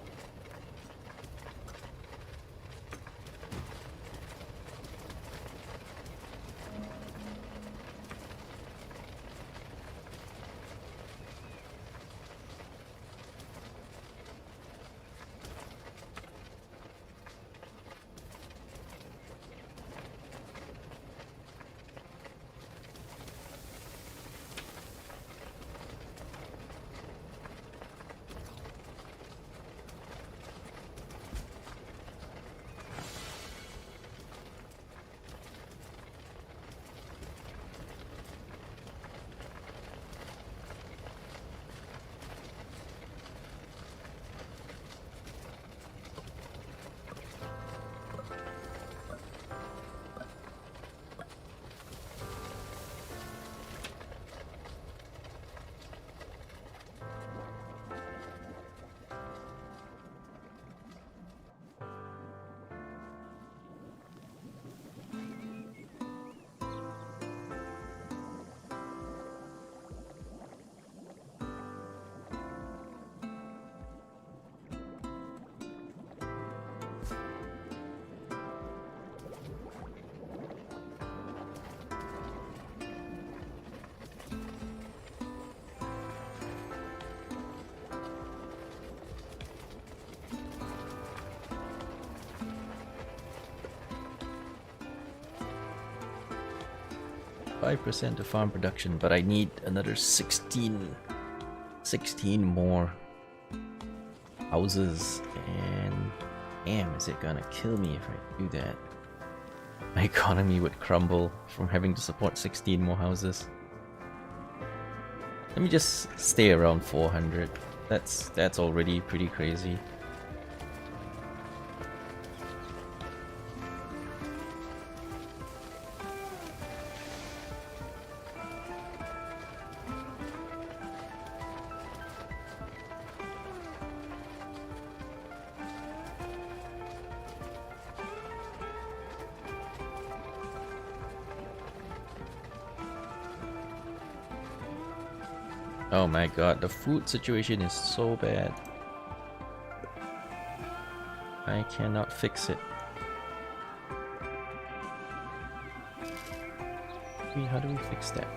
5% to farm production, but I need another 16 more houses, and damn, is it gonna kill me if I do that? My economy would crumble from having to support 16 more houses. Let me just stay around 400. That's already pretty crazy. Oh my god, the food situation is so bad. I cannot fix it. How do we fix that?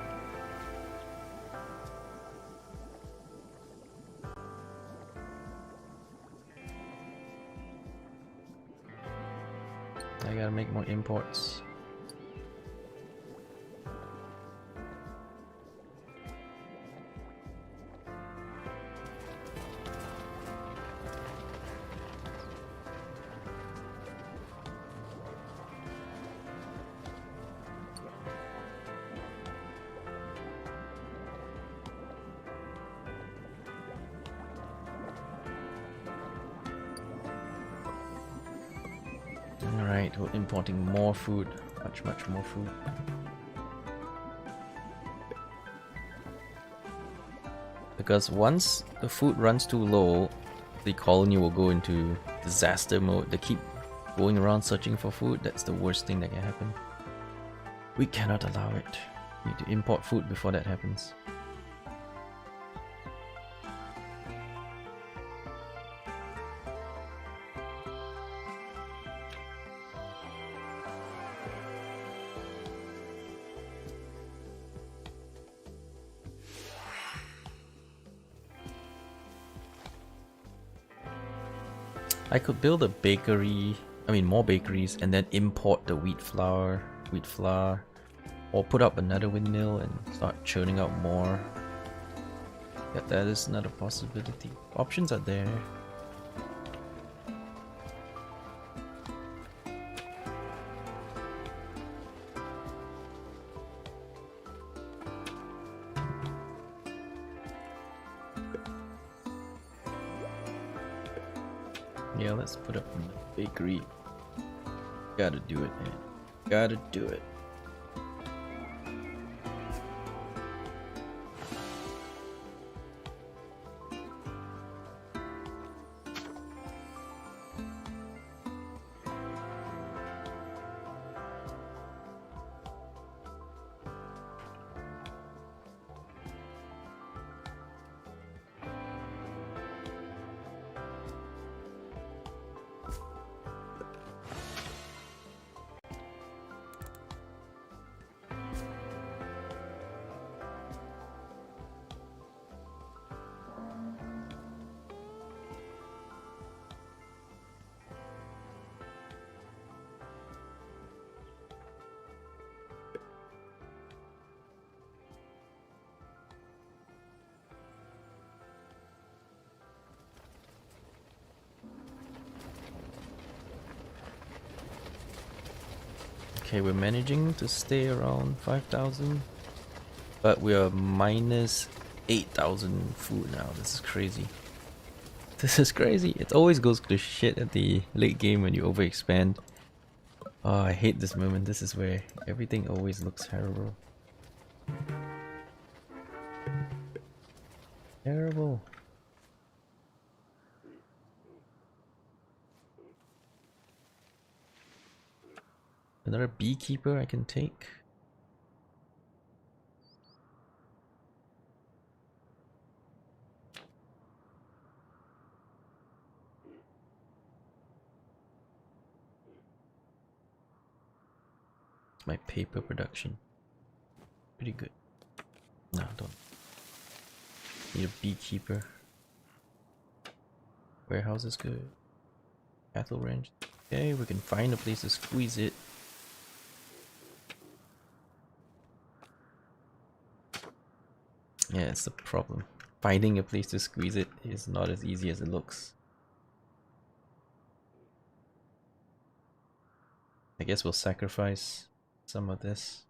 I gotta make more imports. Alright, we're importing more food. Much more food. Because once the food runs too low, the colony will go into disaster mode. They keep going around searching for food. That's the worst thing that can happen. We cannot allow it. We need to import food before that happens. I could build a bakery, more bakeries, and then import the wheat flour, or put up another windmill and start churning out more. Yeah, that is another possibility. Options are there. Yeah, let's put up a bakery. Gotta do it, man. Gotta do it. Okay, we're managing to stay around 5,000, but we are minus 8,000 food now. This is crazy. This is crazy. It always goes to shit at the late game when you overexpand. Oh, I hate this moment. This is where everything always looks terrible. Terrible. Another beekeeper I can take. It's my paper production. Pretty good. No, don't. Need a beekeeper. Warehouse is good. Cattle ranch. Okay, we can find a place to squeeze it. Yeah, it's the problem. Finding a place to squeeze it is not as easy as it looks. I guess we'll sacrifice some of this.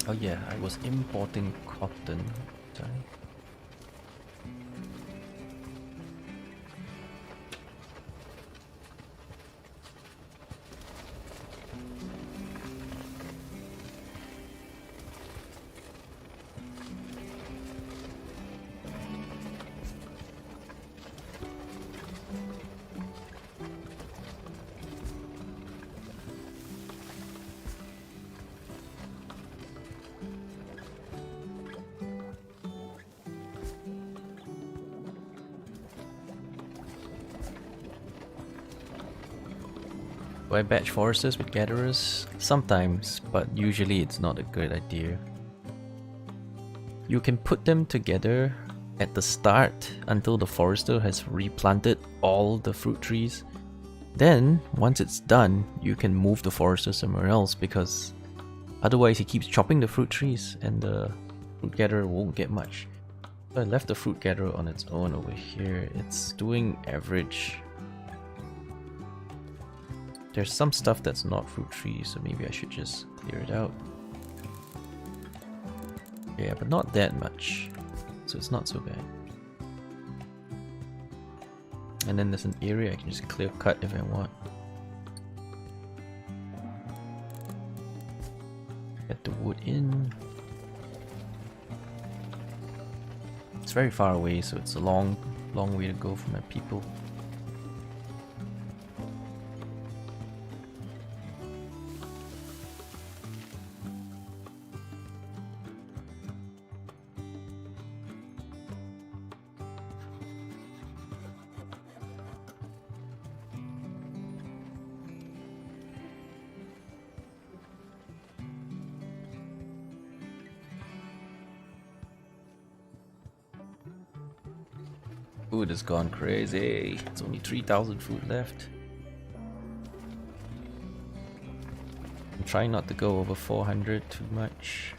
Oh yeah, I was importing cotton. Sorry. Do I batch foresters with gatherers? Sometimes, but usually it's not a good idea. You can put them together at the start until the forester has replanted all the fruit trees. Then, once it's done, you can move the forester somewhere else because otherwise he keeps chopping the fruit trees and the fruit gatherer won't get much. So I left the fruit gatherer on its own over here. It's doing average. There's some stuff that's not fruit trees, so maybe I should just clear it out. Yeah, but not that much, so it's not so bad. And then there's an area I can just clear cut if I want. Get the wood in. It's very far away, so it's a long way to go for my people. Food has gone crazy. It's only 3,000 food left. I'm trying not to go over 400 too much.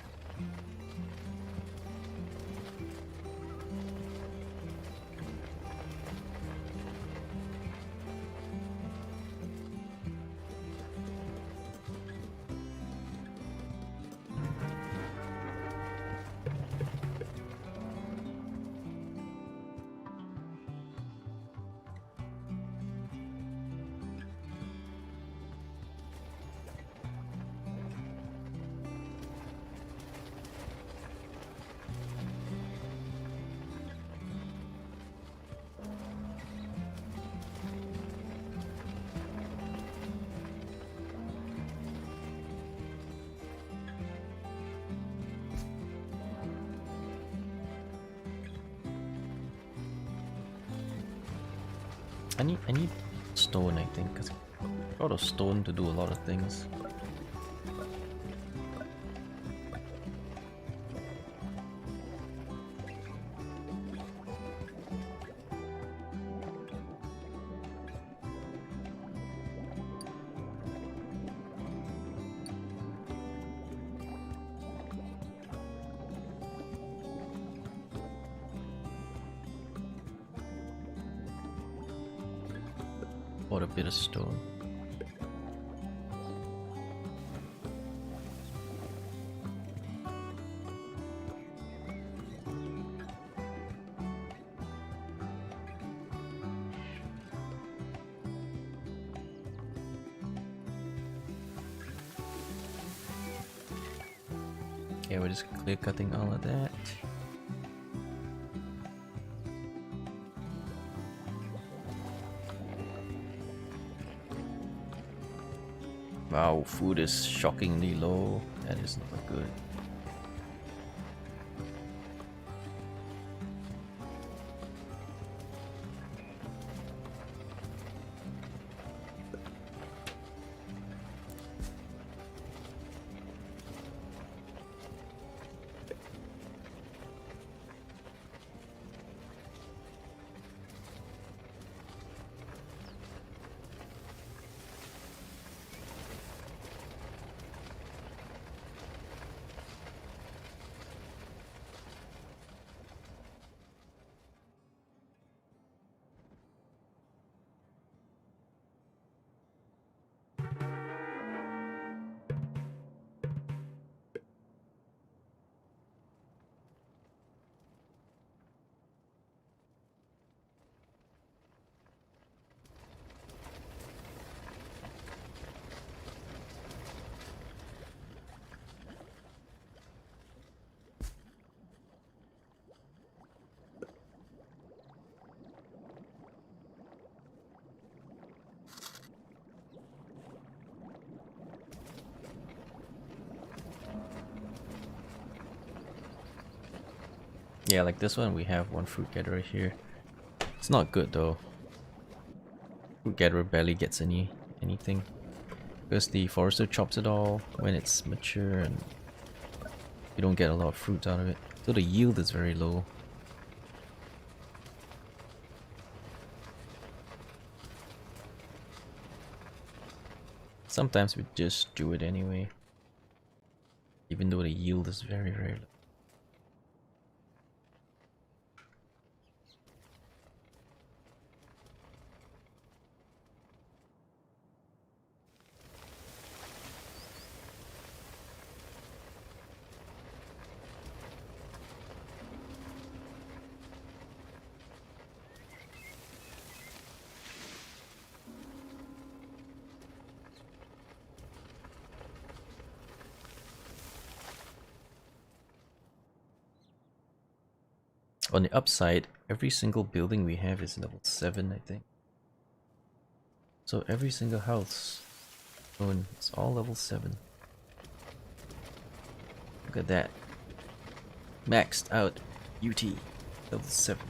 I need stone, I think, because a lot of stone to do a lot of things. Bought a bit of stone. Okay, we're just clear cutting all of that. Wow, food is shockingly low. That is not good. Yeah, like this one, we have one fruit gatherer here. It's not good though. Fruit gatherer barely gets anything because the forester chops it all when it's mature, and you don't get a lot of fruit out of it. So the yield is very low. Sometimes we just do it anyway, even though the yield is very, very low. On the upside, every single building we have is level 7, I think. So every single house, it's all level 7. Look at that. Maxed out UT, level 7.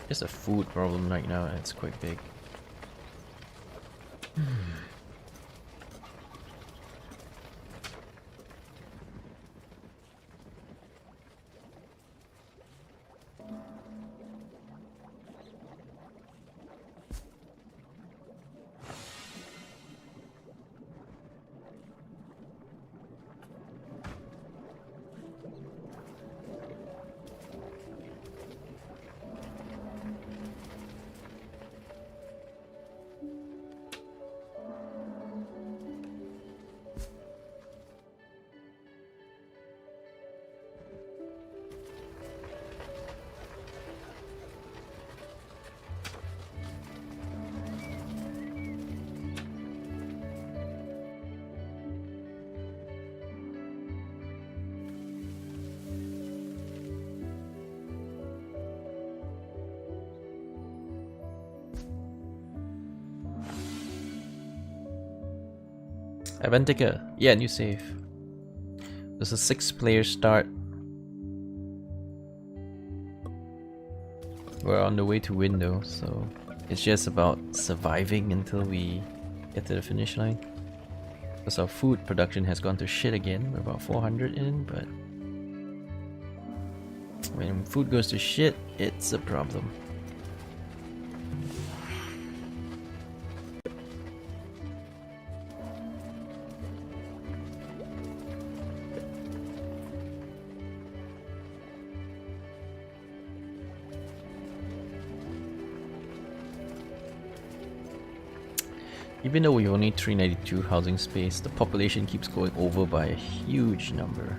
Just a food problem right now, and it's quite big. Avantika, yeah, new save. There's a 6-player start. We're on the way to win though, so it's just about surviving until we get to the finish line. Because our food production has gone to shit again. We're about 400 in, but when food goes to shit, it's a problem. Even though we only 392 housing space, the population keeps going over by a huge number.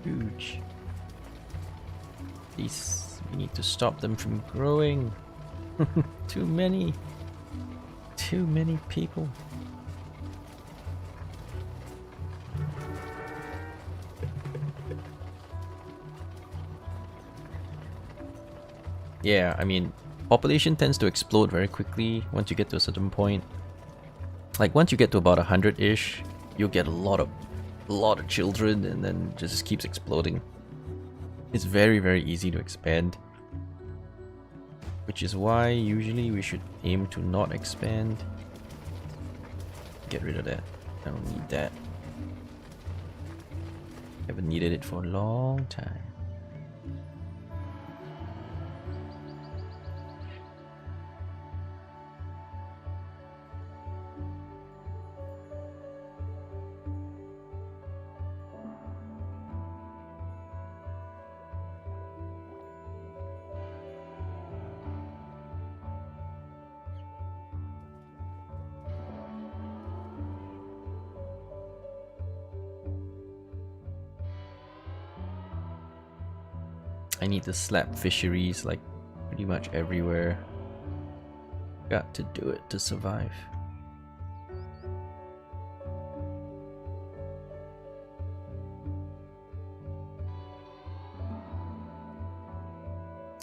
Huge. Please, we need to stop them from growing. Too many. Too many people. Yeah, I mean, population tends to explode very quickly once you get to a certain point. Like once you get to about 100-ish, you'll get a lot of children, and then just keeps exploding. It's very, very easy to expand. Which is why usually we should aim to not expand. Get rid of that. I don't need that. Haven't needed it for a long time. I need to slap fisheries like pretty much everywhere. Got to do it to survive.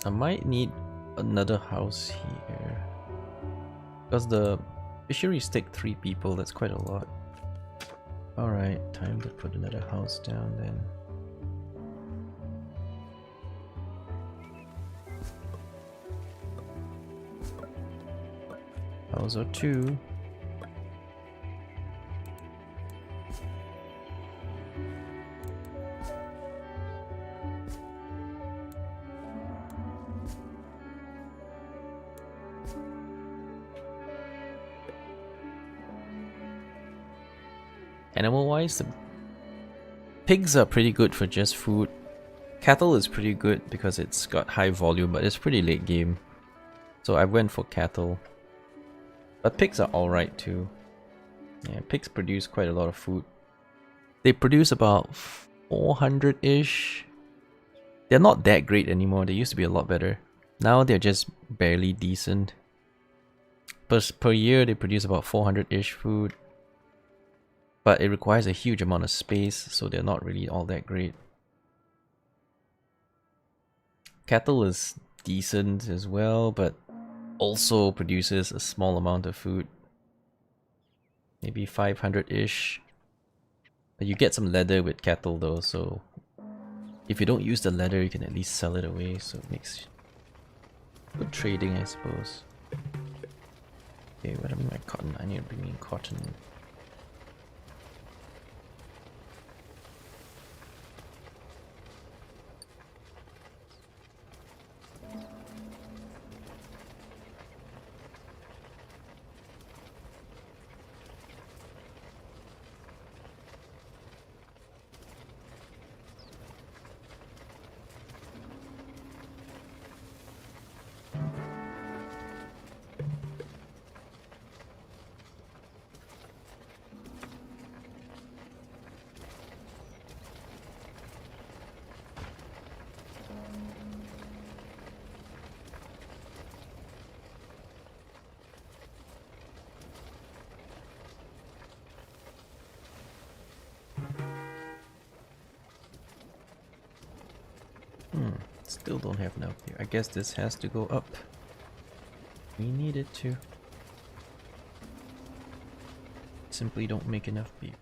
I might need another house here. Because the fisheries take 3 people, that's quite a lot. Alright, time to put another house down then. House or 2. Animal-wise, the pigs are pretty good for just food. Cattle is pretty good because it's got high volume, but it's pretty late game. So I went for cattle. But pigs are alright too. Yeah, pigs produce quite a lot of food. They produce about 400-ish. They're not that great anymore, they used to be a lot better. Now they're just barely decent. Per year they produce about 400-ish food. But it requires a huge amount of space, so they're not really all that great. Cattle is decent as well, but also produces a small amount of food. Maybe 500-ish. But you get some leather with cattle though, so if you don't use the leather, you can at least sell it away, so it makes good trading, I suppose. Okay, what am I cotton? I need to bring in cotton. Still don't have enough here. I guess this has to go up. We need it to. Simply don't make enough beef.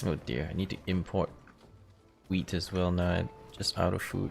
Oh dear, I need to import wheat as well now. I'm just out of food.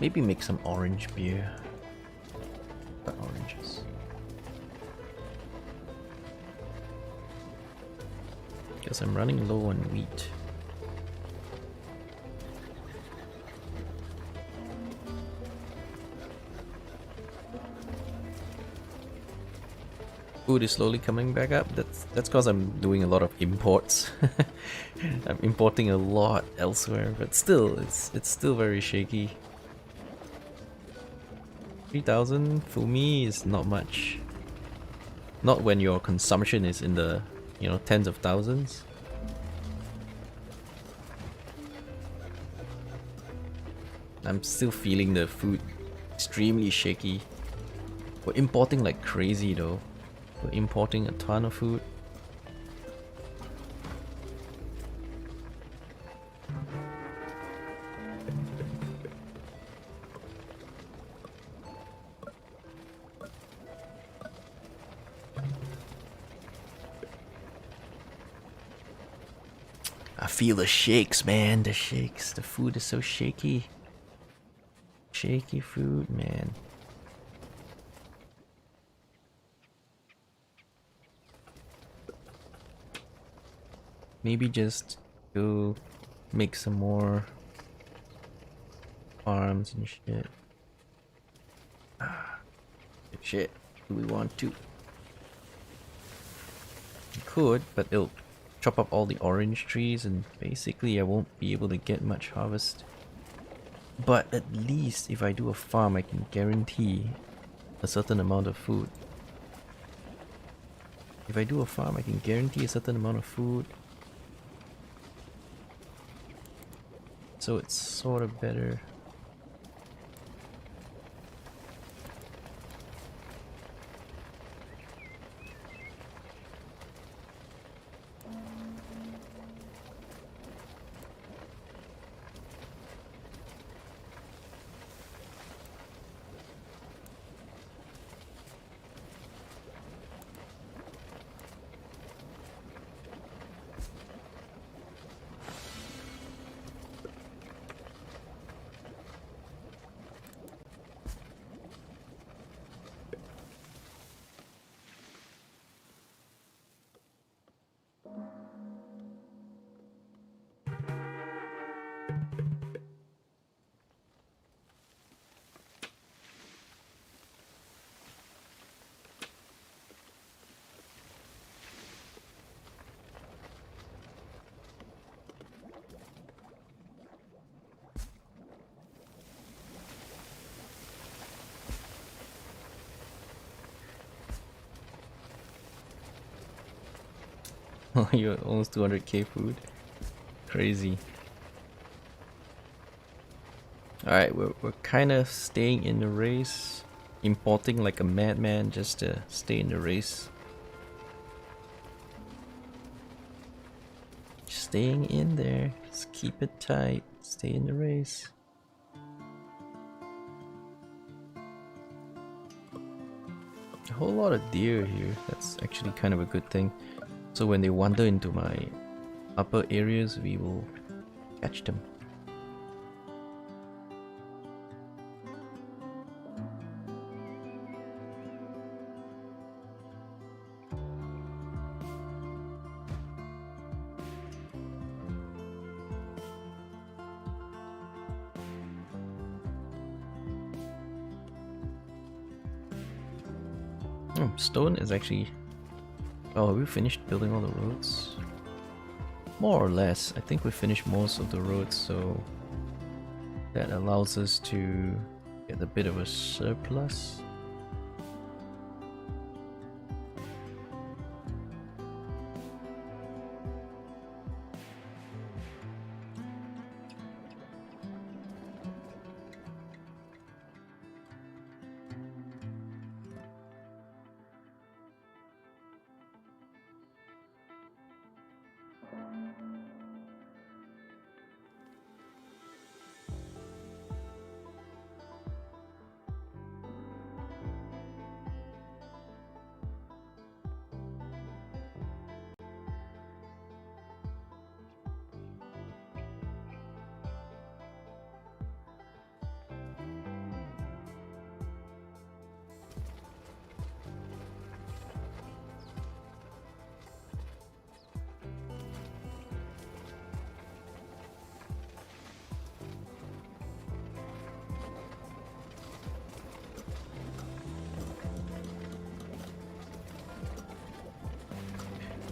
Maybe make some orange beer. Cut oranges. Because I'm running low on wheat. Food is slowly coming back up. That's because I'm doing a lot of imports. I'm importing a lot elsewhere, but still, it's still very shaky. 3,000 for me is not much. Not when your consumption is in the, you know, tens of thousands. I'm still feeling the food extremely shaky. We're importing like crazy though. We're importing a ton of food. I feel the shakes, man. The shakes. The food is so shaky. Shaky food, man. Maybe just go make some more farms and shit. Shit. Do we want to? We could, but it'll chop up all the orange trees and basically I won't be able to get much harvest. But at least if I do a farm I can guarantee a certain amount of food. If I do a farm I can guarantee a certain amount of food. So it's sort of better. You're almost 200k food. Crazy. Alright, we're kind of staying in the race. Importing like a madman just to stay in the race. Staying in there. Just keep it tight. Stay in the race. A whole lot of deer here. That's actually kind of a good thing. So when they wander into my upper areas, we will catch them. Stone is actually... Oh, have we finished building all the roads? More or less. I think we finished most of the roads, so that allows us to get a bit of a surplus.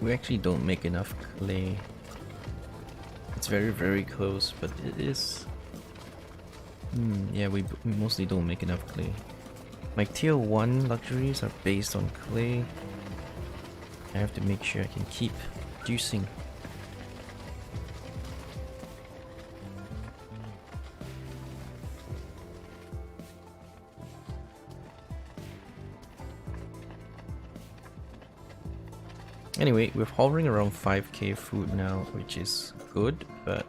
We actually don't make enough clay. It's very, very close, but it is... yeah, we mostly don't make enough clay. My tier 1 luxuries are based on clay. I have to make sure I can keep producing. Anyway, we're hovering around 5k food now, which is good, but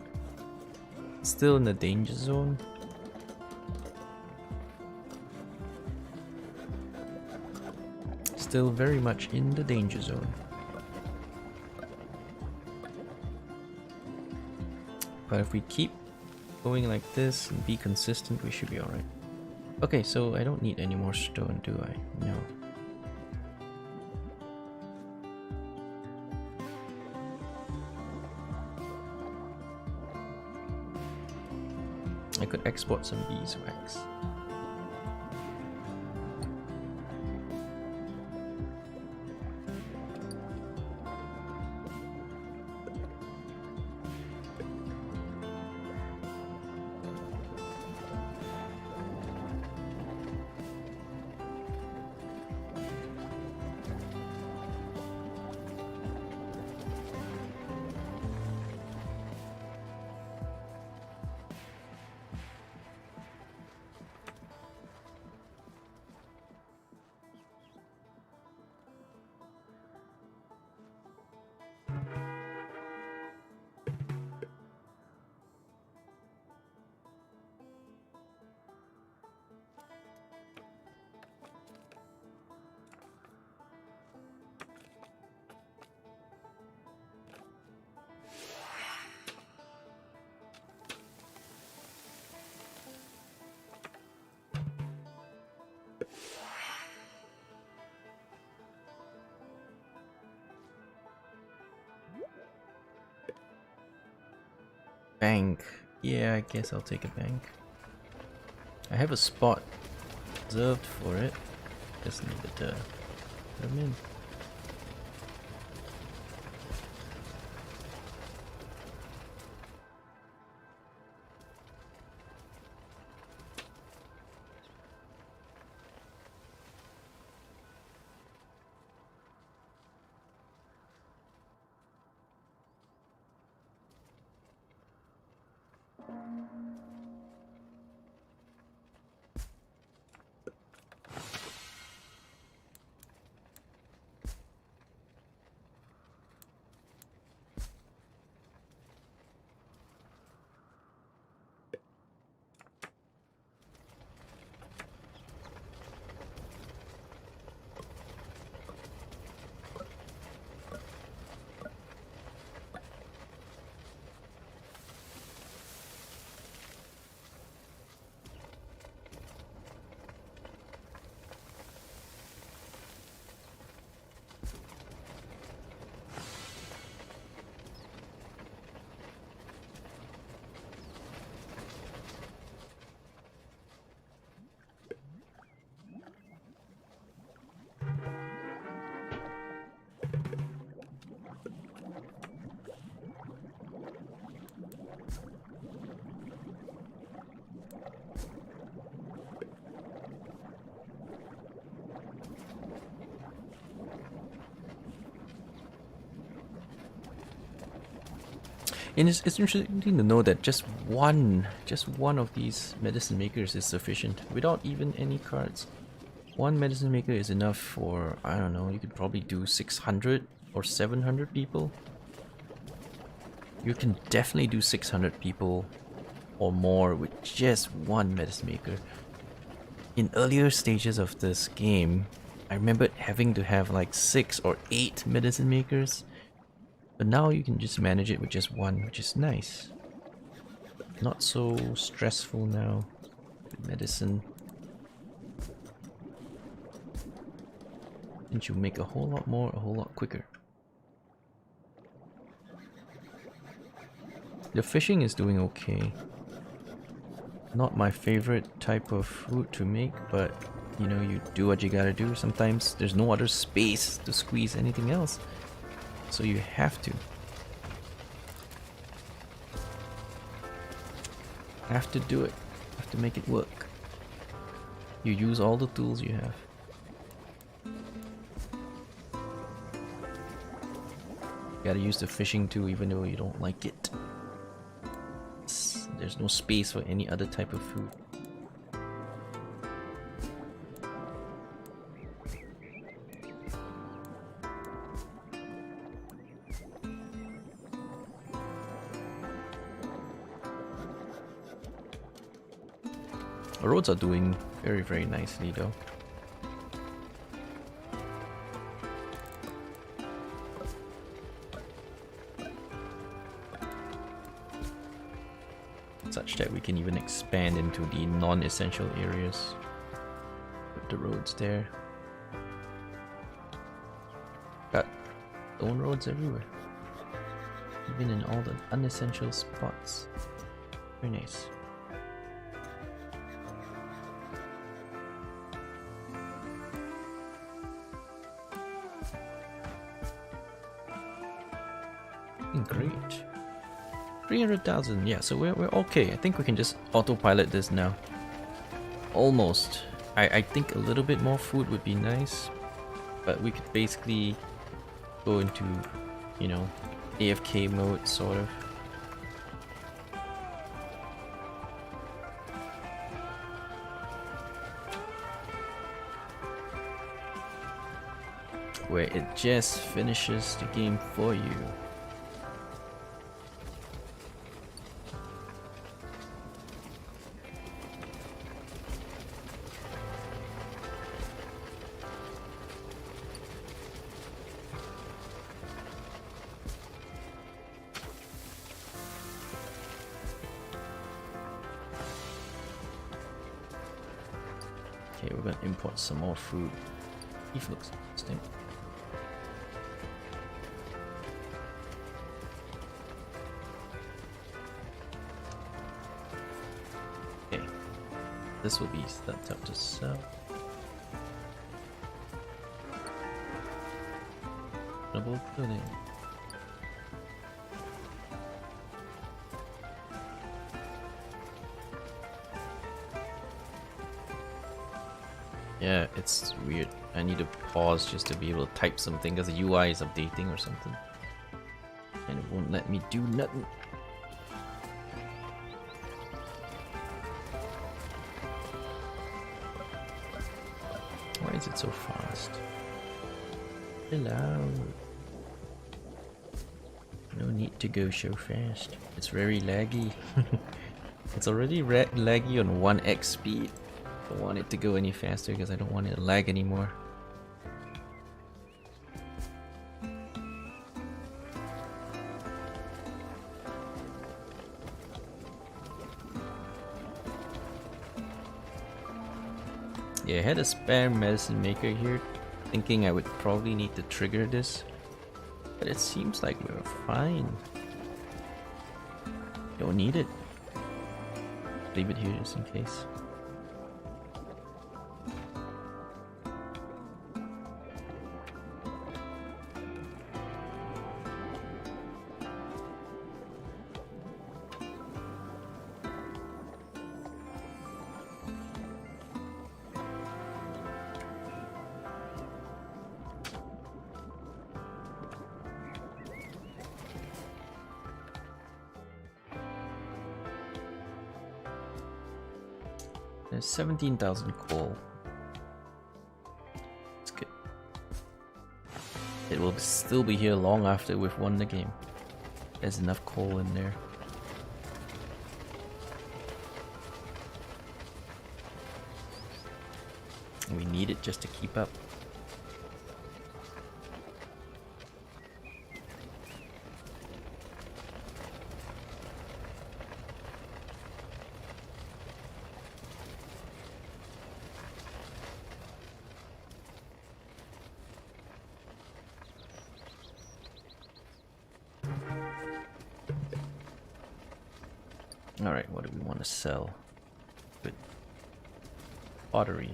still in the danger zone. Still very much in the danger zone. But if we keep going like this and be consistent, we should be alright. Okay, so I don't need any more stone, do I? No. I could export some beeswax. Bank. Yeah, I guess I'll take a bank. I have a spot reserved for it. Just needed to put them in. And it's interesting to know that just one of these medicine makers is sufficient without even any cards. One medicine maker is enough for, I don't know, you could probably do 600 or 700 people. You can definitely do 600 people or more with just one medicine maker. In earlier stages of this game, I remember having to have like 6 or 8 medicine makers. But now you can just manage it with just one, which is nice. Not so stressful now with medicine. And you make a whole lot more, a whole lot quicker. The fishing is doing okay. Not my favorite type of food to make, but you know, you do what you gotta do. Sometimes there's no other space to squeeze anything else. So you have to. Have to do it. Have to make it work. You use all the tools you have. Gotta use the fishing too, even though you don't like it. There's no space for any other type of food. The roads are doing very, very nicely though. Such that we can even expand into the non-essential areas with the roads there. Got stone roads everywhere, even in all the unessential spots. Very nice. Great. 300,000, yeah, so we're okay. I think we can just autopilot this now. Almost. I think a little bit more food would be nice, but we could basically go into, you know, AFK mode, sort of. Where it just finishes the game for you. Okay, we're gonna import some more food. Beef looks interesting. Okay, this will be set up to sell. Double pudding. Yeah, it's weird. I need to pause just to be able to type something because the UI is updating or something. And it won't let me do nothing. Why is it so fast? Hello. No need to go so fast. It's very laggy. It's already laggy on 1x speed. I don't want it to go any faster because I don't want it to lag anymore. Yeah, I had a spare medicine maker here, thinking I would probably need to trigger this, but it seems like we're fine. Don't need it. Leave it here just in case. There's 17,000 coal. That's good. It will still be here long after we've won the game. There's enough coal in there. And we need it just to keep up. Alright, what do we want to sell? Good. Pottery.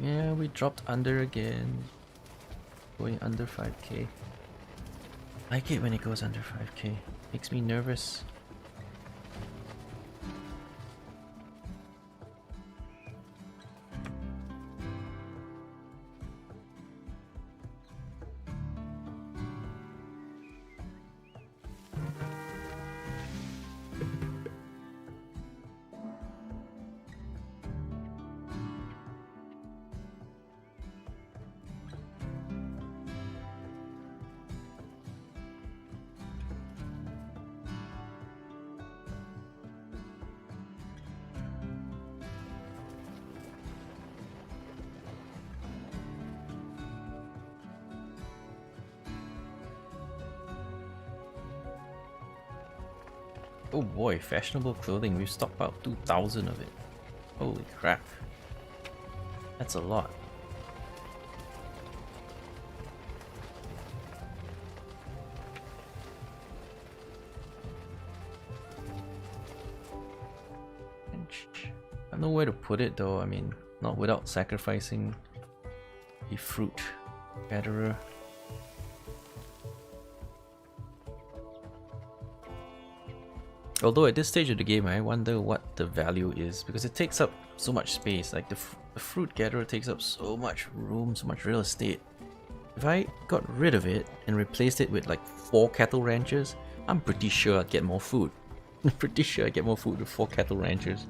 Yeah, we dropped under again. Going under 5k. I like it when it goes under 5k. Makes me nervous. Oh boy, fashionable clothing. We've stocked about 2,000 of it. Holy crap. That's a lot. I don't know where to put it though. I mean, not without sacrificing a fruit gatherer. Although at this stage of the game, I wonder what the value is because it takes up so much space. Like the fruit gatherer takes up so much room, so much real estate. If I got rid of it and replaced it with like 4 cattle ranchers, I'm pretty sure I'd get more food. I'm pretty sure I'd get more food with 4 cattle ranchers.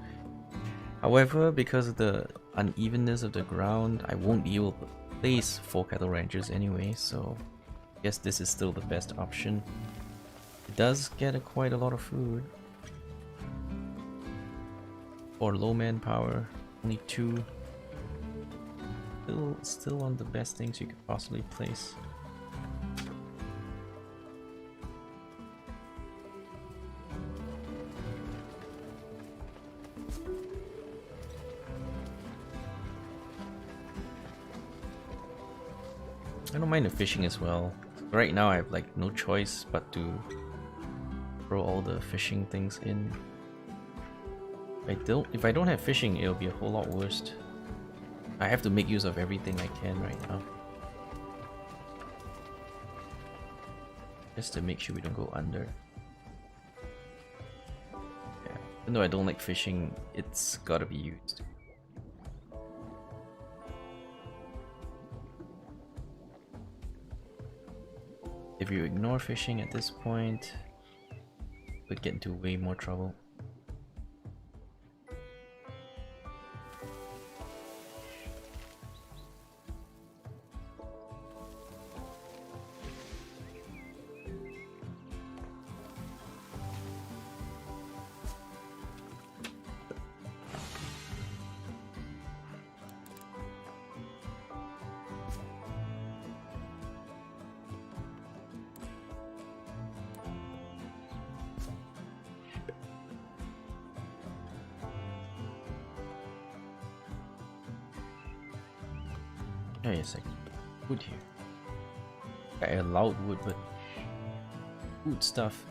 However, because of the unevenness of the ground, I won't be able to place 4 cattle ranchers anyway, so I guess this is still the best option. It does get quite a lot of food. For low manpower, only 2. Still one of the best things you could possibly place. I don't mind the fishing as well. Right now I have like no choice but to throw all the fishing things in. If I don't have fishing, it'll be a whole lot worse. I have to make use of everything I can right now. Just to make sure we don't go under. Yeah. Even though I don't like fishing, it's gotta be used. If you ignore fishing at this point, you could get into way more trouble. Wait a second. Wood here. I allowed wood, but food stuff.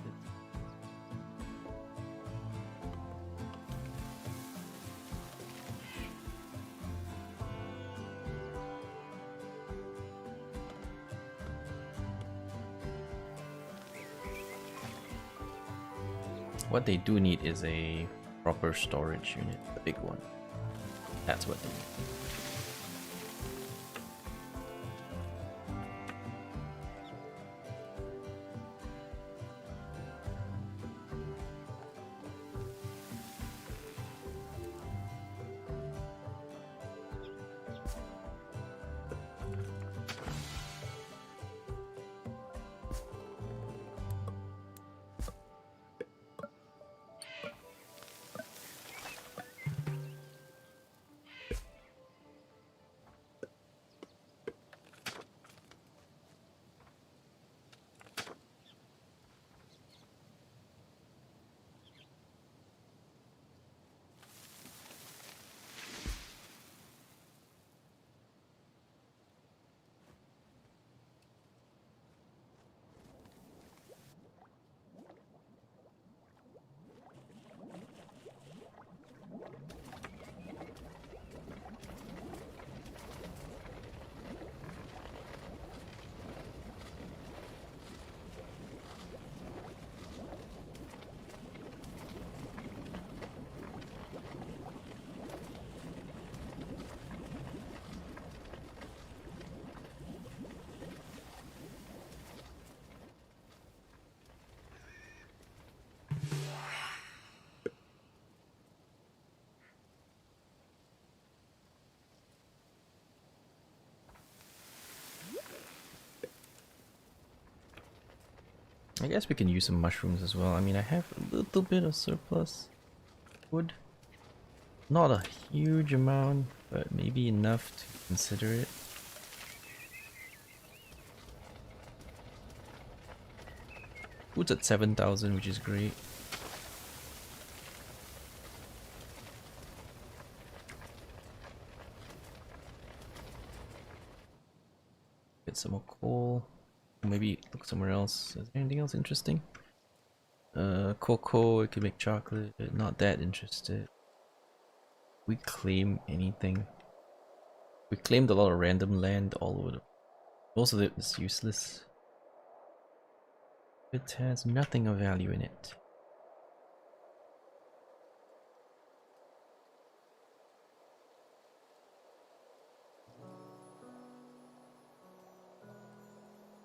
What they do need is a proper storage unit, a big one. That's what they need. I guess we can use some mushrooms as well. I mean, I have a little bit of surplus wood. Not a huge amount, but maybe enough to consider it. Food's at 7,000, which is great. Get some more coal. Maybe look somewhere else. Is there anything else interesting? Cocoa, I could make chocolate. Not that interested. We claim anything. We claimed a lot of random land all over the... Most of it was useless. It has nothing of value in it.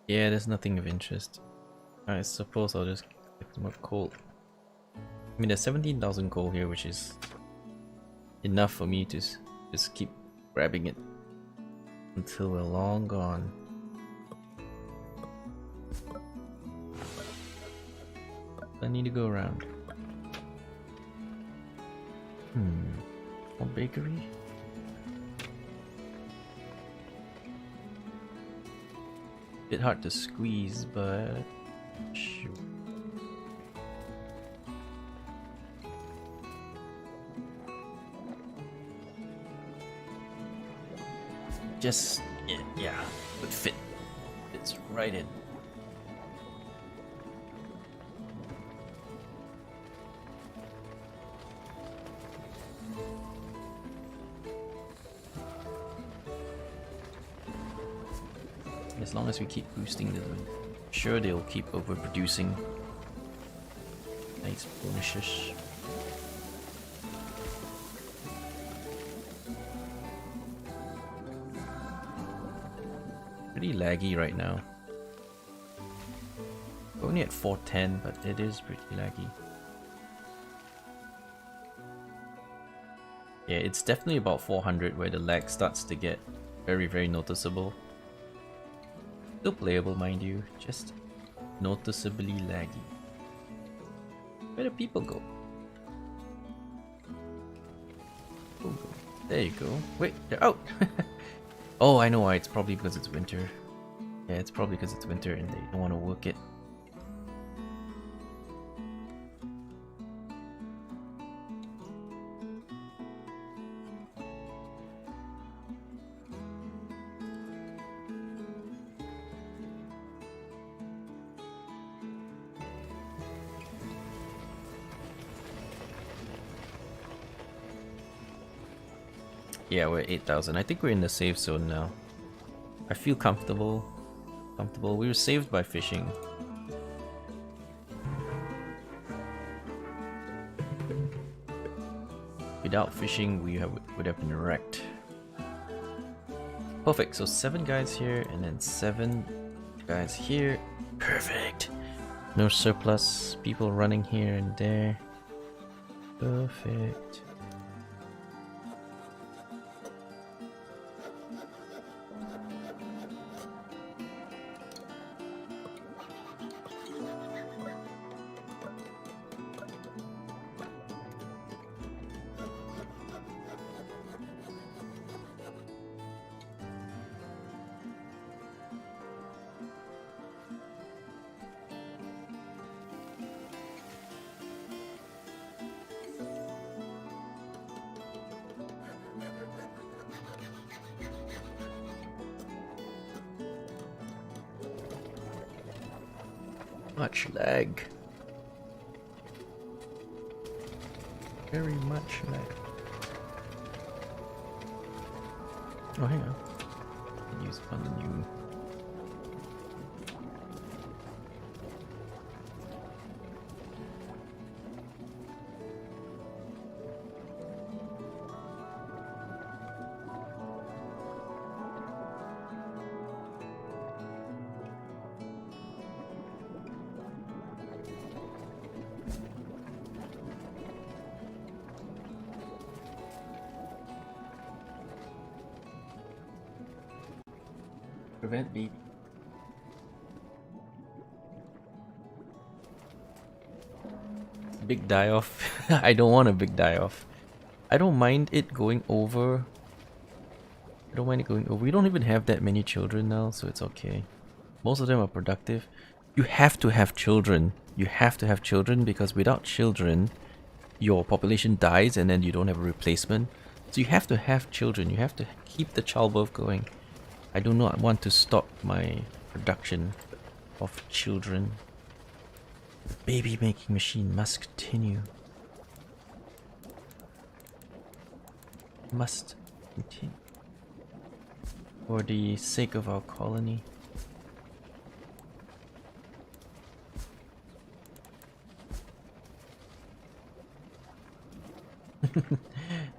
Yeah, there's nothing of interest. I suppose I'll just get some more coal. I mean, there's 17,000 coal here, which is enough for me to just keep grabbing it until we're long gone. I need to go around. More bakery? Bit hard to squeeze, but sure. Just yeah, would fit. Fits right in. As long as we keep boosting them, I'm sure they'll keep overproducing. Nice bonuses. Pretty laggy right now. We're only at 410, but it is pretty laggy. Yeah, it's definitely about 400 where the lag starts to get very noticeable. Still playable, mind you, just noticeably laggy. Where do people go? There you go. Wait, they're out! Oh, I know why. It's probably because it's winter. Yeah, it's probably because it's winter and they don't want to work it. Yeah, we're at 8,000. I think we're in the safe zone now. I feel comfortable. We were saved by fishing. Without fishing, we would have been wrecked. Perfect. So 7 guys here, and then 7 guys here. Perfect. No surplus. People running here and there. Perfect. Much lag. Very much lag. Oh, hang on. I use on the new. Prevent baby. Big die-off. I don't want a big die-off. I don't mind it going over. I don't mind it going over. We don't even have that many children now, so it's okay. Most of them are productive. You have to have children. You have to have children because without children, your population dies and then you don't have a replacement. So you have to have children. You have to keep the childbirth going. I do not want to stop my production of children. The baby making machine must continue. Must continue. For the sake of our colony.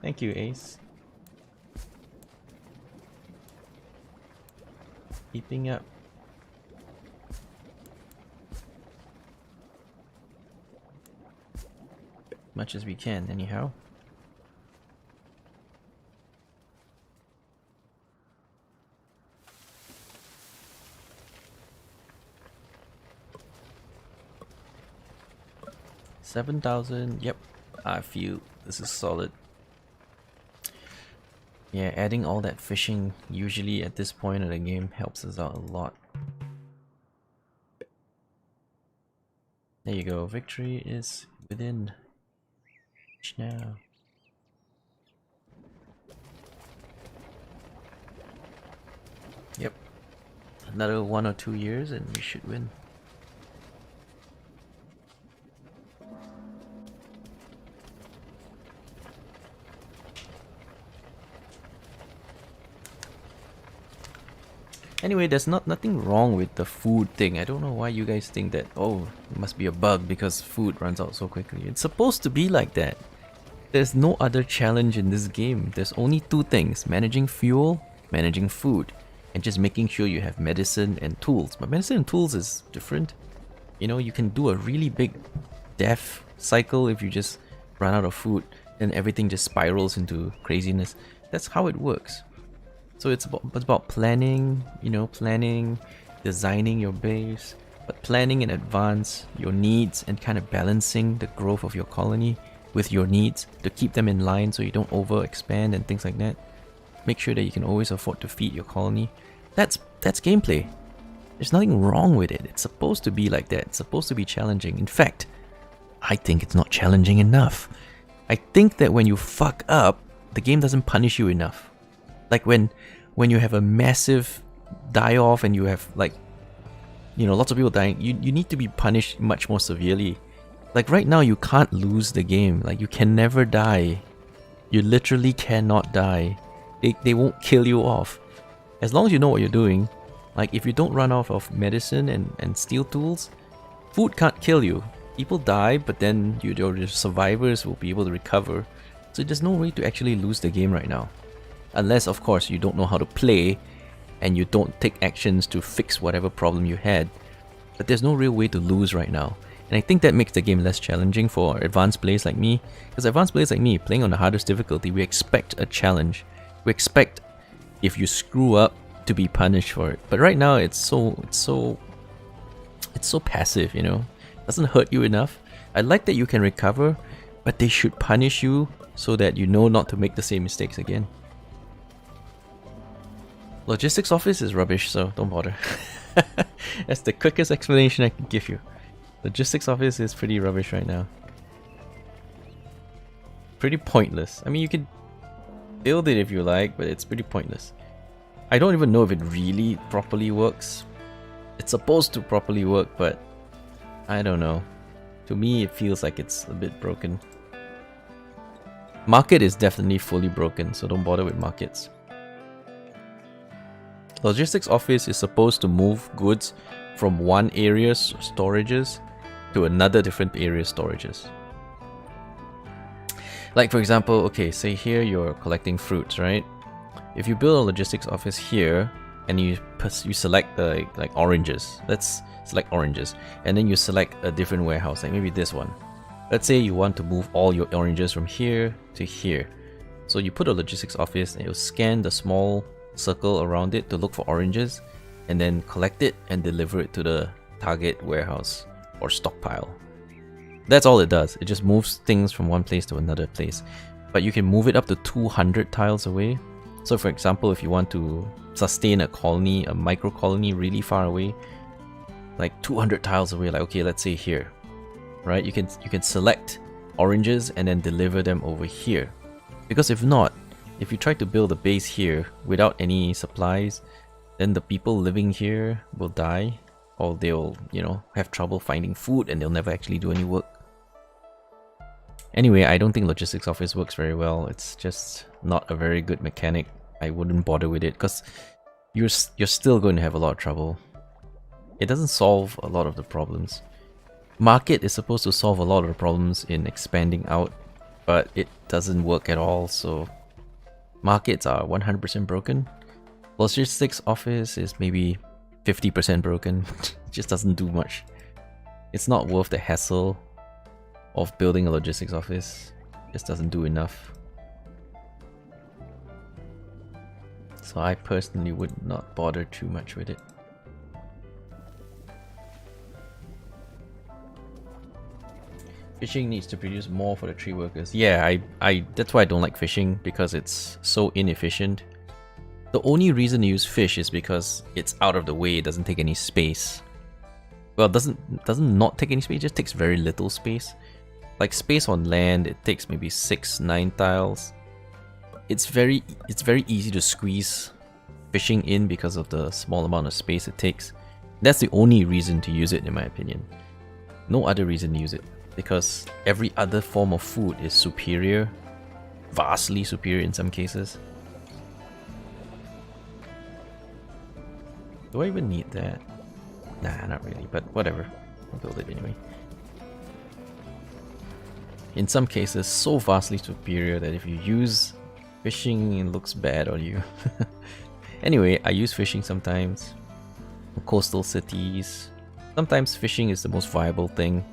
Thank you, Ace. Keeping up. Much as we can, anyhow. $7,000. Yep, I feel this is solid. Yeah, adding all that fishing usually at this point of the game helps us out a lot. There you go. Victory is within reach now. Yep. Another 1 or 2 years and we should win. Anyway, there's nothing wrong with the food thing. I don't know why you guys think that, oh, it must be a bug because food runs out so quickly. It's supposed to be like that. There's no other challenge in this game. There's only 2 things: managing fuel, managing food, and just making sure you have medicine and tools. But medicine and tools is different. You know, you can do a really big death cycle if you just run out of food, then everything just spirals into craziness. That's how it works. So it's about planning, you know, designing your base, but planning in advance your needs and kind of balancing the growth of your colony with your needs to keep them in line so you don't overexpand and things like that. Make sure that you can always afford to feed your colony. That's gameplay. There's nothing wrong with it. It's supposed to be like that. It's supposed to be challenging. In fact, I think it's not challenging enough. I think that when you fuck up, the game doesn't punish you enough. Like when you have a massive die-off and you have, like, you know, lots of people dying, you need to be punished much more severely. Like right now you can't lose the game. Like you can never die. You literally cannot die. They won't kill you off. As long as you know what you're doing, like if you don't run off of medicine and steel tools, food can't kill you. People die, but then your survivors will be able to recover. So there's no way to actually lose the game right now. Unless, of course, you don't know how to play and you don't take actions to fix whatever problem you had. But there's no real way to lose right now. And I think that makes the game less challenging for advanced players like me. Because advanced players like me, playing on the hardest difficulty, we expect a challenge. We expect, if you screw up, to be punished for it. But right now, it's so passive, you know. It doesn't hurt you enough. I like that you can recover, but they should punish you so that you know not to make the same mistakes again. Logistics office is rubbish, so don't bother. That's the quickest explanation I can give you. Logistics office is pretty rubbish right now. Pretty pointless. I mean, you can build it if you like, but it's pretty pointless. I don't even know if it really properly works. It's supposed to properly work, but I don't know. To me, it feels like it's a bit broken. Market is definitely fully broken, so don't bother with markets. Logistics office is supposed to move goods from one area's storages to another different area's storages. Like for example, okay, say here you're collecting fruits, right? If you build a logistics office here and you select like oranges, let's select oranges, and then you select a different warehouse, like maybe this one. Let's say you want to move all your oranges from here to here. So you put a logistics office and you'll scan the small circle around it to look for oranges and then collect it and deliver it to the target warehouse or stockpile. That's all it does. It just moves things from one place to another place. But you can move it up to 200 tiles away. So for example, if you want to sustain a colony, a micro colony really far away, like 200 tiles away, like okay, let's say here, right? You can select oranges and then deliver them over here. Because if not, if you try to build a base here without any supplies, then the people living here will die, or they'll, you know, have trouble finding food and they'll never actually do any work. Anyway, I don't think logistics office works very well. It's just not a very good mechanic. I wouldn't bother with it because you're still going to have a lot of trouble. It doesn't solve a lot of the problems. Market is supposed to solve a lot of the problems in expanding out, but it doesn't work at all. So markets are 100% broken. Logistics office is maybe 50% broken. It just doesn't do much. It's not worth the hassle of building a logistics office. It just doesn't do enough. So I personally would not bother too much with it. Fishing needs to produce more for the tree workers. Yeah, I that's why I don't like fishing, because it's so inefficient. The only reason to use fish is because it's out of the way, it doesn't take any space. Well, it doesn't not take any space, it just takes very little space. Like space on land, it takes maybe 6-9 tiles. It's very easy to squeeze fishing in because of the small amount of space it takes. That's the only reason to use it, in my opinion. No other reason to use it, because every other form of food is superior, vastly superior in some cases. Do I even need that? Nah, not really, but whatever. I'll build it anyway. In some cases, so vastly superior that if you use fishing, it looks bad on you. Anyway, I use fishing sometimes. Coastal cities. Sometimes fishing is the most viable thing.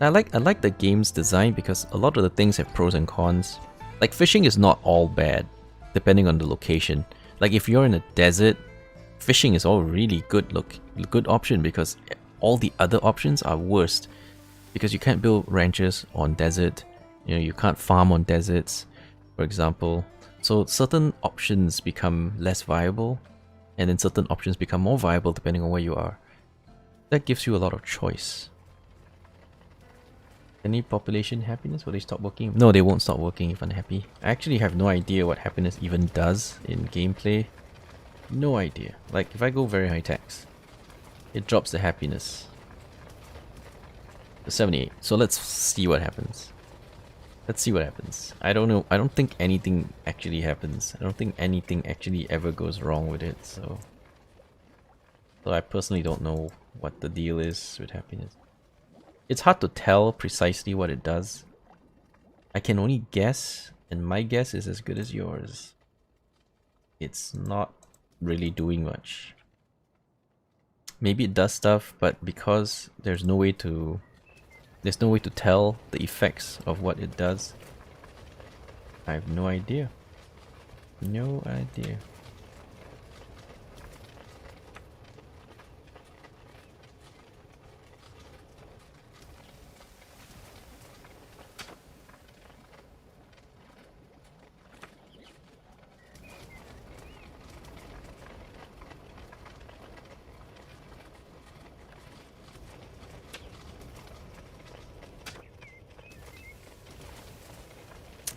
I like the game's design because a lot of the things have pros and cons. Like fishing is not all bad, depending on the location. Like if you're in a desert, fishing is all really good option, because all the other options are worst. Because you can't build ranches on desert, you know, you can't farm on deserts, for example. So certain options become less viable, and then certain options become more viable depending on where you are. That gives you a lot of choice. Any population happiness? Will they stop working? No, they won't stop working if unhappy. I actually have no idea what happiness even does in gameplay. No idea. Like if I go very high tax, it drops the happiness. 78. So let's see what happens. Let's see what happens. I don't know. I don't think anything actually happens. I don't think anything actually ever goes wrong with it. So I personally don't know what the deal is with happiness. It's hard to tell precisely what it does. I can only guess, and my guess is as good as yours. It's not really doing much. Maybe it does stuff, but because there's no way to tell the effects of what it does, I have no idea. No idea.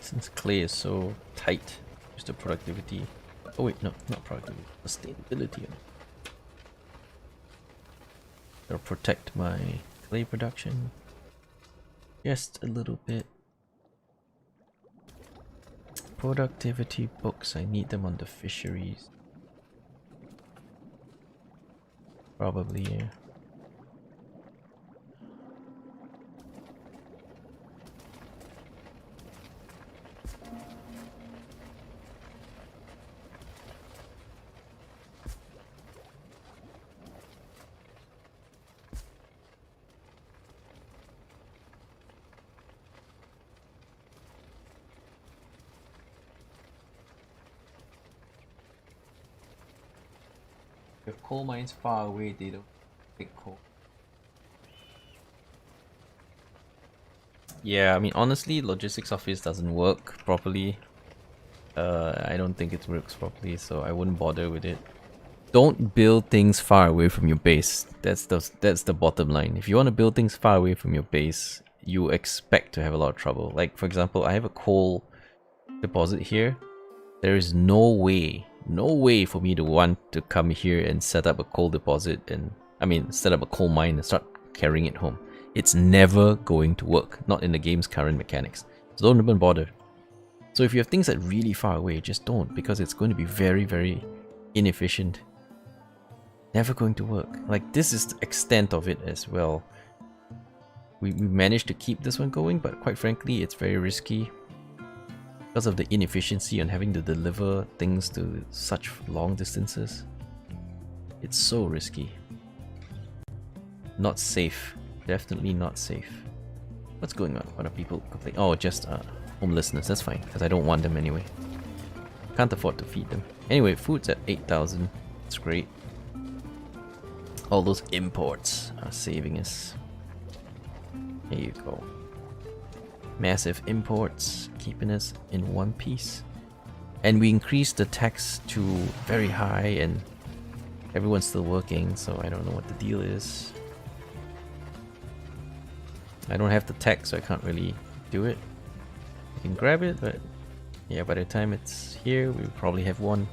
Since clay is so tight, just the productivity. Oh wait, no, not productivity. Sustainability. It'll protect my clay production just a little bit. Productivity books, I need them on the fisheries. Probably, yeah. If coal mines far away, they don't take coal. Yeah, I mean, honestly, logistics office doesn't work properly. I don't think it works properly, so I wouldn't bother with it. Don't build things far away from your base. That's the bottom line. If you want to build things far away from your base, you expect to have a lot of trouble. Like, for example, I have a coal deposit here. There is no way for me to want to come here and set up a coal deposit and, I mean, set up a coal mine and start carrying it home. It's never going to work, not in the game's current mechanics. So don't even bother. So if you have things that are really far away, just don't, because it's going to be very, very inefficient. Never going to work. Like, this is the extent of it as well. We managed to keep this one going, but quite frankly, it's very risky because of the inefficiency on having to deliver things to such long distances. It's so risky. Not safe. Definitely not safe. What's going on? What are people complaining? Oh, just homelessness. That's fine, because I don't want them anyway. Can't afford to feed them. Anyway, food's at 8,000. It's great. All those imports are saving us. Here you go. Massive imports, keeping us in one piece. And we increased the tax to very high, and everyone's still working, so I don't know what the deal is. I don't have the tax, so I can't really do it. I can grab it, but yeah, by the time it's here, we'll probably have one.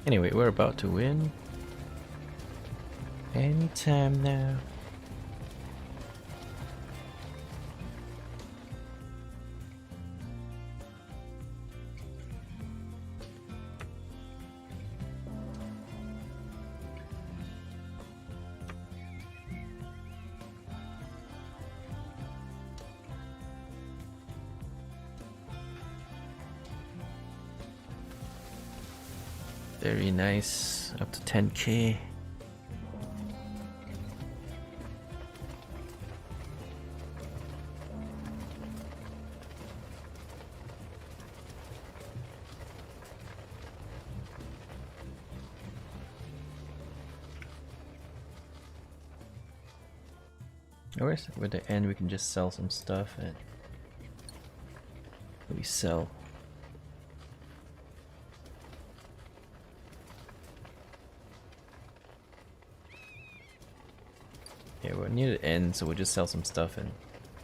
Anyway, we're about to win. Anytime now. Very nice. Up to 10k. Alright, so with the end we can just sell some stuff and we sell. Yeah, we're near the end, so we'll just sell some stuff and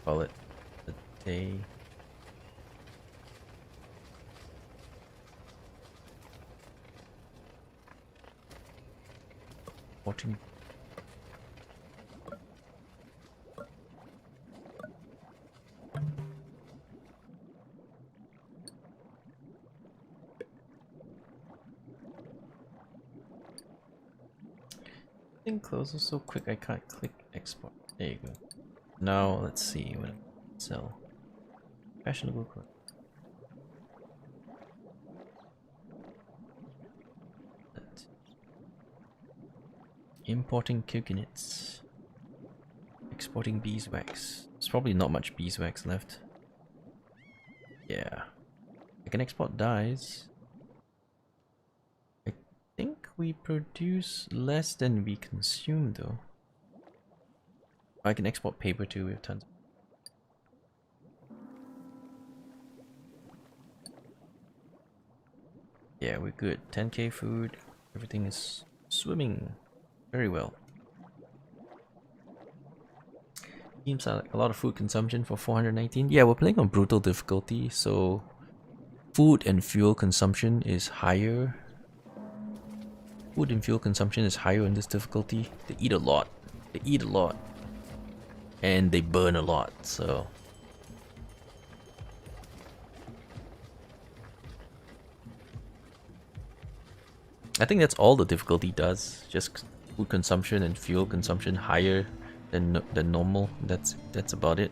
call it a day. Watching. Thing closes so quick I can't click export. There you go. Now let's see what I can sell. Fashionable clothes. Importing coconuts. Exporting beeswax. There's probably not much beeswax left. Yeah. I can export dyes. I think we produce less than we consume though. I can export paper too, we have tons. Yeah, we're good. 10k food. Everything is swimming very well. Seems like a lot of food consumption for 419. Yeah, we're playing on brutal difficulty, so food and fuel consumption is higher. Food and fuel consumption is higher in this difficulty. They eat a lot. They eat a lot. And they burn a lot, so... I think that's all the difficulty does. Just food consumption and fuel consumption higher than normal. That's about it.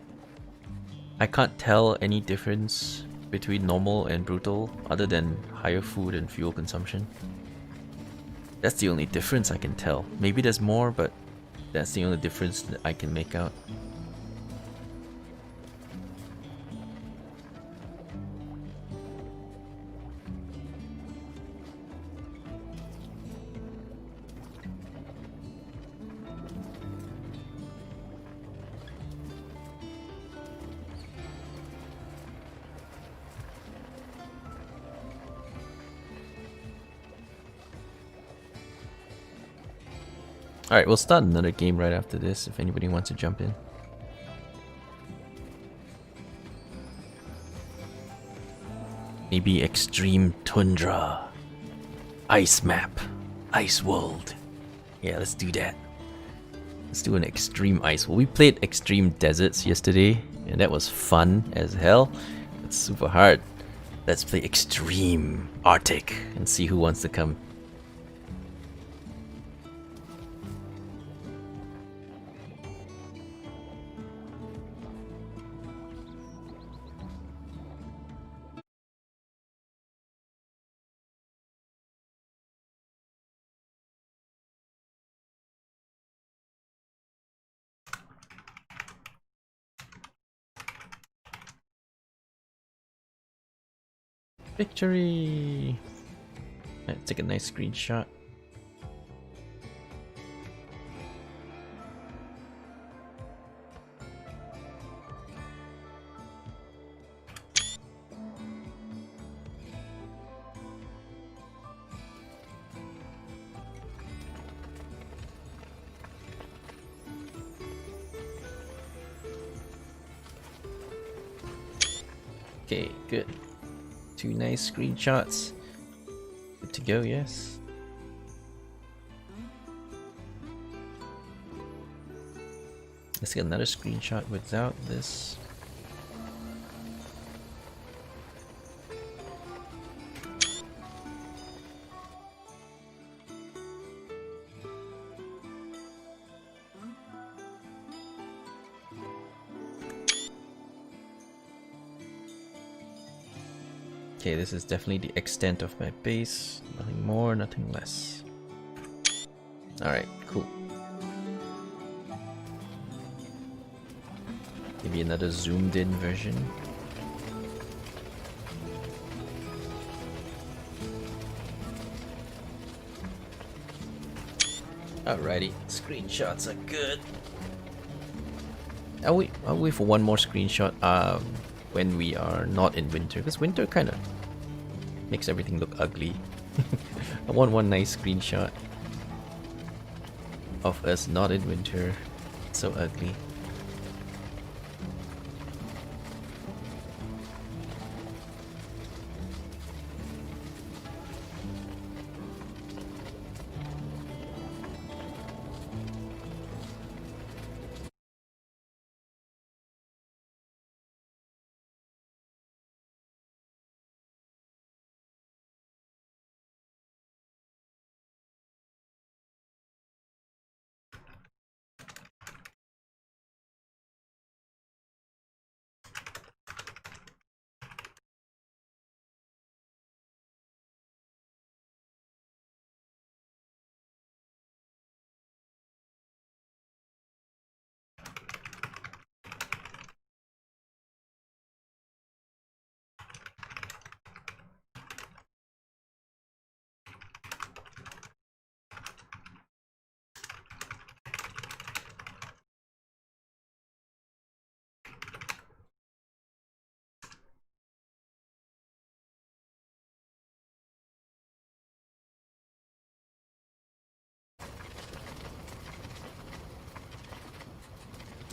I can't tell any difference between normal and brutal other than higher food and fuel consumption. That's the only difference I can tell. Maybe there's more, but that's the only difference that I can make out. Alright, we'll start another game right after this if anybody wants to jump in. Maybe Extreme Tundra. Ice map. Ice world. Yeah, let's do that. Let's do an extreme ice world. We played extreme deserts yesterday, and that was fun as hell. It's super hard. Let's play extreme Arctic and see who wants to come. Victory! Let's take a nice screenshot. Okay, good. 2 nice screenshots. Good to go, yes. Let's get another screenshot without this. Okay, this is definitely the extent of my base. Nothing more, nothing less. Alright, cool. Maybe another zoomed in version. Alrighty, screenshots are good. I'll wait for one more screenshot when we are not in winter, because winter kind of makes everything look ugly. I want one nice screenshot of us not in winter. It's so ugly.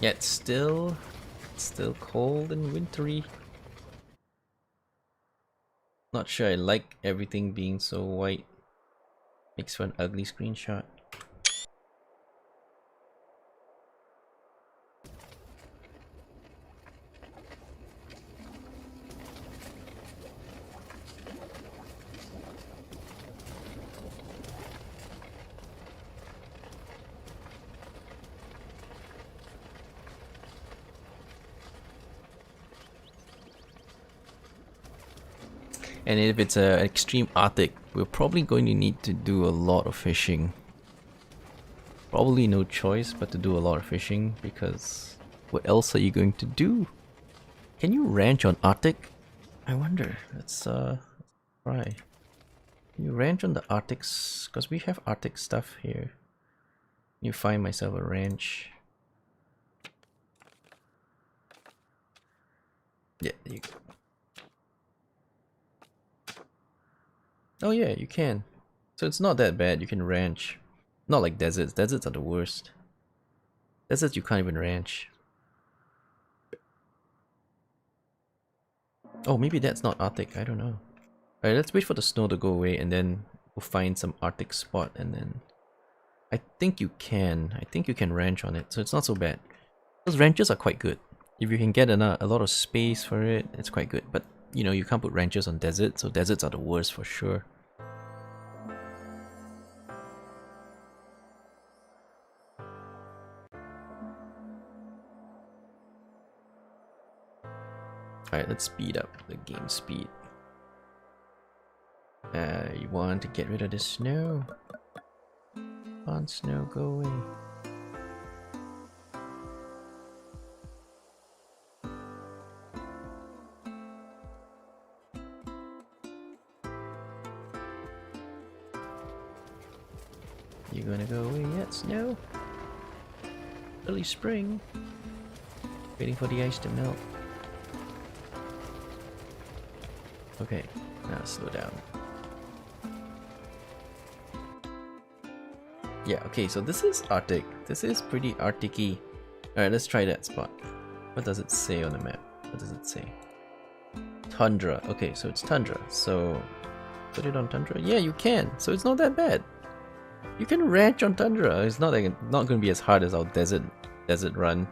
Yeah, it's still cold and wintry. Not sure I like everything being so white. Makes for an ugly screenshot. And if it's an extreme Arctic, we're probably going to need to do a lot of fishing. Probably no choice but to do a lot of fishing, because what else are you going to do? Can you ranch on Arctic? I wonder. Let's try. Can you ranch on the Arctics? Because we have Arctic stuff here. You find myself a ranch. Yeah, there you go. Oh yeah, you can. So it's not that bad, you can ranch. Not like deserts. Deserts are the worst. Deserts you can't even ranch. Oh, maybe that's not Arctic, I don't know. Alright, let's wait for the snow to go away and then we'll find some Arctic spot and then... I think you can ranch on it, so it's not so bad. Those ranches are quite good. If you can get a lot of space for it, it's quite good. But, you know, you can't put ranches on deserts, so deserts are the worst for sure. Alright, let's speed up the game speed. You want to get rid of the snow. Come on, snow, go away. You gonna go away yet, snow? Early spring. Waiting for the ice to melt. Okay, now slow down. Yeah, okay, so this is Arctic. This is pretty Arctic-y. Alright, let's try that spot. What does it say on the map? What does it say? Tundra. Okay, so it's tundra. So, put it on tundra? Yeah, you can. So it's not that bad. You can ranch on tundra. It's not like not going to be as hard as our desert run.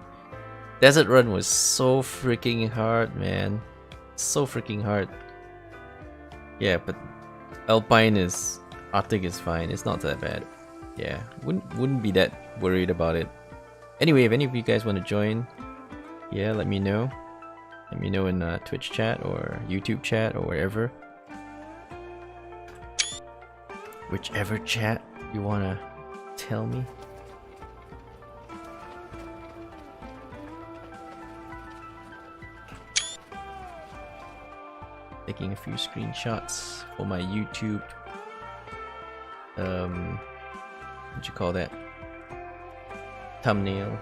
Desert run was so freaking hard, man. So freaking hard. Yeah, but Alpine is... Arctic is fine. It's not that bad. Yeah, wouldn't be that worried about it. Anyway, if any of you guys want to join, yeah, let me know. Let me know in Twitch chat or YouTube chat or wherever. Whichever chat you want to tell me. Taking a few screenshots for my YouTube. What you call that? Thumbnail.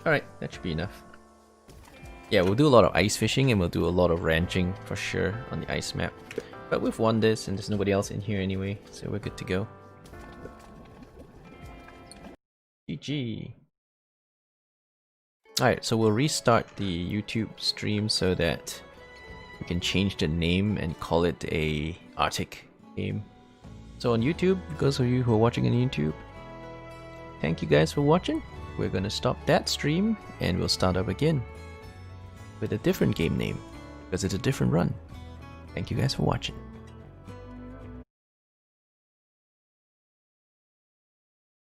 Alright, that should be enough. Yeah, we'll do a lot of ice fishing and we'll do a lot of ranching for sure on the ice map. But we've won this and there's nobody else in here anyway, so we're good to go. GG. Alright, so we'll restart the YouTube stream so that we can change the name and call it a Arctic game. So on YouTube, those of you who are watching on YouTube, thank you guys for watching. We're gonna stop that stream and we'll start up again with a different game name because it's a different run. Thank you guys for watching.